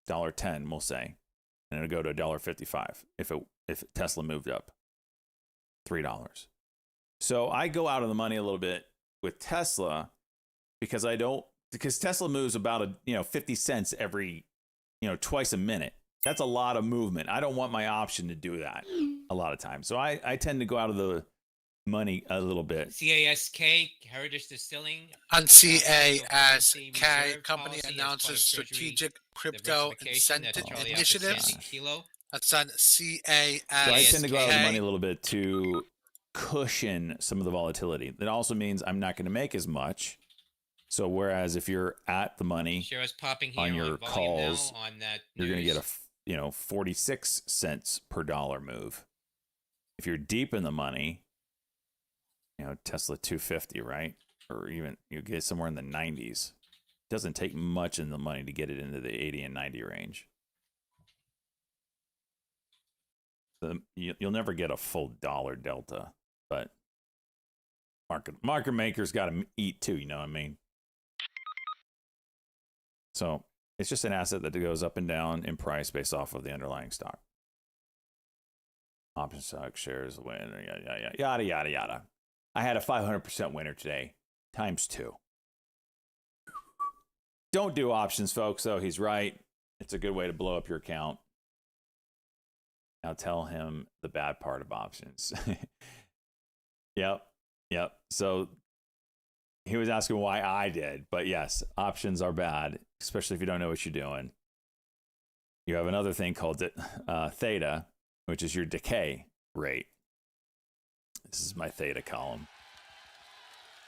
$1.10, we'll say, and it'll go to $1.55 if Tesla moved up $3. So I go out of the money a little bit with Tesla because Tesla moves about 50 cents every, twice a minute. That's a lot of movement. I don't want my option to do that a lot of times. So I tend to go out of the money a little bit. CASK, Heritage Distilling. On CASK, company announces strategic crypto incentive initiatives. That's on CASK. So I tend to go out of the money a little bit to cushion some of the volatility. That also means I'm not going to make as much. So whereas if you're at the money Shares popping here on your on volume calls, now on that you're going to news. get a 46 cents per dollar move. If you're deep in the money, Tesla 250, right? Or even you get somewhere in the 90s. It doesn't take much in the money to get it into the 80 and 90 range. You'll never get a full dollar delta, but market makers got to eat too, you know what I mean? So it's just an asset that goes up and down in price based off of the underlying stock. Option stock shares win, yada, yada, yada. I had a 500% winner today, times 2. Don't do options, folks, though. He's right. It's a good way to blow up your account. Now tell him the bad part of options. Yep. So he was asking why I did, but yes, options are bad, especially if you don't know what you're doing. You have another thing called theta, which is your decay rate. This is my theta column.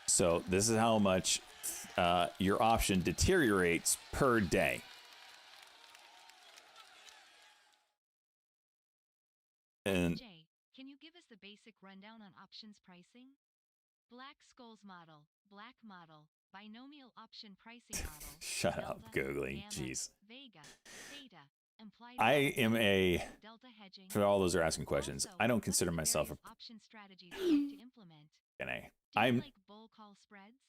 So this is how much your option deteriorates per day. And Jay, can you give us the basic rundown on options pricing? Black Scholes model, black model, binomial option pricing model. shut up, Googly. Gamma, Jeez. Vega, theta, implied I delta, am delta hedging. for all those who are asking questions, Also, I don't what consider are the myself various a option strategies you like to implement? NA. Do you I'm like bull call spreads,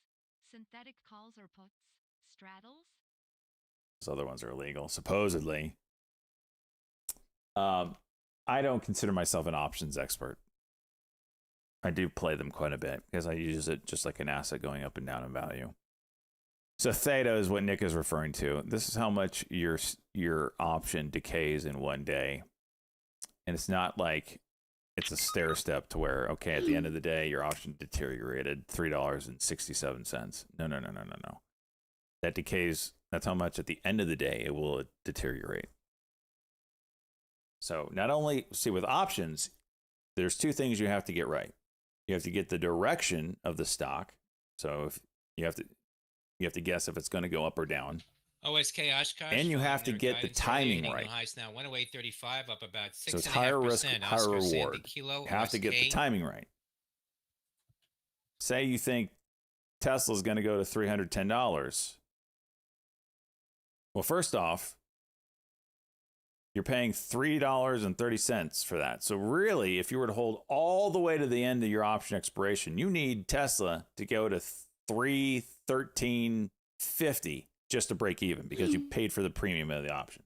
synthetic calls or puts, straddles? those other ones are illegal, supposedly. I don't consider myself an options expert. I do play them quite a bit because I use it just like an asset going up and down in value. So theta is what Nick is referring to. This is how much your option decays in one day. And it's not like it's a stair step to where, okay, at the end of the day, your option deteriorated $3.67. No. That decays, that's how much at the end of the day it will deteriorate. So not only, see, with options, there's two things you have to get right. You have to get the direction of the stock. So if you have to guess if it's going to go up or down. OSK Oshkosh. And you have to their get the guidance early, timing hitting right. the highs now 108.35 up about 6.5%. So it's higher risk, higher Oscar Sandy reward. Kilo, You have to get the OSK. timing right. Say you think Tesla's going to go to $310. Well, first off, you're paying $3.30 for that. So really, if you were to hold all the way to the end of your option expiration, you need Tesla to go to $313.50 just to break even because you paid for the premium of the option.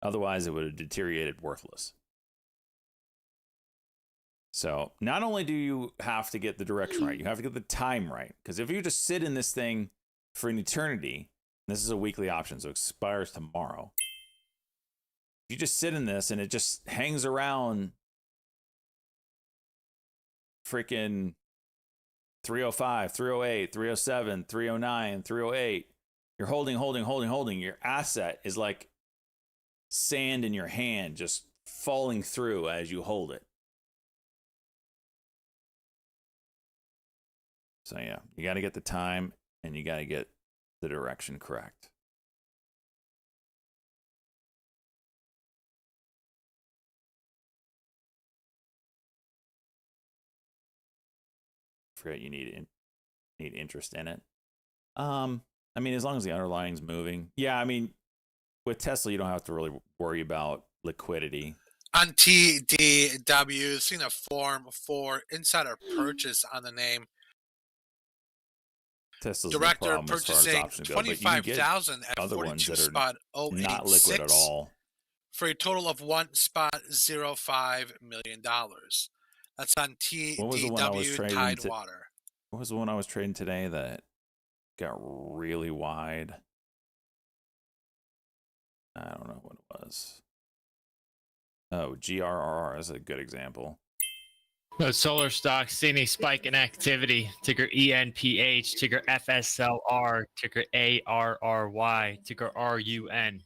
Otherwise, it would have deteriorated worthless. So not only do you have to get the direction right, you have to get the time right. Because if you just sit in this thing for an eternity, this is a weekly option, so it expires tomorrow. If you just sit in this and it just hangs around freaking 305, 308, 307, 309, 308, you're holding. Your asset is like sand in your hand just falling through as you hold it. So yeah, you got to get the time and you got to get the direction correct. Forget you need interest in it. I mean, as long as the underlying's moving. Yeah, I mean, with Tesla, you don't have to really worry about liquidity. On TDW, seen a form for insider purchase on the name. Tesla's Director no problem as far as purchasing options go, but you can get 25,000 at other ones 42 that are spot not liquid at 086 all. for a total of $1.05 million. That's on What was the one I was TDW trading? Tidewater. What was the one I was trading today that got really wide? I don't know what it was. Oh, GRRR is a good example. Solar stocks seeing a spike in activity. Ticker ENPH, ticker FSLR, ticker ARRY, ticker RUN.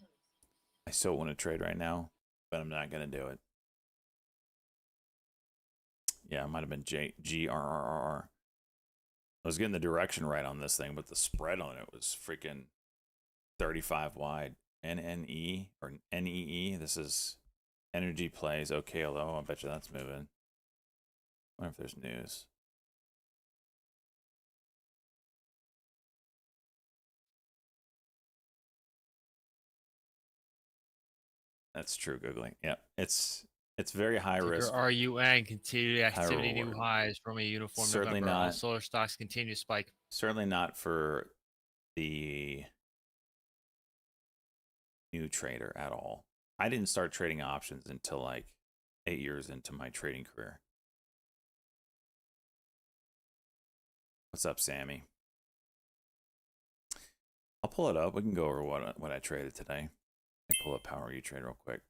I still want to trade right now, but I'm not going to do it. Yeah, it might have been GRRR. I was getting the direction right on this thing, but the spread on it was freaking 35 wide. NNE or NEE. This is Energy Plays OKLO. I bet you that's moving. I wonder if there's news. That's true, Googling. Yeah, it's very high Ticker risk. RUN, continued activity, High new reward. highs from a uniform Certainly November. All not. solar stocks continue to spike. Certainly not for the new trader at all. I didn't start trading options until like 8 years into my trading career. What's up, Sammy? I'll pull it up. We can go over what I traded today. Let me pull up Power U Trade real quick.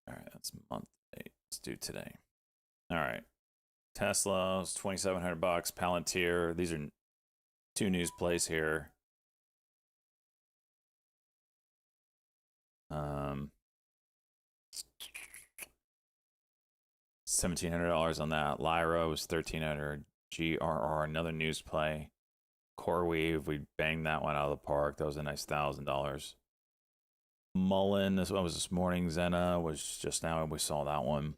All right, that's month 8. Let's do today. All right. Tesla's $2,700. Palantir. These are two news plays here. $1,700 on that. Lyra was $1,300. GRR, another news play. CoreWeave, we banged that one out of the park. That was a nice $1,000. Mullen, this one was this morning. Zena was just now. We saw that one.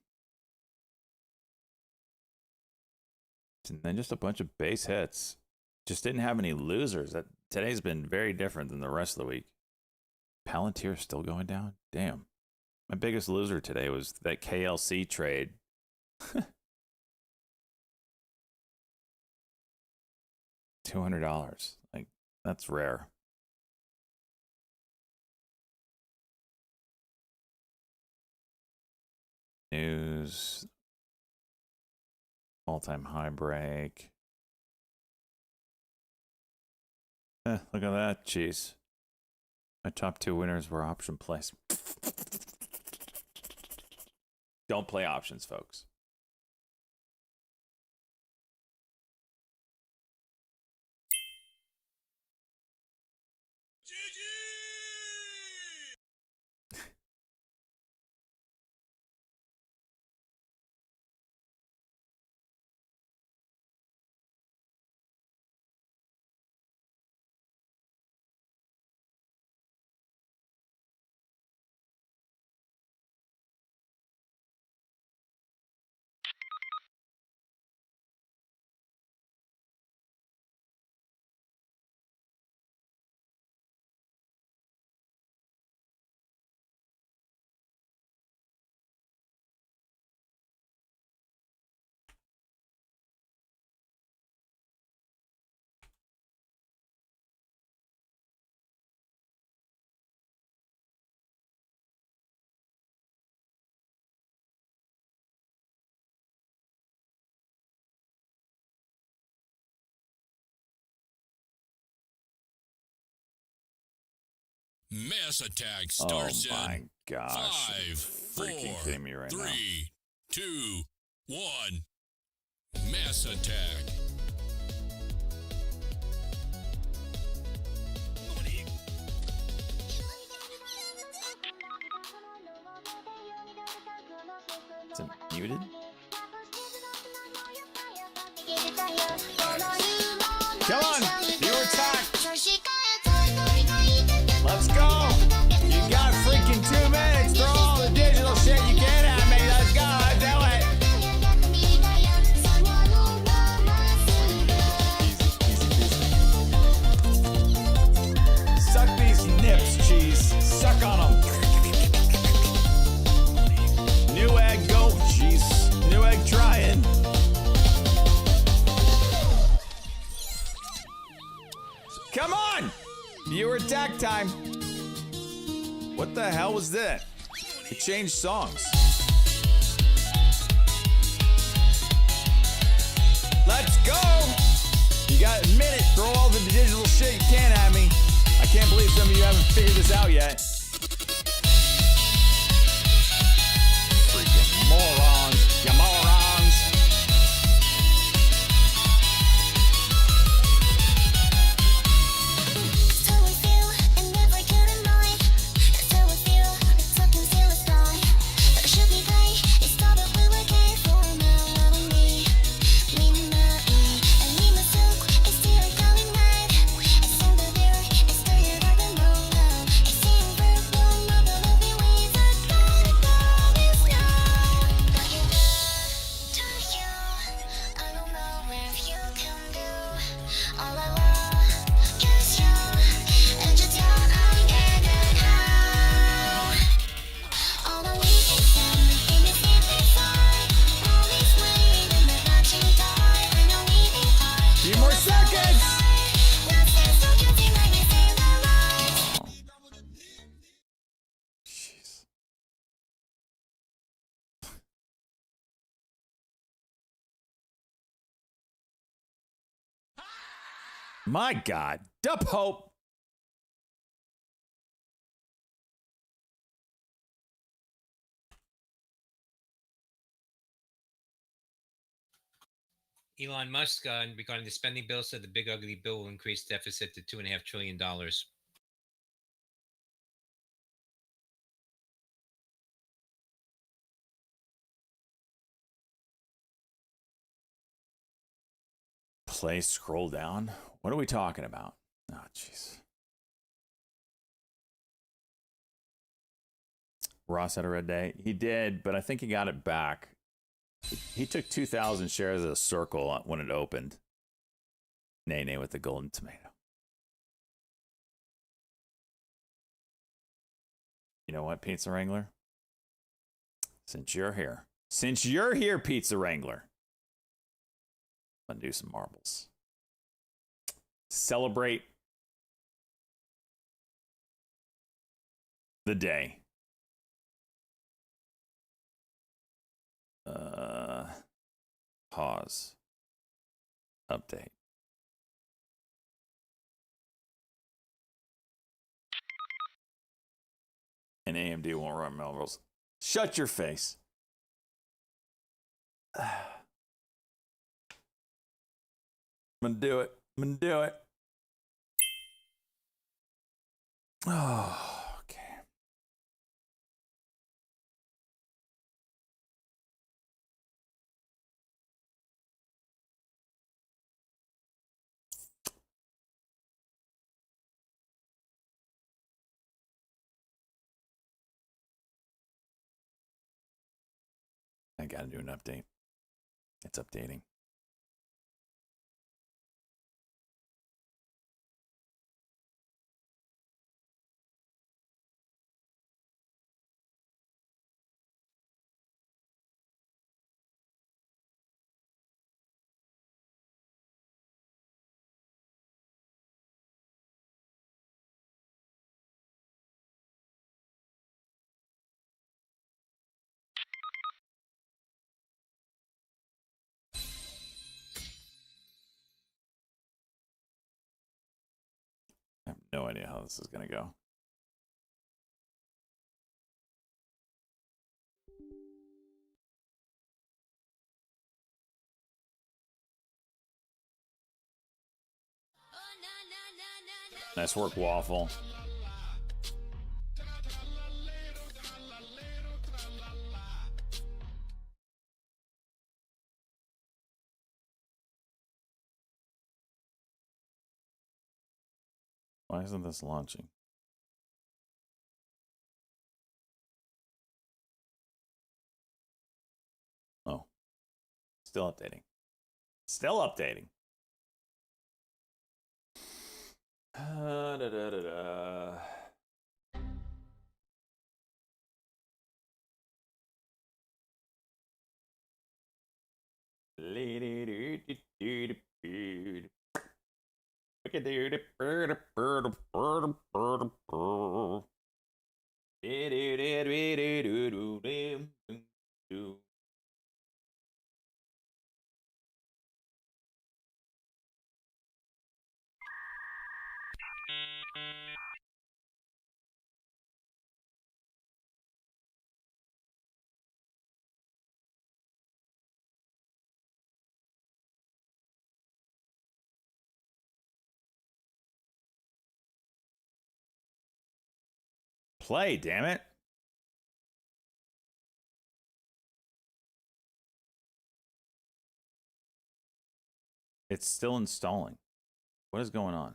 And then just a bunch of base hits. Just didn't have any losers. That today's been very different than the rest of the week. Palantir still going down? Damn. My biggest loser today was that KLC trade. $200. Like, that's rare. News. All-time high break. Look at that. Jeez. My top 2 winners were option plays. Don't play options, folks. Mass Attack Oh starts my in gosh. 5, Freaking 4, kidding me right now. 3, 2, 1. Mass Attack. Is it muted? Come on, viewer attack. Let's go. You got freaking 2 minutes. Throw all the digital shit you can at me. Let's go. Do it. Suck these nips, cheese. Suck on them. New egg, go. Jeez. New egg trying. Come on! Viewer attack time. What the hell was that? It changed songs. Let's go! You got a minute. Throw all the digital shit you can at me. I can't believe some of you haven't figured this out yet. Freaking morons. You morons. Few more seconds. Jeez. My God. Dup Hope. Elon Musk, regarding the spending bill, said the big ugly bill will increase deficit to $2.5 trillion. Play scroll down. What are we talking about? Oh, jeez. Ross had a red day. He did, but I think he got it back. He took 2,000 shares of Circle when it opened. Nay with the golden tomato. You know what, Pizza Wrangler? Since you're here, Pizza Wrangler, I'm gonna do some marbles. Celebrate the day. Pause. Update. And AMD won't run marbles. Shut your face. I'm gonna do it. Oh, okay. I gotta do an update. It's updating. I have no idea how this is going to go. Nice work, Waffle. Why isn't this launching? Oh. Still updating. Still updating. Da, da, da, da. Play, damn it. It's still installing. What is going on?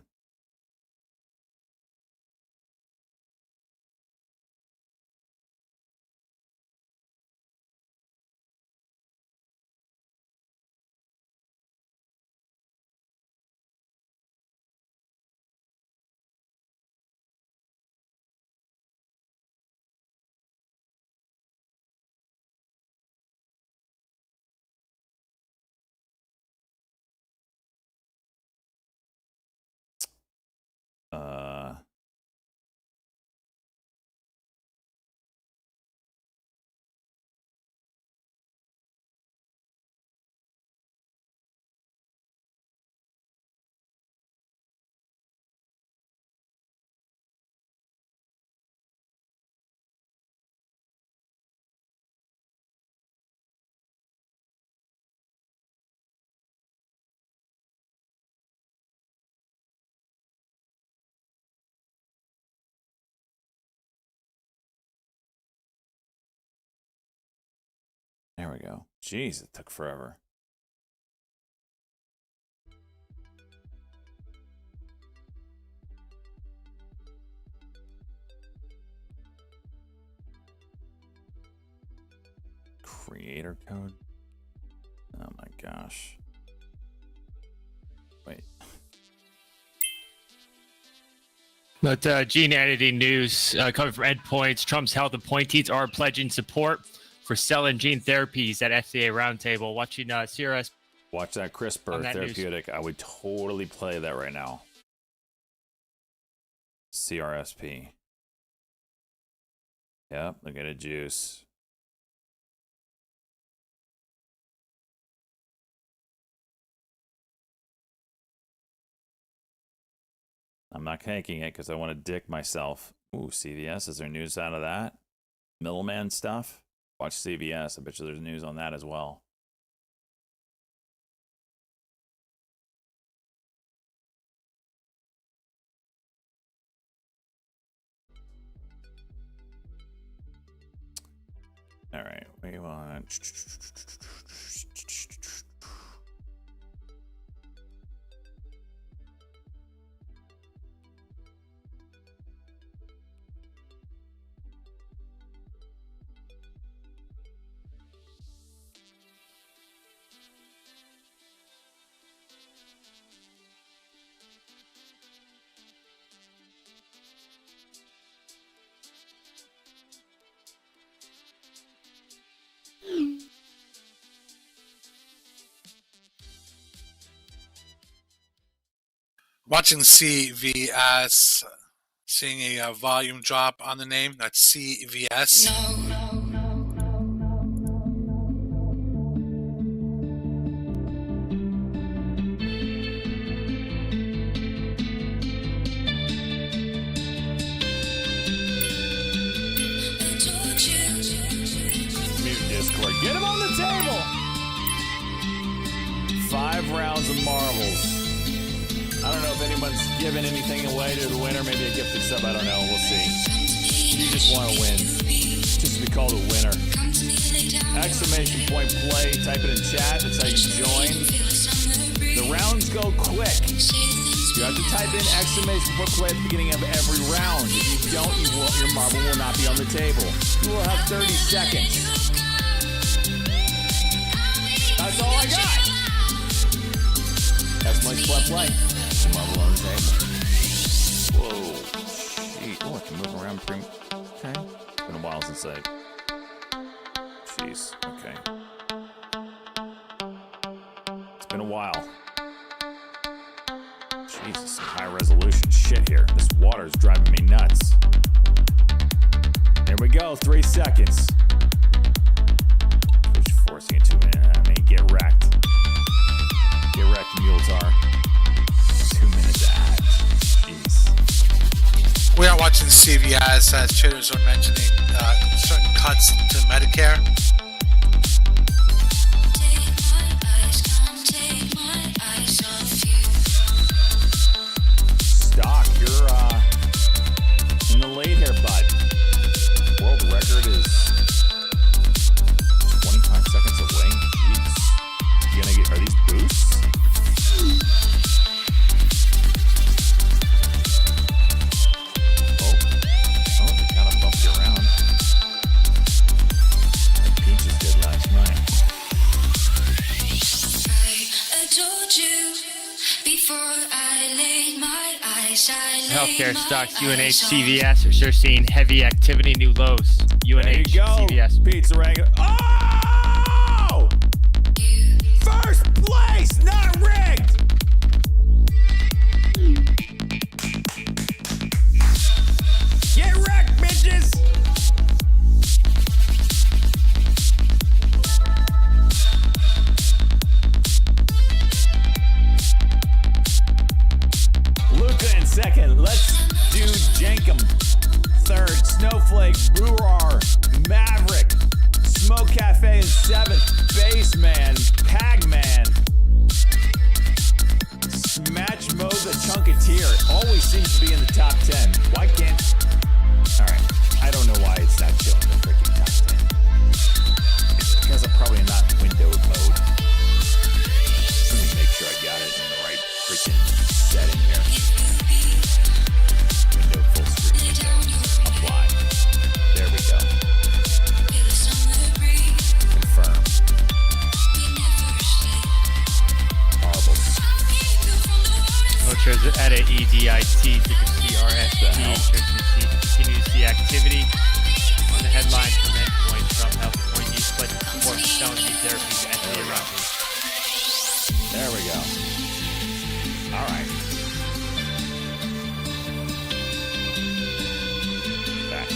There we go. Jeez, it took forever. Creator code? Oh my gosh. Wait. But gene editing news coming from Endpoints. Trump's health appointees are pledging support for cell and gene therapies at FDA roundtable. Watching CRS. Watch that CRISPR therapeutic. I would totally play that right now. CRSP. Yep, look at it, juice. I'm not taking it because I want to dick myself. Ooh, CVS. Is there news out of that? Middleman stuff? Watch CVS. I bet you there's news on that as well. All right, we want... Watching CVS, seeing a volume drop on the name. That's CVS. Mute Discord. Get him on the table! 5 rounds of marbles. I don't know know if anyone's giving anything away to the winner. Maybe a gifted sub. I don't know. We'll see. You just want to win. Just to be called a winner. Exclamation point play. Type it in chat. That's how you join. The rounds go quick. You have to type in exclamation point play at the beginning of every round. If you don't, your marble will not be on the table. You will have 30 seconds. That's all I got. Exclamation point play. Marble on the table. Whoa. Gee. Oh, I can move around pretty. Okay. It's been a while since I. Jeez. Okay. It's been a while. Jesus, some high resolution shit here. This water's driving me nuts. There we go, 3 seconds. Just forcing it to get wrecked. Get wrecked, Muletar. 2 minutes ads. Jeez. We are watching CVS as traders are mentioning certain cuts to Medicare. Stock, you're in the lead here, bud. World record is 25 seconds away. Jeez. You gonna get, are these boosts? Oh, they kind of bumped you around. Like Peaches did last night. I told you before I laid my eyes. Healthcare stocks, UNH, CVS are sure seeing heavy activity, new lows. UNH, There you go. CVS. Pizza Rango. Oh! First place, not rigged. Get wrecked, bitches. Luca in second. Let's do Jenkum. Third, Snowflake, Brewer, Maverick, Smoke Cafe in seventh, Baseman, Pagman, Smash Mo the Chunketeer. Always seems to be in the top 10. Why can't... Alright, I don't know why it's not showing the freaking top 10. It's because I'm probably not windowed mode. Let me make sure I got it in the right freaking setting here. Window full screen. Apply. There we go. Confirm. Marbles. Ultras are at a EDIT, ticker CRST. Continue to see activity on the headline from endpoint. Trump health point use pledge to support cell and gene therapies at the Iran. There we go. All right. Back.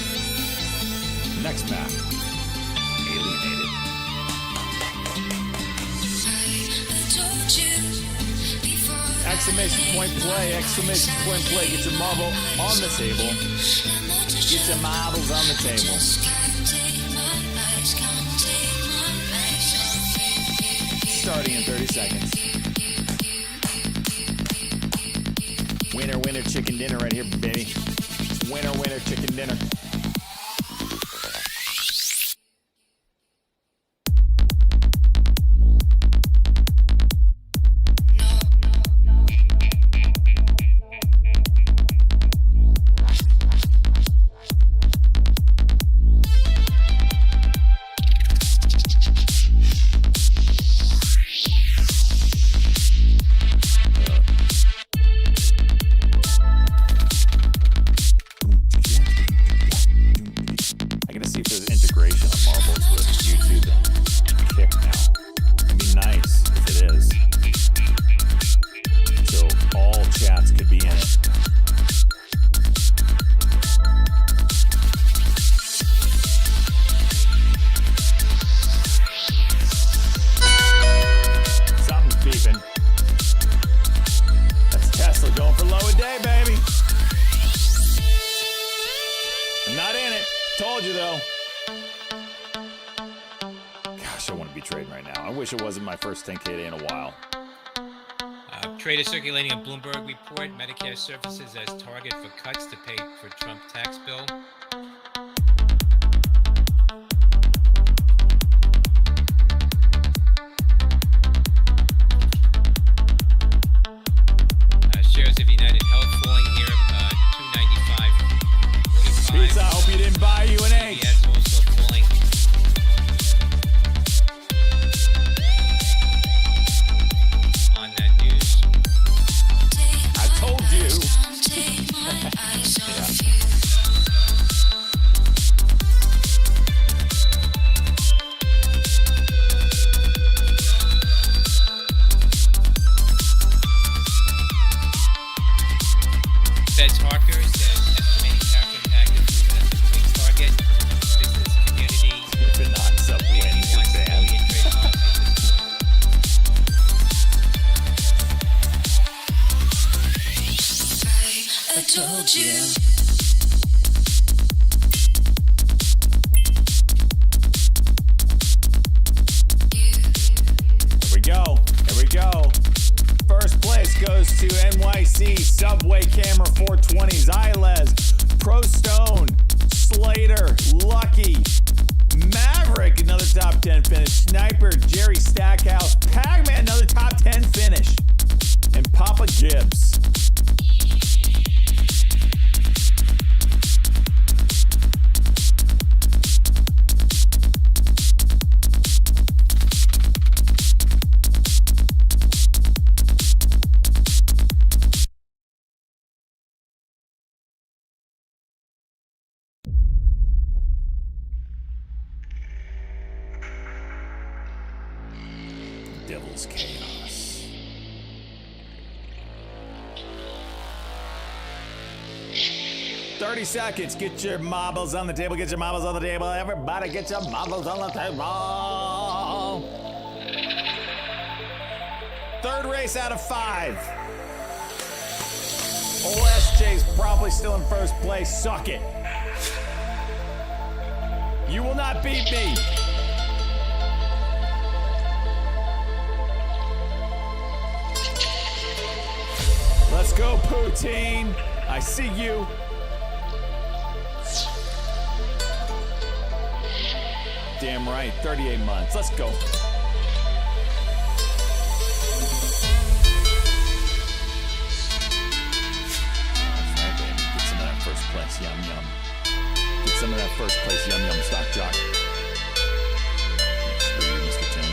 Next map. Alienated. Exclamation point play. Exclamation point play. Get your marble on the table. Get your marbles on the table. Starting in 30 seconds. Winner, winner, chicken dinner right here, baby. Winner, winner, chicken dinner. Trade is circulating a Bloomberg report. Medicare surfaces as target for cuts to pay for Trump tax bill. Shares of United Health falling here, 295.45. Pizza, I hope you didn't buy you an egg. CVS also falling. On that news. I told you. Fed's Harker says estimating tariff impact is moving as a moving target. Business community. If it knocks up wins, you're banned. I told you. Here we go. Here we go. First place goes to NYC, Subway, Camera 420s, Iles, Pro Stone, Slater, Lucky, Maverick, another top 10 finish, Sniper, Jerry Stackhouse, Pac-Man, another top 10 finish, and Papa Gibbs. Devil's Chaos. "30 seconds. Get your marbles on the table. Get your marbles on the table. Everybody get your marbles on the table." Third race out of 5. OSJ's probably still in first place. Suck it. You will not beat me. Let's go, Poutine. I see you. Damn right, 38 months. Let's go. That's right, baby. Get some of that first place. Yum, yum. Get some of that first place. Yum, yum, stock jock. Screw you, Mr. Tim.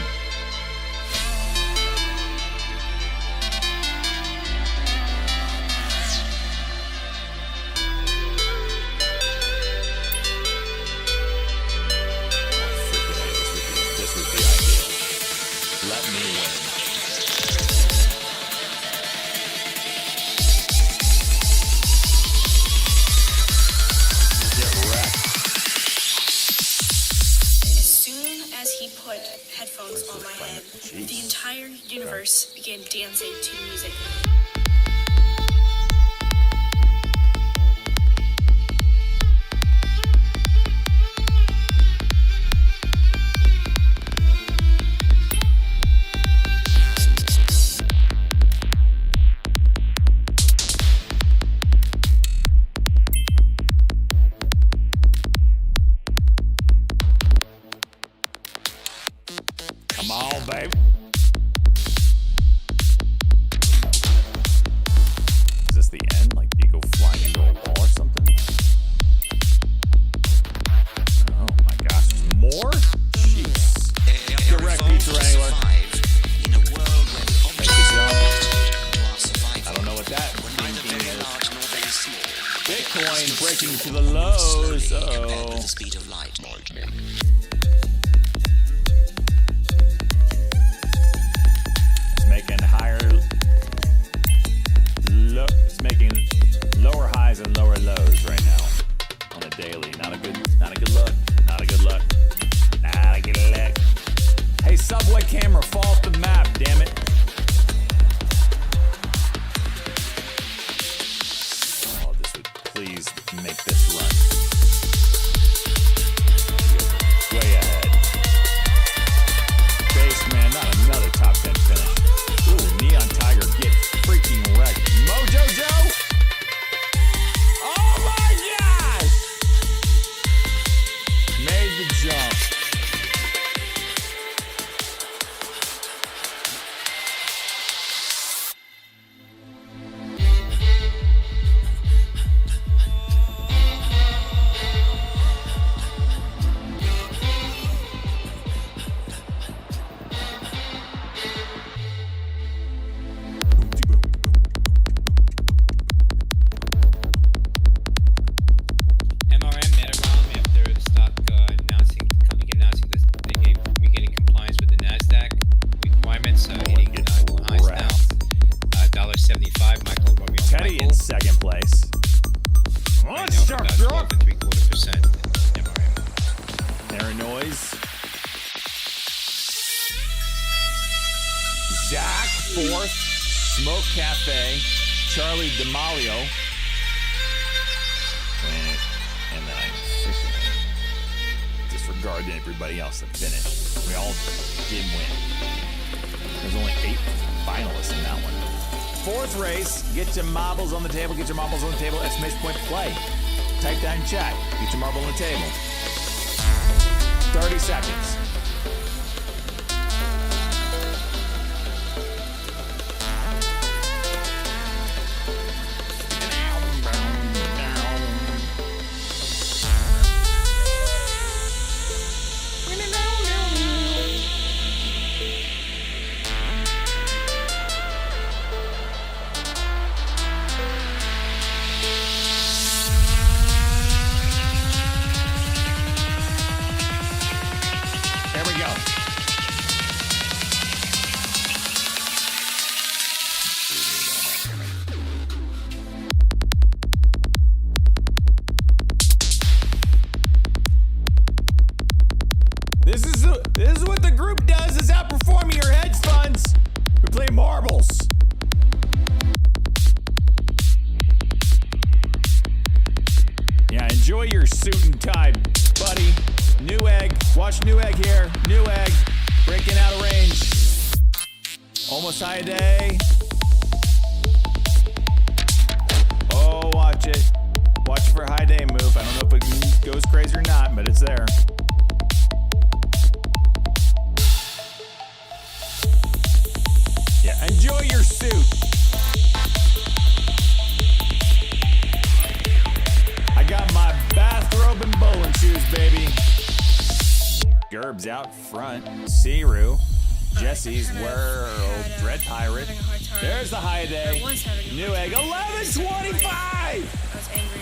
This would be ideal. Let me win. Get wrecked. As soon as he put headphones on my head, the entire universe began dancing to music. Come on, babe. Is this the end? Like, do you go flying into a wall or something? Oh my gosh, there's more? Jeez. Get wrecked, Pizza Wrangler. Thank you, John. I don't know what that thinking is. Bitcoin breaking to the lows. Uh-oh. It's making lower highs and lower lows right now on a daily. Not a good look. Not a good look. Not a good look. Hey, Subway Camera, fall off the map, damn it. Oh, this would please make this run. second place. Right now, we're about 12.75% MRM. Illinois. Zach, fourth. Smoke Cafe. Charlie D'Amelio. And then I disregard everybody else that finished. We all did win. There's only 8 finalists in that one. Fourth race, get your marbles on the table, get your marbles on the table, exclamation point play. Type that in chat, get your marble on the table. 30 seconds. There we go. This is what the group does, is outperforming your hedge funds. We play marbles. Yeah, enjoy your suit and tie, buddy. Newegg, watch Newegg here. Newegg, breaking out of range. Almost high day. Oh, watch it. Watch for a high day move. I don't know if it goes crazy or not, but it's there. Yeah, enjoy your suit. I got my bathrobe and bowling shoes, baby. Gerb's out front. Siru. Jesse's World. Dread Pirate. There's the high day. Newegg. 11:25.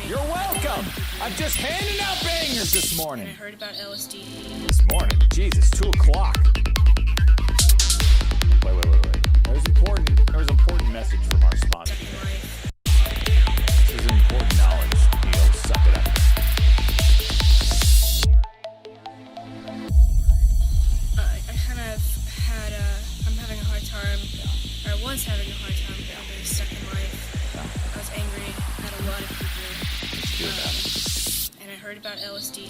You're welcome. I'm just handing out bangers this morning. I heard about LSD. This morning? Jesus, 2 o'clock. Wait. There was an important message from our sponsor. This is important knowledge. You go suck it up. I'm having a hard time, or I was having a hard time getting stuck in life. I was angry at a lot of people. And I heard about LSD.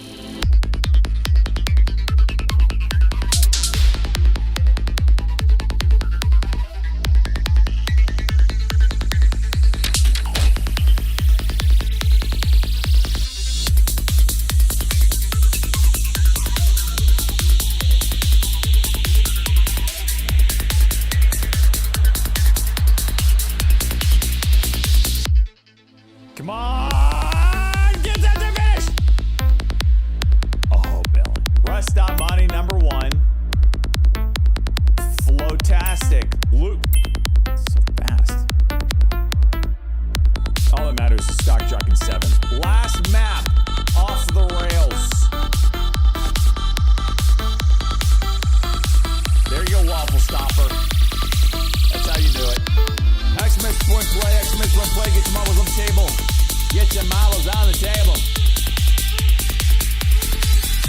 Come on! Get that to finish! Oh, Bill. Rust Money number 1. Flotastic. Luke. So fast. All that matters is Stock Jock in 7th. Last map. Off the rails. There you go, Waffle Stopper. That's how you do it. Exclamation point play, exclamation point play. Get your marbles on the table. Get your marbles on the table.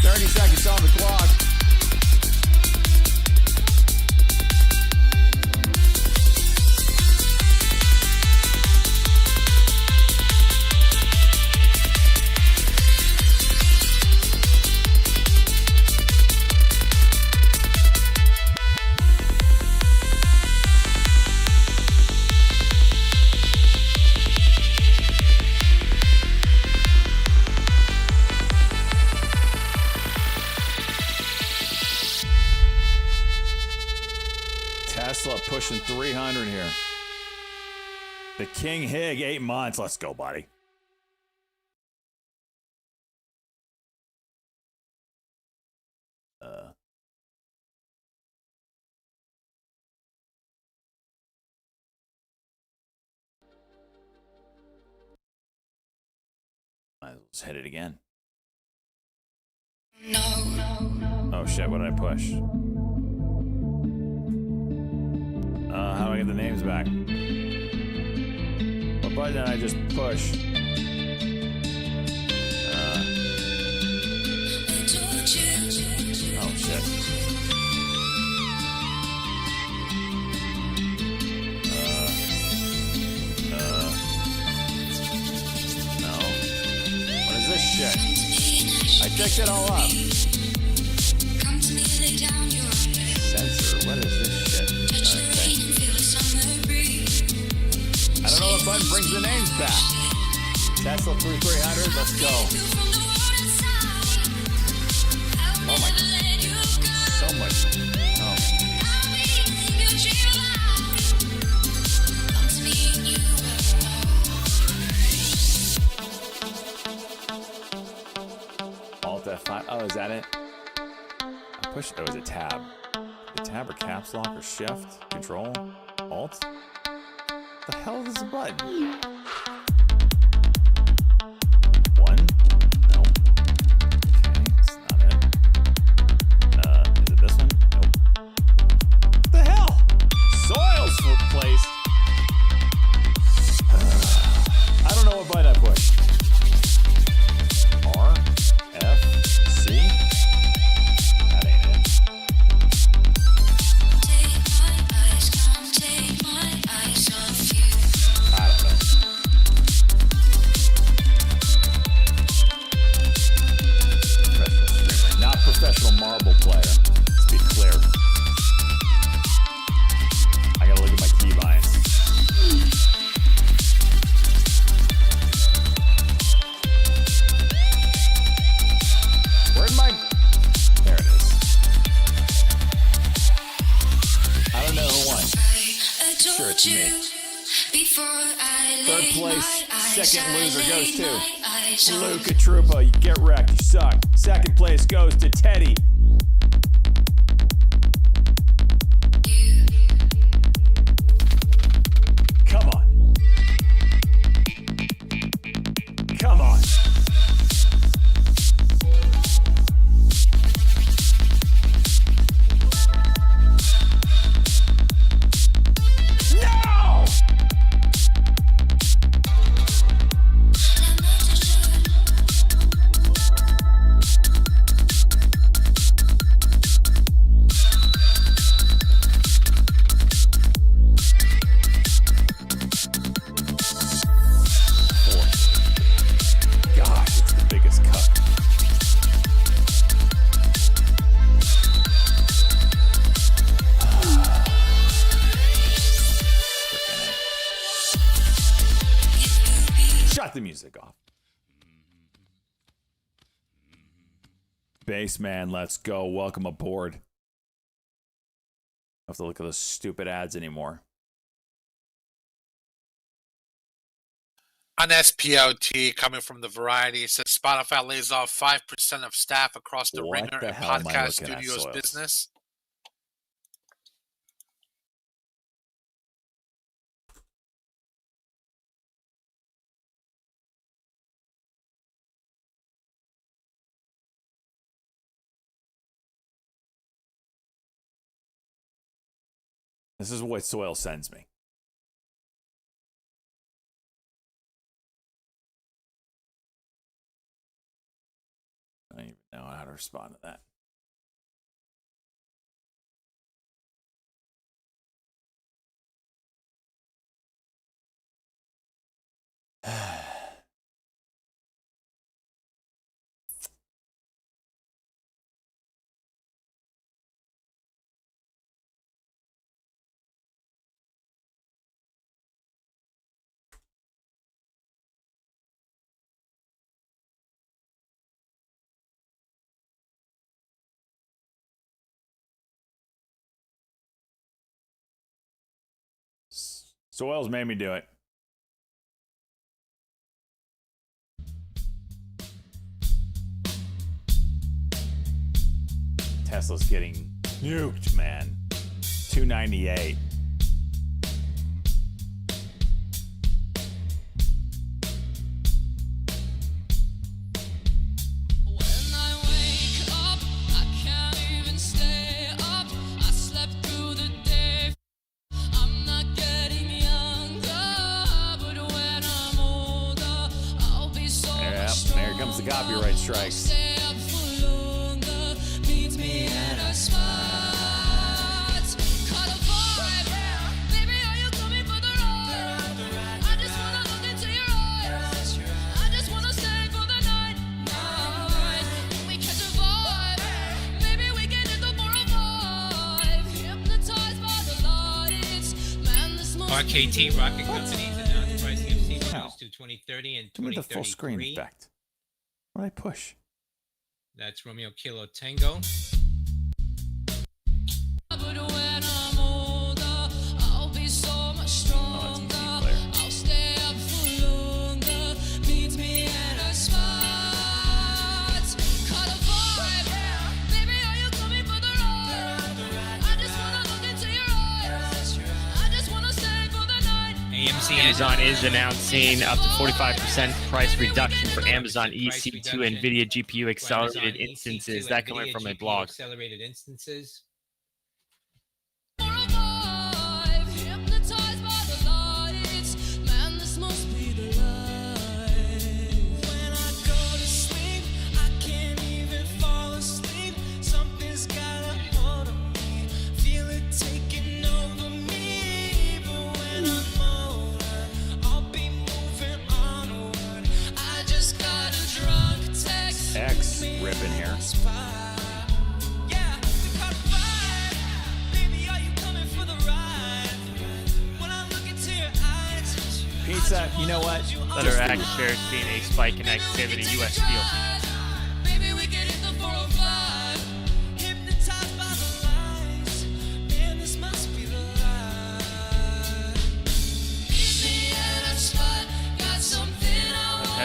30 seconds on the clock. Tesla pushing 300 here. The King Hig, 8 months. Let's go, buddy. Let's hit it again. Oh shit, what did I push? How do I get the names back? What button did I just push? Oh shit. No. What is this shit? I picked it all up. Sensor. What is this shit? Okay. I don't know what button brings the names back. Tesla 3300. Let's go. Oh my. So much. Oh. Alt F5. Oh, is that it? I pushed. Oh, it was a tab. The tab or caps lock or shift? Control? Alt? What the hell is the button? 1? No. Okay, it's not it. Is it this one? Nope. What the hell? Soil's placed. I don't know what button I pushed. R? F? C? That ain't it. I don't know. Professional streamer, not professional marble player. Let's be clear. I gotta look at my keybinds. Where'd my... There it is. I don't know who won. Sure, it's me. Third place, second loser goes to Luca Truppa. You get wrecked, you suck. Second place goes to Teddy. Come on. Come on. No! Gosh, it's the biggest cut. Shut the music off. Bassman, let's go. Welcome aboard. I don't have to look at those stupid ads anymore. On SPOT, coming from the Variety, says Spotify lays off 5% of staff across the What Ringer the and hell am I podcast looking at, studios Soils? business. This is what Soil sends me. I don't even know how to respond to that. Soil's made me do it. Tesla's getting nuked, man. 298. the copyright strikes. RKT Rocket Companies announced pricing of CPUs to 2030 and Give me the full screen 2033. effect. What did I push? That's Romeo Kilo Tango. Amazon is announcing up to 45% price reduction for Amazon EC2 NVIDIA GPU accelerated Amazon instances. EC2 That coming NVIDIA from a GPU blog. Accelerated instances. X ripping here. Pizza, you know what? Letter X shares seeing a spike in activity. U.S. Steel.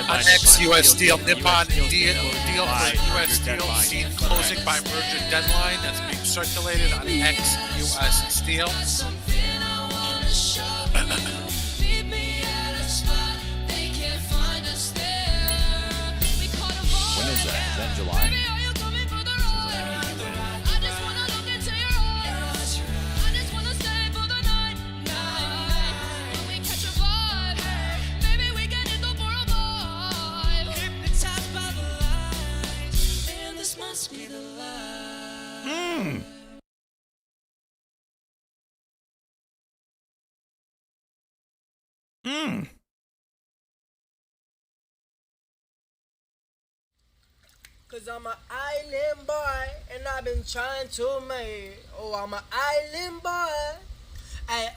On X, U.S. Steel, Nippon deal for U.S. Steel seen closing by merger deadline. That's being circulated on X, U.S. Steel. When is that? Is that July? Mm. Mm. Cause I'm an island boy and I've been trying to make. Oh, I'm an island boy.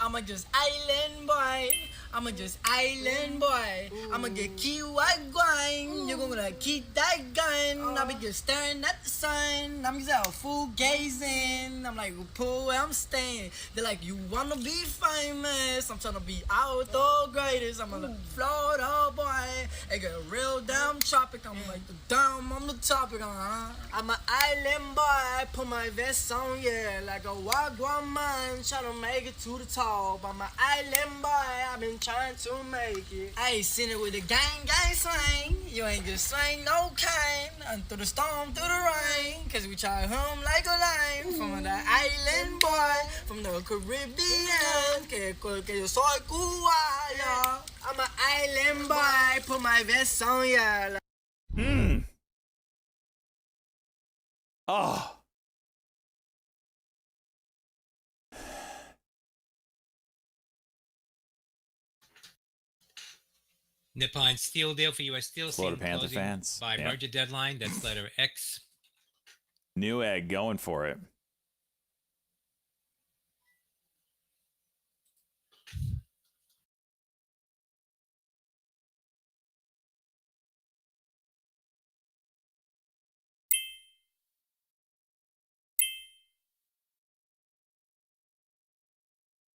I'm a just island boy. I'm a just island boy. I'ma get key white wine. You're gonna keep that gun. I'll be just staring at the sun. I'm just out fool gazing. I'm like, pool where I'm staying. They're like, you wanna be famous? I'm trying to be out the greatest. I'm a Florida boy. It get real damn tropic. I'm like the damn on the topic. I'm an island boy. Put my vest on, yeah, like a wagwan man. Trying to make it to the top. I'm an island boy. I've been trying to make it. I ain't seen it with a gang slang. You ain't just slang no kind. And through the storm, through the rain. Cause we try home like a line. From the island boy, from the Caribbean. Que yo soy cubano. I'm an island boy. Put my vest on, yeah. Hmm. Oh. Nippon Steel deal for U.S. Steel. Florida seen Panther closing fans. By Yeah. merger deadline. That's letter X. Newegg going for it.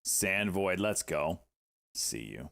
Sand Void, let's go. See you.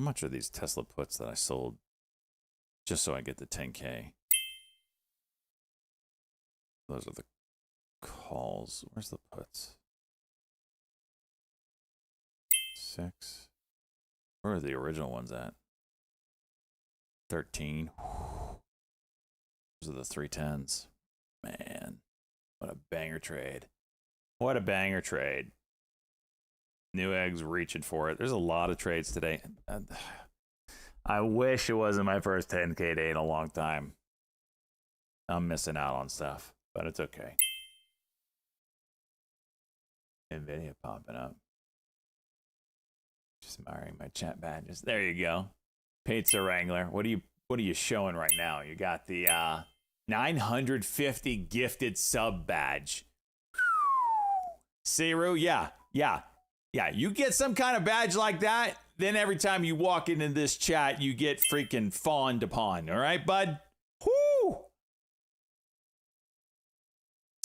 How much are these Tesla puts that I sold just so I get the 10K? Those are the calls. Where's the puts? 6. Where are the original ones at? 13. Those are the 310s. Man, what a banger trade. What a banger trade. Newegg's reaching for it. There's a lot of trades today. I wish it wasn't my first 10K day in a long time. I'm missing out on stuff, but it's okay. NVIDIA popping up. Just admiring my chat badges. There you go. Pizza Wrangler. What are you showing right now? You got the 950 gifted sub badge. Siru, yeah. You get some kind of badge like that, then every time you walk into this chat, you get freaking fawned upon. All right, bud? Whoo!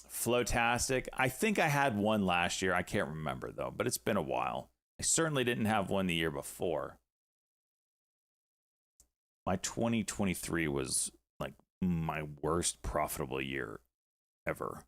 Flowtastic. I think I had one last year. I can't remember, though, but it's been a while. I certainly didn't have one the year before. My 2023 was like my worst profitable year ever.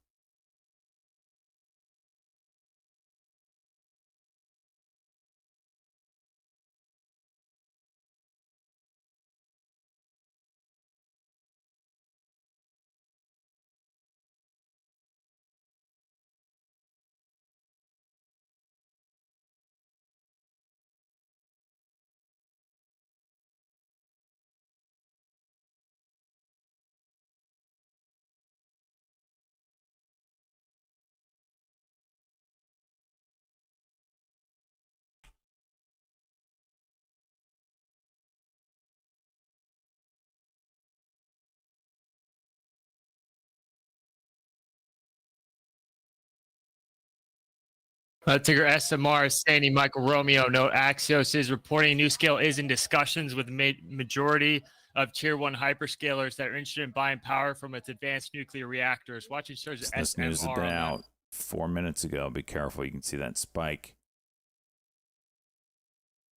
Ticker SMR is Sandy Michael Romeo. No, Axios is reporting NuScale is in discussions with the majority of tier 1 hyperscalers that are interested in buying power from its advanced nuclear reactors. Watching shows This news has been out 4 minutes ago. Be careful. You can see that spike.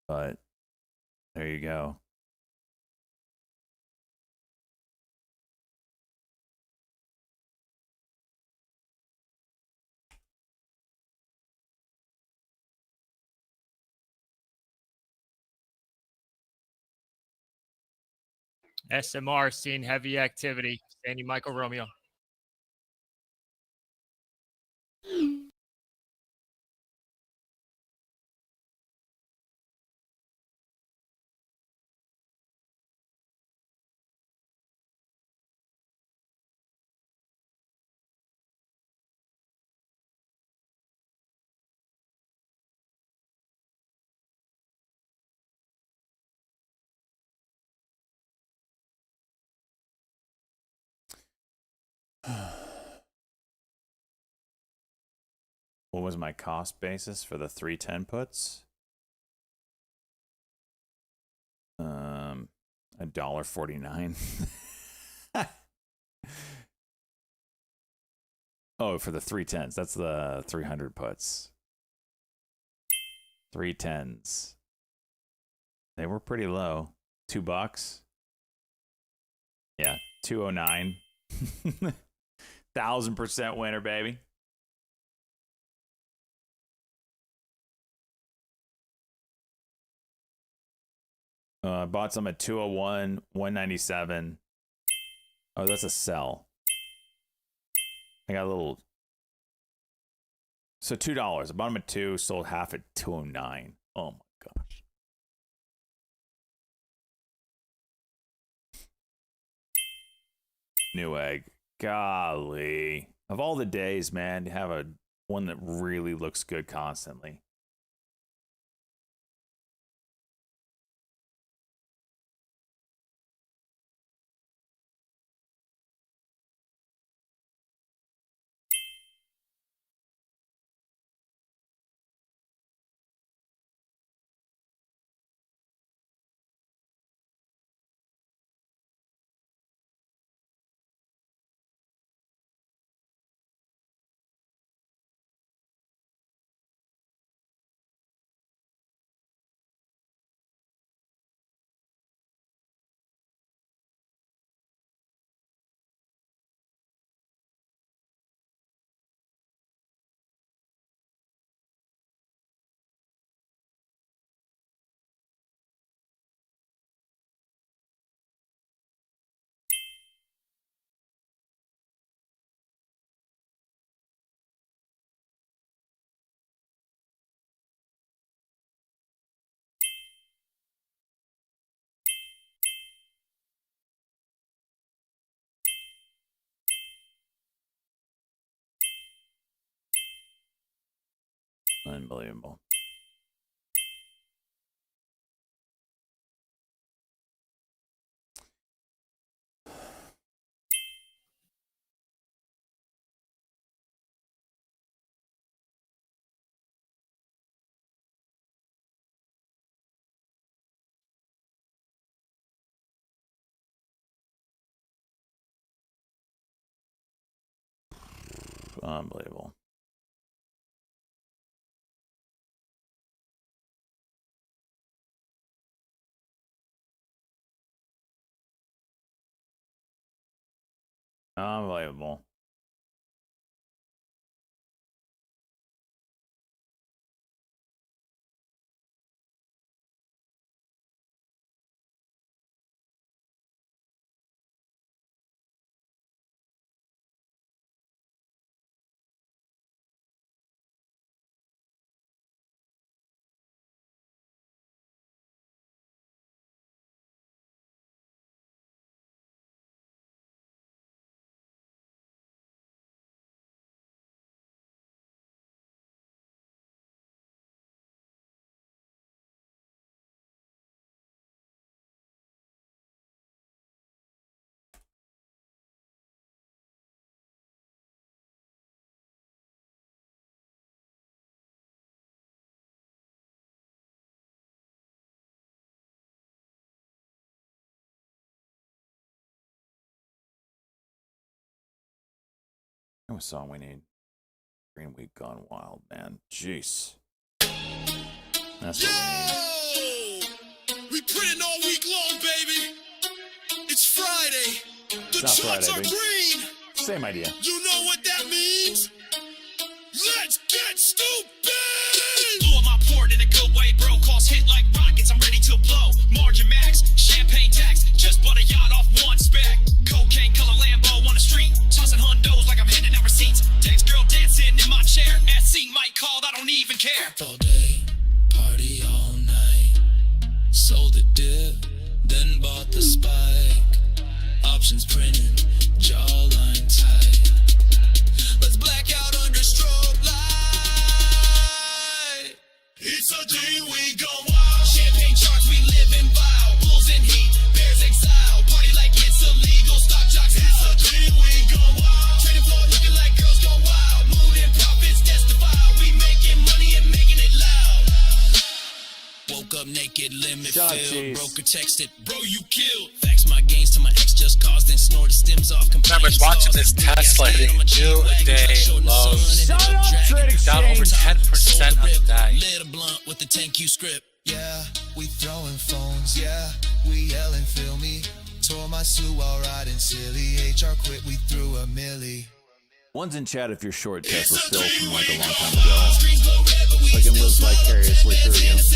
But there you go. SMR seeing heavy activity. Sandy Michael Romeo. What was my cost basis for the 310 puts? $1.49. Oh, for the 310s. That's the 300 puts. 310s. They were pretty low. $2. Yeah, 209. 1000% winner, baby. I bought some at 201, 197. Oh, that's a sell. I got a little. So $2. I bought them at 2, sold half at 209. Oh my gosh. Newegg. Golly. Of all the days, man, to have one that really looks good constantly. Unbelievable. Unbelievable. Unbelievable. What song we need? Green Week Gone Wild, man. Jeez. That's what we need. We printing all week long, baby. It's Friday. The It's not charts Friday, are baby. green. Same idea. You know what that means? Let's get stupid! Blew up my port in a good way, bro. Calls hit like rockets, I'm ready to blow. Margin max, champagne tax. Just bought a yacht off one spec. Cocaine color Lambo on the street. Tossing hundos like I'm handing out receipts. Text girl dancing in my chair. SC Mike called, I don't even care. All day, party all night. Sold a dip, then bought the spike. Options printed, jawline tight. Let's black out under strobe light. It's a day we go wild. Champagne charts, we live in vile. Bulls in heat, bears exile. Party like it's illegal. Stock jocks, it's a day we go wild. Trading floor looking like girls go wild. Moon and profits testify. We making money and making it loud. Woke up naked, limit Shut up, filled. Cheese. Broker texted, bro, you killed. Fax my gains to my ex just caused, then snorted stems off. Members watching this Tesla hitting new day lows. Shut up, Down over 10% on the day. Lit a blunt with the 10Q script. Yeah, we throwing phones. Yeah, we yelling, feel me. Tore my suit while riding silly. HR quit, we threw a milli. One's in chat if you're short Tesla still from like a long time ago. So I can live vicariously through you. It's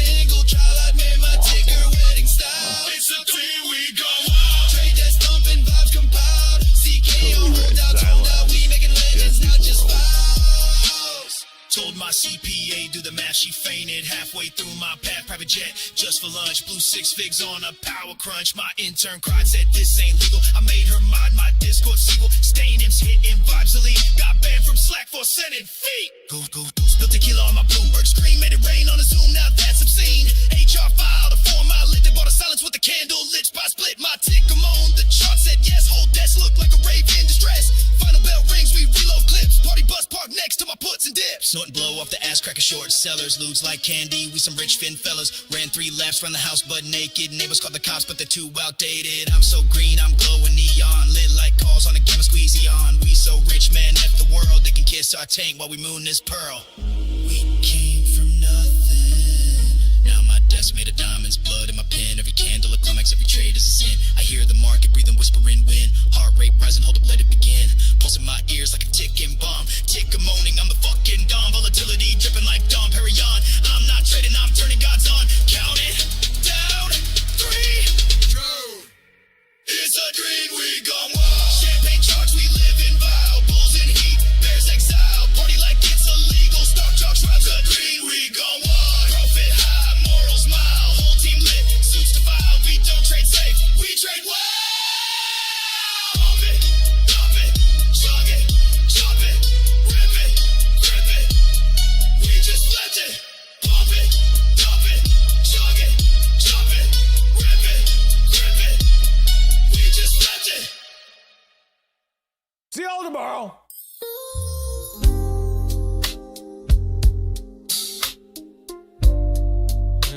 a day we go wild. Trade that's thumping, vibes compiled. CK on hold out, told out. We making legends, not just files. Told my CPA, do the math, she fainted halfway through my path. Private jet, just for lunch. Blew 6 figs on a power crunch. My intern cried, said this ain't legal. I made her mod my Discord sequel. Stainim's hitting vibes elite. Got banned from Slack for sending feet. Go, spilled tequila on my Bloomberg screen. Made it rain on a Zoom, now that's obscene. HR filed a form I lit. They bought a silence with a candle lit. Spot split my tick. I'm on the chart, said yes. Whole desk looked like a rave in distress. Final bell rings, we reload clips. Party bus parked next to my puts and dips. Snort and blow off the ass cracker short sellers. Ludes like candy, we some rich fin fellas. Ran 3 laps around the house butt naked. Neighbors called the cops, but they're too outdated. I'm so green, I'm glowing neon. Lit like calls on a gamma squeezy on. We so rich, man, F the world. They can kiss our tank while we moon this pearl. We came from nothing. Now my desk made of diamonds, blood in my pen. Every candle a climax, every trade is a sin. I hear the market breathing, whispering wind. Heart rate rising, hold up, let it begin. Pulsing my ears like a ticking bomb. Tick a moaning, I'm the fucking Dom. Volatility dripping like Dom Perignon. I'm not trading, I'm turning God's on. Count it down, 3, 2. It's a dream we gone wild. Champagne charts, we live in vile. Bulls in heat, bears exile. Party like it's illegal. Stock jocks, rides a dream we gone wild. Profit high, morals mild. Whole team lit, suits to file. We don't trade safe, we trade wild. Pump it, dump it, chug it, chug See you all tomorrow.